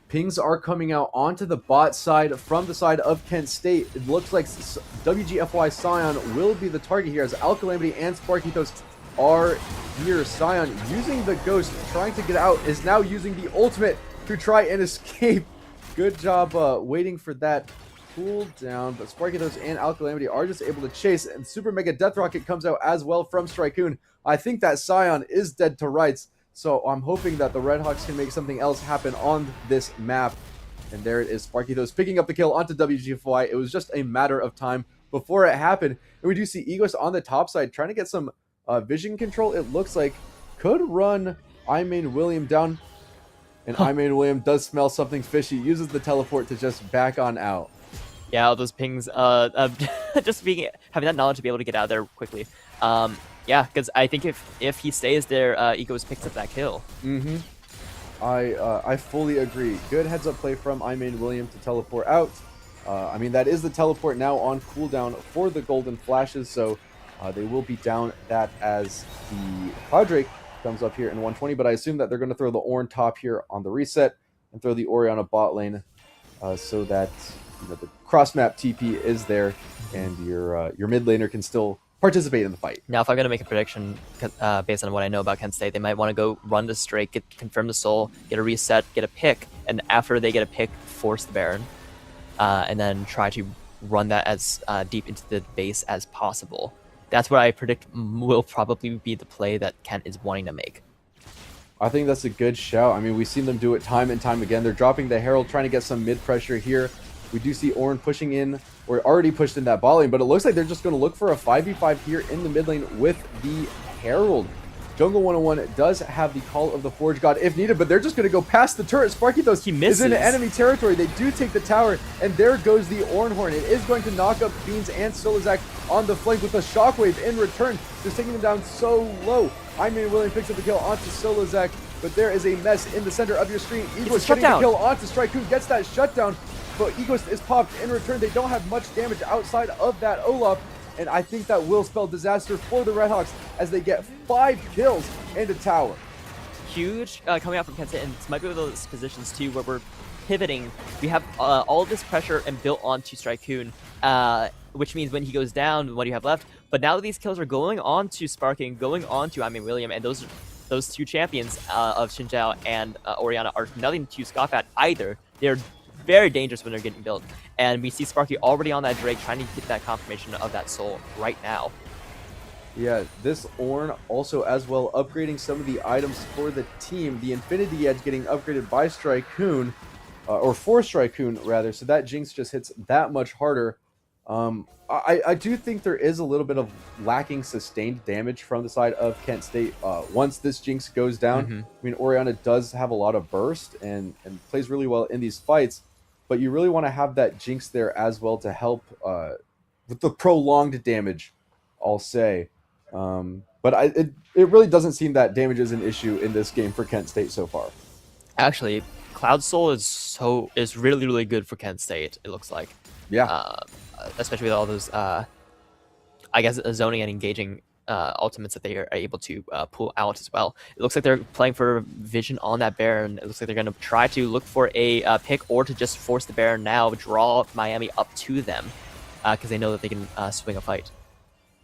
Pings are coming out onto the bot side from the side of Kent State. It looks like WGFY Scion will be the target here as Alkalamity and Sparkythos are here. Scion using the Ghost, trying to get out, is now using the ultimate to try and escape. Good job waiting for that cooldown, but Sparkythos and Alkalamity are just able to chase, and Super Mega Death Rocket comes out as well from Strikeoon. I think that Scion is dead to rights, so I'm hoping that the Redhawks can make something else happen on this map. And there it is, Sparkythos picking up the kill onto WGFY. It was just a matter of time before it happened. And we do see Egos on the top side trying to get some vision control. It looks like could run iMain William down. And iMain William does smell something fishy, uses the teleport to just back on out. Yeah, all those pings, just having that knowledge to be able to get out of there quickly. Yeah, because I think if he stays there, Egos picks up that kill. I fully agree. Good heads up play from iMain William to teleport out. I mean, that is the teleport now on cooldown for the Golden Flashes, so they will be down that as the Clouddrake comes up here in 120, but I assume that they're going to throw the Ornn top here on the reset and throw the Orianna bot lane so that the cross-map TP is there and your mid laner can still participate in the fight. Now, if I'm going to make a prediction based on what I know about Kent State, they might want to go run the Drake, confirm the soul, get a reset, get a pick, and after they get a pick, force the Baron, and then try to run that as deep into the base as possible. That's what I predict will probably be the play that Kent is wanting to make. I think that's a good shout. I mean, we've seen them do it time and time again. They're dropping the Herald, trying to get some mid pressure here. We do see Ornn pushing in, or already pushed in that bot lane, but it looks like they're just going to look for a 5v5 here in the mid lane with the Herald. Jungle 101 does have the Call of the Forge God if needed, but they're just going to go past the turret. Sparkythos is in enemy territory. They do take the tower, and there goes the Ornn Horn. It is going to knock up Beans and Solozak on the flank with a Shockwave in return, just taking them down so low. iMain William picks up the kill onto Solozak, but there is a mess in the center of your screen. Egos getting the kill onto Strikeoon, gets that shutdown, but Egos is popped in return. They don't have much damage outside of that Olaf, and I think that will spell disaster for the Redhawks as they get 5 kills and a tower. Huge coming out from Kent State, and this might be one of those positions too where we're pivoting. We have all of this pressure and built onto Strikeoon, which means when he goes down, what do you have left? But now that these kills are going on to Sparking, going on to iMain William, and those two champions of Xin Zhao and Orianna are nothing to scoff at either. They're very dangerous when they're getting built. And we see Sparky already on that Drake trying to get that confirmation of that soul right now. Yeah, this Ornn also as well upgrading some of the items for the team. The Infinity Edge getting upgraded by Strikeoon, or for Strikeoon rather, so that Jinx just hits that much harder. I do think there is a little bit of lacking sustained damage from the side of Kent State once this Jinx goes down. I mean, Orianna does have a lot of burst and plays really well in these fights, but you really want to have that Jinx there as well to help with the prolonged damage, I'll say. But it really doesn't seem that damage is an issue in this game for Kent State so far. Actually, Cloud Soul is really, really good for Kent State, it looks like. Yeah. Especially with all those, I guess, zoning and engaging ultimates that they are able to pull out as well. It looks like they're playing for vision on that Baron. It looks like they're going to try to look for a pick or to just force the Baron now, draw Miami up to them because they know that they can swing a fight.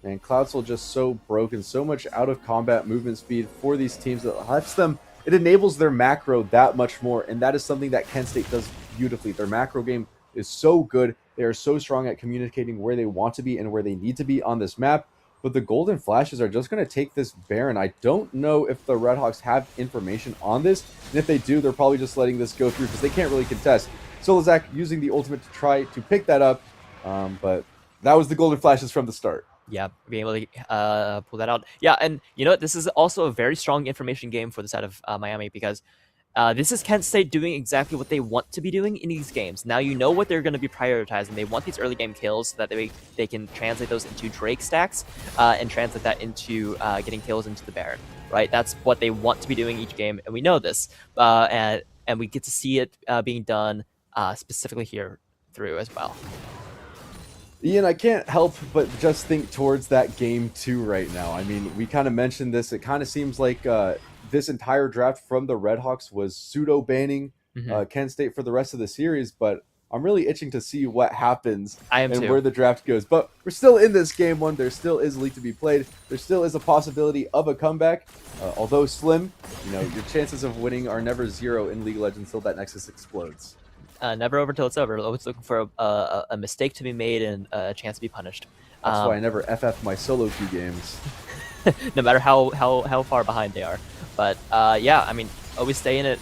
And Cloud Soul just so broken, so much out of combat movement speed for these teams that lets them, it enables their macro that much more, and that is something that Kent State does beautifully. Their macro game is so good. They are so strong at communicating where they want to be and where they need to be on this map. But the Golden Flashes are just going to take this Baron. I don't know if the Redhawks have information on this, and if they do, they're probably just letting this go through because they can't really contest. Solozak using the ultimate to try to pick that up, but that was the Golden Flashes from the start. Yeah, being able to pull that out. Yeah, and you know what? This is also a very strong information game for the side of Miami because this is Kent State doing exactly what they want to be doing in these games. Now you know what they're going to be prioritizing. They want these early game kills so that they can translate those into Drake stacks and translate that into getting kills into the Baron. Right? That's what they want to be doing each game, and we know this. And we get to see it being done specifically here through as well. Ian, I can't help but just think towards that game 2 right now. I mean, we kind of mentioned this. It kind of seems like this entire draft from the Redhawks was pseudo-banning Kent State for the rest of the series, but I'm really itching to see what happens I am and too. where the draft goes. But we're still in this game one. There still is a league to be played. There still is a possibility of a comeback, although slim. Your chances of winning are never zero in League of Legends until that Nexus explodes. Never over till it's over. Always looking for a mistake to be made and a chance to be punished. That's why I never FF my solo queue games. No matter how far behind they are. But yeah, I mean, always stay in it.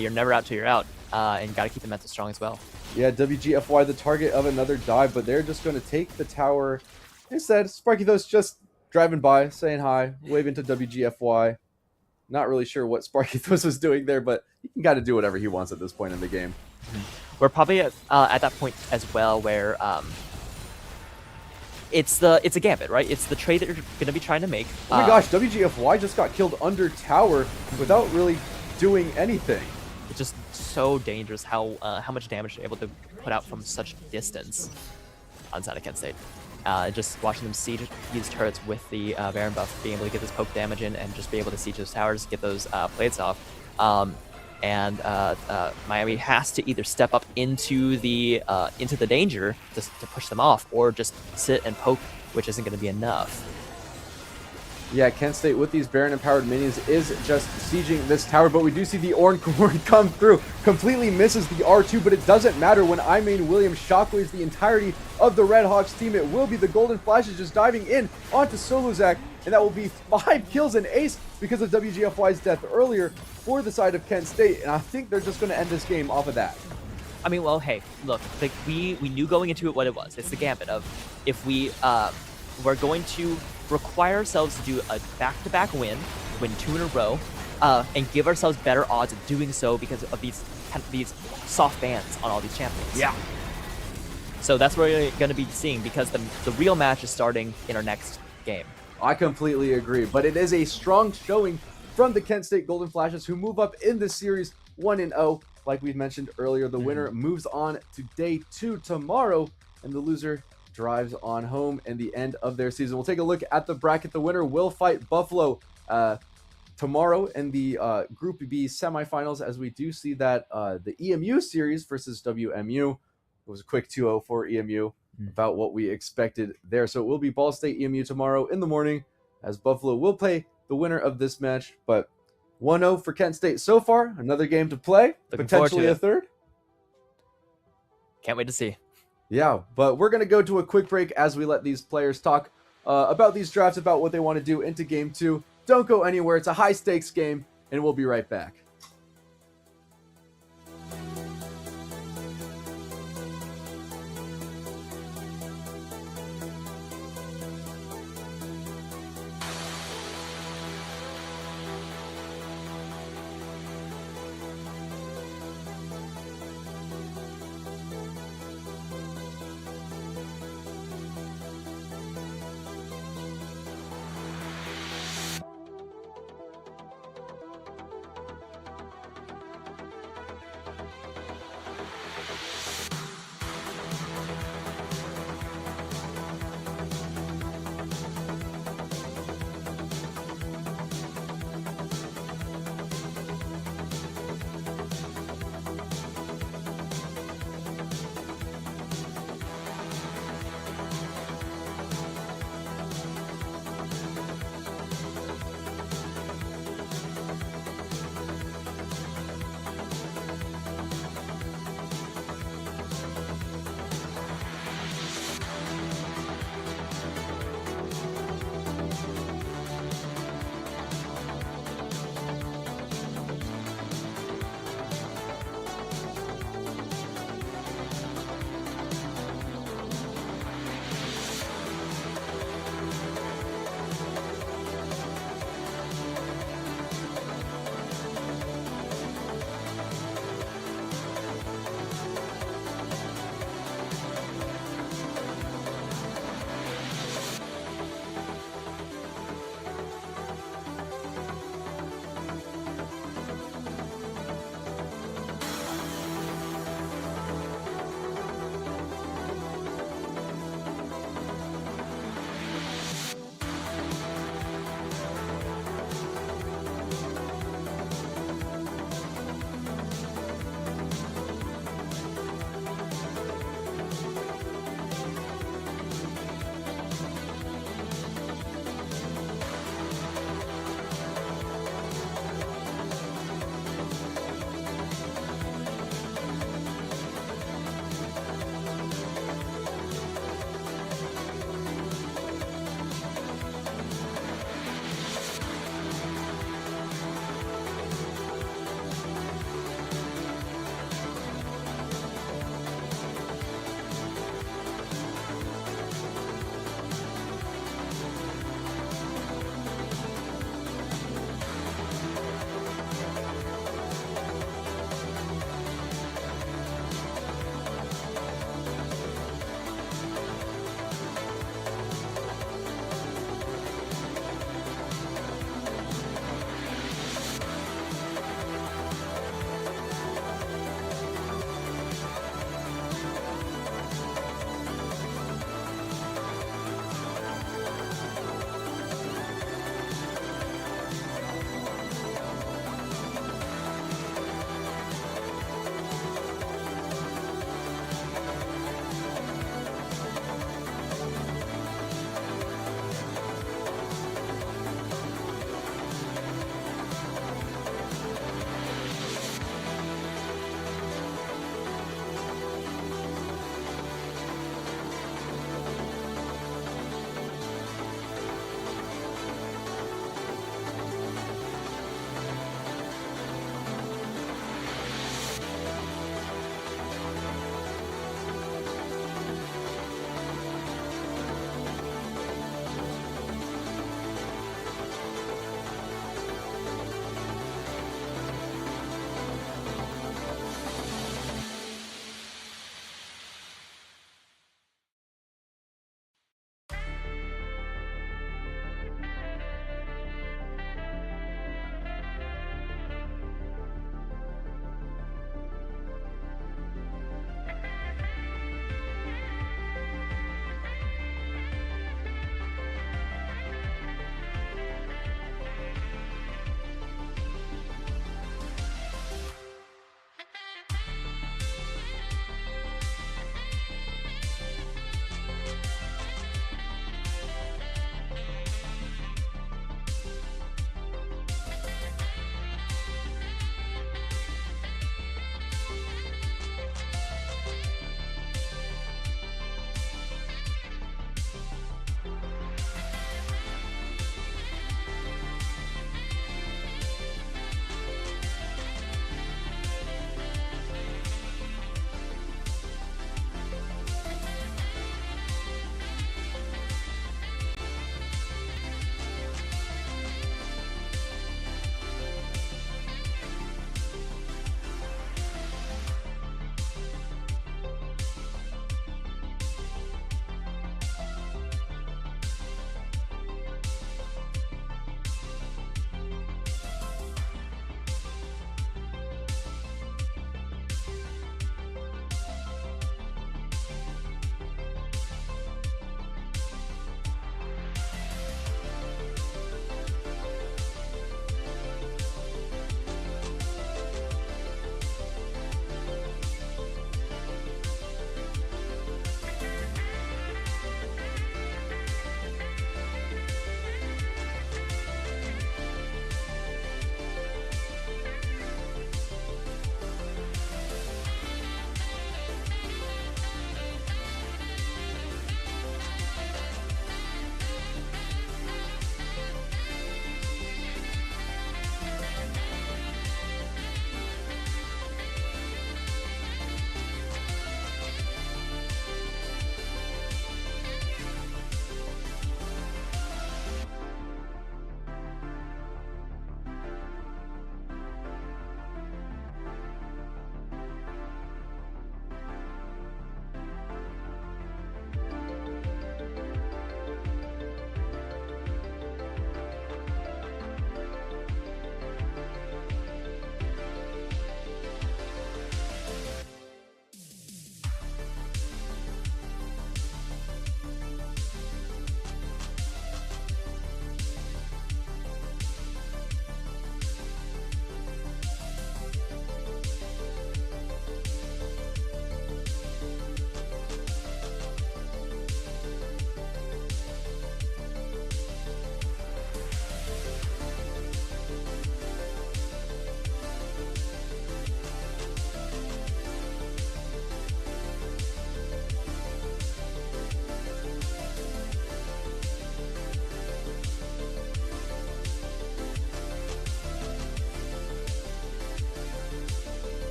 You're never out till you're out, and got to keep the mental strong as well. Yeah, WGFY the target of another dive, but they're just going to take the tower. Instead, Sparkythos just driving by, saying hi, waving to WGFY. Not really sure what Sparkythos was doing there, but he can kind of do whatever he wants at this point in the game. We're probably at that point as well where it's a gambit, right? It's the trade that you're going to be trying to make. Oh my gosh, WGFY just got killed under tower without really doing anything. It's just so dangerous how much damage they're able to put out from such distance on side of Kent State. Just watching them siege these turrets with the Baron buff, being able to get this poke damage in and just be able to siege those towers, get those plates off. And Miami has to either step up into the danger to push them off, or just sit and poke, which isn't going to be enough. Yeah, Kent State with these Baron-empowered minions is just sieging this tower, but we do see the Orncorn come through. Completely misses the R2, but it doesn't matter when I main William shockwaves the entirety of the Red Hawks team. It will be the Golden Flashes just diving in onto Solozak, and that will be 5 kills and ace because of WGFY's death earlier for the side of Kent State, and I think they're just going to end this game off of that. I mean, well, hey, look, like we knew going into it what it was. It's the gambit of if we're going to require ourselves to do a back-to-back win 2 in a row, and give ourselves better odds of doing so because of these soft bans on all these champions. Yeah. So that's what we're going to be seeing, because the real match is starting in our next game. I completely agree, but it is a strong showing from the Kent State Golden Flashes, who move up in this series 1-0. Like we mentioned earlier, the winner moves on to day 2 tomorrow, and the loser drives on home in the end of their season. We'll take a look at the bracket. The winner will fight Buffalo tomorrow in the Group B semifinals, as we do see that the EMU series versus WMU, it was a quick 2-0 for EMU, about what we expected there. So it will be Ball State EMU tomorrow in the morning, as Buffalo will play the winner of this match. But 1-0 for Kent State so far. Another game to play, Looking forward to potentially a it. third. Can't wait to see. Yeah, but we're going to go to a quick break as we let these players talk about these drafts, about what they want to do into Game 2. Don't go anywhere. It's a high-stakes game, and we'll be right back.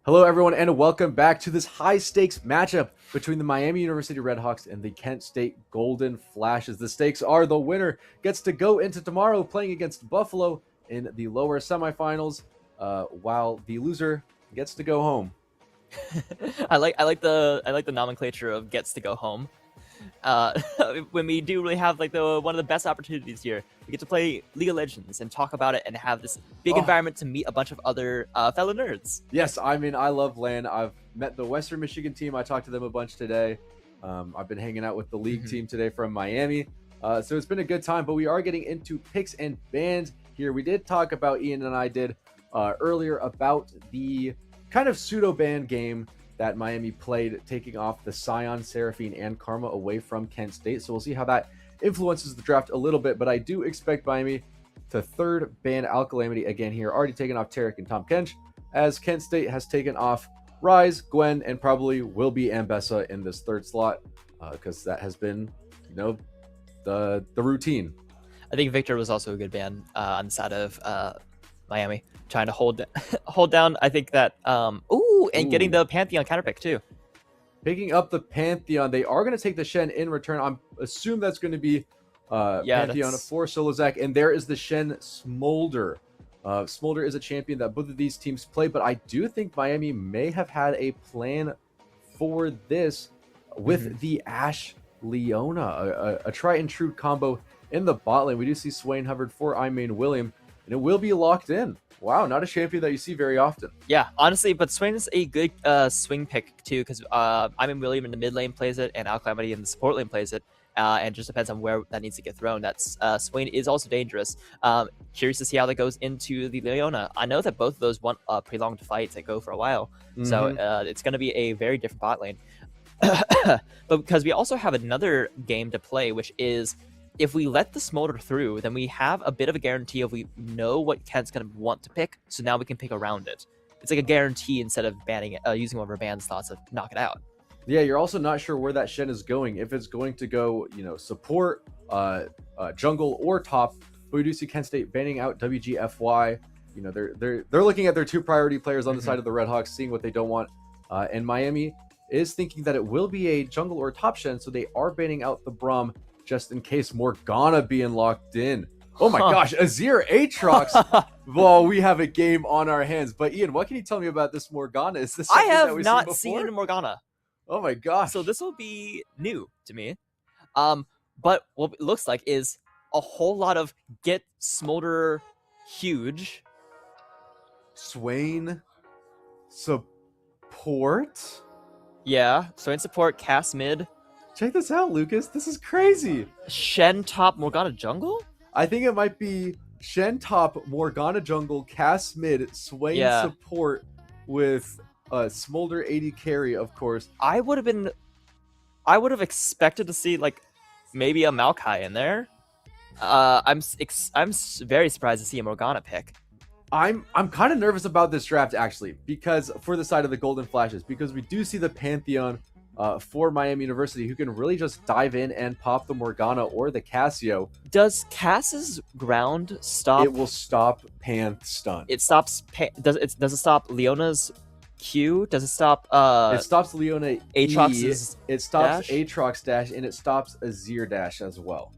Hello, everyone, and welcome back to this high-stakes matchup between the Miami University Redhawks and the Kent State Golden Flashes. The stakes are the winner gets to go into tomorrow playing against Buffalo in the lower semifinals, while the loser gets to go home. I like the nomenclature of gets to go home. When we do really have like one of the best opportunities here, we get to play League of Legends and talk about it and have this big environment to meet a bunch of other fellow nerds. Yes, I mean, I love LAN. I've met the Western Michigan team. I talked to them a bunch today. I've been hanging out with the league team today from Miami. So it's been a good time, but we are getting into picks and bans here. We did talk about, Ian and I did earlier, about the kind of pseudo ban game that Miami played, taking off the Scion, Seraphine, and Karma away from Kent State. So we'll see how that influences the draft a little bit, but I do expect Miami to third ban Alkalamity again here, already taken off Tarek and Tom Kench, as Kent State has taken off Rise, Gwen, and probably will be Ambessa in this third slot, because that has been, the routine. I think Victor was also a good ban on the side of Miami, trying to hold down. I think that getting the Pantheon counterpick too. Picking up the Pantheon, they are going to take the Shen in return. I'm assume that's going to be Pantheon for Solozak, and there is the Shen Smolder. Smolder is a champion that both of these teams play, but I do think Miami may have had a plan for this with the Ashe Leona, a try and true combo in the bot lane. We do see Swain Hubbard for iMain William, and it will be locked in. Wow, not a champion that you see very often. Yeah, honestly, but Swain is a good swing pick too, because iMain William in the mid lane plays it, and Alkalamity in the support lane plays it. And it just depends on where that needs to get thrown. That's Swain is also dangerous. Curious to see how that goes into the Leona. I know that both of those want prolonged fights that go for a while, so it's going to be a very different bot lane. But because we also have another game to play, which is, if we let the Smolder through, then we have a bit of a guarantee of we know what Kent's going to want to pick, so now we can pick around it. It's like a guarantee instead of banning it, using one of our ban slots to knock it out. Yeah, you're also not sure where that Shen is going. If it's going to go, support, jungle, or top. But we do see Kent State banning out WGFY. They're looking at their two priority players on the side of the Redhawks, seeing what they don't want. And Miami is thinking that it will be a jungle or top Shen, so they are banning out the Braum just in case Morgana being locked in. Oh my gosh, Azir Aatrox. Well, we have a game on our hands. But Ian, what can you tell me about this Morgana? Is this I something that have we've not seen seen Morgana. Oh my gosh. So this will be new to me. But what it looks like is a whole lot of get Smolder huge. Swain support? Yeah, Swain support, cast mid. Check this out, Lucas. This is crazy. Shen top, Morgana jungle? I think it might be Shen top, Morgana jungle, cast mid, Swain support with Smolder 80 carry, of course. I would have expected to see like maybe a Maokai in there. I'm very surprised to see a Morgana pick. I'm kind of nervous about this draft, actually, because for the side of the Golden Flashes, because we do see the Pantheon for Miami University, who can really just dive in and pop the Morgana or the Cassio. Does Cass's ground stop? It will stop Panth stun. It stops. Does it stop Leona's Q? Does it stop? It stops Leona Aatrox's It stops dash? Aatrox dash, and it stops Azir dash as well.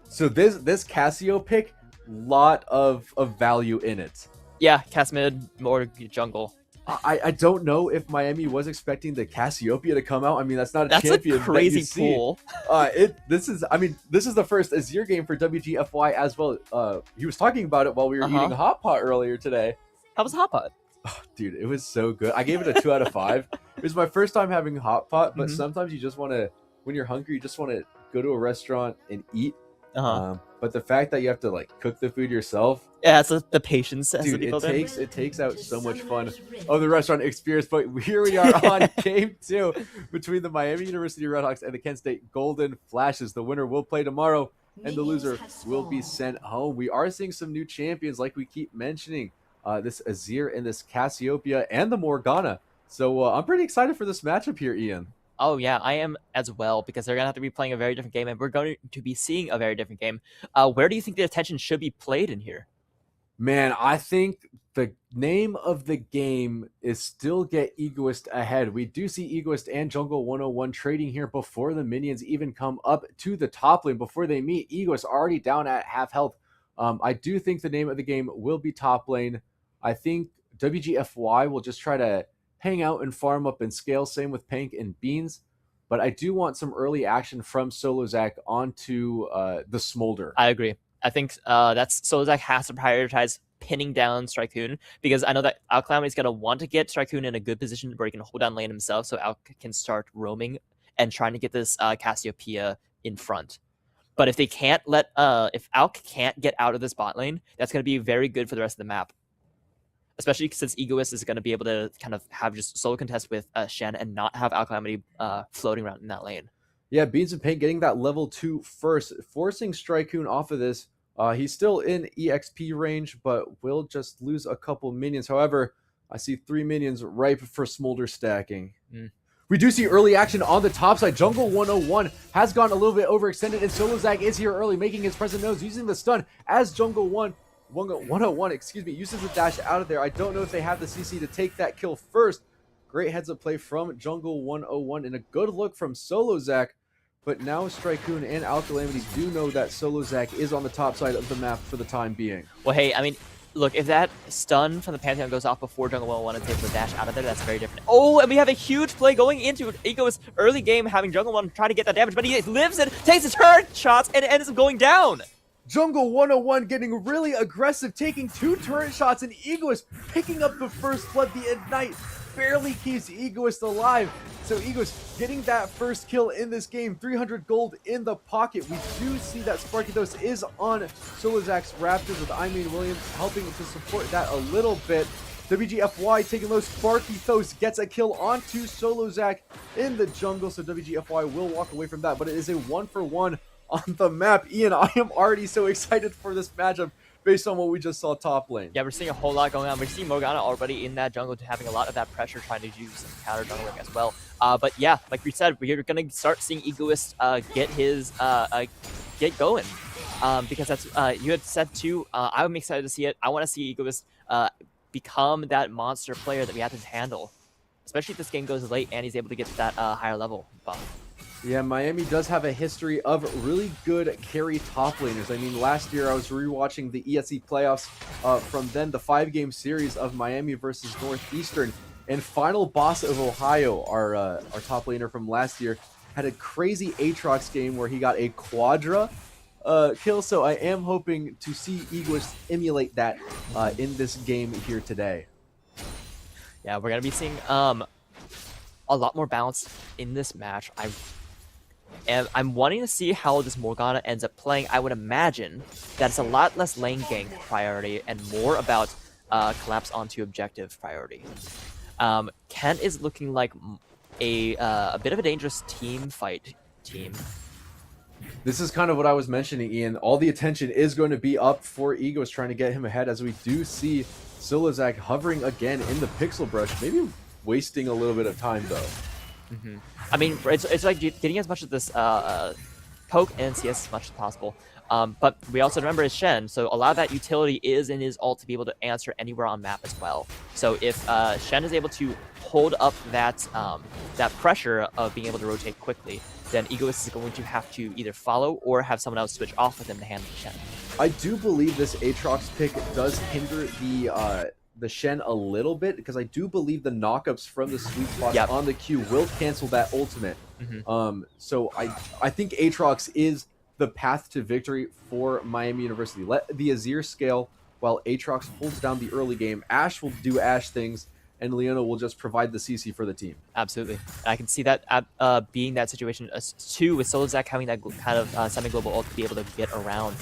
So this Cassio pick, lot of value in it. Yeah, cast mid, more jungle. I don't know if Miami was expecting the Cassiopeia to come out. I mean, that's not a champion. That's a crazy that you pool. This is the first Azir game for WGFY as well. He was talking about it while we were eating hot pot earlier today. How was hot pot? Oh, dude, it was so good. I gave it a 2 out of 5. It was my first time having hot pot, but sometimes you just want to, when you're hungry, you just want to go to a restaurant and eat. But the fact that you have to like cook the food yourself, yeah, it's the patience. Dude, it takes out so much fun of the restaurant experience. But here we are on game 2 between the Miami University Redhawks and the Kent State Golden Flashes. The winner will play tomorrow, and the loser will be sent home. We are seeing some new champions, like we keep mentioning, this Azir and this Cassiopeia and the Morgana. So I'm pretty excited for this matchup here, Ian. Oh yeah, I am as well, because they're gonna have to be playing a very different game, and we're going to be seeing a very different game. Where do you think the attention should be played in here? Man, I think the name of the game is still get Egoist ahead. We do see Egoist and Jungle 101 trading here before the minions even come up to the top lane. Before they meet, Egoist already down at half health. I do think the name of the game will be top lane. I think WGFY will just try to hang out and farm up and scale. Same with Pank and Beans. But I do want some early action from Solo Zach onto the Smolder. I agree. I think that's Solozak has to prioritize pinning down Strikehoon, because I know that Alcalamity's going to want to get Strikehoon in a good position where he can hold down lane himself, so Alc can start roaming and trying to get this Cassiopeia in front. But if they can't if Alc can't get out of this bot lane, that's going to be very good for the rest of the map. Especially since Egoist is going to be able to kind of have just solo contest with Shen and not have Alcalamity floating around in that lane. Yeah, Beans and Paint getting that level 2 first, forcing Strikehoon off of this. He's still in EXP range, but will just lose a couple minions. However, I see 3 minions ripe for Smolder stacking. We do see early action on the top side. Jungle 101 has gone a little bit overextended, and Solo Zag is here early, making his present known, using the stun as Jungle 101, uses the dash out of there. I don't know if they have the CC to take that kill first. Great heads up play from Jungle 101 and a good look from Solo Zach. But now Strikehoon and Alcalamity do know that Solo Zach is on the top side of the map for the time being. Well, hey, I mean, look, if that stun from the Pantheon goes off before Jungle 101 and takes the dash out of there, that's very different. Oh, and we have a huge play going into Ego's early game, having Jungle 1 try to get that damage, but he lives it, takes his turret shots, and it ends up going down. Jungle 101 getting really aggressive, taking 2 turret shots, and Egoist picking up the first blood. The Ignite barely keeps Egoist alive. So Egoist getting that first kill in this game, 300 gold in the pocket. We do see that Sparky Dose is on Solozak's Raptors with Imane Williams helping to support that a little bit. WGFY taking low. Sparky Thos gets a kill onto Solozak in the jungle, so WGFY will walk away from that, but it is a 1-for-1 on the map. Ian, I am already so excited for this matchup based on what we just saw top lane. Yeah, we're seeing a whole lot going on. We're seeing Morgana already in that jungle, having a lot of that pressure, trying to use some counter jungling as well. But yeah, like we said, we're going to start seeing Egoist get his get going. Because that's you had said too. I'm excited to see it. I want to see Egoist become that monster player that we have to handle, especially if this game goes late and he's able to get that higher level buff. Yeah, Miami does have a history of really good carry top laners. I mean, last year I was rewatching the ESC playoffs from then, the 5-game series of Miami versus Northeastern, and Final Boss of Ohio, our top laner from last year, had a crazy Aatrox game where he got a Quadra kill, so I am hoping to see Egoist emulate that in this game here today. Yeah, we're going to be seeing a lot more balance in this match. And I'm wanting to see how this Morgana ends up playing. I would imagine that it's a lot less lane gank priority and more about collapse onto objective priority. Kent is looking like a bit of a dangerous team. This is kind of what I was mentioning, Ian. All the attention is going to be up for Egoist, trying to get him ahead, as we do see Solozak hovering again in the pixel brush, maybe wasting a little bit of time though. I mean, it's like getting as much of this poke and CS as much as possible. But we also remember his Shen, so a lot of that utility is in his ult to be able to answer anywhere on map as well. So if Shen is able to hold up that that pressure of being able to rotate quickly, then Egoist is going to have to either follow or have someone else switch off with him to handle Shen. I do believe this Aatrox pick does hinder the Shen a little bit, because I do believe the knockups from the sweet spots on the Q will cancel that ultimate. So I think Aatrox is the path to victory for Miami University. Let the Azir scale while Aatrox holds down the early game. Ashe will do Ashe things, and Leona will just provide the CC for the team. Absolutely. I can see that being that situation too, with Solozak having that kind of semi-global ult to be able to get around.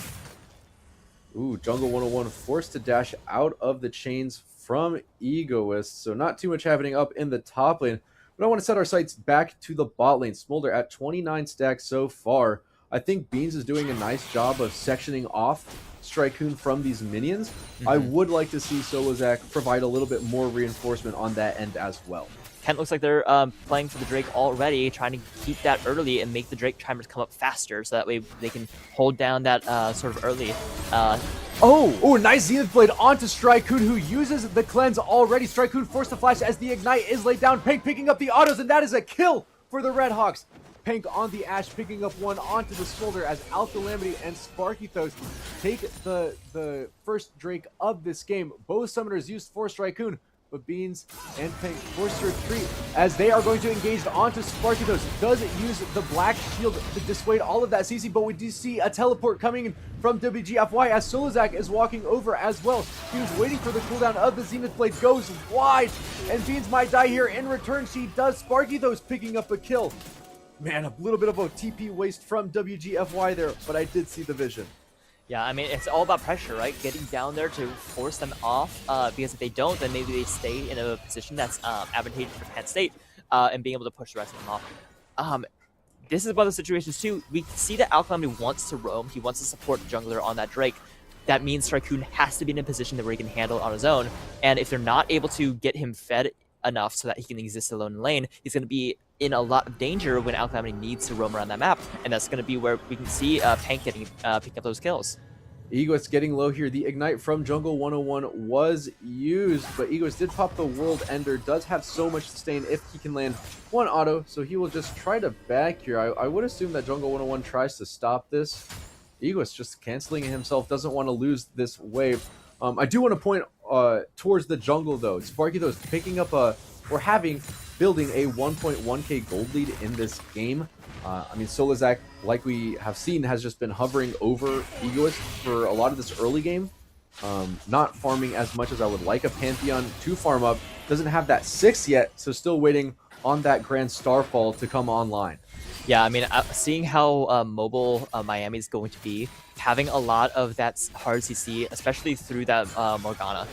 Ooh, Jungle 101 forced to dash out of the chains from Egoist, so not too much happening up in the top lane. But I want to set our sights back to the bot lane. Smolder at 29 stacks so far. I think Beans is doing a nice job of sectioning off Strikehoon from these minions. I would like to see Solozak provide a little bit more reinforcement on that end as well. Kent looks like they're playing for the Drake already, trying to keep that early and make the Drake timers come up faster, so that way they can hold down that sort of early. Oh, nice Zenith Blade onto Strykun, who uses the cleanse already. Strykun forced to flash as the Ignite is laid down. Pank picking up the autos, and that is a kill for the Redhawks. Pank on the Ashe, picking up one onto the Smolder as Alkalamity and Sparkythos take the first Drake of this game. Both summoners used for Strykun, but Beans and Pank forced to retreat as they are going to engage onto Sparkythos. Does use the Black Shield to dissuade all of that CC, but we do see a teleport coming in from WGFY as Solozak is walking over as well. Beans waiting for the cooldown of the Zenith Blade, goes wide, and Beans might die here. In return, she does. Sparkythos picking up a kill. Man, a little bit of a TP waste from WGFY there, but I did see the vision. Yeah, I mean, it's all about pressure, right? Getting down there to force them off, because if they don't, then maybe they stay in a position that's advantageous for Penn State, and being able to push the rest of them off. This is one of those situations, too. We see that Alkalamity wants to roam. He wants to support the jungler on that Drake. That means Strykun has to be in a position where he can handle it on his own, and if they're not able to get him fed enough so that he can exist alone in lane, he's going to be in a lot of danger when Alkalamity needs to roam around that map, and that's going to be where we can see Pank picking up those kills. Egoist getting low here. The Ignite from Jungle 101 was used, but Egoist did pop the World Ender, does have so much sustain if he can land one auto, so he will just try to back here. I would assume that Jungle 101 tries to stop this. Egoist just canceling himself, doesn't want to lose this wave. I do want to point towards the jungle, though. Sparkythos picking up building a 1.1k gold lead in this game. I mean, Solozak, like we have seen, has just been hovering over Egoist for a lot of this early game. Not farming as much as I would like a Pantheon to farm up. Doesn't have that 6 yet, so still waiting on that Grand Starfall to come online. Yeah, I mean, seeing how mobile Miami is going to be, having a lot of that hard CC, especially through that Morgana,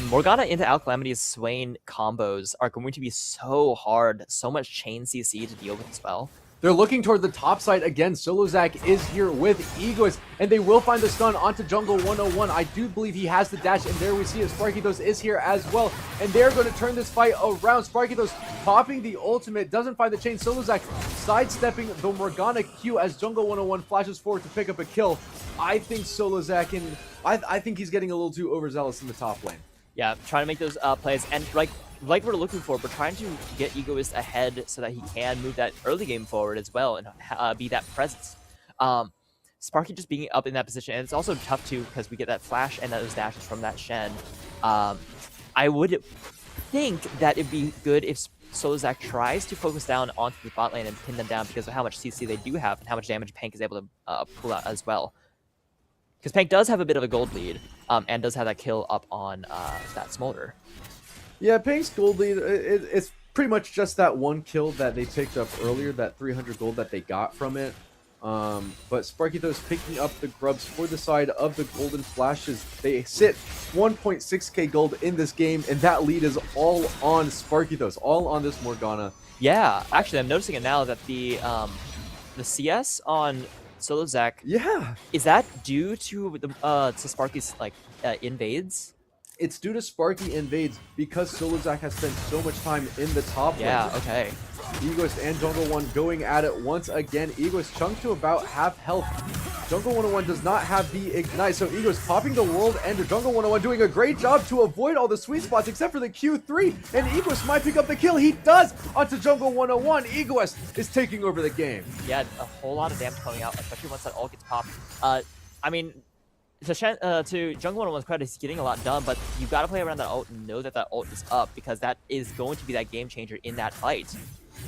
Morgana into Alkalamity's Swain combos are going to be so hard, so much chain CC to deal with as well. They're looking toward the top side again. Solozak is here with Egoist, and they will find the stun onto Jungle 101. I do believe he has the dash, and there we see it. Sparkythos is here as well, and they're going to turn this fight around. Sparkythos popping the ultimate, doesn't find the chain. Solozak sidestepping the Morgana Q as Jungle 101 flashes forward to pick up a kill. I think Solozak, and I think he's getting a little too overzealous in the top lane. Yeah, trying to make those plays, and like we're looking for, we're trying to get Egoist ahead so that he can move that early game forward as well and be that presence. Sparky just being up in that position, and it's also tough too because we get that flash and those dashes from that Shen. I would think that it'd be good if Solozak tries to focus down onto the bot lane and pin them down because of how much CC they do have and how much damage Pank is able to pull out as well. Because Pank does have a bit of a gold lead, and does have that kill up on that Smolder. Yeah, Pank's gold lead, it's pretty much just that one kill that they picked up earlier, that 300 gold that they got from it. But Sparkythos picking up the grubs for the side of the golden flashes. They sit 1.6k gold in this game, and that lead is all on Sparkythos, all on this Morgana. Yeah, actually, I'm noticing it now that the CS on Solozak, yeah, is that due to the Sparky's invades? It's due to Sparky invades because Solozak has spent so much time in the top lane. Yeah, okay. Egoist and Jungle 1 going at it once again. Egoist chunked to about half health. Jungle 101 does not have the Ignite, so Egoist popping the World Ender. Jungle 101 doing a great job to avoid all the sweet spots except for the Q3, and Egoist might pick up the kill. He does onto Jungle 101. Egoist is taking over the game. Yeah, a whole lot of damage coming out, especially once that ult gets popped. I mean, to Jungle 101's credit, he's getting a lot done, but you got to play around that ult and know that that ult is up because that is going to be that game changer in that fight.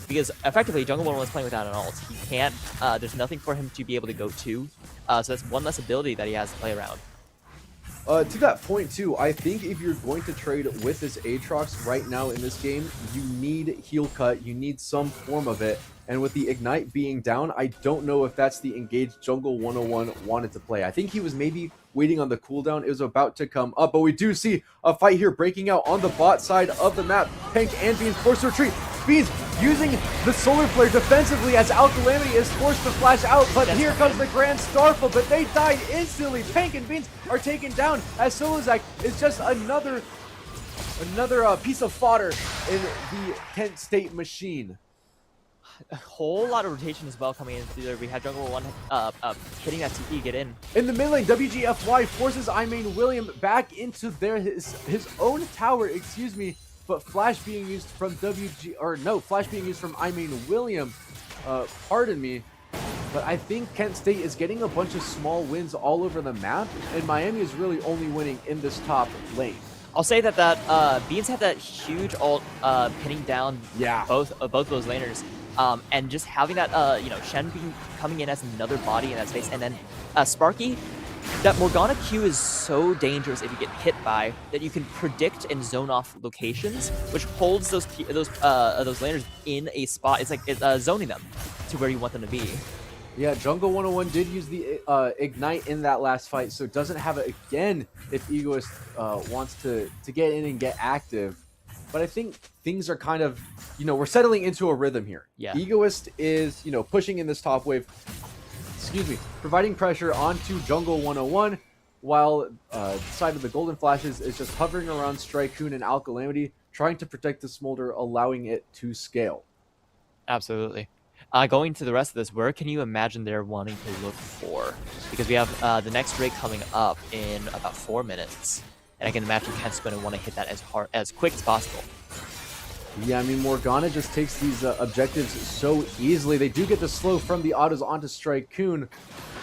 Because effectively, Jungle 101 is playing without an ult. He can't, there's nothing for him to be able to go to, so that's one less ability that he has to play around. To that point too, I think if you're going to trade with this Aatrox right now in this game, you need heal cut, you need some form of it, and with the Ignite being down, I don't know if that's the engaged Jungle 101 wanted to play. I think he was maybe waiting on the cooldown. It was about to come up, but we do see a fight here breaking out on the bot side of the map. Pank and Beans forced to retreat. Beans using the Solar Flare defensively as Alkalamity is forced to flash out, but here comes the Grand Starfall, but they died instantly. Pank and Beans are taken down as Solozak is just another Another piece of fodder in the Kent State machine. A whole lot of rotation as well coming in through there. We had Jungle One hitting that TP get in. In the mid lane, WGFY forces iMain William back into his own tower, excuse me, but flash being used from flash being used from iMain William, pardon me. But I think Kent State is getting a bunch of small wins all over the map, and Miami is really only winning in this top lane. I'll say that Beans had that huge ult pinning down both those laners, and just having that Shen coming in as another body in that space, and then Sparky. That Morgana Q is so dangerous if you get hit by that you can predict and zone off locations, which holds those laners in a spot. It's like zoning them to where you want them to be. Yeah, Jungle 101 did use the Ignite in that last fight, so doesn't have it again if Egoist wants to get in and get active. But I think things are kind of, we're settling into a rhythm here. Yeah. Egoist is, pushing in this top wave, providing pressure onto Jungle 101, while the side of the Golden Flashes is just hovering around Strikecoon and Alcalamity, trying to protect the Smolder, allowing it to scale. Absolutely. Going to the rest of this, where can you imagine they're wanting to look for? Because we have the next raid coming up in about 4 minutes, and I can imagine Kent's going to want to hit that as quick as possible. Yeah, I mean, Morgana just takes these objectives so easily. They do get the slow from the autos onto Strikecoon.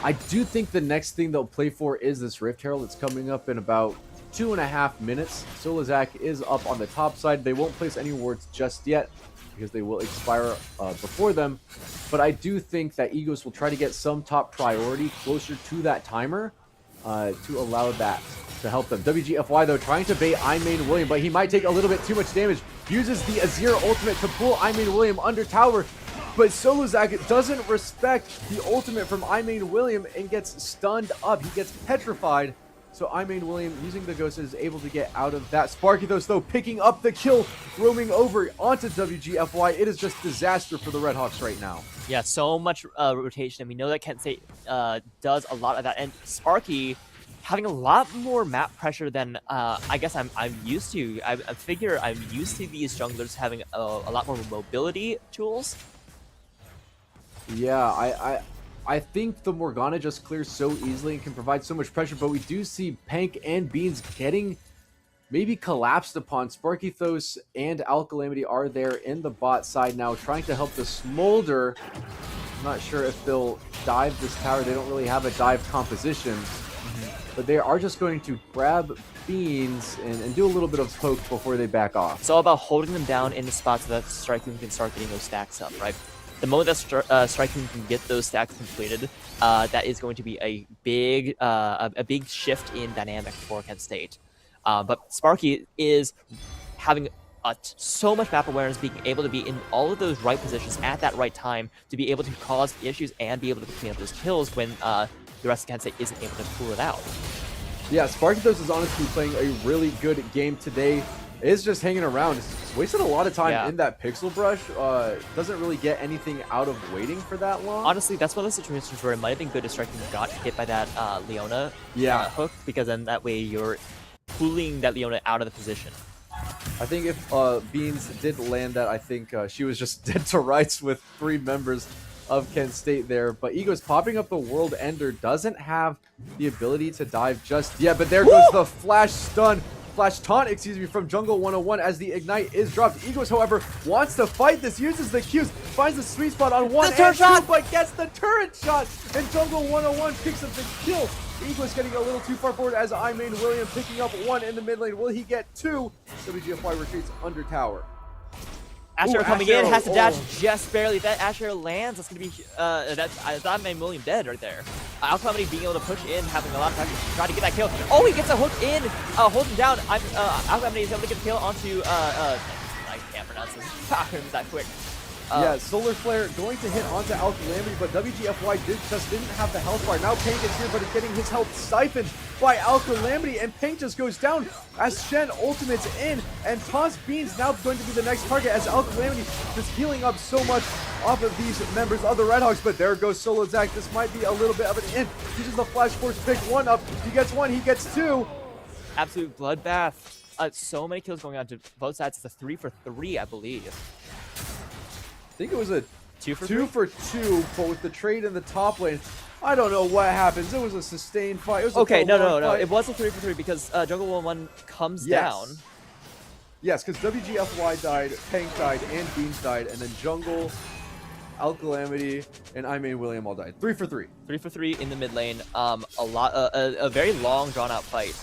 I do think the next thing they'll play for is this Rift Herald. It's coming up in about 2.5 minutes. Solazak is up on the top side. They won't place any wards just yet, because they will expire before them. But I do think that Egos will try to get some top priority closer to that timer to allow that to help them. WGFY, though, trying to bait iMain William, but he might take a little bit too much damage. Uses the Azir ultimate to pull iMain William under tower, but Solazak doesn't respect the ultimate from iMain William and gets stunned up. He gets petrified. So iMain William, using the Ghost, is able to get out of that. Sparky, though, picking up the kill, roaming over onto WGFY. It is just disaster for the Redhawks right now. Yeah, so much rotation, and we know that Kent State does a lot of that. And Sparky having a lot more map pressure than I guess I'm used to. I figure I'm used to these junglers having a lot more mobility tools. Yeah, I think the Morgana just clears so easily and can provide so much pressure, but we do see Pank and Beans getting maybe collapsed upon. Sparkythos and Alcalamity are there in the bot side now, trying to help the Smolder. I'm not sure if they'll dive this tower. They don't really have a dive composition, but they are just going to grab Beans and do a little bit of poke before they back off. It's all about holding them down in the spots so that Strikecoon can start getting those stacks up, right? The moment that Strikecoon can get those stacks completed, that is going to be a big shift in dynamic for Kent State. But Sparky is having so much map awareness, being able to be in all of those right positions at that right time to be able to cause issues and be able to clean up those kills when the rest of Kent State isn't able to pull it out. Yeah, Sparkythos is honestly playing a really good game today. Is just hanging around. It's wasted a lot of time in that pixel brush. Doesn't really get anything out of waiting for that long. Honestly, that's one of the situations where it might have been good if Strikecoon got hit by that Leona hook, because then that way you're pulling that Leona out of the position. I think if Beans did land that, I think she was just dead to rights with 3 members of Kent State there. But Ego's popping up the World Ender, doesn't have the ability to dive just yet, but there goes the flash stun. Flash taunt, from Jungle 101 as the Ignite is dropped. Egos, however, wants to fight this, uses the Qs, finds the sweet spot on 1 and 2, but gets the turret shot, and Jungle 101 picks up the kill. Egos getting a little too far forward as iMain William picking up 1 in the mid lane. Will he get 2? WGFY retreats under tower. Asher coming in, has to dash just barely. If that Asher lands, that's going to be, that's iMain William dead right there. Alcalamity being able to push in, having a lot of pressure, trying to get that kill. Oh, he gets a hook in, hold him down. Alcalamity is able to get the kill onto, I can't pronounce this. It was that quick. Yeah, Solar Flare going to hit onto Alcalamity, but WGFY just didn't have the health bar. Now Pank is here, but is getting his health siphoned by Alcalamity, and Pank just goes down as Shen ultimates in, and Toss Beans now going to be the next target as Alcalamity just healing up so much off of these members of the Redhawks. But there goes Solazak. This might be a little bit of an in. Uses the Flash Force, pick 1 up. He gets 1, he gets 2. Absolute bloodbath. so many kills going on to both sides. It's a 3 for 3, I believe. I think it was a 2 for 2 for 2, but with the trade in the top lane, I don't know what happens. It was a sustained fight. It was okay, a no. fight. It was a 3 for 3 because Jungle 1-1 comes down. Yes, because WGFY died, Pank died, and Beans died, and then Jungle, Alcalamity, and I Main William all died. 3 for 3. 3 for 3 in the mid lane. A very long, drawn-out fight.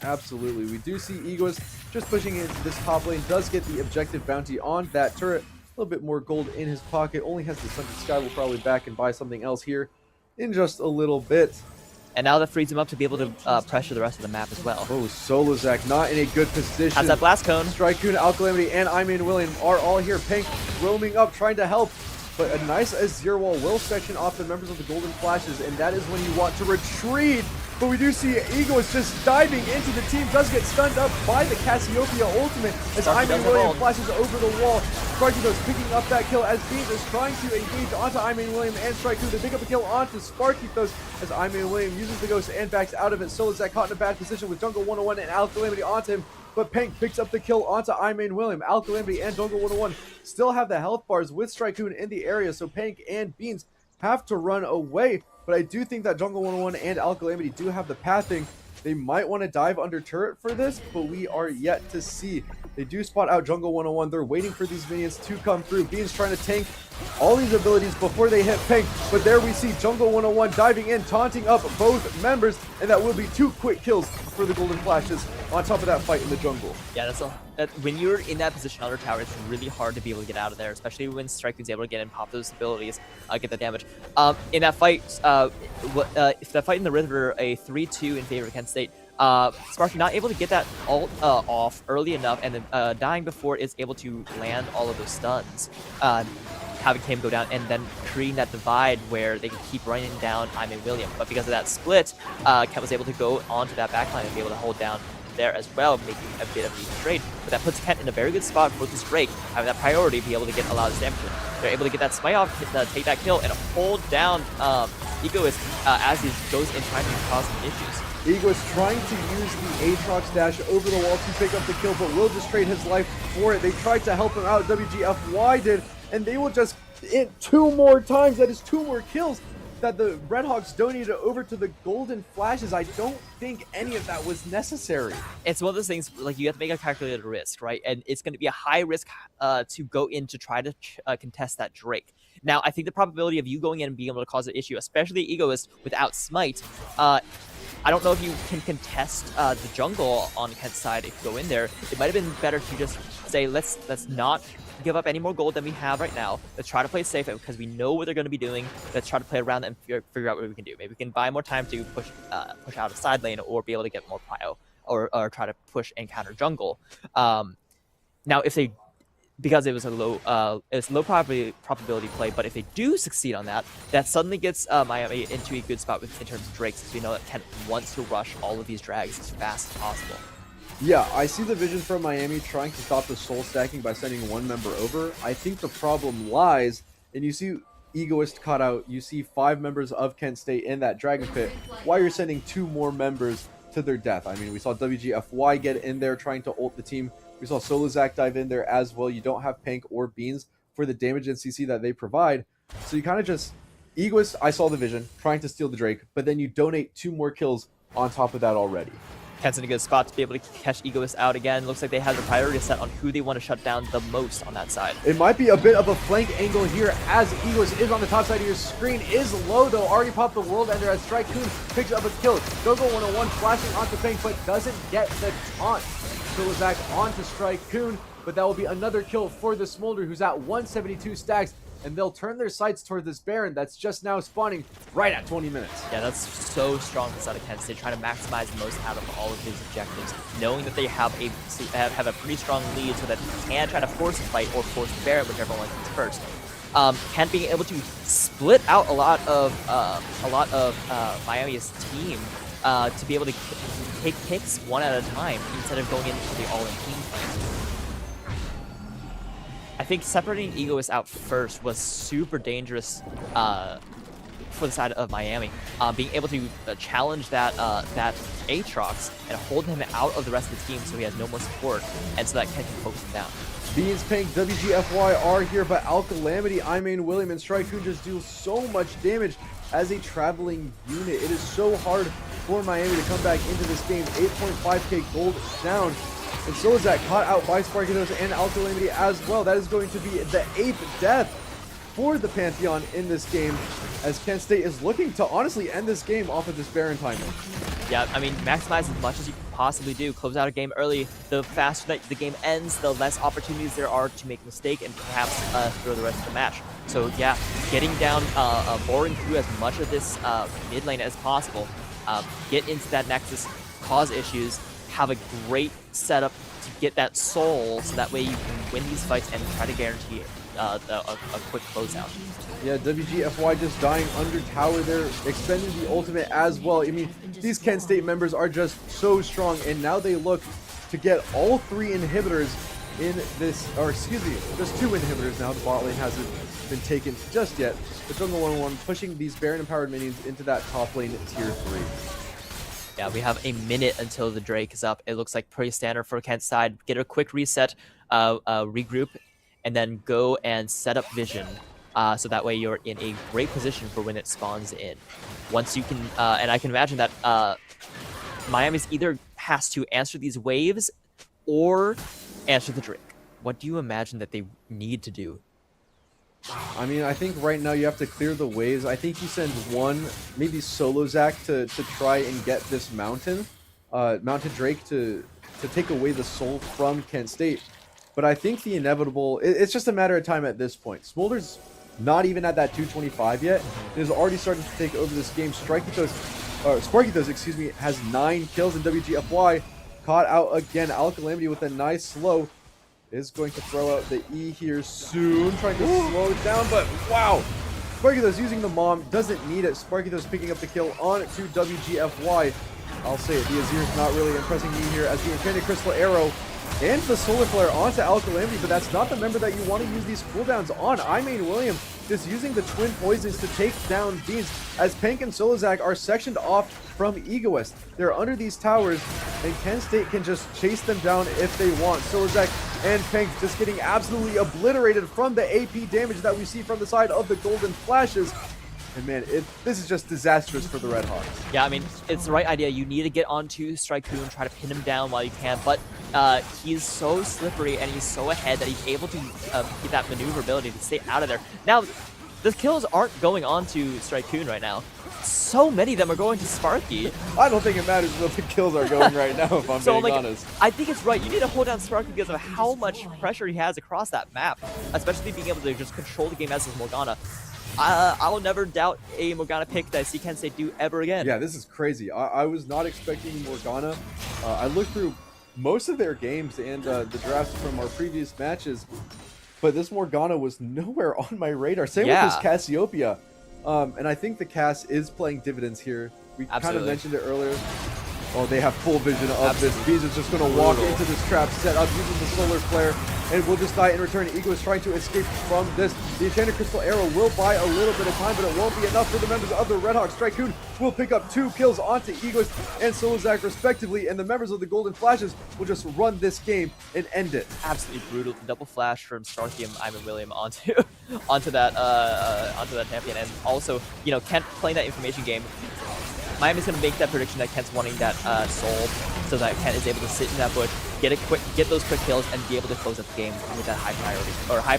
Absolutely. We do see Egoist just pushing into this top lane, does get the objective bounty on that turret. A little bit more gold in his pocket. Only has the Sunken Sky. Will probably back and buy something else here in just a little bit. And now that frees him up to be able to pressure the rest of the map as well. Oh, Solozak not in a good position. Has that blast cone. Strikecoon, Alcalamity, and I Main William are all here. Pank roaming up, trying to help. But a nice Azir wall will section off the members of the Golden Flashes, and that is when you want to retreat. But we do see Ego is just diving into the team, does get stunned up by the Cassiopeia ultimate as I Main William flashes over the wall. Sparky is picking up that kill as Beans is trying to engage onto I Main William and Strikecoon to pick up a kill onto Sparky as I Main William uses the Ghost and backs out of it. Solozak caught in a bad position with Jungle 101 and Alcalamity onto him. But Pank picks up the kill onto I Main William. Alcalamity and Jungle 101 still have the health bars with Strikecoon in the area, so Pank and Beans have to run away. But I do think that Jungle 101 and Alcalamity do have the pathing. They might want to dive under turret for this, but we are yet to see. They do spot out Jungle 101. They're waiting for these minions to come through. Beans trying to tank all these abilities before they hit Pank. But there we see Jungle 101 diving in, taunting up both members, and that will be 2 quick kills for the Golden Flashes on top of that fight in the jungle. Yeah, when you're in that position under tower, it's really hard to be able to get out of there, especially when Strikecoon's able to get in, pop those abilities, get the damage. In that fight, if that fight in the river, a 3-2 in favor of Kent State, Sparky not able to get that ult off early enough, and then dying before it's able to land all of those stuns, having him go down, and then creating that divide where they can keep running down I Main William. But because of that split, Kent was able to go onto that backline and be able to hold down there as well, making a bit of an even trade. But that puts Kent in a very good spot for this Drake, having that priority to be able to get a lot of damage. They're able to get that smite off, take that kill, and hold down Egoist as he goes in trying to cause some issues. Ego is trying to use the Aatrox dash over the wall to pick up the kill, but will just trade his life for it. They tried to help him out, WGFY did, and they will just hit 2 more times. That is 2 more kills that the Redhawks donated over to the Golden Flashes. I don't think any of that was necessary. It's one of those things, like, you have to make a calculated risk, right? And it's going to be a high risk to go in to try to contest that Drake. Now, I think the probability of you going in and being able to cause an issue, especially Egoist without Smite, I don't know if you can contest the jungle on Kent's side if you go in there. It might have been better to just say, let's not give up any more gold than we have right now. Let's try to play safe because we know what they're going to be doing. Let's try to play around and figure out what we can do. Maybe we can buy more time to push out a side lane or be able to get more prio or try to push and counter jungle. Now, if they, because it was a low probability play, but if they do succeed on that, that suddenly gets Miami into a good spot in terms of Drakes, because we know that Kent wants to rush all of these drags as fast as possible. Yeah, I see the vision from Miami trying to stop the soul stacking by sending 1 member over. I think the problem lies, and you see Egoist caught out, you see 5 members of Kent State in that Dragon Pit, why you're sending 2 more members to their death. I mean, we saw WGFY get in there trying to ult the team. We saw Solozak dive in there as well. You don't have Pank or Beans for the damage and CC that they provide. So you kind of just, Egoist, I saw the vision, trying to steal the Drake, but then you donate 2 more kills on top of that already. Kent's in a good spot to be able to catch Egoist out again. Looks like they have the priority set on who they want to shut down the most on that side. It might be a bit of a flank angle here as Egoist is on the top side of your screen. Is low though. Already popped the World Ender as Strikecoon picks up a kill. Jungle 101 flashing onto Pank but doesn't get the taunt. Solozak onto Strikecoon, but that will be another kill for the Smolder, who's at 172 stacks. And they'll turn their sights toward this Baron that's just now spawning right at 20 minutes. Yeah, that's so strong inside of Kent State, trying to maximize the most out of all of his objectives, knowing that they have a pretty strong lead so that they can try to force a fight or force the Baron, whichever one comes first. Kent being able to split out a lot of Miami's team to be able to take picks one at a time instead of going into the all-in team fight. I think separating Egoist out first was super dangerous for the side of Miami, being able to challenge that Aatrox and hold him out of the rest of the team so he has no more support, and so that Ken can focus him down. Beans, Pink, WGFY are here, but Alcalamity, Imain, William, and Strike just do so much damage as a traveling unit. It is so hard for Miami to come back into this game. 8.5k gold down. And Solozak caught out by Sparkydos and Alcalamity as well. That is going to be the 8th death for the Pantheon in this game, as Kent State is looking to honestly end this game off of this Baron timing. Yeah, I mean, maximize as much as you can possibly do. Close out a game early. The faster that the game ends, the less opportunities there are to make a mistake and perhaps throw the rest of the match. So yeah, getting down, boring through as much of this mid lane as possible. Get into that Nexus, cause issues, have a great setup to get that soul, so that way you can win these fights and try to guarantee a quick closeout. Yeah, WGFY just dying under tower there, expending the ultimate as well. I mean, these Kent State members are just so strong, and now they look to get all 3 inhibitors in this, or excuse me, just 2 inhibitors now. The bot lane hasn't been taken just yet. The jungle 1-1 pushing these Baron empowered minions into that top lane tier 3. Yeah, we have a minute until the Drake is up. It looks like pretty standard for Kent's side. Get a quick reset, regroup, and then go and set up vision. So that way you're in a great position for when it spawns in. Once you can, and I can imagine that Miami's either has to answer these waves or answer the Drake. What do you imagine that they need to do? I mean, I think right now you have to clear the waves. I think you send one, maybe solo Zac to try and get this Mountain Drake to take away the soul from Kent State. But I think the inevitable, it's just a matter of time at this point. Smolder's not even at that 225 yet. It is already starting to take over this game. Sparkythos, excuse me, has 9 kills in WGFY. Caught out again. Alcalamity with a nice slow. Is going to throw out the E here soon, trying to slow it down, but wow! Sparkythos using the mom, doesn't need it. Sparkythos picking up the kill on to WGFY. I'll say it, the Azir's not really impressing me here, as the Enchanted Crystal Arrow and the Solar Flare onto Alcalamity, but that's not the member that you want to use these cooldowns on. Imain William just using the twin poisons to take down Beans, as Pank and Solozak are sectioned off from Egoist. They're under these towers, and Kent State can just chase them down if they want. Solozak and Pank just getting absolutely obliterated from the AP damage that we see from the side of the Golden Flashes. And man, this is just disastrous for the Red Hawks. Yeah, I mean, it's the right idea. You need to get onto Strike and try to pin him down while you can, but he's so slippery and he's so ahead that he's able to get that maneuverability to stay out of there. Now, the kills aren't going on to Strike right now. So many of them are going to Sparky. I don't think it matters where the kills are going right now, if I'm being honest. I think it's right. You need to hold down Sparky because of how much pressure he has across that map, especially being able to just control the game as his Morgana. I will never doubt a Morgana pick that I see Kent State do ever again. Yeah, this is crazy. I was not expecting Morgana. I looked through most of their games and the drafts from our previous matches, but this Morgana was nowhere on my radar. Same with this Cassiopeia. And I think the Cass is playing dividends here. We kind of mentioned it earlier. Oh, they have full vision of this. Bees is just going to walk into this trap set up using the Solar Flare, and will just die in return. Ego is trying to escape from this. The Enchanted Crystal Arrow will buy a little bit of time, but it won't be enough for the members of the Red Hawks. Strikecoon will pick up 2 kills onto Egoist and Solozak respectively, and the members of the Golden Flashes will just run this game and end it. Absolutely brutal. Double flash from Starkey and Ivan William onto that champion, and also, you know, Kent playing that information game. Miami's going to make that prediction that Kent's wanting that soul, so that Kent is able to sit in that bush, get those quick kills, and be able to close up the game with that high priority or high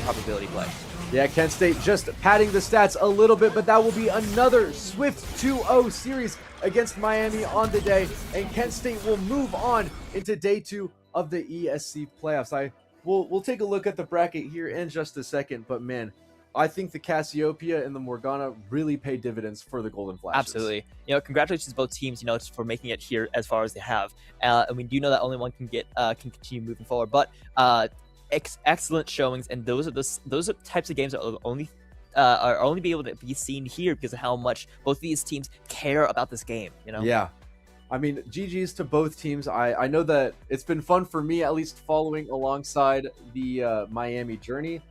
probability play. Yeah, Kent State just padding the stats a little bit, but that will be another swift 2-0 series against Miami on the day, and Kent State will move on into day 2 of the ESC playoffs. We'll take a look at the bracket here in just a second, but man, I think the Cassiopeia and the Morgana really pay dividends for the Golden Flashes. Absolutely. You know, congratulations to both teams, you know, for making it here as far as they have. And we do know that only one can continue moving forward. But excellent showings, and those are types of games that are only be able to be seen here because of how much both of these teams care about this game. You know. Yeah. I mean, GG's to both teams. I know that it's been fun for me, at least following alongside the Miami journey.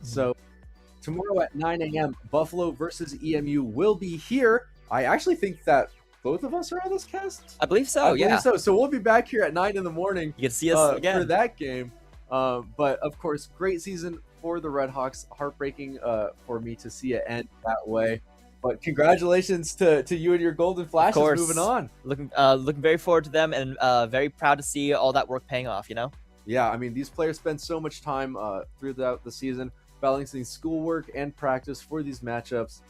So Tomorrow at 9 a.m., Buffalo versus EMU will be here. I actually think that both of us are on this cast. I believe so. I believe Yeah. so. So we'll be back here at 9 in the morning. You can see us again for that game. But of course, great season for the Redhawks. Heartbreaking for me to see it end that way. But congratulations to you and your Golden Flashes moving on. Looking very forward to them, and very proud to see all that work paying off. Yeah, I mean, these players spend so much time throughout the season balancing schoolwork and practice for these matchups.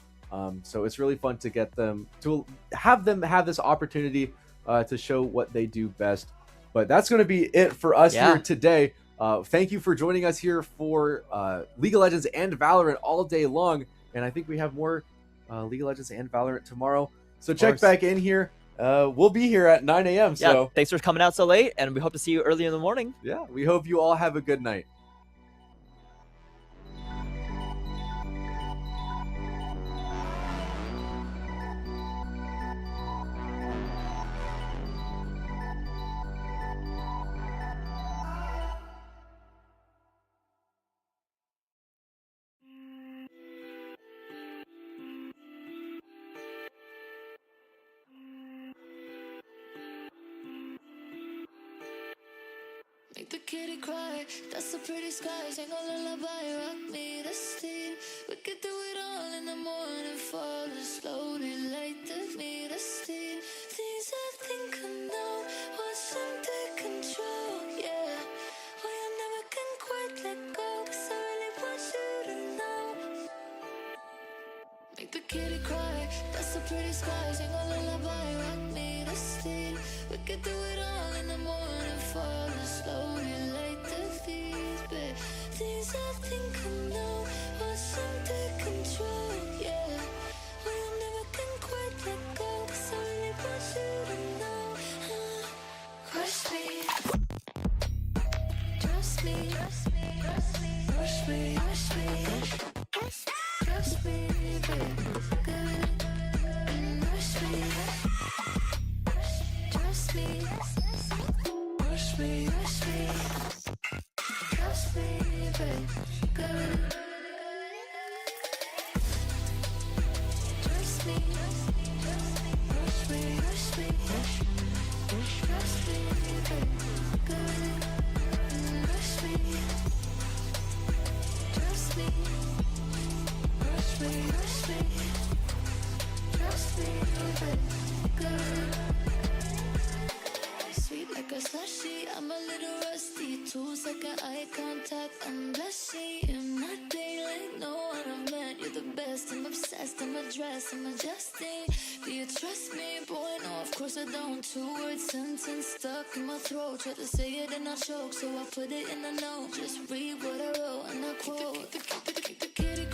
So it's really fun to get them to have this opportunity to show what they do best. But that's going to be it for us here today. Thank you for joining us here for League of Legends and Valorant all day long. And I think we have more League of Legends and Valorant tomorrow. So check back in here. We'll be here at 9 a.m. So thanks for coming out so late, and we hope to see you early in the morning. Yeah, we hope you all have a good night. Make the kitty cry, that's a pretty sky. Sing a lullaby, rock me to sleep. We could do it all in the morning, falling slowly, light me to sleep. Things I think I know, watch them take control, yeah. Why I never can quite let go, 'cause I really want you to know. Make the kitty cry, that's a pretty sky. Sing a lullaby, rock me to sleep. We could do it all in the morning, falling slowly, light the feet, babe. Things I think I know, watch them take control, yeah. We never can quite let go, 'cause I really want you to know. Crush me, trust me, rush me, rush me, trust me, babe. Good, rush me, trust me. Rush me, trust me, babe. Good. Trust me, rush me, trust me, babe. Good. Rush me, trust me, rush me, trust me, babe. Good. Sweet like a slushy, I'm a little rusty. 2-second eye contact, I'm blushing. In my daylight, no one I've met. You're the best, I'm obsessed, I'm addressed, I'm adjusting. Do you trust me? Boy, no, of course I don't. 2-word sentence stuck in my throat. Try to say it and I choke, so I put it in a note. Just read what I wrote and I quote. Keep the kitty